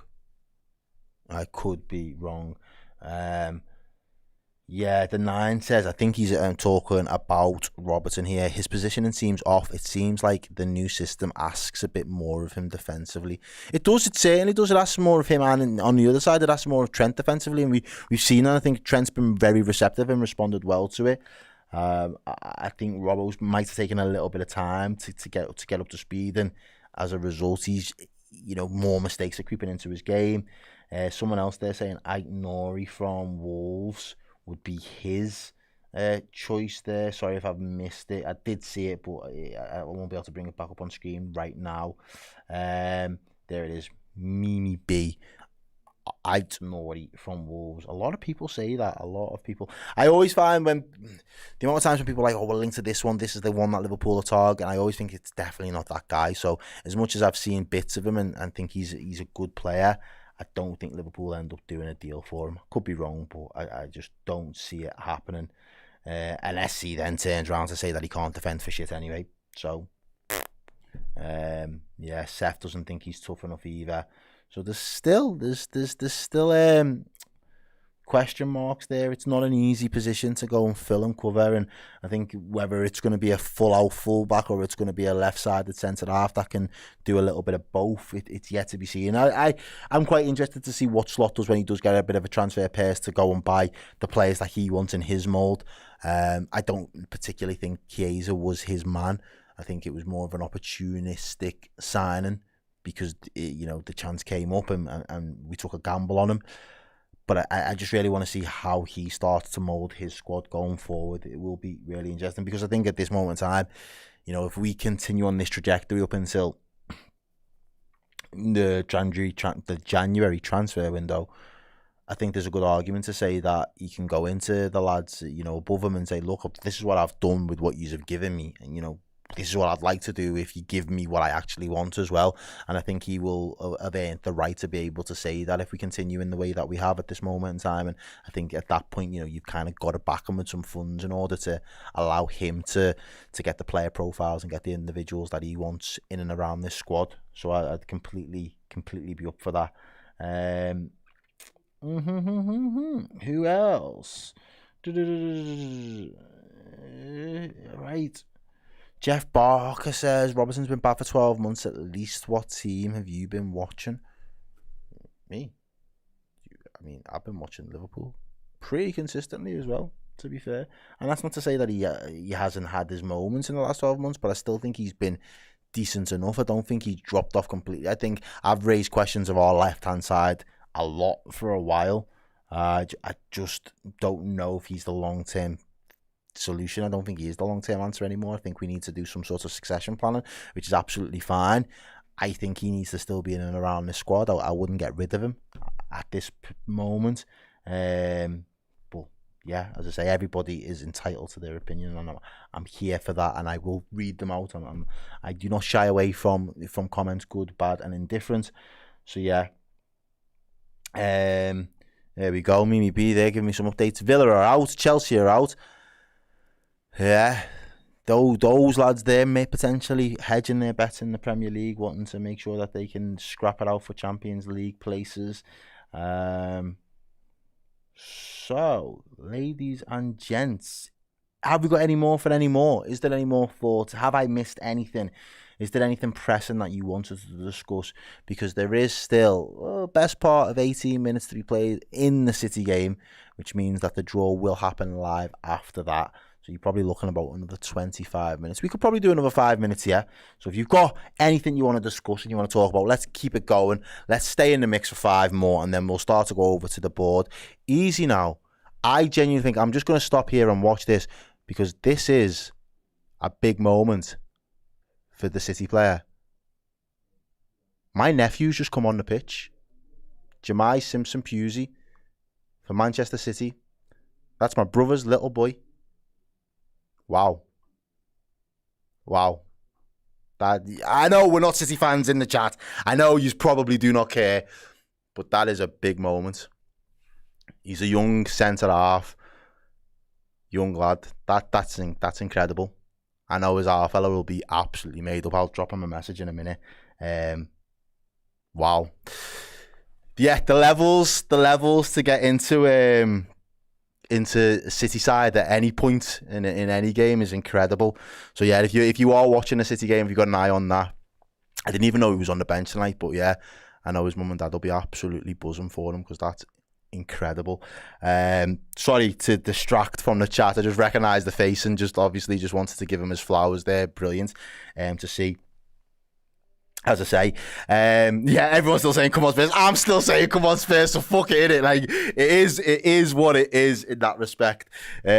Yeah, the 9 says, I think he's talking about Robertson here. His positioning seems off. It seems like the new system asks a bit more of him defensively. It does, it certainly does. It asks more of him, and on the other side, it asks more of Trent defensively. And we've seen that. I think Trent's been very receptive and responded well to it. I think Robbo's might have taken a little bit of time to get up to speed, and as a result, he's, more mistakes are creeping into his game. Someone else there saying Aitnori from Wolves would be his choice there. Sorry if I've missed it. I did see it, but I won't be able to bring it back up on screen right now. There it is. Mimi B. Aitnori from Wolves. A lot of people say that. A lot of people. I always find the amount of times when people are like, oh, we'll link to this one. This is the one that Liverpool are targeting. I always think it's definitely not that guy. So as much as I've seen bits of him and think he's a good player, I don't think Liverpool end up doing a deal for him. Could be wrong, but I just don't see it happening. Unless he then turns around to say that he can't defend for shit anyway. So, Seth doesn't think he's tough enough either. So there's still question marks there. It's not an easy position to go and fill and cover, and I think whether it's going to be a full-out fullback or it's going to be a left-sided centre-half that can do a little bit of both, it's yet to be seen. I'm quite interested to see what Slot does when he does get a bit of a transfer purse to go and buy the players that he wants in his mould. I don't particularly think Chiesa was his man. I think it was more of an opportunistic signing because the chance came up and we took a gamble on him. But I just really want to see how he starts to mould his squad going forward. It will be really interesting because I think at this moment in time, if we continue on this trajectory up until the January transfer window, I think there's a good argument to say that you can go into the lads, above him and say, look, this is what I've done with what you have given me, and this is what I'd like to do if you give me what I actually want as well. And I think he will have earned the right to be able to say that if we continue in the way that we have at this moment in time. And I think at that point, you've kind of got to back him with some funds in order to allow him to get the player profiles and get the individuals that he wants in and around this squad. So I'd completely be up for that. Who else? Right. Jeff Barker says, Robertson's been back for 12 months at least. What team have you been watching? Me? I've been watching Liverpool pretty consistently as well, to be fair. And that's not to say that he hasn't had his moments in the last 12 months, but I still think he's been decent enough. I don't think he's dropped off completely. I think I've raised questions of our left-hand side a lot for a while. I just don't know if he's the long-term solution. I don't think he is the long-term answer anymore. I think we need to do some sort of succession planning, which is absolutely fine. I think he needs to still be in and around the squad. I wouldn't get rid of him at this moment. But yeah, as I say, everybody is entitled to their opinion, and I'm here for that, and I will read them out. And I do not shy away from comments, good, bad, and indifferent. So yeah. There we go. Mimi B there giving me some updates. Villa are out. Chelsea are out. Yeah, those lads there may potentially hedging their bets in the Premier League, wanting to make sure that they can scrap it out for Champions League places. So, ladies and gents, have we got any more for any more? Is there any more thoughts? Have I missed anything? Is there anything pressing that you wanted to discuss? Because there is still best part of 18 minutes to be played in the City game, which means that the draw will happen live after that. So you're probably looking about another 25 minutes. We could probably do another 5 minutes here. So if you've got anything you want to discuss and you want to talk about, let's keep it going. Let's stay in the mix for 5 more, and then we'll start to go over to the board. Easy now. I genuinely think I'm just going to stop here and watch this, because this is a big moment for the City player. My nephew's just come on the pitch. Jemai Simpson-Pusey for Manchester City. That's my brother's little boy. Wow. I know we're not City fans in the chat. I know you probably do not care, but that is a big moment. He's a young centre-half, young lad. That's incredible. I know his half fella will be absolutely made up. I'll drop him a message in a minute. Wow. Yeah, the levels to get into into City side at any point in any game is incredible. So yeah, if you are watching a City game, if you've got an eye on that, I didn't even know he was on the bench tonight, but yeah, I know his mum and dad will be absolutely buzzing for him because that's incredible. Sorry to distract from the chat. I just recognised the face and just wanted to give him his flowers there. Brilliant to see. As I say, yeah, everyone's still saying come on Spurs. I'm still saying come on Spurs, so fuck it, innit? Like, it is what it is in that respect. But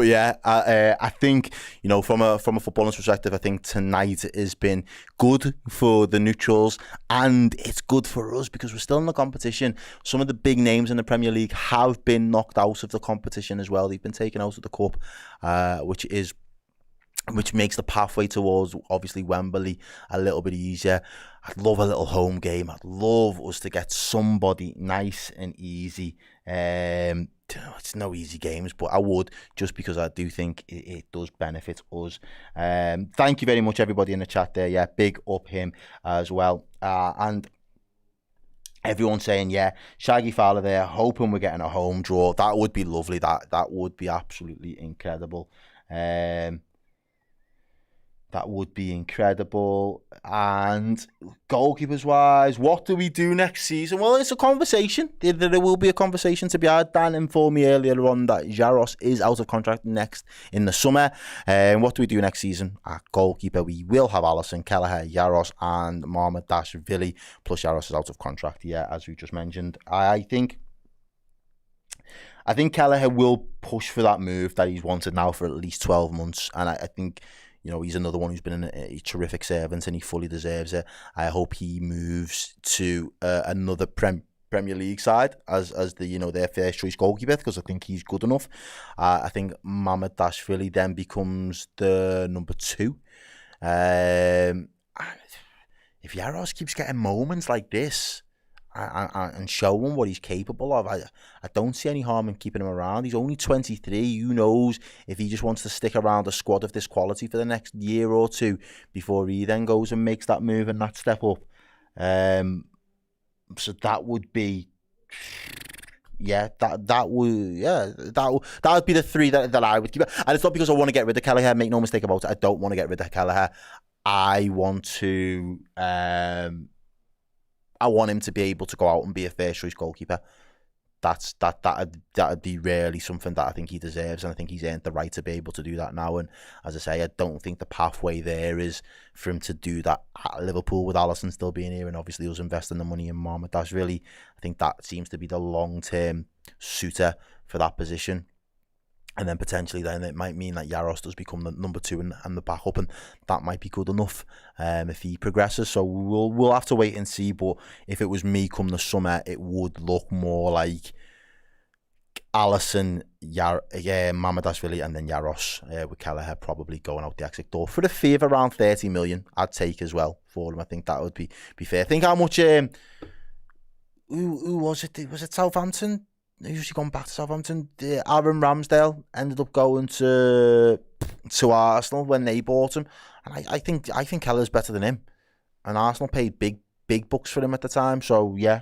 yeah, I think, you know, from a footballer's perspective, I think tonight has been good for the neutrals, and it's good for us because we're still in the competition. Some of the big names in the Premier League have been knocked out of the competition as well. They've been taken out of the cup, which makes the pathway towards, obviously, Wembley a little bit easier. I'd love a little home game. I'd love us to get somebody nice and easy. It's no easy games, but I would, just because I do think it does benefit us. Thank you very much, everybody in the chat there. Yeah, big up him as well. And everyone saying, yeah, Shaggy Fowler there, hoping we're getting a home draw. That would be lovely. That would be absolutely incredible. That would be incredible. And goalkeepers wise, what do we do next season? Well, it's a conversation. There will be a conversation to be had. Dan informed me earlier on that Jaros is out of contract next in the summer. What do we do next season? At goalkeeper, we will have Alisson, Kelleher, Jaros and Mamardashvili. Plus Jaros is out of contract, yeah, as we just mentioned. I think Kelleher will push for that move that he's wanted now for at least 12 months. And I think, you know, he's another one who's been a terrific servant and he fully deserves it. I hope he moves to another Premier League side as the, you know, their first choice goalkeeper, because I think he's good enough. I think Mamardashvili then becomes the number 2. If Jaros keeps getting moments like this and showing what he's capable of, I don't see any harm in keeping him around. He's only 23. Who knows if he just wants to stick around a squad of this quality for the next year or two before he then goes and makes that move and that step up. So that would be, yeah, that would be the 3 that I would keep. And it's not because I want to get rid of Kelleher. Make no mistake about it. I don't want to get rid of Kelleher. I want him to be able to go out and be a first choice goalkeeper. That'd be really something that I think he deserves, and I think he's earned the right to be able to do that now. And as I say, I don't think the pathway there is for him to do that at Liverpool with Alisson still being here, and obviously us investing the money in Mamardashvili. I think that seems to be the long-term suitor for that position. And then potentially then it might mean that Jaros does become the number 2 and the backup, and that might be good enough if he progresses. So we'll have to wait and see. But if it was me come the summer, it would look more like Alisson, Mamardashvili, and then Jaros with Kelleher probably going out the exit door for a fee of around 30 million. I'd take as well for him. I think that would be fair. Think how much. Who was it? Was it Southampton? Usually gone back to Southampton. Aaron Ramsdale ended up going to Arsenal when they bought him, and I think Kelleher's better than him, and Arsenal paid big bucks for him at the time. So yeah,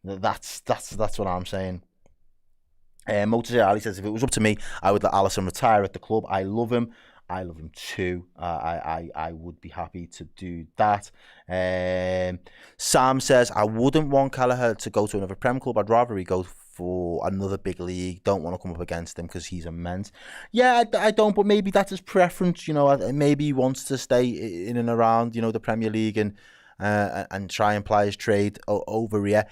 that's what I'm saying. Motor Ali says, if it was up to me, I would let Alisson retire at the club. I love him too. I would be happy to do that. Sam says, I wouldn't want Kelleher to go to another Prem club. I'd rather he go for another big league. Don't want to come up against him because he's immense. Yeah, I don't, but maybe that's his preference. You know, maybe he wants to stay in and around, you know, the Premier League and try and ply his trade over here.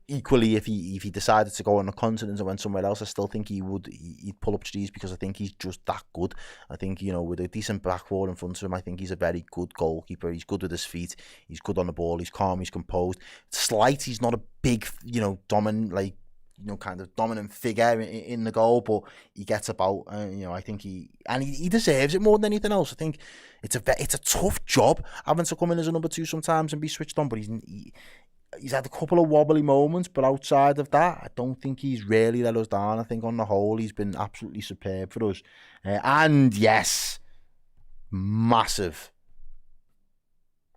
Equally, if he decided to go on the continent and went somewhere else, I still think he'd pull up trees because I think he's just that good. I think, you know, with a decent back four in front of him, I think he's a very good goalkeeper. He's good with his feet. He's good on the ball. He's calm. He's composed. Slight. He's not a big, you know, dominant figure in the goal, but he gets about. You know, I think he deserves it more than anything else. I think it's a tough job having to come in as a number 2 sometimes and be switched on, but he's had a couple of wobbly moments, but outside of that, I don't think he's really let us down. I think on the whole, he's been absolutely superb for us. And yes, massive.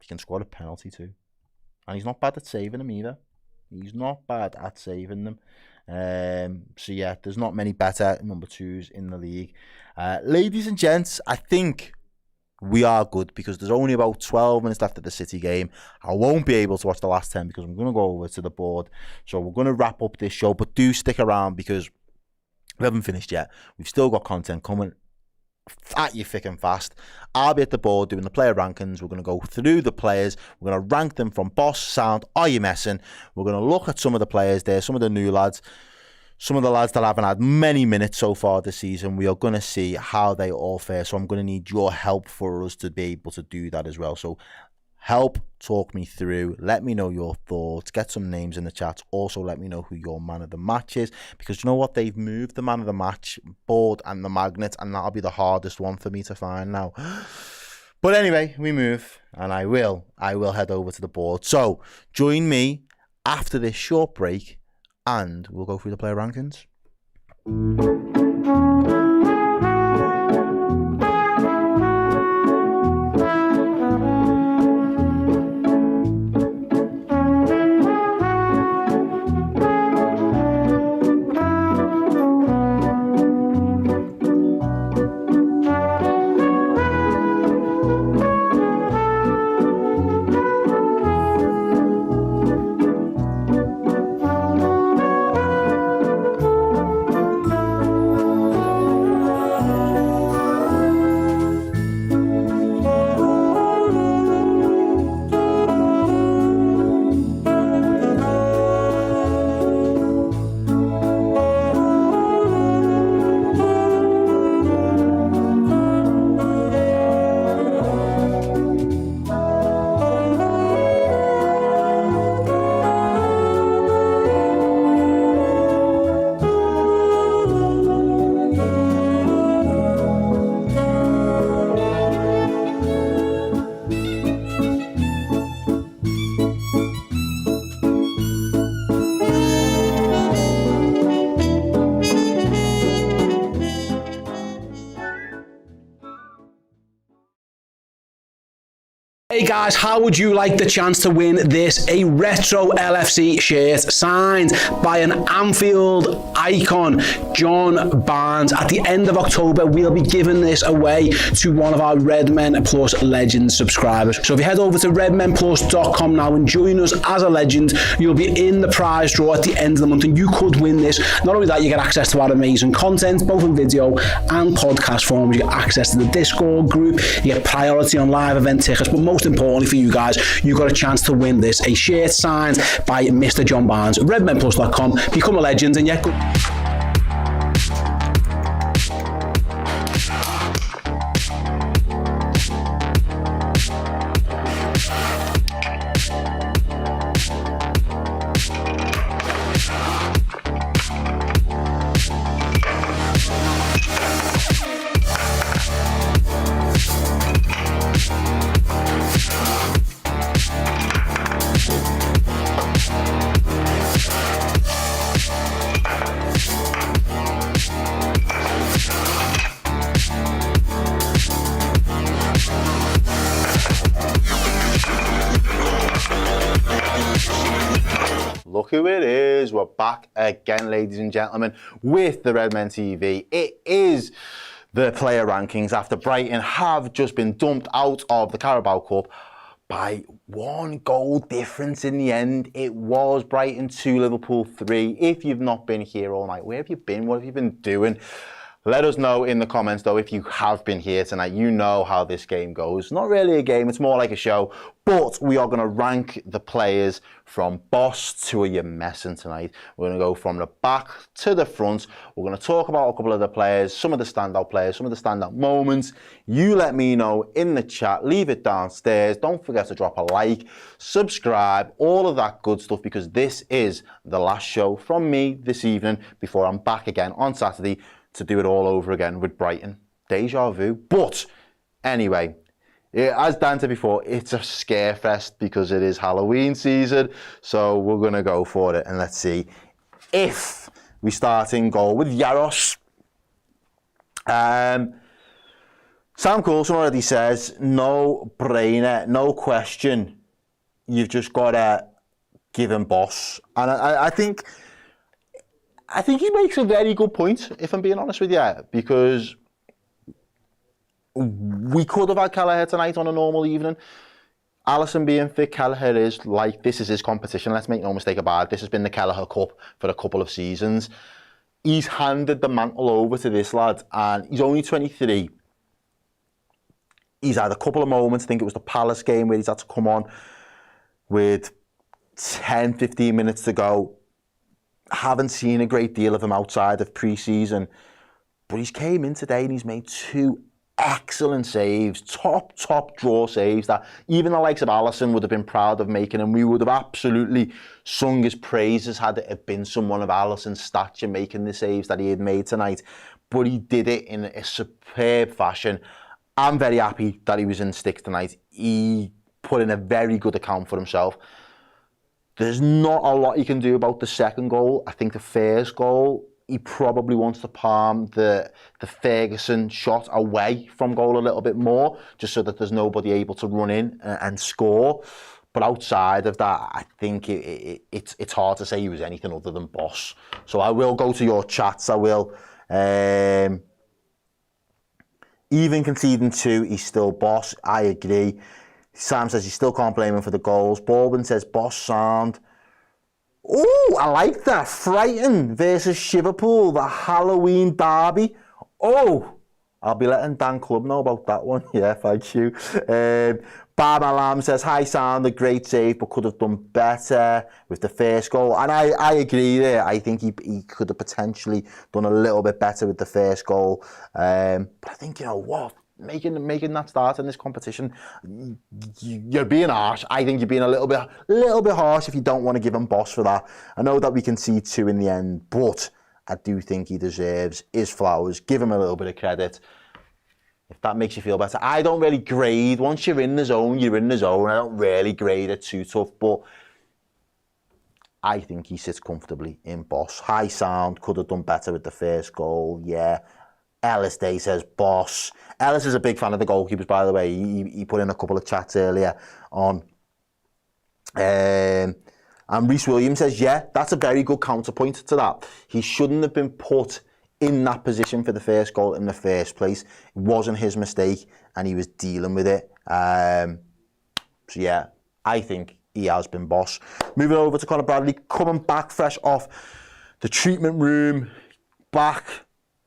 He can score a penalty too. And he's not bad at saving them either. He's not bad at saving them. So yeah, there's not many better number 2s in the league. Ladies and gents, I think we are good because there's only about 12 minutes left of the City game. I won't be able to watch the last 10 because I'm going to go over to the board. So we're going to wrap up this show, but do stick around because we haven't finished yet. We've still got content coming at you thick and fast. I'll be at the board doing the player rankings. We're going to go through the players. We're going to rank them from boss, sound, are you messing? We're going to look at some of the players there, some of the new lads. Some of the lads that haven't had many minutes so far this season, we are going to see how they all fare. So I'm going to need your help for us to be able to do that as well. So help talk me through. Let me know your thoughts. Get some names in the chat. Also, let me know who your man of the match is. Because you know what? They've moved the man of the match board and the magnet. And that'll be the hardest one for me to find now. But anyway, we move. And I will head over to the board. So join me after this short break. And we'll go through the player rankings. Hey guys, how would you like the chance to win this? A retro LFC shirt signed by an Anfield icon, John Barnes. At the end of October, we'll be giving this away to one of our Redmen Plus Legends subscribers. So if you head over to redmenplus.com now and join us as a legend, you'll be in the prize draw at the end of the month and you could win this. Not only that, you get access to our amazing content, both in video and podcast forms. You get access to the Discord group, you get priority on live event tickets, but most importantly for you guys, you got a chance to win this, a shirt signed by Mr. John Barnes. redmenplus.com, become a legend, and yeah, good. Look who it is. We're back again, ladies and gentlemen, with the Redmen TV. It is the player rankings after Brighton have just been dumped out of the Carabao Cup by 1 goal difference in the end. It was Brighton 2, Liverpool 3. If you've not been here all night, where have you been? What have you been doing? Let us know in the comments, though, if you have been here tonight. You know how this game goes. Not really a game, it's more like a show. But we are going to rank the players from boss to are you messing tonight. We're going to go from the back to the front. We're going to talk about a couple of the players, some of the standout players, some of the standout moments. You let me know in the chat. Leave it downstairs. Don't forget to drop a like, subscribe, all of that good stuff, because this is the last show from me this evening before I'm back again on Saturday to do it all over again with Brighton. Deja vu. But anyway, as Dan said before, it's a scare fest because it is Halloween season. So we're going to go for it. And let's see if we start in goal with Jaros. Sam Coulson already says, no brainer, no question. You've just got to give him boss. And I think I think he makes a very good point, if I'm being honest with you, because we could have had Kelleher tonight on a normal evening. Alisson being fit, Kelleher is like, this is his competition, let's make no mistake about it. This has been the Kelleher Cup for a couple of seasons. He's handed the mantle over to this lad, and he's only 23. He's had a couple of moments, I think it was the Palace game where he's had to come on with 10, 15 minutes to go. Haven't seen a great deal of him outside of pre-season, but he's came in today and he's made 2 excellent saves, top draw saves that even the likes of Alisson would have been proud of making, and we would have absolutely sung his praises had it had been someone of Alisson's stature making the saves that he had made tonight. But he did it in a superb fashion. I'm very happy that he was in sticks tonight. He put in a very good account for himself. There's not a lot you can do about the second goal. I think the first goal, he probably wants to palm the Ferguson shot away from goal a little bit more, just so that there's nobody able to run in and score. But outside of that, I think it's hard to say he was anything other than boss. So I will go to your chats. I will. Even conceding 2, he's still boss. I agree. Sam says he still can't blame him for the goals. Baldwin says boss sound. Oh, I like that. Brighton versus Liverpool, the Halloween derby. Oh, I'll be letting Dan Club know about that one. Yeah, thank you. Bam Alam says, hi Sound, a great save, but could have done better with the first goal. And I agree there. I think he could have potentially done a little bit better with the first goal. But I think, you know what? Making that start in this competition, you're being harsh. I think you're being a little bit harsh if you don't want to give him boss for that. I know that we can see 2 in the end, but I do think he deserves his flowers. Give him a little bit of credit. If that makes you feel better. I don't really grade. Once you're in the zone, you're in the zone. I don't really grade it too tough, but I think he sits comfortably in boss. High Sound, could have done better with the first goal. Yeah. Ellis Day says boss. Ellis is a big fan of the goalkeepers, by the way. He put in a couple of chats earlier on. And Reece Williams says, yeah, that's a very good counterpoint to that. He shouldn't have been put in that position for the first goal in the first place. It wasn't his mistake, and he was dealing with it. So yeah, I think he has been boss. Moving over to Conor Bradley, coming back fresh off the treatment room, back,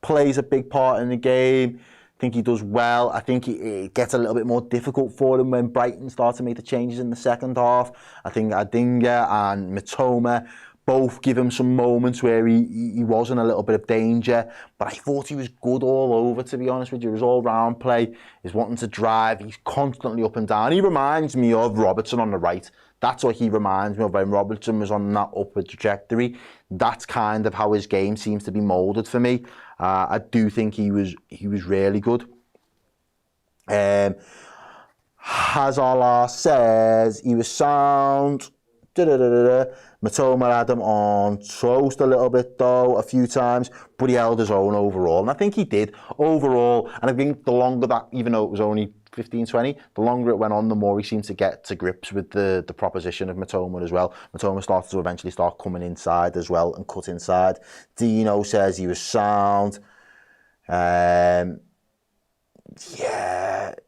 plays a big part in the game. I think he does well. I think it gets a little bit more difficult for him when Brighton start to make the changes in the second half. I think Adingra and Mitoma both give him some moments where he was in a little bit of danger. But I thought he was good all over, to be honest with you. His all-round play, he's wanting to drive, he's constantly up and down. He reminds me of Robertson on the right. That's what he reminds me of when Robertson was on that upward trajectory. That's kind of how his game seems to be moulded for me. I do think he was really good. Hazala says he was sound. Mitoma had him on toast a little bit though, a few times, but he held his own overall. And I think he did overall. And I think the longer that, even though it was only 15-20, the longer it went on, the more he seemed to get to grips with the proposition of Mitoma as well. Mitoma started to eventually start coming inside as well and cut inside. Dino says he was sound. Yeah,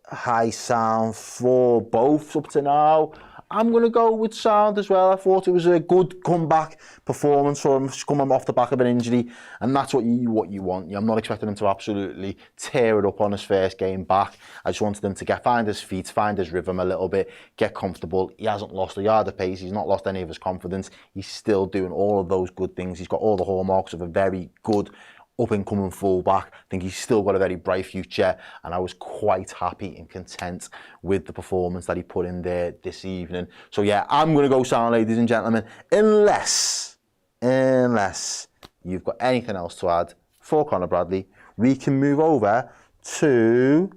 high sound for both up to now. I'm going to go with sound as well. I thought it was a good comeback performance for him, coming off the back of an injury, and that's what you want. I'm not expecting him to absolutely tear it up on his first game back. I just wanted him to find his feet, find his rhythm a little bit, get comfortable. He hasn't lost a yard of pace. He's not lost any of his confidence. He's still doing all of those good things. He's got all the hallmarks of a very good up-and-coming fullback. I think he's still got a very bright future, and I was quite happy and content with the performance that he put in there this evening. So yeah, I'm going to go sound, ladies and gentlemen, unless you've got anything else to add for Conor Bradley, we can move over to,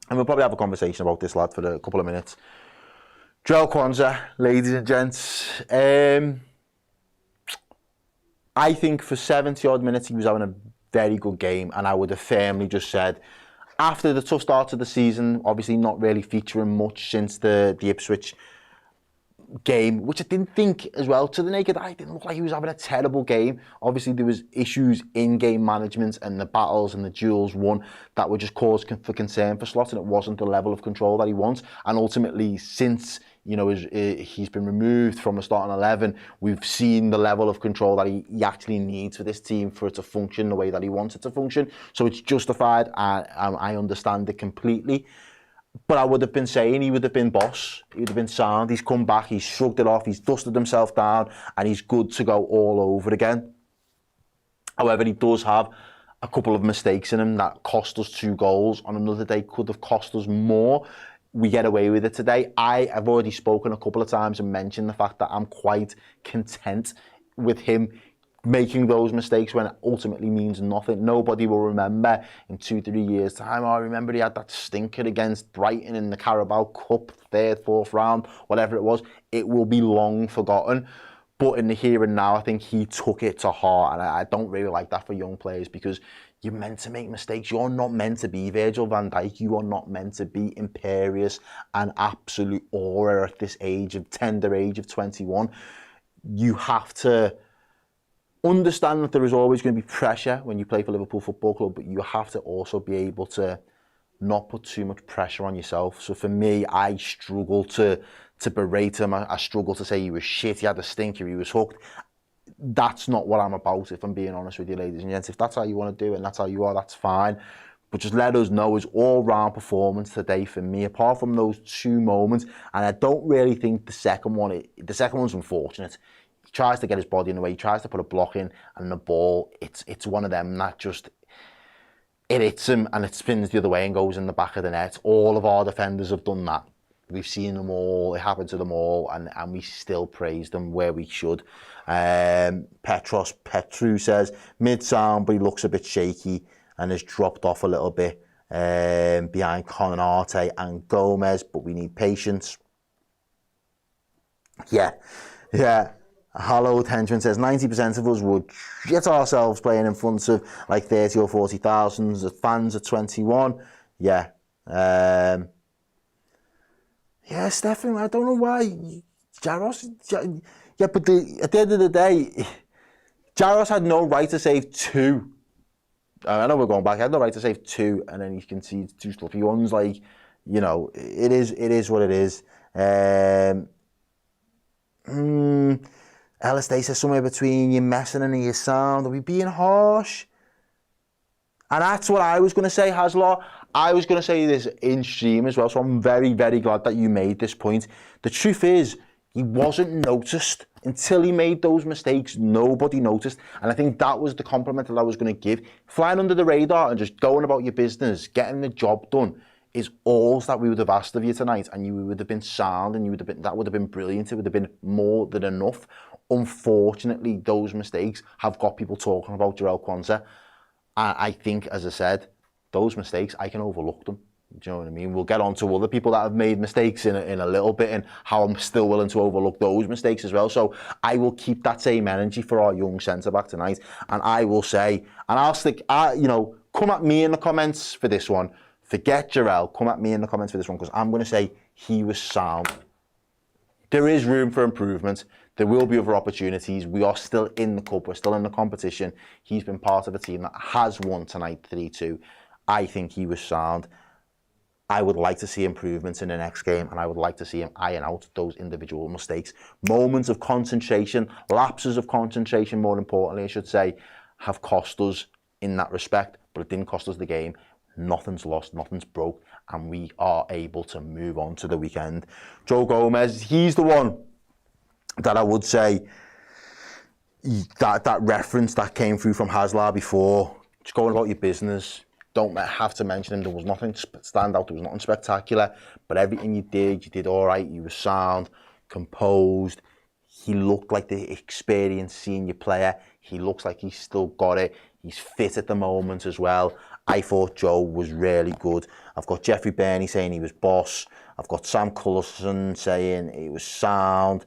and we'll probably have a conversation about this lad for a couple of minutes. Joel Kwanzaa, ladies and gents. I think for 70-odd minutes, he was having a very good game, and I would have firmly just said, after the tough start of the season, obviously not really featuring much since the Ipswich game, which I didn't think as well, to the naked eye, didn't look like he was having a terrible game. Obviously, there was issues in game management and the battles and the duels won that were just cause for concern for Slot, and it wasn't the level of control that he wants. And ultimately, since he's been removed from the starting 11, we've seen the level of control that he actually needs for this team for it to function the way that he wants it to function. So it's justified, and I understand it completely. But I would have been saying he would have been boss. He would have been sound. He's come back, he's shrugged it off, he's dusted himself down, and he's good to go all over again. However, he does have a couple of mistakes in him that cost us 2 goals. On another day, could have cost us more. We get away with it today. I've already spoken a couple of times and mentioned the fact that I'm quite content with him making those mistakes when it ultimately means nothing. Nobody will remember in 2-3 years' time, I remember he had that stinker against Brighton in the Carabao Cup, 3rd, 4th round, whatever it was. It will be long forgotten. But in the here and now, I think he took it to heart, and I don't really like that for young players, because you're meant to make mistakes. You're not meant to be Virgil van Dijk. You are not meant to be imperious and absolute aura at this tender age of 21. You have to understand that there is always going to be pressure when you play for Liverpool Football Club, but you have to also be able to not put too much pressure on yourself. So for me, I struggle to berate him. I struggle to say he was shit, he had a stinker, he was hooked. That's not what I'm about, if I'm being honest with you, ladies and gents. If that's how you want to do it and that's how you are, that's fine. But just let us know his all-round performance today for me, apart from those 2 moments. And I don't really think the second one's unfortunate. He tries to get his body in the way, he tries to put a block in, and the ball, it's one of them that just, it hits him and it spins the other way and goes in the back of the net. All of our defenders have done that. We've seen them all, it happened to them all, and we still praise them where we should. Petru says, mid-sound, but he looks a bit shaky and has dropped off a little bit behind Konate and Gomez, but we need patience. Yeah. Hallowed Henchman says 90% of us would shit ourselves playing in front of like 30 or 40,000 fans at 21. Yeah. Yeah, Stefan, I don't know why. Jaros, yeah, but at the end of the day, Jaros had no right to save 2. I know we're going back. He had no right to save 2, and then he concedes 2 sloppy ones. Like, it is what it is. Ellis Day says somewhere between you messing and you sound. Are we being harsh? And that's what I was going to say, Haslar. I was going to say this in stream as well, so I'm very, very glad that you made this point. The truth is, he wasn't noticed until he made those mistakes. Nobody noticed. And I think that was the compliment that I was going to give. Flying under the radar and just going about your business, getting the job done, is all that we would have asked of you tonight. And you would have been sound, and that would have been brilliant. It would have been more than enough. Unfortunately, those mistakes have got people talking about Jarell Quansah. And I think, as I said, those mistakes, I can overlook them. Do you know what I mean? We'll get on to other people that have made mistakes in a little bit, and how I'm still willing to overlook those mistakes as well. So I will keep that same energy for our young centre-back tonight. And I will say, and I'll stick, come at me in the comments for this one. Forget Jarell, come at me in the comments for this one, because I'm going to say he was sound. There is room for improvement. There will be other opportunities. We are still in the cup. We're still in the competition. He's been part of a team that has won tonight 3-2. I think he was sound. I would like to see improvements in the next game, and I would like to see him iron out those individual mistakes. Moments of concentration, lapses of concentration, more importantly, I should say, have cost us in that respect, but it didn't cost us the game. Nothing's lost, nothing's broke, and we are able to move on to the weekend. Joe Gomez, he's the one that I would say that reference that came through from Haslar before, just going about your business. Don't have to mention him. There was nothing stand out. There was nothing spectacular, but everything you did all right. You were sound, composed. He looked like the experienced senior player. He looks like he's still got it. He's fit at the moment as well. I thought Joe was really good. I've got Jeffrey Burney saying he was boss. I've got Sam Cullerson saying he was sound,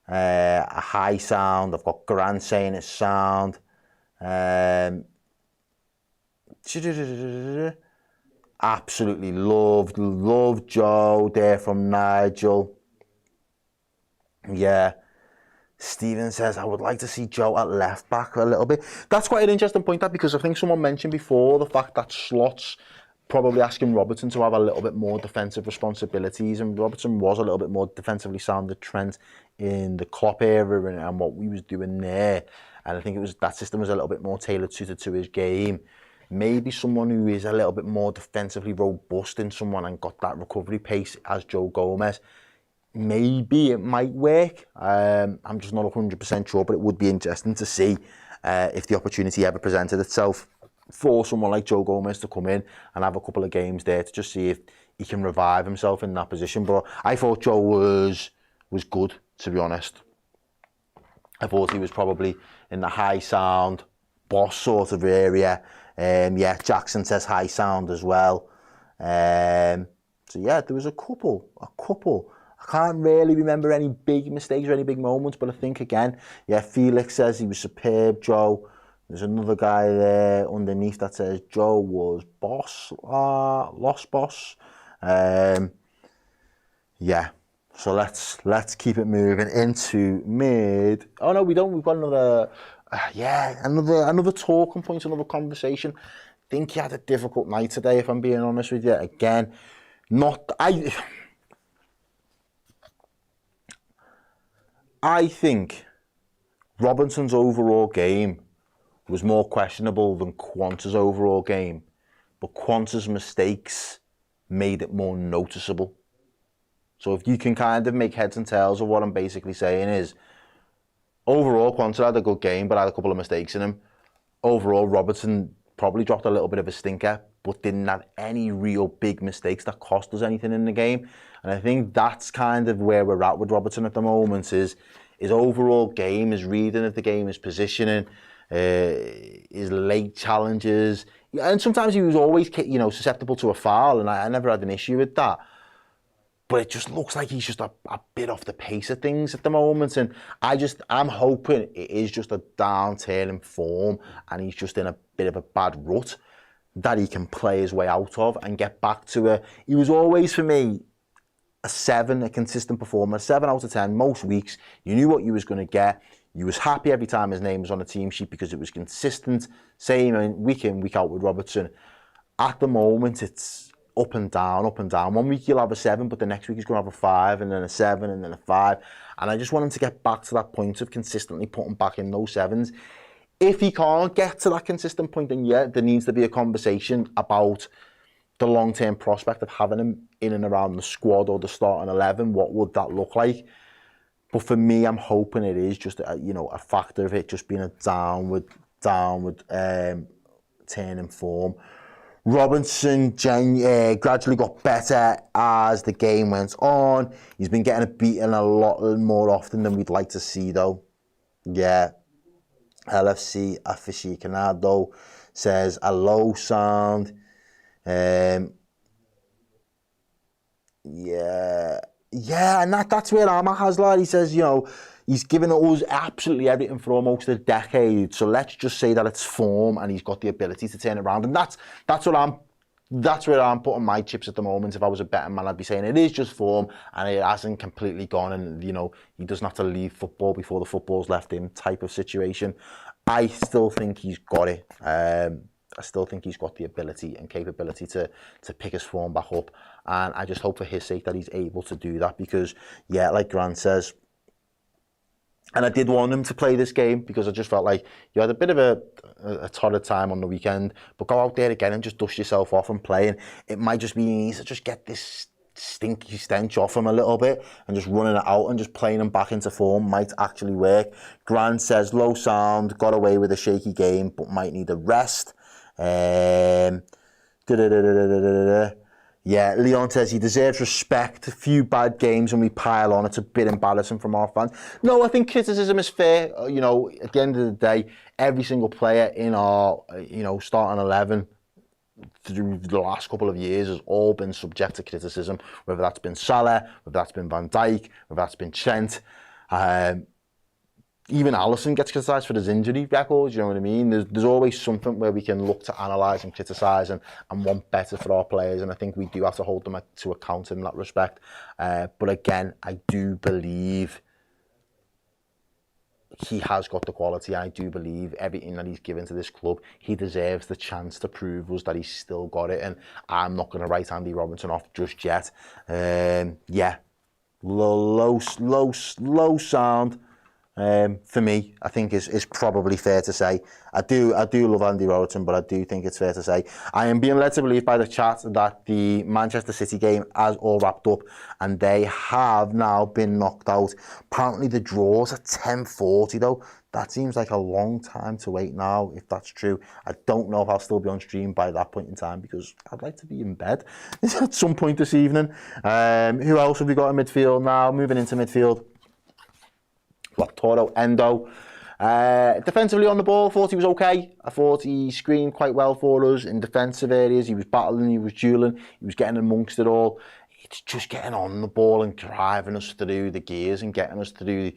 a high sound. I've got Grant saying it's sound. Absolutely loved Joe there from Nigel. Yeah. Stephen says, I would like to see Joe at left back a little bit. That's quite an interesting point, that, because I think someone mentioned before the fact that Slot's probably asking Robertson to have a little bit more defensive responsibilities, and Robertson was a little bit more defensively sound than Trent in the Klopp era and what we was doing there. And I think that system was a little bit more tailored, suited to his game. Maybe someone who is a little bit more defensively robust in someone and got that recovery pace as Joe Gomez. Maybe it might work. I'm just not 100% sure, but it would be interesting to see if the opportunity ever presented itself for someone like Joe Gomez to come in and have a couple of games there to just see if he can revive himself in that position. But I thought Joe was good, to be honest. I thought he was probably in the high sound, boss sort of area. Yeah, Jackson says high sound as well. So yeah, there was a couple. I can't really remember any big mistakes or any big moments, but I think again, yeah, Felix says he was superb, Joe. There's another guy there underneath that says Joe was lost boss. Yeah, so let's keep it moving into mid. Oh no, we don't. We've got another. Another talking point, another conversation. I think he had a difficult night today, if I'm being honest with you. Again, I think Robinson's overall game was more questionable than Quanta's overall game, but Quanta's mistakes made it more noticeable. So if you can kind of make heads and tails of what I'm basically saying is, overall Quanta had a good game, but had a couple of mistakes in him. Overall, Robertson probably dropped a little bit of a stinker, but didn't have any real big mistakes that cost us anything in the game. And I think that's kind of where we're at with Robertson at the moment, is his overall game, his reading of the game, his positioning, his late challenges. And sometimes he was always, susceptible to a foul, and I never had an issue with that. But it just looks like he's just a bit off the pace of things at the moment. And I'm hoping it is just a downturn in form and he's just in a bit of a bad rut that he can play his way out of and get back to he was always, for me, a 7, a consistent performer, 7 out of 10, most weeks. You knew what you was going to get. You was happy every time his name was on a team sheet because it was consistent, same week in, week out with Robertson. At the moment, it's up and down, up and down. One week you'll have a 7, but the next week he's going to have a 5, and then a 7, and then a 5. And I just want him to get back to that point of consistently putting back in those 7s. If he can't get to that consistent point, then yeah, there needs to be a conversation about the long-term prospect of having him in and around the squad or the starting 11. What would that look like? But for me, I'm hoping it is just a factor of it just being a downward turn in form. Robinson gradually got better as the game went on. He's been getting beaten a lot more often than we'd like to see, though. Yeah. LFC aficionado says a low sound. And that's where I'm at, Hasler. He says, he's given us absolutely everything for almost a decade. So let's just say that it's form and he's got the ability to turn it around. And that's where I'm putting my chips at the moment. If I was a betting man, I'd be saying it is just form and it hasn't completely gone, and he doesn't have to leave football before the football's left him type of situation. I still think he's got it. I still think he's got the ability and capability to pick his form back up. And I just hope for his sake that he's able to do that, because, yeah, like Grant says, and I did want him to play this game because I just felt like you had a bit of a torrid time on the weekend, but go out there again and just dust yourself off and play. And it might just be easy to just get this stinky stench off him a little bit and just running it out and just playing him back into form might actually work. Grant says, low sound, got away with a shaky game, but might need a rest. Yeah, Leon says he deserves respect. A few bad games when we pile on. It's a bit embarrassing from our fans. No, I think criticism is fair. At the end of the day, every single player in our, starting 11 through the last couple of years has all been subject to criticism, whether that's been Salah, whether that's been Van Dijk, whether that's been Trent. Even Alisson gets criticised for his injury records, you know what I mean? There's always something where we can look to analyse and criticise and want better for our players, and I think we do have to hold them to account in that respect. But again, I do believe he has got the quality. I do believe everything that he's given to this club, he deserves the chance to prove us that he's still got it. And I'm not going to write Andy Robertson off just yet. Yeah, low sound. For me, I think is probably fair to say. I do love Andy Robertson, but I do think it's fair to say I am being led to believe by the chat that the Manchester City game has all wrapped up and they have now been knocked out. Apparently the draw's at 10:40 though. That seems like a long time to wait now, if that's true. I don't know if I'll still be on stream by that point in time because I'd like to be in bed at some point this evening. Who else have we got in midfield now? Moving into midfield. Toro, Endo. Defensively on the ball, I thought he was okay. I thought he screened quite well for us in defensive areas. He was battling, he was dueling, he was getting amongst it all. It's just getting on the ball and driving us through the gears and getting us through,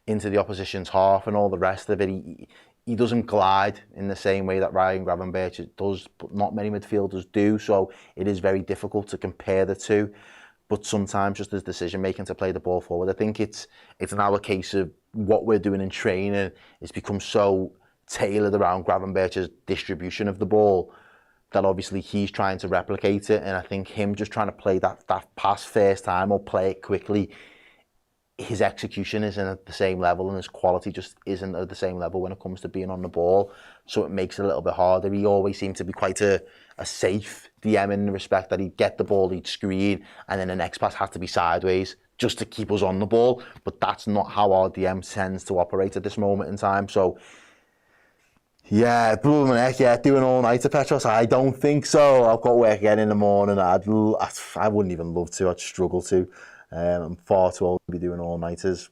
into the opposition's half and all the rest of it. He doesn't glide in the same way that Ryan Gravenberch does, but not many midfielders do. So it is very difficult to compare the two. But sometimes just his decision making to play the ball forward, I think it's now a case of what we're doing in training. It's become so tailored around Gravenberch's distribution of the ball that obviously he's trying to replicate it. And I think him just trying to play that pass first time or play it quickly, his execution isn't at the same level and his quality just isn't at the same level when it comes to being on the ball. So it makes it a little bit harder. He always seemed to be quite a safe DM in the respect that he'd get the ball, he'd screen, and then the next pass had to be sideways just to keep us on the ball. But that's not how our DM tends to operate at this moment in time. So, yeah, blew my neck, yeah, doing all night to Petros. I don't think so. I've got work again in the morning. I wouldn't even love to. I'd struggle to. I'm far too old to be doing all-nighters.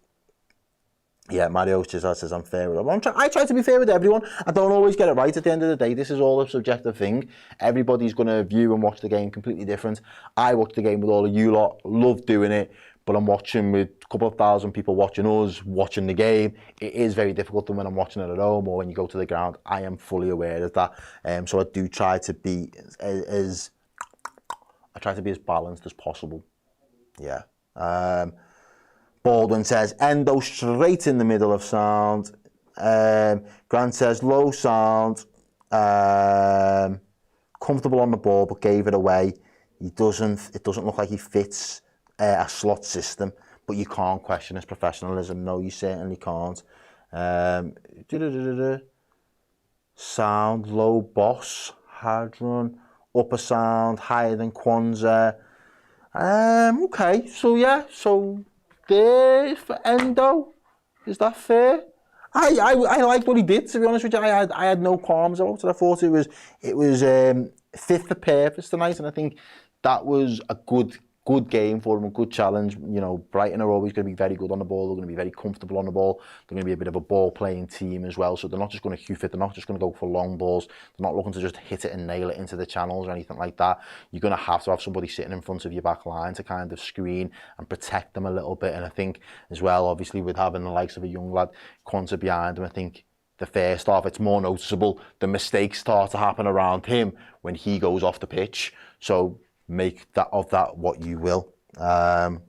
Yeah, Mario Chisar says I'm fair with him. I try to be fair with everyone. I don't always get it right at the end of the day. This is all a subjective thing. Everybody's going to view and watch the game completely different. I watch the game with all of you lot, love doing it, but I'm watching with a couple of thousand people watching us, watching the game. It is very difficult than when I'm watching it at home or when you go to the ground. I am fully aware of that. So I do try to be as balanced as possible. Yeah. Baldwin says Endo straight in the middle of sound. Grant says low sound, comfortable on the ball but gave it away. It doesn't look like he fits a slot system, but you can't question his professionalism. No, you certainly can't. Sound low boss, hard run, upper sound higher than Kwanzaa. Okay, so yeah, so there for Endo. Is that fair? I liked what he did, to be honest with you. I had no qualms about it. I thought it was fit for purpose tonight, and I think that was a good game for him, a good challenge. You know, Brighton are always going to be very good on the ball. They're going to be very comfortable on the ball. They're going to be a bit of a ball-playing team as well. So they're not just going to hoof it. They're not just going to go for long balls. They're not looking to just hit it and nail it into the channels or anything like that. You're going to have somebody sitting in front of your back line to kind of screen and protect them a little bit. And I think as well, obviously, with having the likes of a young lad, Quanta behind him, I think the first half, it's more noticeable. The mistakes start to happen around him when he goes off the pitch. So make that of that what you will. Connor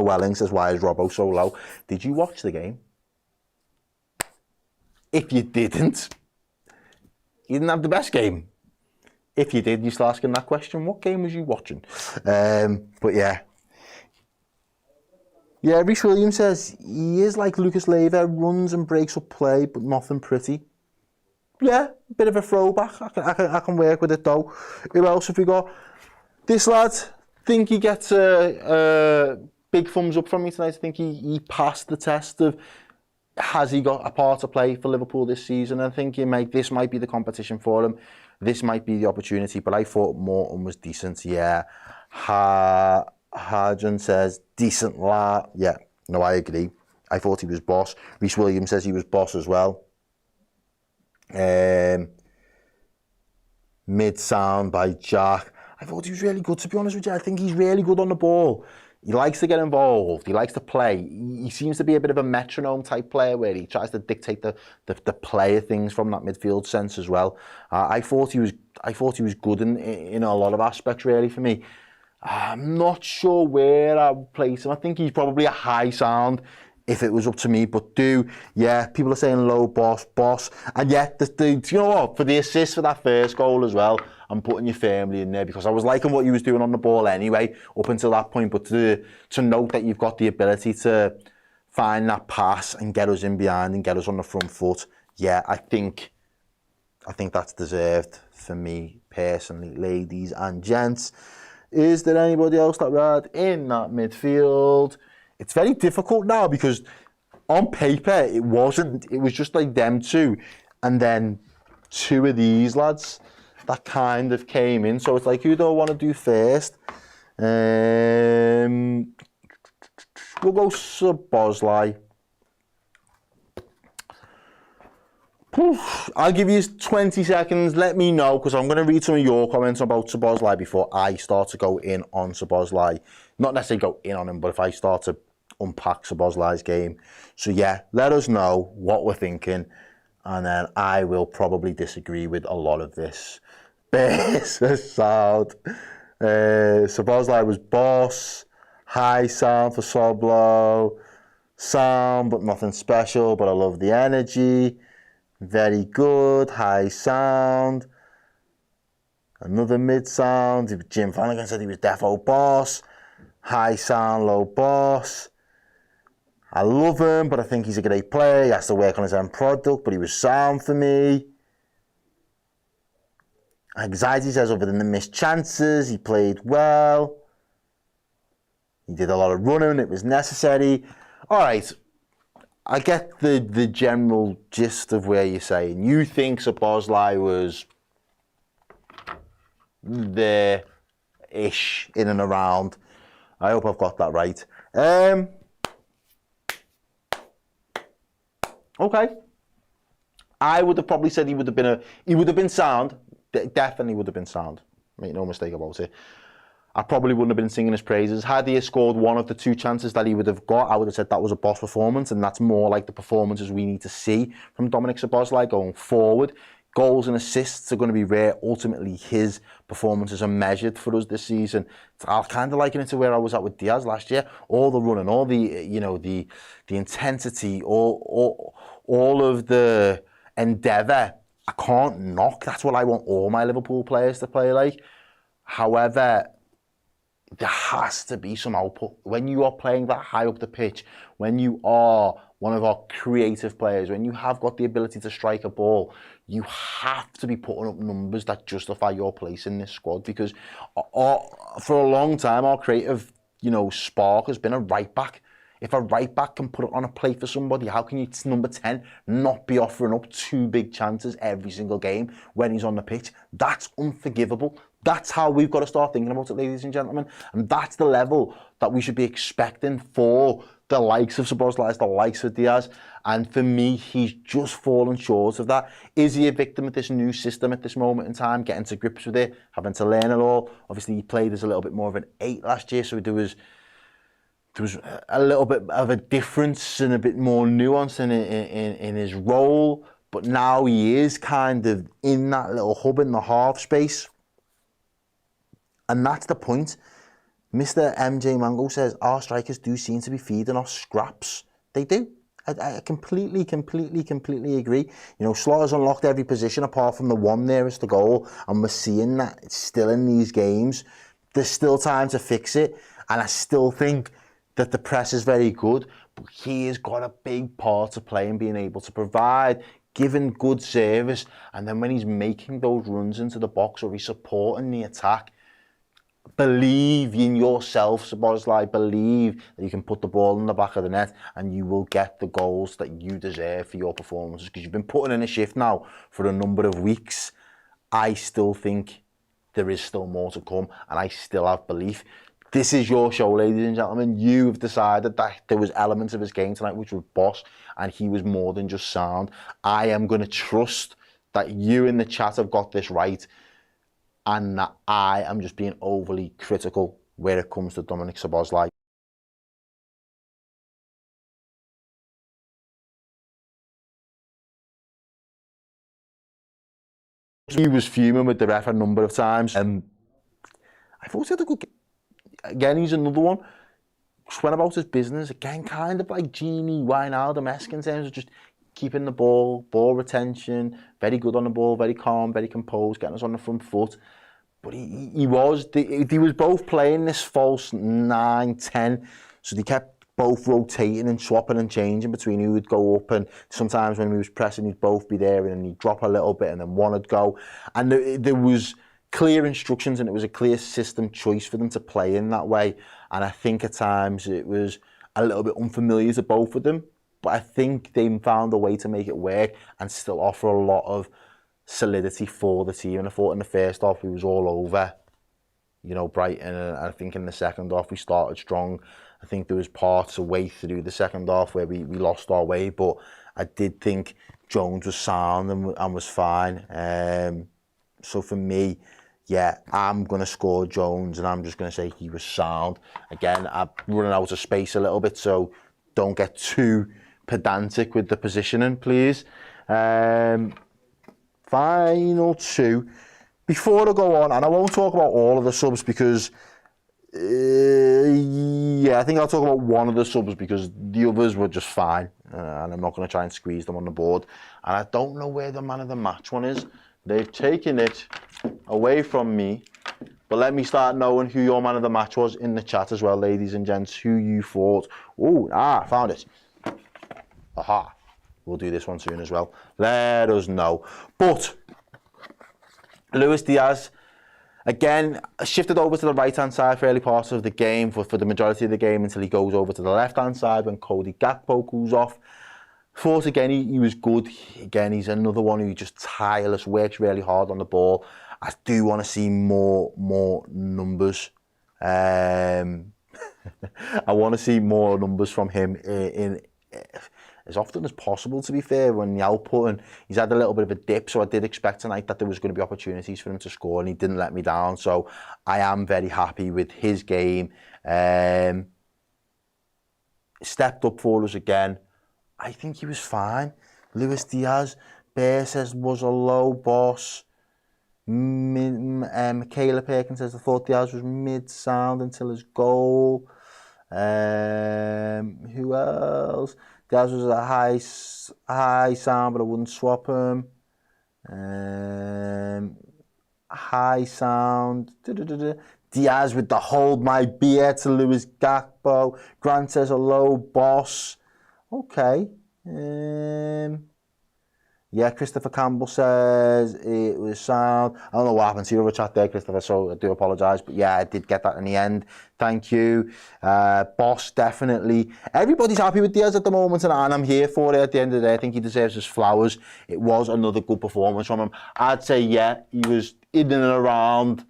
Welling says, why is Robbo so low? Did you watch the game? If you didn't, you didn't have the best game. If you did, you're still asking that question. What game was you watching? But yeah. Yeah, Rhys Williams says, he is like Lucas Leiva, runs and breaks up play, but nothing pretty. Yeah, a bit of a throwback. I can work with it though. Who else have we got? This lad, think he gets a big thumbs up from me tonight. I think he passed the test of, has he got a part to play for Liverpool this season? I think this might be the competition for him. This might be the opportunity, but I thought Morton was decent. Yeah. Harjan says, decent la. Yeah, no, I agree. I thought he was boss. Rhys Williams says he was boss as well. Mid sound by Jack. I thought he was really good, to be honest with you. I think he's really good on the ball. He likes to get involved. He likes to play. He seems to be a bit of a metronome type player where he tries to dictate the play of things from that midfield sense as well. I thought he was good in a lot of aspects really for me. I'm not sure where I would place him. I think he's probably a high sound if it was up to me. But people are saying low boss. And you know what? For the assist for that first goal as well, I'm putting you firmly in there because I was liking what he was doing on the ball anyway, up until that point. But to note that you've got the ability to find that pass and get us in behind and get us on the front foot, I think that's deserved for me personally, ladies and gents. Is there anybody else that we had in that midfield? It's very difficult now because on paper it wasn't. It was just like them two, and then two of these lads that kind of came in. So it's like, who do I want to do first? We'll go Szoboszlai. I'll give you 20 seconds. Let me know, because I'm going to read some of your comments about Szoboszlai before I start to go in on Szoboszlai. Not necessarily go in on him, but if I start to unpack Szoboszlai's game. So let us know what we're thinking, and then I will probably disagree with a lot of this. Sound. Szoboszlai was boss. High sound for Soblo. Sound, but nothing special, but I love the energy. Very good, high sound. Another mid sound. Jim Flanagan said he was defo boss. High sound, low boss. I love him, but I think he's a great player. He has to work on his end product, but he was sound for me. Anxiety says other than the missed chances, he played well. He did a lot of running, it was necessary. All right. I get the general gist of where you're saying. You think Szoboszlai was there-ish, in and around. I hope I've got that right. Okay. I would have probably said he would have been sound. Definitely would have been sound. Make no mistake about it. I probably wouldn't have been singing his praises. Had he scored one of the two chances that he would have got, I would have said that was a boss performance, and that's more like the performances we need to see from Dominic Szoboszlai going forward. Goals and assists are going to be rare. Ultimately, his performances are measured for us this season. I'll kind of liken it to where I was at with Diaz last year. All the running, all the intensity, all of the endeavour, I can't knock. That's what I want all my Liverpool players to play like. However, there has to be some output. When you are playing that high up the pitch, when you are one of our creative players, when you have got the ability to strike a ball, you have to be putting up numbers that justify your place in this squad, because for a long time, our creative, spark has been a right back. If a right back can put it on a plate for somebody, how can you, number 10, not be offering up two big chances every single game when he's on the pitch? That's unforgivable. That's how we've got to start thinking about it, ladies and gentlemen. And that's the level that we should be expecting for the likes of Szoboszlai, the likes of Diaz. And for me, he's just fallen short of that. Is he a victim of this new system at this moment in time, getting to grips with it, having to learn it all? Obviously, he played as a little bit more of an 8 last year, so there was a little bit of a difference and a bit more nuance in his role. But now he is kind of in that little hub in the half space. And that's the point. Mr. MJ Mango says, our strikers do seem to be feeding off scraps. They do. I completely agree. Slaughter's unlocked every position apart from the one nearest the goal. And we're seeing that it's still in these games. There's still time to fix it. And I still think that the press is very good. But he has got a big part to play in being able to provide, giving good service. And then when he's making those runs into the box or he's supporting the attack, believe in yourself, Szoboszlai. Believe that you can put the ball in the back of the net and you will get the goals that you deserve for your performances, because you've been putting in a shift now for a number of weeks. I still think there is still more to come, and I still have belief. This is your show, ladies and gentlemen. You've decided that there was elements of his game tonight which was boss, and he was more than just sound. I am going to trust that you in the chat have got this right, and that I am just being overly critical where it comes to Dominic Szoboszlai. He was fuming with the ref a number of times. I thought he had a good game. Again, he's another one. just went about his business, again, kind of like Genie Wijnaldum-esque in terms of just keeping the ball retention, very good on the ball, very calm, very composed, getting us on the front foot. But he was both playing this false 9-10, so they kept both rotating and swapping and changing between who would go up, and sometimes when he was pressing, he'd both be there, and then he'd drop a little bit, and then one would go. And there was clear instructions, and it was a clear system choice for them to play in that way. And I think at times it was a little bit unfamiliar to both of them, but I think they found a way to make it work and still offer a lot of solidity for the team. And I thought in the first half we was all over, Brighton, and I think in the second half we started strong. I think there was parts of way through the second half where we lost our way, but I did think Jones was sound and was fine. So for me, yeah, I'm going to score Jones, and I'm just going to say he was sound. Again, I'm running out of space a little bit, so don't get too pedantic with the positioning, please. Final two. Before I go on, and I won't talk about all of the subs because, I think I'll talk about one of the subs because the others were just fine, and I'm not going to try and squeeze them on the board. And I don't know where the man of the match one is. They've taken it away from me, but let me start knowing who your man of the match was in the chat as well, ladies and gents, who you thought. Found it. Aha. We'll do this one soon as well. Let us know. But Luis Diaz, again, shifted over to the right-hand side for early parts of the game, for the majority of the game, until he goes over to the left-hand side when Cody Gakpo cools off. Thought again he was good. Again, he's another one who just tireless, works really hard on the ball. I do want to see more numbers. I want to see more numbers from him in as often as possible, to be fair, when the output, and he's had a little bit of a dip, so I did expect tonight that there was going to be opportunities for him to score, and he didn't let me down, so I am very happy with his game. Stepped up for us again. I think he was fine. Luis Diaz, Bear says, was a low boss. Michaela Perkins says, I thought Diaz was mid-sound until his goal. Who else? Diaz was a high sound, but I wouldn't swap him. High sound. Diaz with the hold my beer to Luis Gakpo. Grant says a low boss. Okay. Christopher Campbell says it was sound. I don't know what happened to your other chat there, Christopher, so I do apologise. But yeah, I did get that in the end. Thank you. Boss, definitely. Everybody's happy with Diaz at the moment, and I'm here for it at the end of the day. I think he deserves his flowers. It was another good performance from him. I'd say, he was in and around,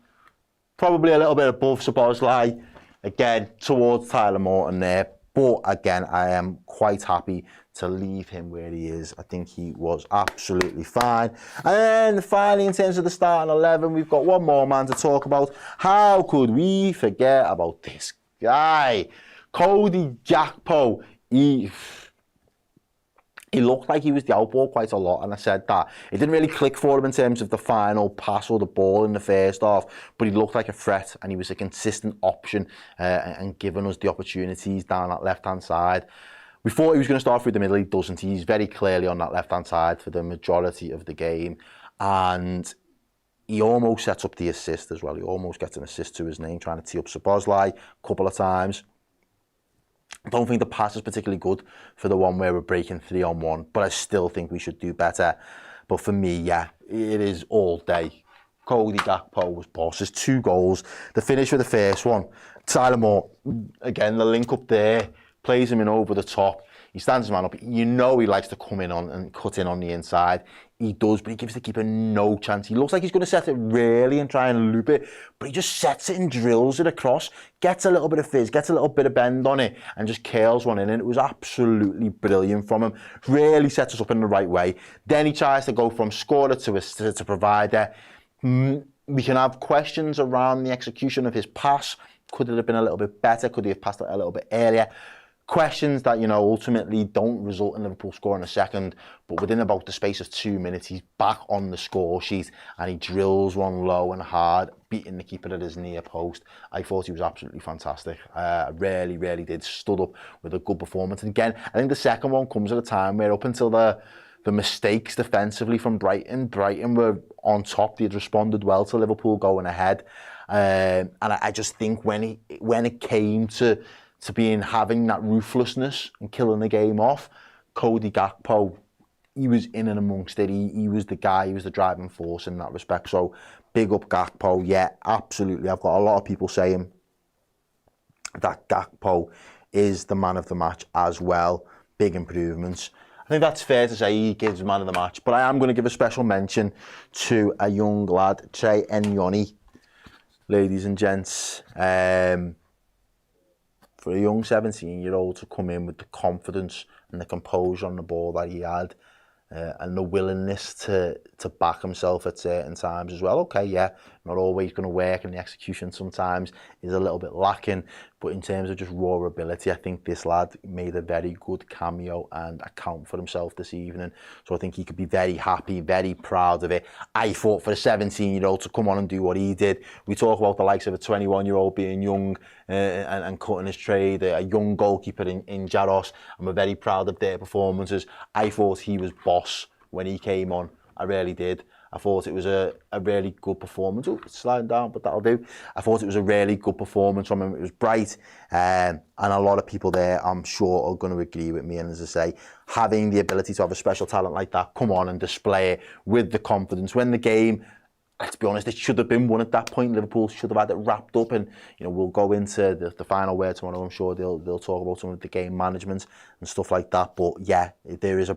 probably a little bit above Szoboszlai. Again, towards Tyler Morton there. But again, I am quite happy to leave him where he is. I think he was absolutely fine. And then finally, in terms of the starting 11, we've got one more man to talk about. How could we forget about this guy? Cody Gakpo. He looked like he was the outball quite a lot, and I said that. It didn't really click for him in terms of the final pass or the ball in the first half, but he looked like a threat, and he was a consistent option and giving us the opportunities down that left-hand side. We thought he was going to start through the middle. He doesn't. He's very clearly on that left-hand side for the majority of the game, and he almost sets up the assist as well. He almost gets an assist to his name, trying to tee up Szoboszlai a couple of times. I don't think the pass is particularly good for the one where we're breaking 3-on-1, but I still think we should do better. But for me, it is all day. Cody Gakpo was boss. There's 2 goals. The finish with the first one. Tyler Moore, again, the link up there, plays him in over the top. He stands his man up. You know he likes to come in on and cut in on the inside. He does, but he gives the keeper no chance. He looks like he's going to set it really and try and loop it, but he just sets it and drills it across, gets a little bit of fizz, gets a little bit of bend on it, and just curls one in. And it was absolutely brilliant from him. Really sets us up in the right way. Then he tries to go from scorer to provider. We can have questions around the execution of his pass. Could it have been a little bit better? Could he have passed it a little bit earlier? questions that, you know, ultimately don't result in Liverpool scoring a second, but within about the space of 2 minutes, he's back on the score sheet and he drills one low and hard, beating the keeper at his near post. I thought he was absolutely fantastic. Really, really did. Stood up with a good performance. And again, I think the second one comes at a time where up until the mistakes defensively from Brighton were on top. They had responded well to Liverpool going ahead. And I just think when it came to having that ruthlessness and killing the game off, Cody Gakpo, he was in and amongst it. He was the guy, he was the driving force in that respect. So big up Gakpo, yeah, absolutely. I've got a lot of people saying that Gakpo is the man of the match as well. Big improvements. I think that's fair to say he gives man of the match, but I am going to give a special mention to a young lad, Trey Enyoni, ladies and gents. For a young 17-year-old to come in with the confidence and the composure on the ball that he had, and the willingness to back himself at certain times as well. Okay, yeah, not always going to work, and the execution sometimes is a little bit lacking, but in terms of just raw ability, I think this lad made a very good cameo and account for himself this evening. So I think he could be very happy, very proud of it. I thought for a 17-year-old to come on and do what he did, we talk about the likes of a 21-year-old being young and cutting his trade, a young goalkeeper in Jaros, and we're very proud of their performances. I thought he was boss when he came on. I really did. I thought it was a really good performance. Oh, it's sliding down, but that'll do. I thought it was a really good performance from him. It was bright, and a lot of people there, I'm sure, are going to agree with me. And as I say, having the ability to have a special talent like that come on and display it with the confidence when the game, let's be honest, it should have been won at that point. Liverpool should have had it wrapped up, and you know, we'll go into the final word tomorrow. I'm sure they'll talk about some of the game management and stuff like that. But yeah, there is a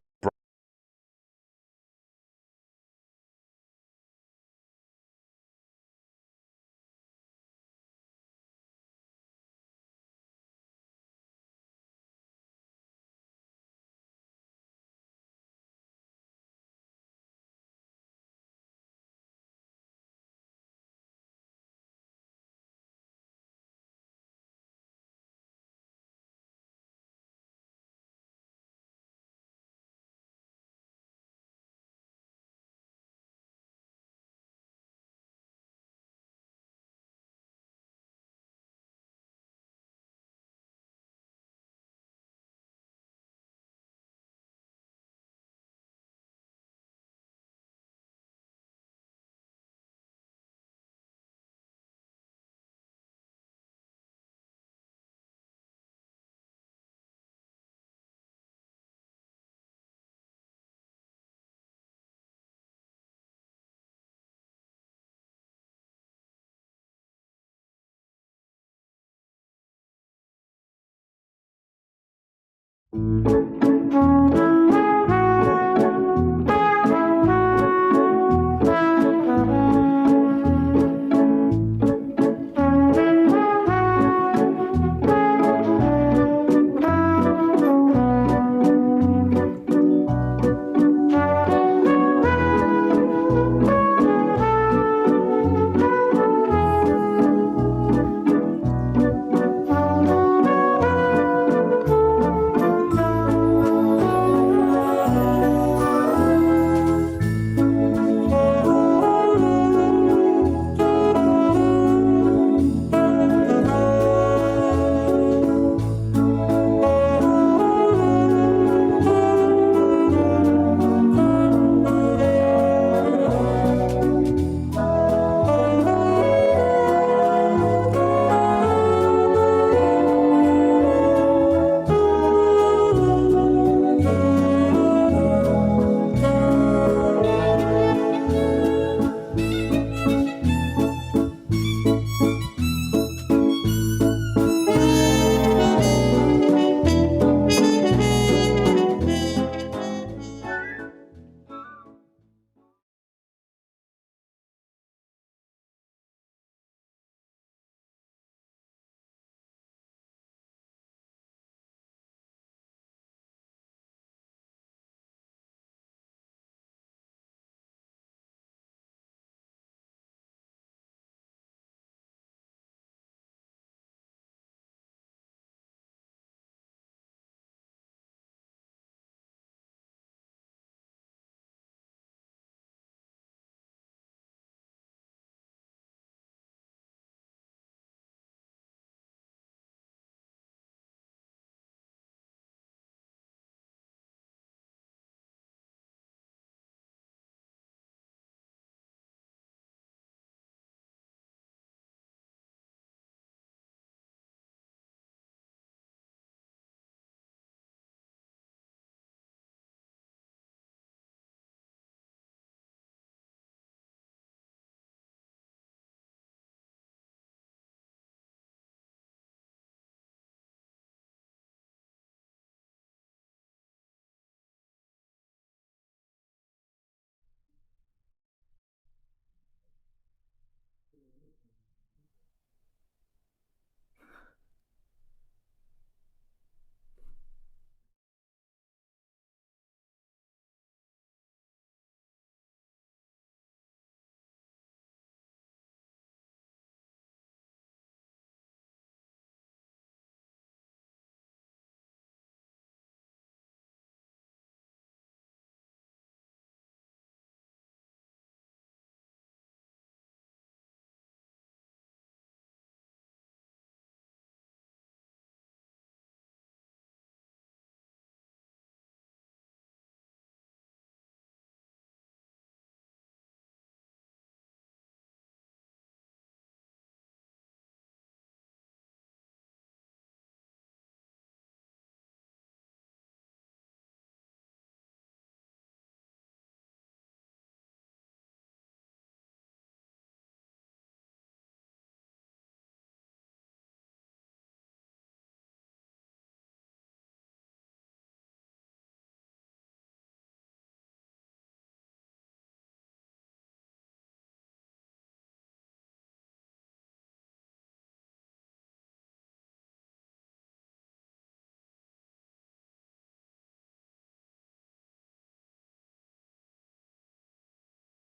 Thank you.